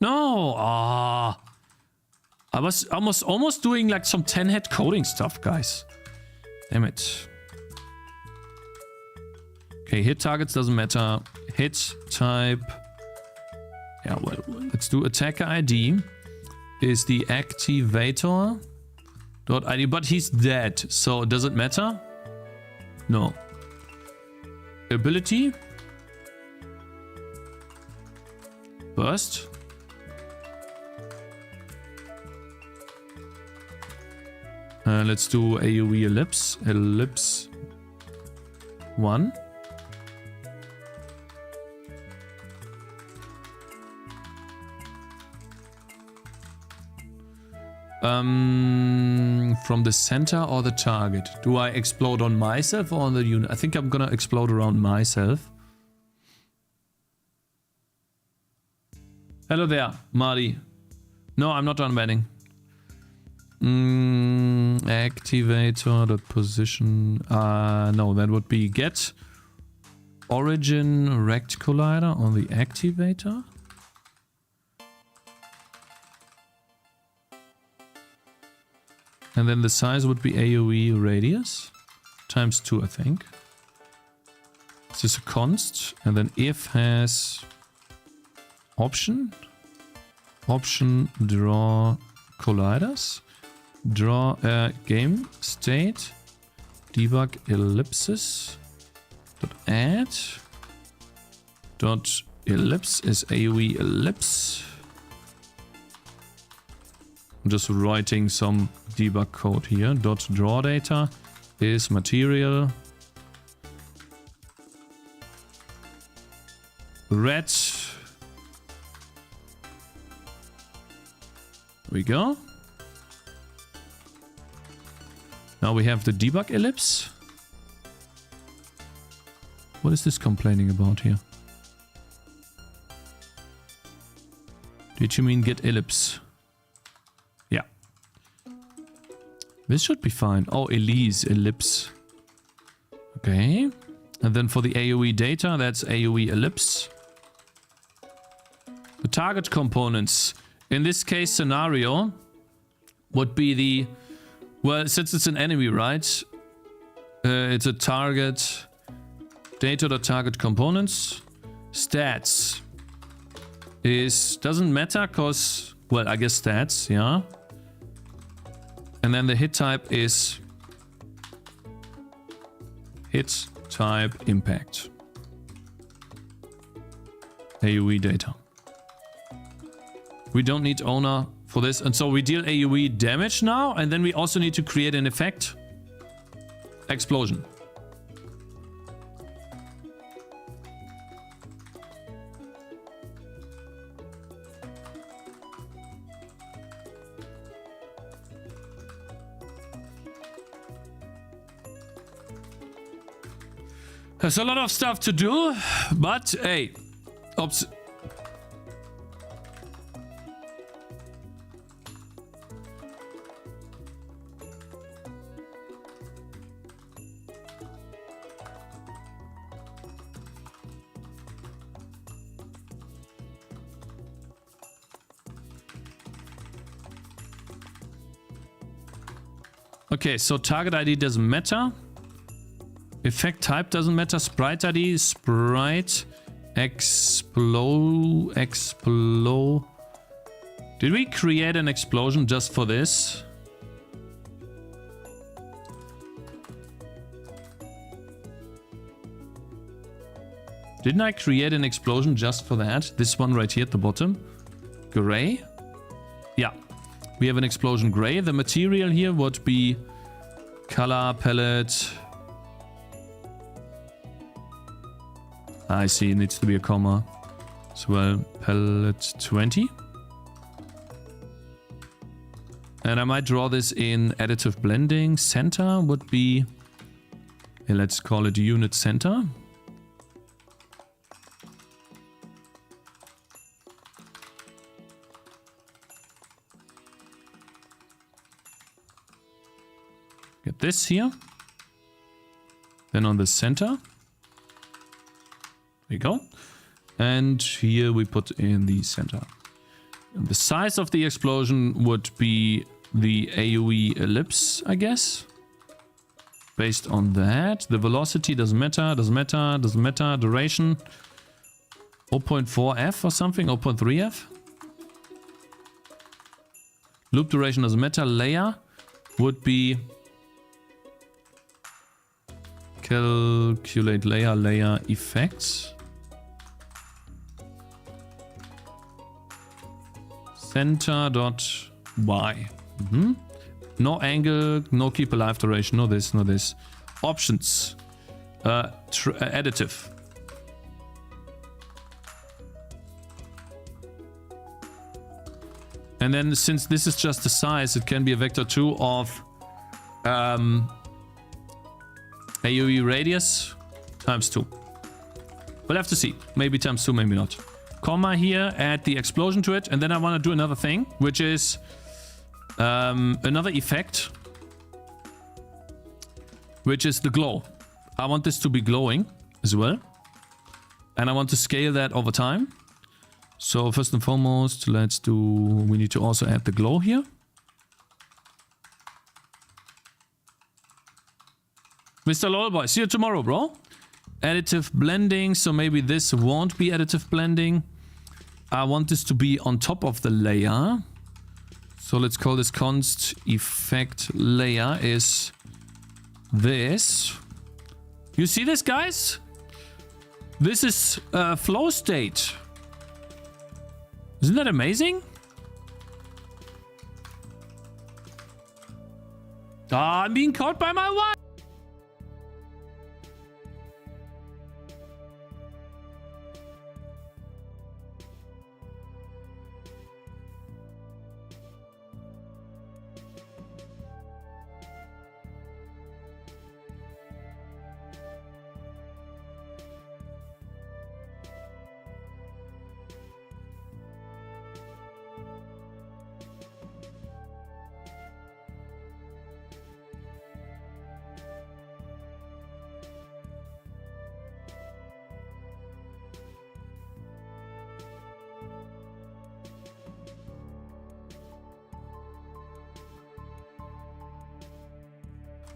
A: No! Ah. I was almost doing like some 10-head coding stuff, guys. Damn it. Okay, hit targets doesn't matter. Hit type. Yeah, well, let's do attacker ID is the activator dot ID, but he's dead, so does it matter? No. Ability. Burst. Let's do AoE ellipse. Ellipse 1. From the center or the target? Do I explode on myself or on the unit? I think I'm gonna explode around myself. Hello there, Marty. No, I'm not done betting. Activator.position. No, that would be get origin rect collider on the activator. And then the size would be AoE radius times 2, I think. This is a const, and then if has option draw colliders, draw a game state, debug ellipsis dot add dot ellipse is AoE ellipse. I'm just writing some debug code here. Dot draw data is material red. There we go. Now we have the debug ellipse. What is this complaining about here? Did you mean get ellipse? Yeah. This should be fine. Oh, ellipse. Okay. And then for the AoE data, that's AoE ellipse. The target components in this case scenario would be the, well, since it's an enemy, right? It's a target data.target components. Stats is doesn't matter because, well, I guess stats, yeah. And then the hit type is hit type impact. AoE data. We don't need owner for this, and so we deal AoE damage now, and then we also need to create an effect. Explosion. There's a lot of stuff to do, but hey, okay, so target ID doesn't matter. Effect type doesn't matter. Sprite ID, sprite Explode. Did we create an explosion just for this? Didn't I create an explosion just for that? This one right here at the bottom. Gray. Yeah. We have an explosion gray. The material here would be color palette. I see, it needs to be a comma as well. Palette 20. And I might draw this in additive blending. Center would be, let's call it unit center. Get this here. Then on the center. There you go. And here we put in the center. And the size of the explosion would be the AoE ellipse, I guess. Based on that. The velocity doesn't matter, doesn't matter, doesn't matter. Duration 0.4f or something, 0.3f. Loop duration doesn't matter. Layer would be calculate layer effects. Center.y. No angle, no keep alive duration, no this, no this. Options. Additive. And then since this is just the size, it can be a vector 2 of AoE radius times 2. We'll have to see. Maybe times 2, maybe not. Comma here, add the explosion to it, and then I want to do another thing, which is another effect, which is the glow. I want this to be glowing as well, and I want to scale that over time. So first and foremost, we need to also add the glow here. Mr. Lolboy, see you tomorrow, bro. Additive blending, so maybe this won't be additive blending. I want this to be on top of the layer. So let's call this const effect layer is this. You see this, guys? This is flow state. Isn't that amazing? Ah, I'm being caught by my wife.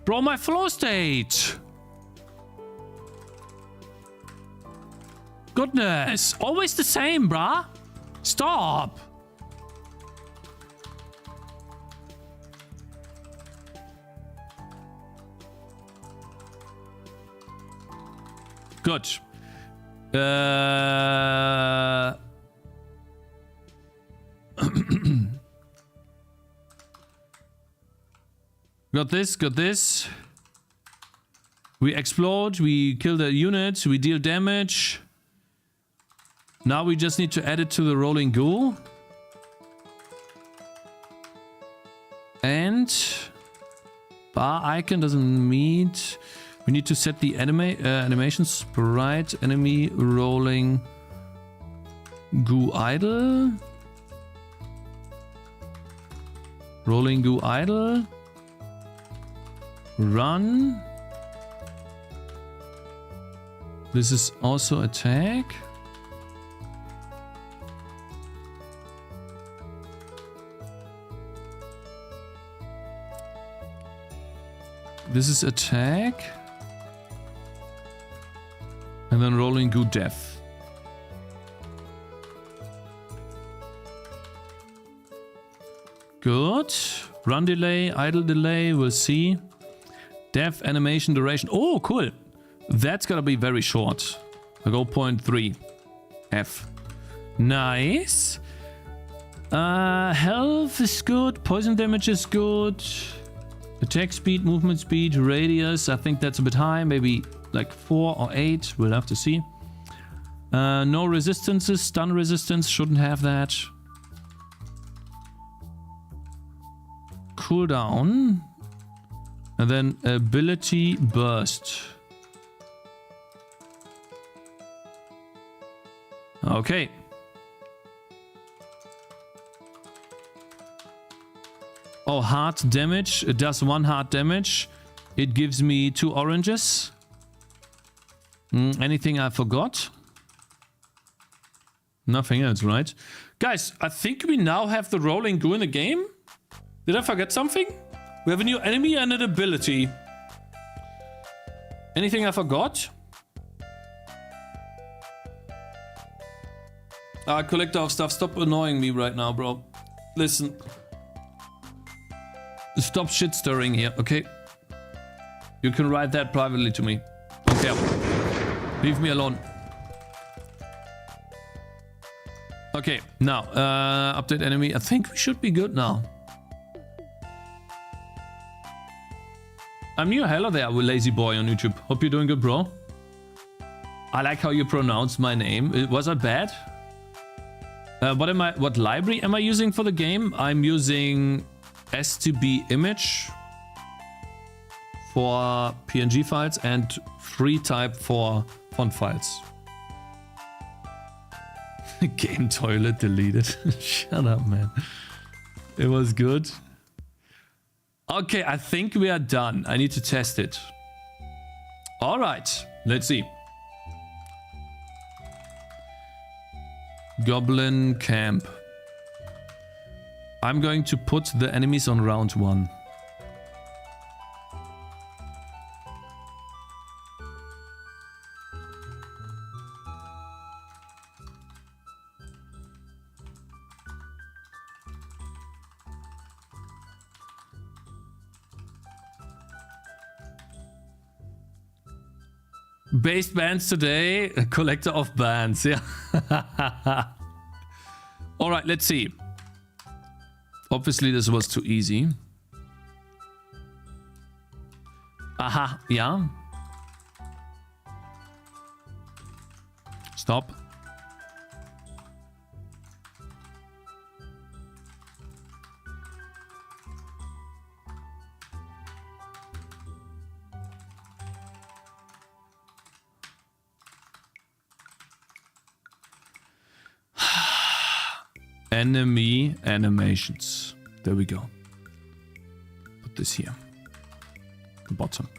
A: Bro, my flow state. Goodness. Always the same, bruh. Stop. Good. Got this, got this. We explode, we kill the units, we deal damage. Now we just need to add it to the rolling goo. And bar icon doesn't meet. We need to set the animation sprite enemy rolling goo idle. Rolling goo idle. Run. This is also attack. This is attack. And then rolling goo dev. Good. Run delay, idle delay, we'll see. Dev animation duration. Oh, cool. That's gonna be very short. I go 0.3 F. Nice. Health is good. Poison damage is good. Attack speed, movement speed, radius. I think that's a bit high. Maybe like 4 or 8. We'll have to see. No resistances. Stun resistance. Shouldn't have that. Cooldown. And then ability burst. Okay. Oh, hard damage. It does 1 hard damage. It gives me 2 oranges. Anything I forgot? Nothing else, right? Guys, I think we now have the rolling goo in the game. Did I forget something? We have a new enemy and an ability. Anything I forgot? Collector of stuff, stop annoying me right now, bro. Listen. Stop shit stirring here, okay? You can write that privately to me. Okay. Leave me alone. Okay, now, update enemy. I think we should be good now. I'm new. Hello there, lazy boy on YouTube. Hope you're doing good, bro. I like how you pronounce my name. Was I bad? What library am I using for the game? I'm using S2B image for PNG files and FreeType for font files. Game toilet deleted. Shut up, man. It was good. Okay, I think we are done. I need to test it. All right, let's see. Goblin camp. I'm going to put the enemies on round 1. Based bands today, a collector of bands, yeah. All right, let's see. Obviously, this was too easy. Aha, yeah. Stop. Enemy animations. There we go. Put this here. The bottom.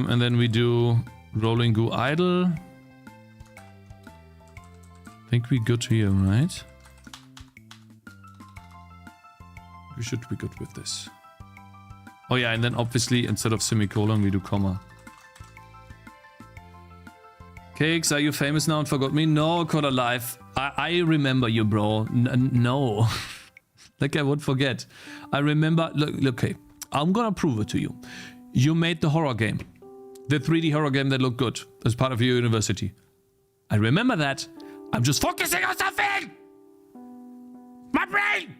A: And then we do rolling goo idle. I think we're good here, right? We should be good with this. Oh yeah, and then obviously instead of semicolon we do comma. Cakez, are you famous now and forgot me? No, Code Alive. I remember you, bro. No. Like I would forget. I remember... Look, okay. I'm gonna prove it to you. You made the horror game. The 3D horror game that looked good as part of your university. I remember that. I'm just focusing on something! My brain!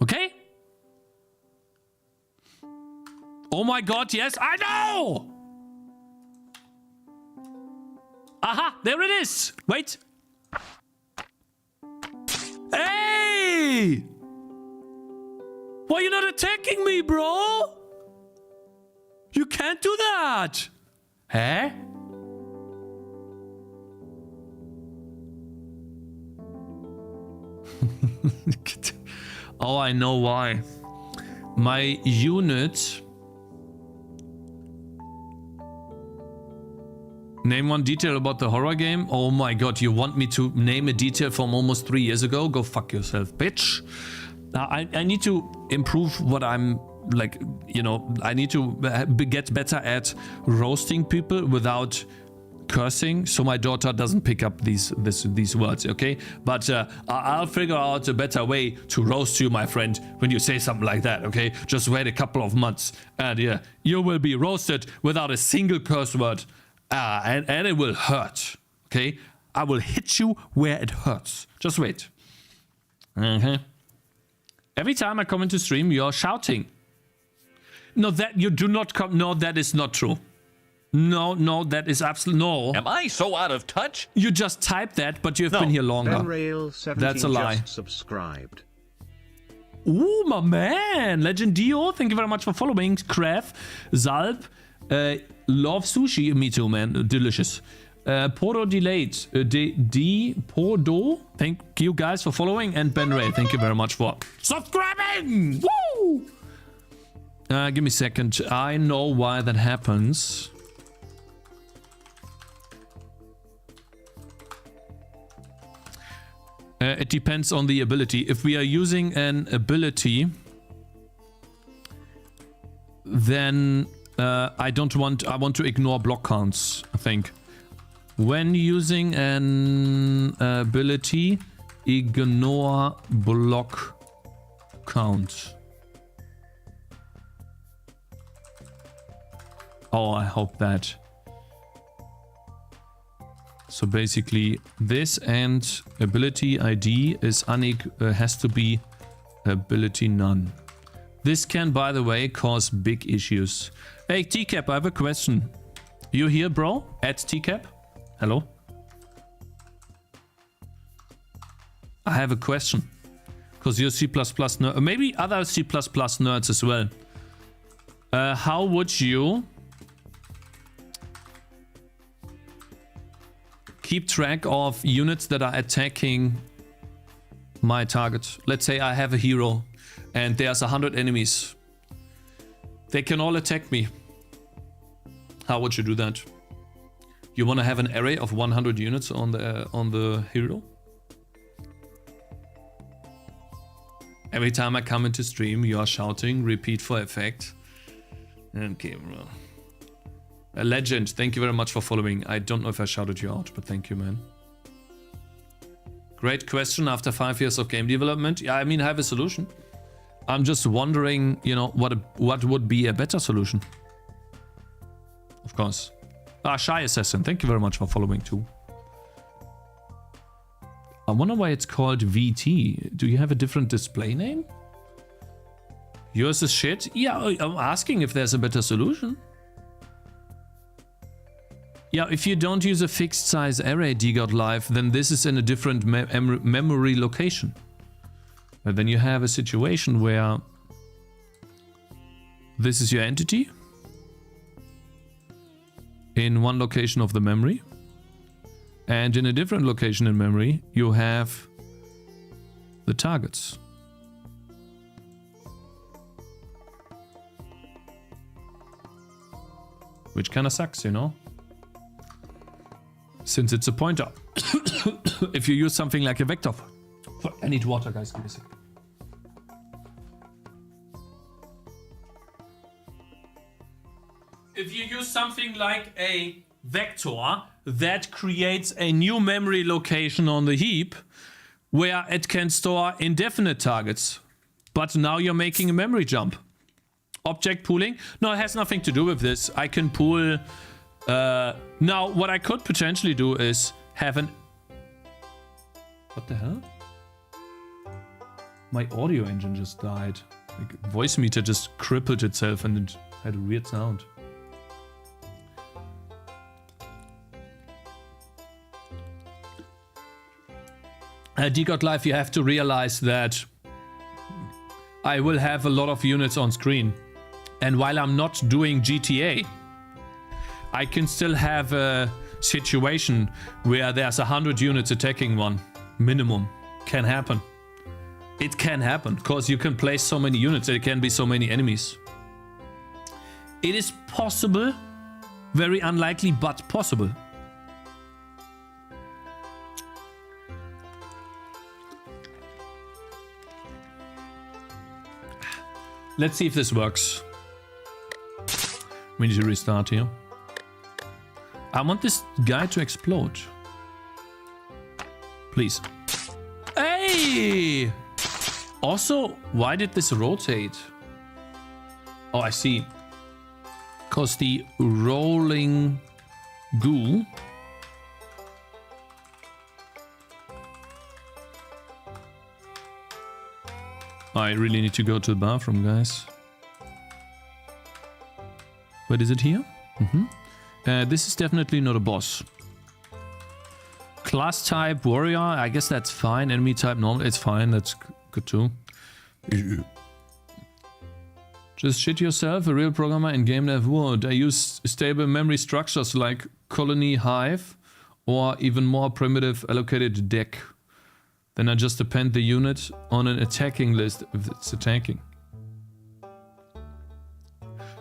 A: Okay? Oh my god, yes, I know! Aha, there it is! Wait. Hey! Why are you not attacking me, bro? You can't do that! Huh? Oh, I know why. My unit Name one detail about the horror game. Oh my god, you want me to name a detail from almost 3 years ago? Go fuck yourself, bitch. I need to improve what I'm like, you know, I need to get better at roasting people without cursing, so my daughter doesn't pick up these words, okay? But I'll figure out a better way to roast you, my friend, when you say something like that, okay? Just wait a couple of months, and yeah, you will be roasted without a single curse word, and it will hurt, okay? I will hit you where it hurts. Just wait. Every time I come into stream, you're shouting. No, that you do not come. No, that is not true. No, that is absolutely no.
E: Am I so out of touch?
A: You just typed that, but you've been here longer. That's a lie.
B: Just subscribed.
A: Ooh, my man, Legend Dio, thank you very much for following. Craft, Zalp, love sushi. Me too, man. Delicious. Podo delayed. Podo. Thank you guys for following, and Ben Ray, thank you very much for subscribing. Woo! Give me a second. I know why that happens. It depends on the ability. If we are using an ability, then I want to ignore block counts, I think. When using an ability, ignore block count. Oh, I hope that. So basically, this and ability ID is has to be ability none. This can, by the way, cause big issues. Hey, TCap, I have a question. You here, bro? At TCap? Hello? I have a question. Because you're C++ nerd. Maybe other C++ nerds as well. How would you keep track of units that are attacking my target? Let's say I have a hero and there's 100 enemies. They can all attack me. How would you do that? You want to have an array of 100 units on the hero? Every time I come into stream, you are shouting, repeat for effect. Okay, bro. A legend, thank you very much for following. I don't know if I shouted you out, but thank you, man. Great question after 5 years of game development. Yeah, I mean, I have a solution. I'm just wondering, you know, what would be a better solution? Of course. Shy Assassin, thank you very much for following too. I wonder why it's called VT. Do you have a different display name? Yours is shit? Yeah, I'm asking if there's a better solution. Yeah, if you don't use a fixed size array DGodLive, then this is in a different memory location. But then you have a situation where this is your entity in one location of the memory, and in a different location in memory you have the targets. Which kind of sucks, you know? Since it's a pointer. If you use something like a vector. I need water, guys, give me a second. If you use something like a vector, that creates a new memory location on the heap where it can store indefinite targets. But now you're making a memory jump. Object pooling? No, it has nothing to do with this. I can pool... now, what I could potentially do is have an... What the hell? My audio engine just died. Like, voice meter just crippled itself and it had a weird sound. DGodLive, you have to realize that I will have a lot of units on screen. And while I'm not doing GTA, I can still have a situation where there's 100 units attacking one. Minimum. Can happen. It can happen, because you can place so many units, there can be so many enemies. It is possible, very unlikely, but possible. Let's see if this works. We need to restart here. I want this guy to explode. Please. Hey! Also, why did this rotate? Oh, I see. Because the rolling goo. I really need to go to the bathroom, guys. Wait, is it here? This is definitely not a boss. Class type warrior, I guess that's fine. Enemy type normal, it's fine. That's good too. Just shit yourself, a real programmer in gamedev would. I use stable memory structures like colony hive or even more primitive allocated deck. Then I just append the unit on an attacking list if it's attacking.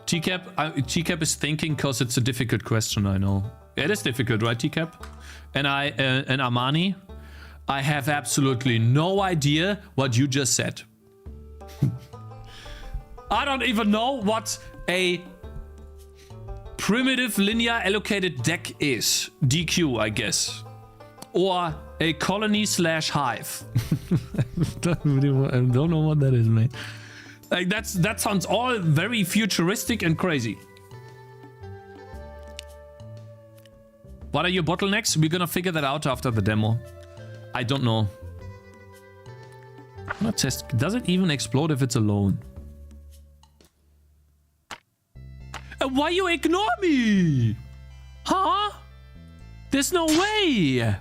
A: TCAP is thinking because it's a difficult question, I know. It is difficult, right, TCAP? And and Armani, I have absolutely no idea what you just said. I don't even know what a primitive linear allocated deck is. DQ, I guess. Or a colony / hive. I don't know what that is, mate. Like that sounds all very futuristic and crazy. What are your bottlenecks? We're gonna figure that out after the demo. I don't know. I'm gonna test. Does it even explode if it's alone? Why you ignore me? Huh? There's no way.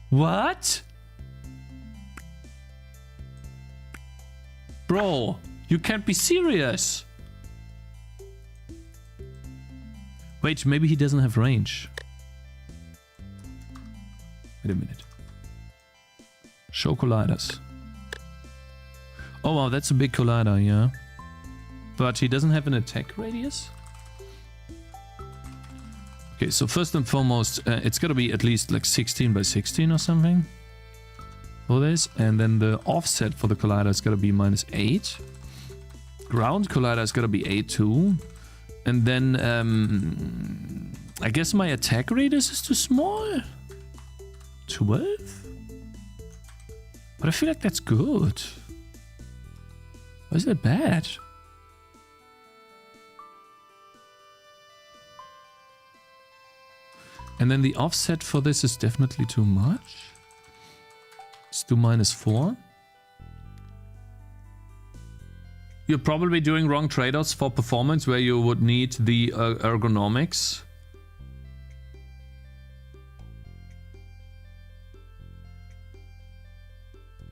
A: What? Bro, you can't be serious. Wait, maybe he doesn't have range. Wait a minute. Show colliders. Oh wow, that's a big collider, yeah. But he doesn't have an attack radius? Okay, so first and foremost, it's gotta be at least like 16 by 16 or something. For this, and then the offset for the collider is gotta be -8. Ground collider is gotta be 8 too. And then, I guess my attack radius is too small. 12? But I feel like that's good. Why is that bad? And then the offset for this is definitely too much. Let's do -4. You're probably doing wrong trade-offs for performance where you would need the ergonomics.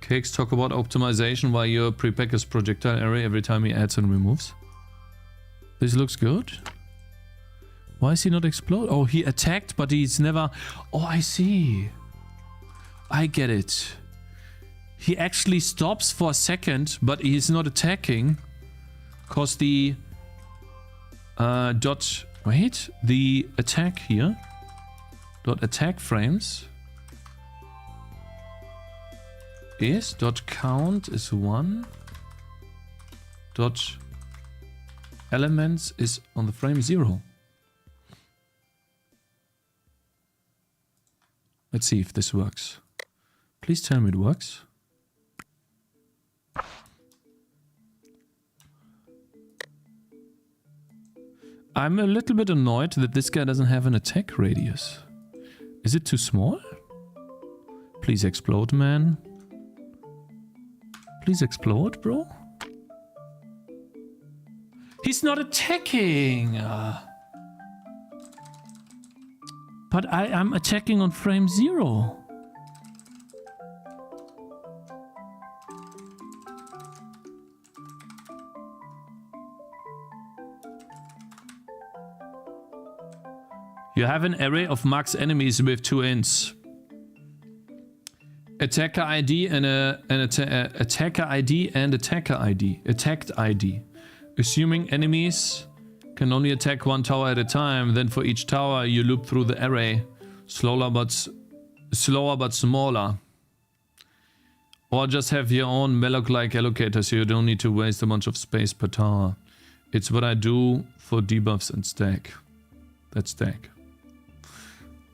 A: Cakez talk about optimization while your prepackaged projectile array every time he adds and removes. This looks good. Why is he not explode? Oh, he attacked, but he's never... Oh, I see. I get it. He actually stops for a second, but he's not attacking. Because the... Wait. The attack here. .attack frames. Is .count is 1. .elements is on the frame 0. Let's see if this works. Please tell me it works. I'm a little bit annoyed that this guy doesn't have an attack radius. Is it too small? Please explode, man. Please explode, bro. He's not attacking. But I'm attacking on frame 0. You have an array of max enemies with 2 ints. Attacker ID and attacker ID and attacker ID. Attacked ID. Assuming enemies can only attack 1 tower at a time, then for each tower you loop through the array. Slower but smaller. Or just have your own malloc-like allocator so you don't need to waste a bunch of space per tower. It's what I do for debuffs and stack. That's stack.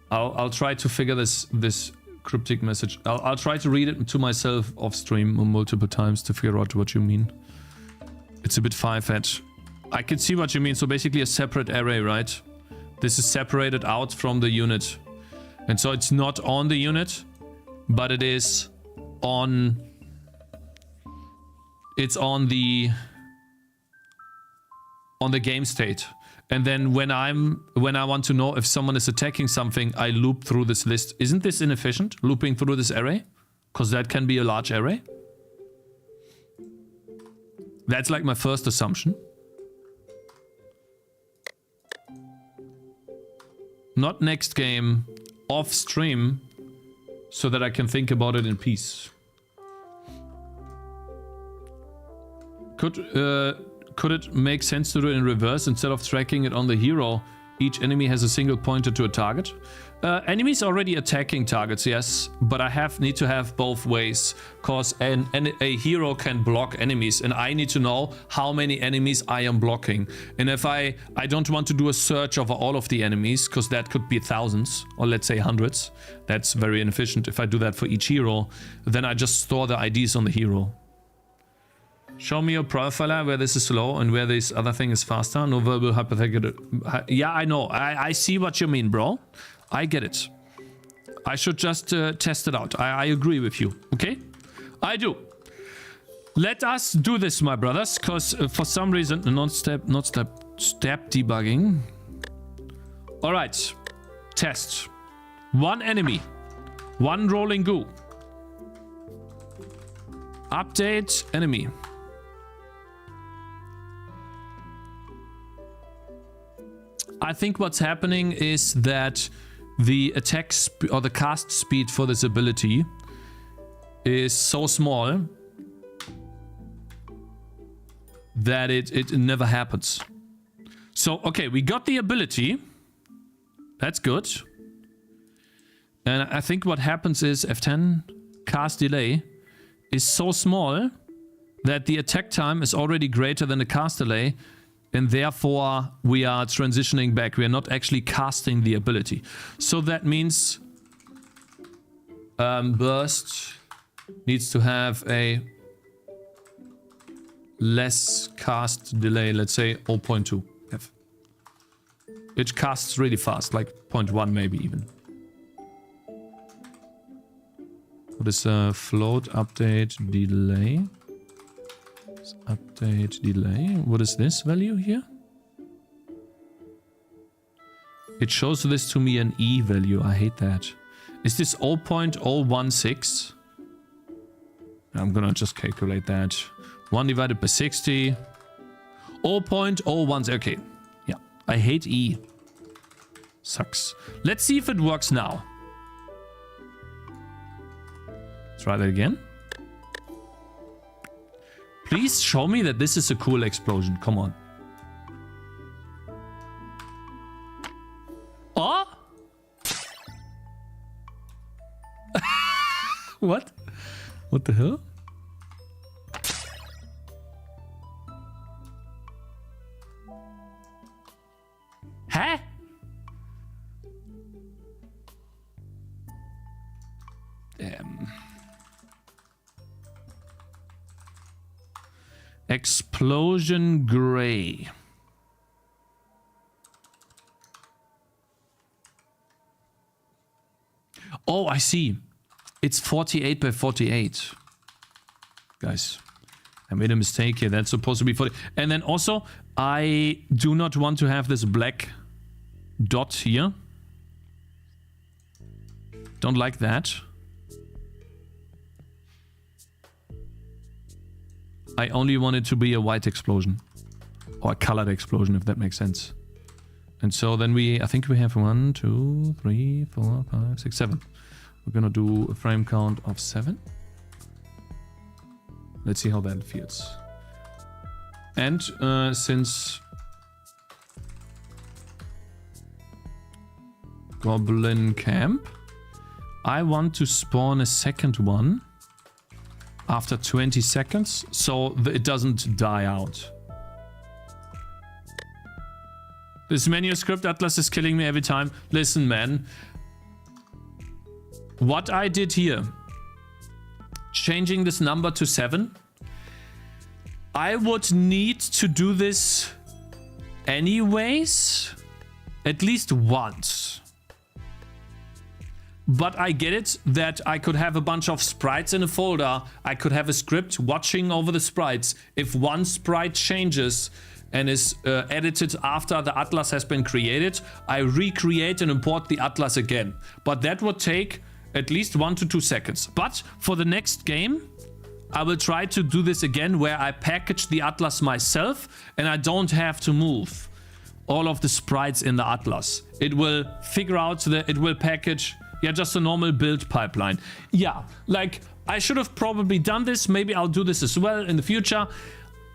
A: I'll try to figure this cryptic message. I'll try to read it to myself off stream multiple times to figure out what you mean. It's a bit far-fetched. I can see what you mean. So basically a separate array, right? This is separated out from the unit. And so it's not on the unit, but it is on... It's on the game state. And then when I want to know if someone is attacking something, I loop through this list. Isn't this inefficient, looping through this array? Because that can be a large array. That's like my first assumption. Not next game, off stream, so that I can think about it in peace. Could it make sense to do it in reverse? Instead of tracking it on the hero, each enemy has a single pointer to a target? Enemies already attacking targets, yes, but I need to have both ways, because a hero can block enemies, and I need to know how many enemies I am blocking. And if I don't want to do a search over all of the enemies, because that could be thousands, or let's say hundreds. That's very inefficient. If I do that for each hero, then I just store the IDs on the hero. Show me your profiler where this is slow and where this other thing is faster. No verbal hypothetical. Yeah, I know. I see what you mean, bro. I get it. I should just test it out. I agree with you. Okay? I do. Let us do this, my brothers, because for some reason, step debugging. All right. Test. One enemy. One rolling goo. Update enemy. I think what's happening is that the attack or the cast speed for this ability is so small that it never happens. So, okay, we got the ability. That's good. And I think what happens is F10 cast delay is so small that the attack time is already greater than the cast delay. And therefore, we are transitioning back. We are not actually casting the ability. So that means burst needs to have a less cast delay. Let's say 0.2 F. It casts really fast, like 0.1 maybe even. What is a float update delay? Update delay. What is this value here? It shows this to me an E value. I hate that. Is this 0.016? I'm gonna just calculate that. 1 divided by 60. 0.01. Okay. Yeah. I hate E. Sucks. Let's see if it works now. Try that again. Please show me that this is a cool explosion. Come on. Oh? What? What the hell? Huh? Explosion gray. Oh, I see. It's 48 by 48. Guys, I made a mistake here. That's supposed to be 40. And then also, I do not want to have this black dot here. Don't like that. I only want it to be a white explosion. Or a colored explosion, if that makes sense. And so then I think we have 1, 2, 3, 4, 5, 6, 7. We're gonna do a frame count of 7. Let's see how that feels. And since Goblin camp, I want to spawn a second one after 20 seconds, so it doesn't die out. This manuscript atlas is killing me every time. Listen, man. What I did here, changing this number to 7, I would need to do this anyways, at least once. But I get it that I could have a bunch of sprites in a folder. I could have a script watching over the sprites. If one sprite changes and is edited after the atlas has been created, I recreate and import the atlas again. But that would take at least 1 to 2 seconds. But for the next game, I will try to do this again where I package the atlas myself and I don't have to move all of the sprites in the atlas. It will figure out it will package, yeah, just a normal build pipeline. Yeah, like I should have probably done this. Maybe I'll do this as well in the future.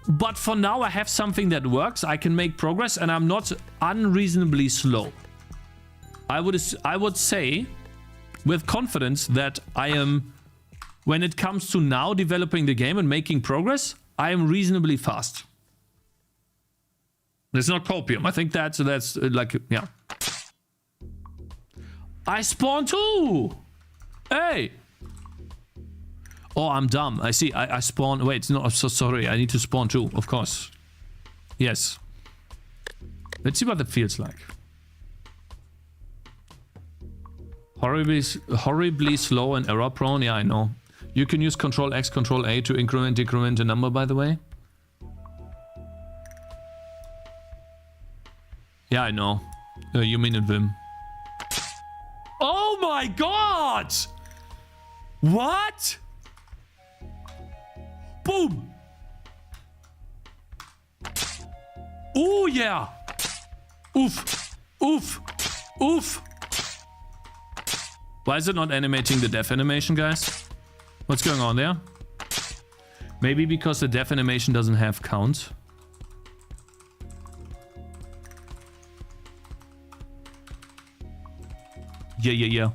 A: But for now, I have something that works. I can make progress and I'm not unreasonably slow. I would say with confidence that I am, when it comes to now developing the game and making progress, I am reasonably fast. It's not copium. I think that's like, yeah. I spawned 2! Hey! Oh, I'm dumb. I see. I spawn. Wait, no, I'm so sorry. I need to spawn 2, of course. Yes. Let's see what that feels like. Horribly slow and error prone. Yeah, I know. You can use Control X, Control A to decrement a number, by the way. Yeah, I know. You mean in Vim. Oh my god! What? Boom! Oh yeah! Oof! Oof! Oof! Why is it not animating the death animation, guys? What's going on there? Maybe because the death animation doesn't have count. Yeah.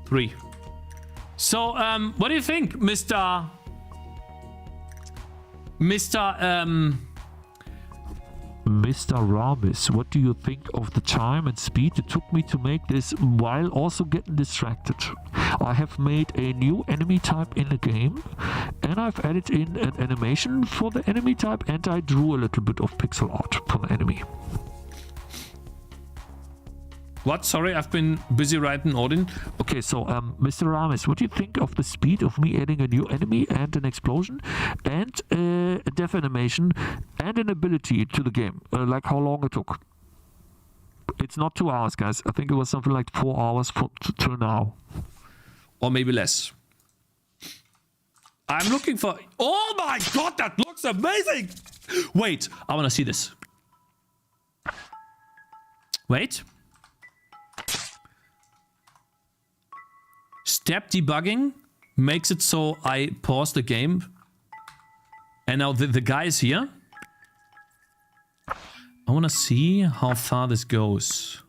A: 3. So, what do you think, Mr.
G: Ramis, what do you think of the time and speed it took me to make this while also getting distracted? I have made a new enemy type in the game and I've added in an animation for the enemy type and I drew a little bit of pixel art for the enemy.
A: What? Sorry, I've been busy writing Odin.
G: Okay, so Mr. Ramis, what do you think of the speed of me adding a new enemy and an explosion and a death animation and an ability to the game? Like how long it took? It's not 2 hours, guys. I think it was something like 4 hours till now.
A: Or maybe less. I'm looking for... Oh my god, that looks amazing! Wait, I want to see this. Wait. Step debugging makes it so I pause the game. And now the guy is here. I want to see how far this goes.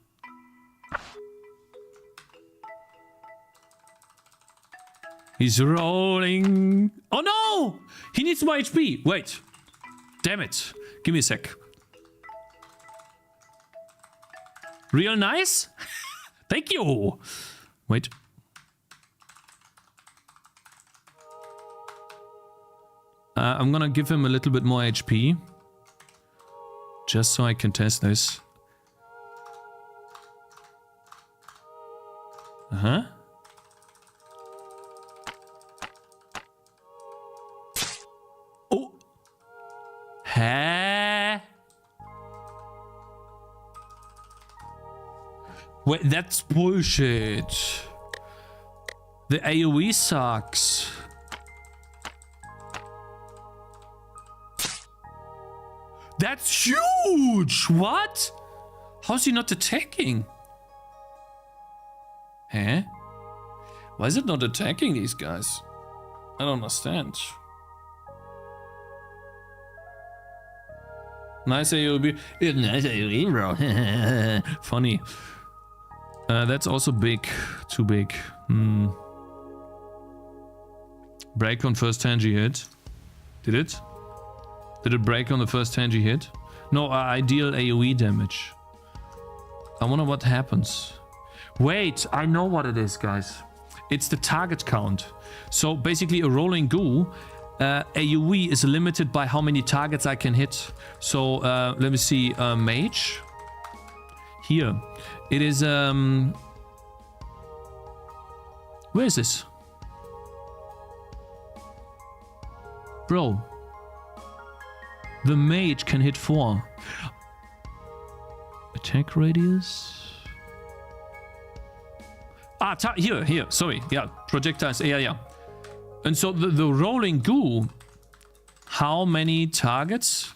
A: He's rolling. Oh no! He needs more HP. Wait. Damn it. Give me a sec. Real nice? Thank you. Wait. I'm gonna give him a little bit more HP. Just so I can test this. Uh-huh. Oh! Huh? Wait, that's bullshit. The AoE sucks. That's huge! What? How's he not attacking? Huh? Why is it not attacking these guys? I don't understand. Nice AoE. Nice AoE, bro. Funny. That's also big. Too big. Break on first tangy hit. Did it? Did it break on the first tangy hit? No, I deal AoE damage. I wonder what happens. Wait, I know what it is, guys. It's the target count. So basically a rolling goo, AoE is limited by how many targets I can hit. So let me see, mage. Here. It is, where is this? Bro. The mage can hit 4. Attack radius. Ah, here, sorry. Yeah, projectiles. Yeah. And so the rolling goo, how many targets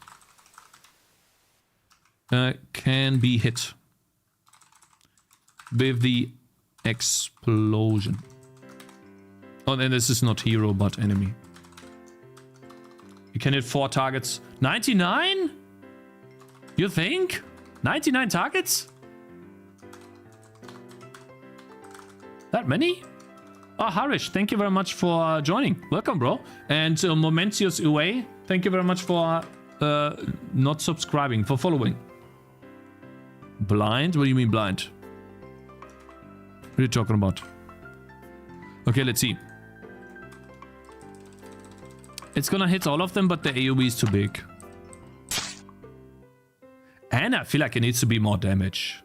A: can be hit with the explosion? Oh, and this is not hero, but enemy. You can hit 4 targets. 99? You think? 99 targets? That many? Oh, Harish, thank you very much for joining. Welcome, bro. And Momentious Uwe, thank you very much for not subscribing, for following. Blind? What do you mean blind? What are you talking about? Okay, let's see. It's gonna hit all of them, but the AoE is too big. And I feel like it needs to be more damage.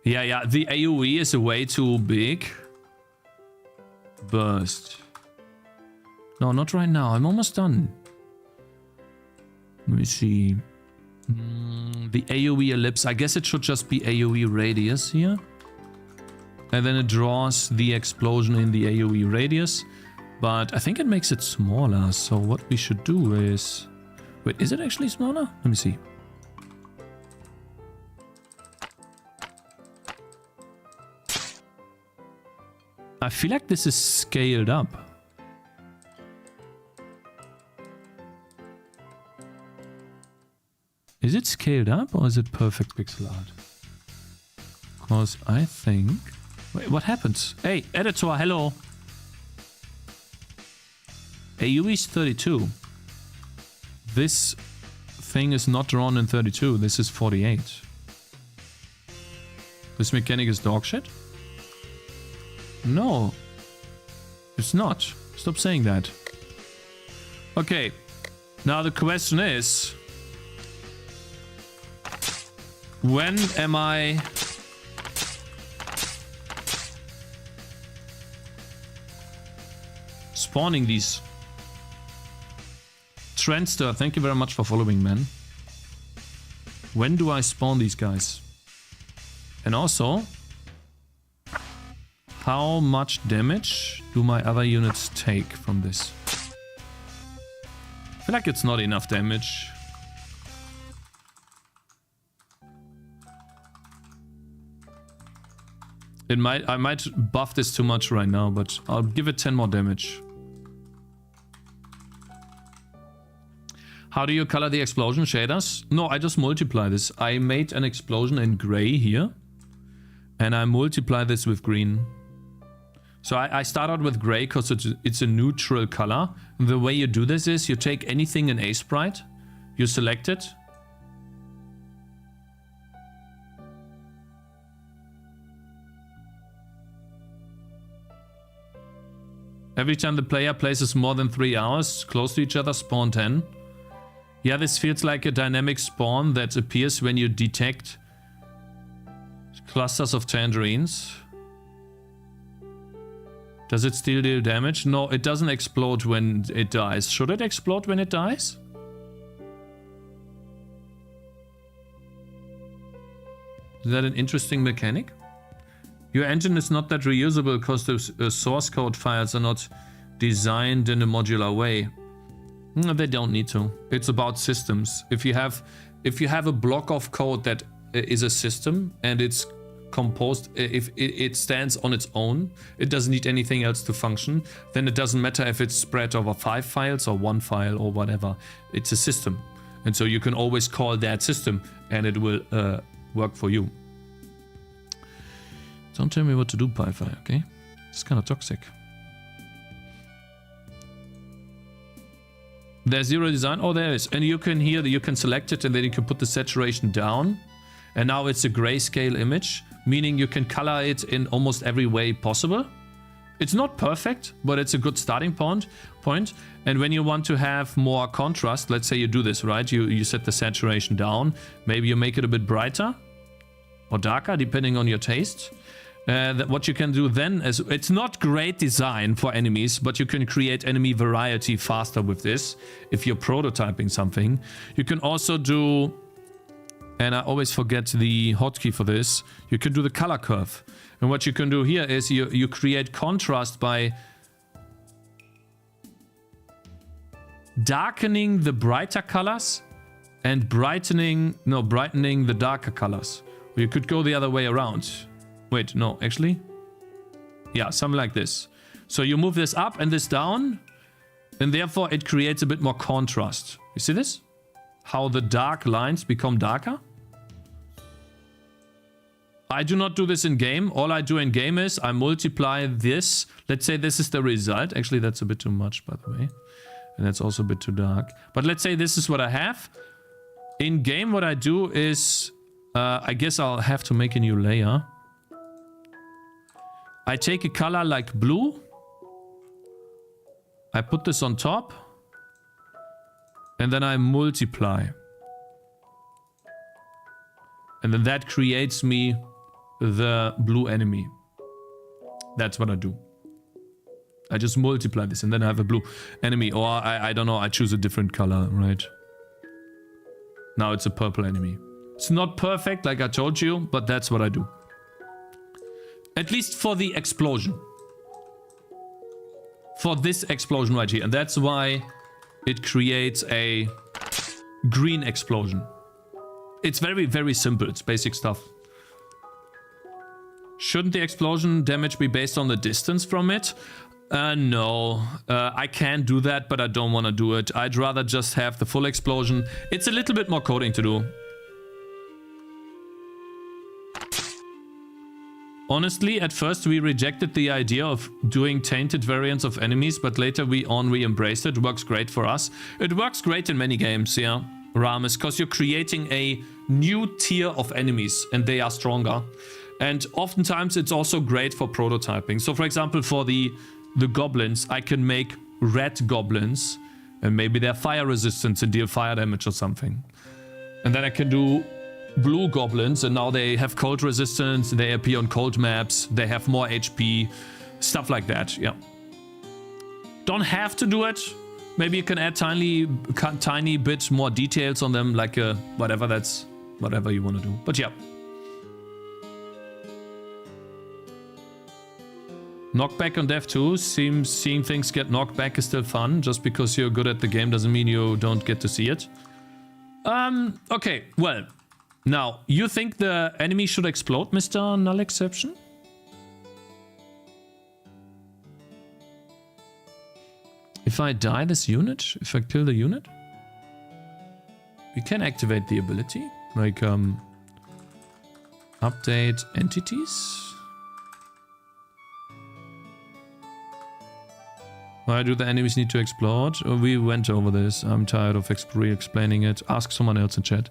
A: Yeah, the AoE is way too big. Burst. No, not right now. I'm almost done. Let me see. The AoE ellipse. I guess it should just be AoE radius here. And then it draws the explosion in the AoE radius. But I think it makes it smaller. So what we should do is... Wait, is it actually smaller? Let me see. I feel like this is scaled up. Is it scaled up or is it perfect pixel art? Because I think... Wait, what happens? Hey, editor, hello. AoE is 32. This thing is not drawn in 32. This is 48. This mechanic is dog shit? No. It's not. Stop saying that. Okay. Now the question is... When am I... spawning these? Trendster, thank you very much for following, man. When do I spawn these guys? And also, how much damage do my other units take from this? I feel like it's not enough damage. I might buff this too much right now, but I'll give it 10 more damage. How do you color the explosion shaders? No, I just multiply this. I made an explosion in gray here. And I multiply this with green. So I start out with gray because it's a neutral color. The way you do this is you take anything in a sprite. You select it. Every time the player places more than 3 hours close to each other, spawn 10. Yeah, this feels like a dynamic spawn that appears when you detect clusters of tangerines. Does it still deal damage? No, it doesn't explode when it dies. Should it explode when it dies? Is that an interesting mechanic? Your engine is not that reusable because the source code files are not designed in a modular way. No, they don't need to. It's about systems. If you have a block of code that is a system and it's composed, if it stands on its own, it doesn't need anything else to function, then it doesn't matter if it's spread over 5 files or 1 file or whatever. It's a system. And so you can always call that system and it will work for you. Don't tell me what to do, PyFi, okay? It's kind of toxic. There's zero design. Oh, there is. And you can here, you can select it and then you can put the saturation down. And now it's a grayscale image, meaning you can color it in almost every way possible. It's not perfect, but it's a good starting point. And when you want to have more contrast, let's say you do this, right? You set the saturation down. Maybe you make it a bit brighter or darker, depending on your taste. What you can do then is, it's not great design for enemies, but you can create enemy variety faster with this if you're prototyping something. You can also do, and I always forget the hotkey for this, you can do the color curve. And what you can do here is you create contrast by darkening the brighter colors and brightening the darker colors. Or you could go the other way around. Wait, no, actually? Yeah, something like this. So you move this up and this down, and therefore it creates a bit more contrast. You see this? How the dark lines become darker? I do not do this in game. All I do in game is I multiply this. Let's say this is the result. Actually, that's a bit too much, by the way. And that's also a bit too dark. But let's say this is what I have. In game, what I do is, I guess I'll have to make a new layer. I take a color like blue. I put this on top. And then I multiply. And then that creates me the blue enemy. That's what I do. I just multiply this and then I have a blue enemy. Or I don't know, I choose a different color, right? Now it's a purple enemy. It's not perfect, like I told you, but that's what I do. At least for the explosion. For this explosion right here. And that's why it creates a green explosion. It's very, very simple. It's basic stuff. Shouldn't the explosion damage be based on the distance from it? No. I can do that, but I don't want to do it. I'd rather just have the full explosion. It's a little bit more coding to do. Honestly, at first we rejected the idea of doing tainted variants of enemies, but later we embraced it. It works great for us. It works great in many games, yeah, Ramis, because you're creating a new tier of enemies and they are stronger. And oftentimes it's also great for prototyping. So for example, for the goblins, I can make red goblins and maybe they're fire resistant and deal fire damage or something. And then I can do blue goblins and now they have cold resistance, they appear on cold maps, they have more HP, stuff like that, yeah. Don't have to do it. Maybe you can add tiny bit more details on them, like whatever you want to do. But yeah. Knockback on Dev 2, seeing things get knocked back is still fun. Just because you're good at the game doesn't mean you don't get to see it. Okay, well. Now, you think the enemy should explode, Mr. Null Exception? If I die this unit, if I kill the unit, we can activate the ability. Like, update entities. Why do the enemies need to explode? Oh, we went over this. I'm tired of explaining it. Ask someone else in chat.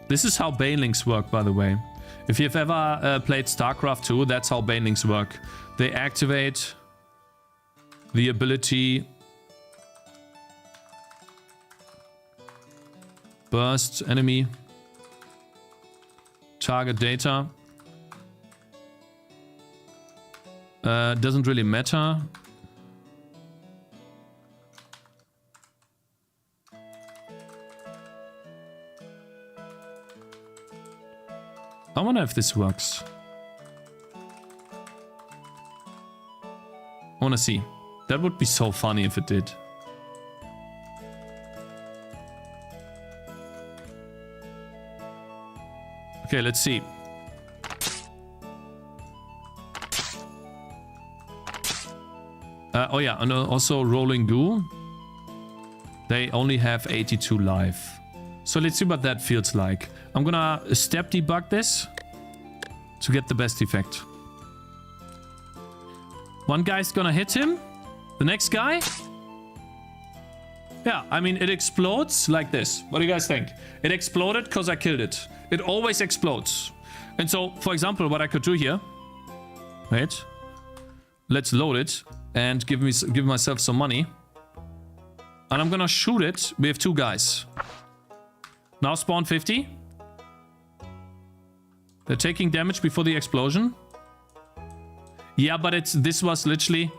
A: This is how Banelings work, by the way. If you've ever played StarCraft 2, that's how Banelings work. They activate the ability burst enemy, target data. Doesn't really matter. I wonder if this works. I wanna see. That would be so funny if it did. Okay, let's see. Oh yeah, and also Rolling Goo. They only have 82 life. So let's see what that feels like. I'm gonna step debug this to get the best effect. One guy's gonna hit him. The next guy. Yeah, I mean, it explodes like this. What do you guys think? It exploded because I killed it. It always explodes. And so, for example, what I could do here. Wait. Let's load it and give myself some money. And I'm gonna shoot it. We have 2 guys. Now spawn 50. They're taking damage before the explosion. Yeah, but this was literally...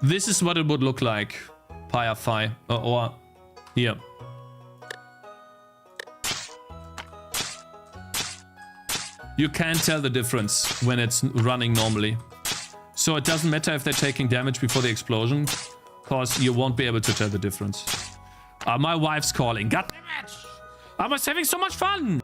A: This is what it would look like. Pie or here. You can't tell the difference when it's running normally. So it doesn't matter if they're taking damage before the explosion, because you won't be able to tell the difference. My wife's calling. God damn it! I was having so much fun!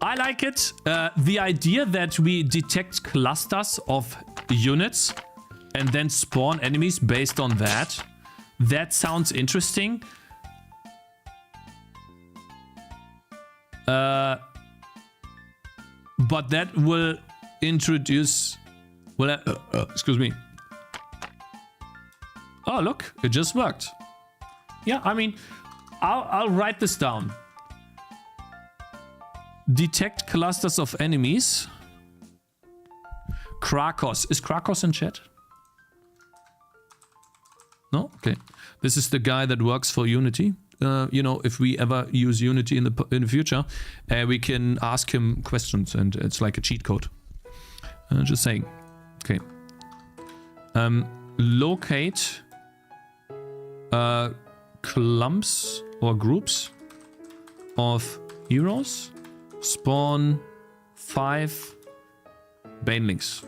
A: I like it. The idea that we detect clusters of units and then spawn enemies based on that. That sounds interesting. But that will introduce... Well, excuse me. Oh, look. It just worked. Yeah, I mean, I'll write this down. Detect clusters of enemies. Cakez. Is Cakez in chat? No? Okay. This is the guy that works for Unity. You know, if we ever use Unity in the future, we can ask him questions and it's like a cheat code. Just saying. Okay. Locate clumps or groups of heroes. Spawn 5 banelings.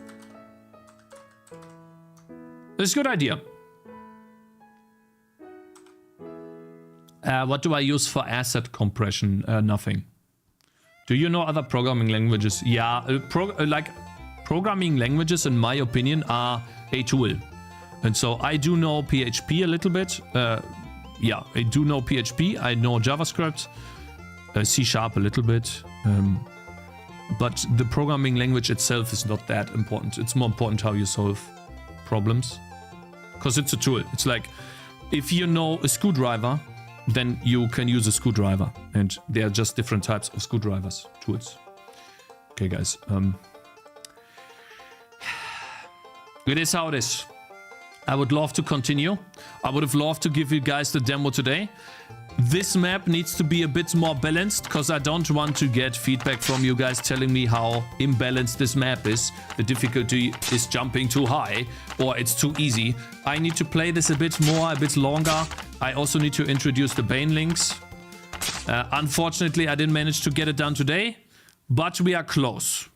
A: That's a good idea. What do I use for asset compression? Nothing. Do you know other programming languages? Yeah, programming languages, in my opinion, are a tool. And so I do know PHP a little bit. Yeah, I do know PHP. I know JavaScript. C# a little bit. But the programming language itself is not that important. It's more important how you solve problems. Because it's a tool. It's like, if you know a screwdriver, then you can use a screwdriver. And there are just different types of screwdrivers, tools. Okay, guys. It is how it is. I would love to continue. I would have loved to give you guys the demo today. This map needs to be a bit more balanced because I don't want to get feedback from you guys telling me how imbalanced this map is. The difficulty is jumping too high or it's too easy. I need to play this a bit more, a bit longer. I also need to introduce the banelings. Unfortunately, I didn't manage to get it done today, but we are close.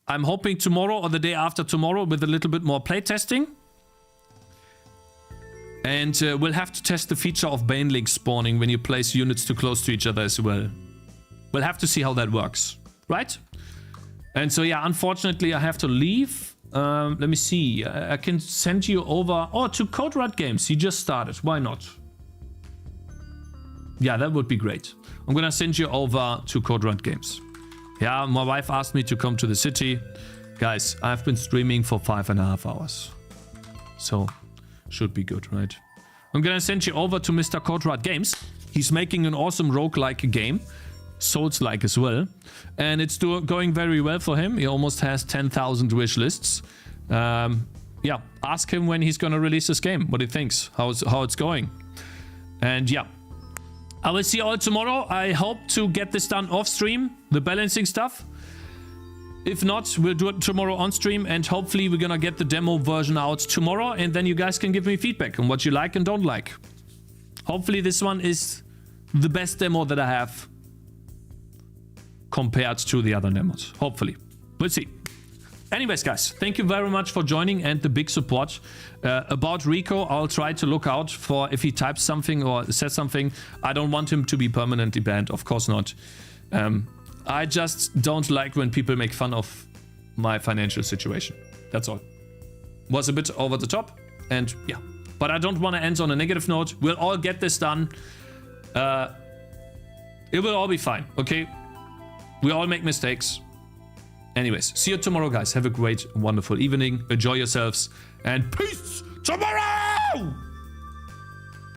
A: I'm hoping tomorrow or the day after tomorrow with a little bit more playtesting. And we'll have to test the feature of baneling spawning when you place units too close to each other as well. We'll have to see how that works, right? And so yeah, unfortunately I have to leave. Let me see. I can send you over to Code Red Games. He just started. Why not? yeah, that would be great. I'm gonna send you over to Codrant Games. Yeah, my wife asked me to come to the city. Guys, I've been streaming for 5.5 hours. So, should be good, right? I'm gonna send you over to Mr. Codrant Games. He's making an awesome roguelike game. Souls-like as well. And it's going very well for him. He almost has 10,000 wish lists. Yeah, ask him when he's gonna release this game, what he thinks, how it's going. And yeah, I will see you all tomorrow. I hope to get this done off stream, the balancing stuff. If not, we'll do it tomorrow on stream, and hopefully we're gonna get the demo version out tomorrow, and then you guys can give me feedback on what you like and don't like. Hopefully this one is the best demo that I have compared to the other demos. Hopefully. We'll see. Anyways, guys, thank you very much for joining and the big support. About Rico, I'll try to look out for if he types something or says something. I don't want him to be permanently banned, of course not. I just don't like when people make fun of my financial situation. That's all. Was a bit over the top, and yeah. But I don't want to end on a negative note. We'll all get this done. It will all be fine, okay? We all make mistakes. Anyways, see you tomorrow, guys. Have a great, wonderful evening. Enjoy yourselves. And peace tomorrow!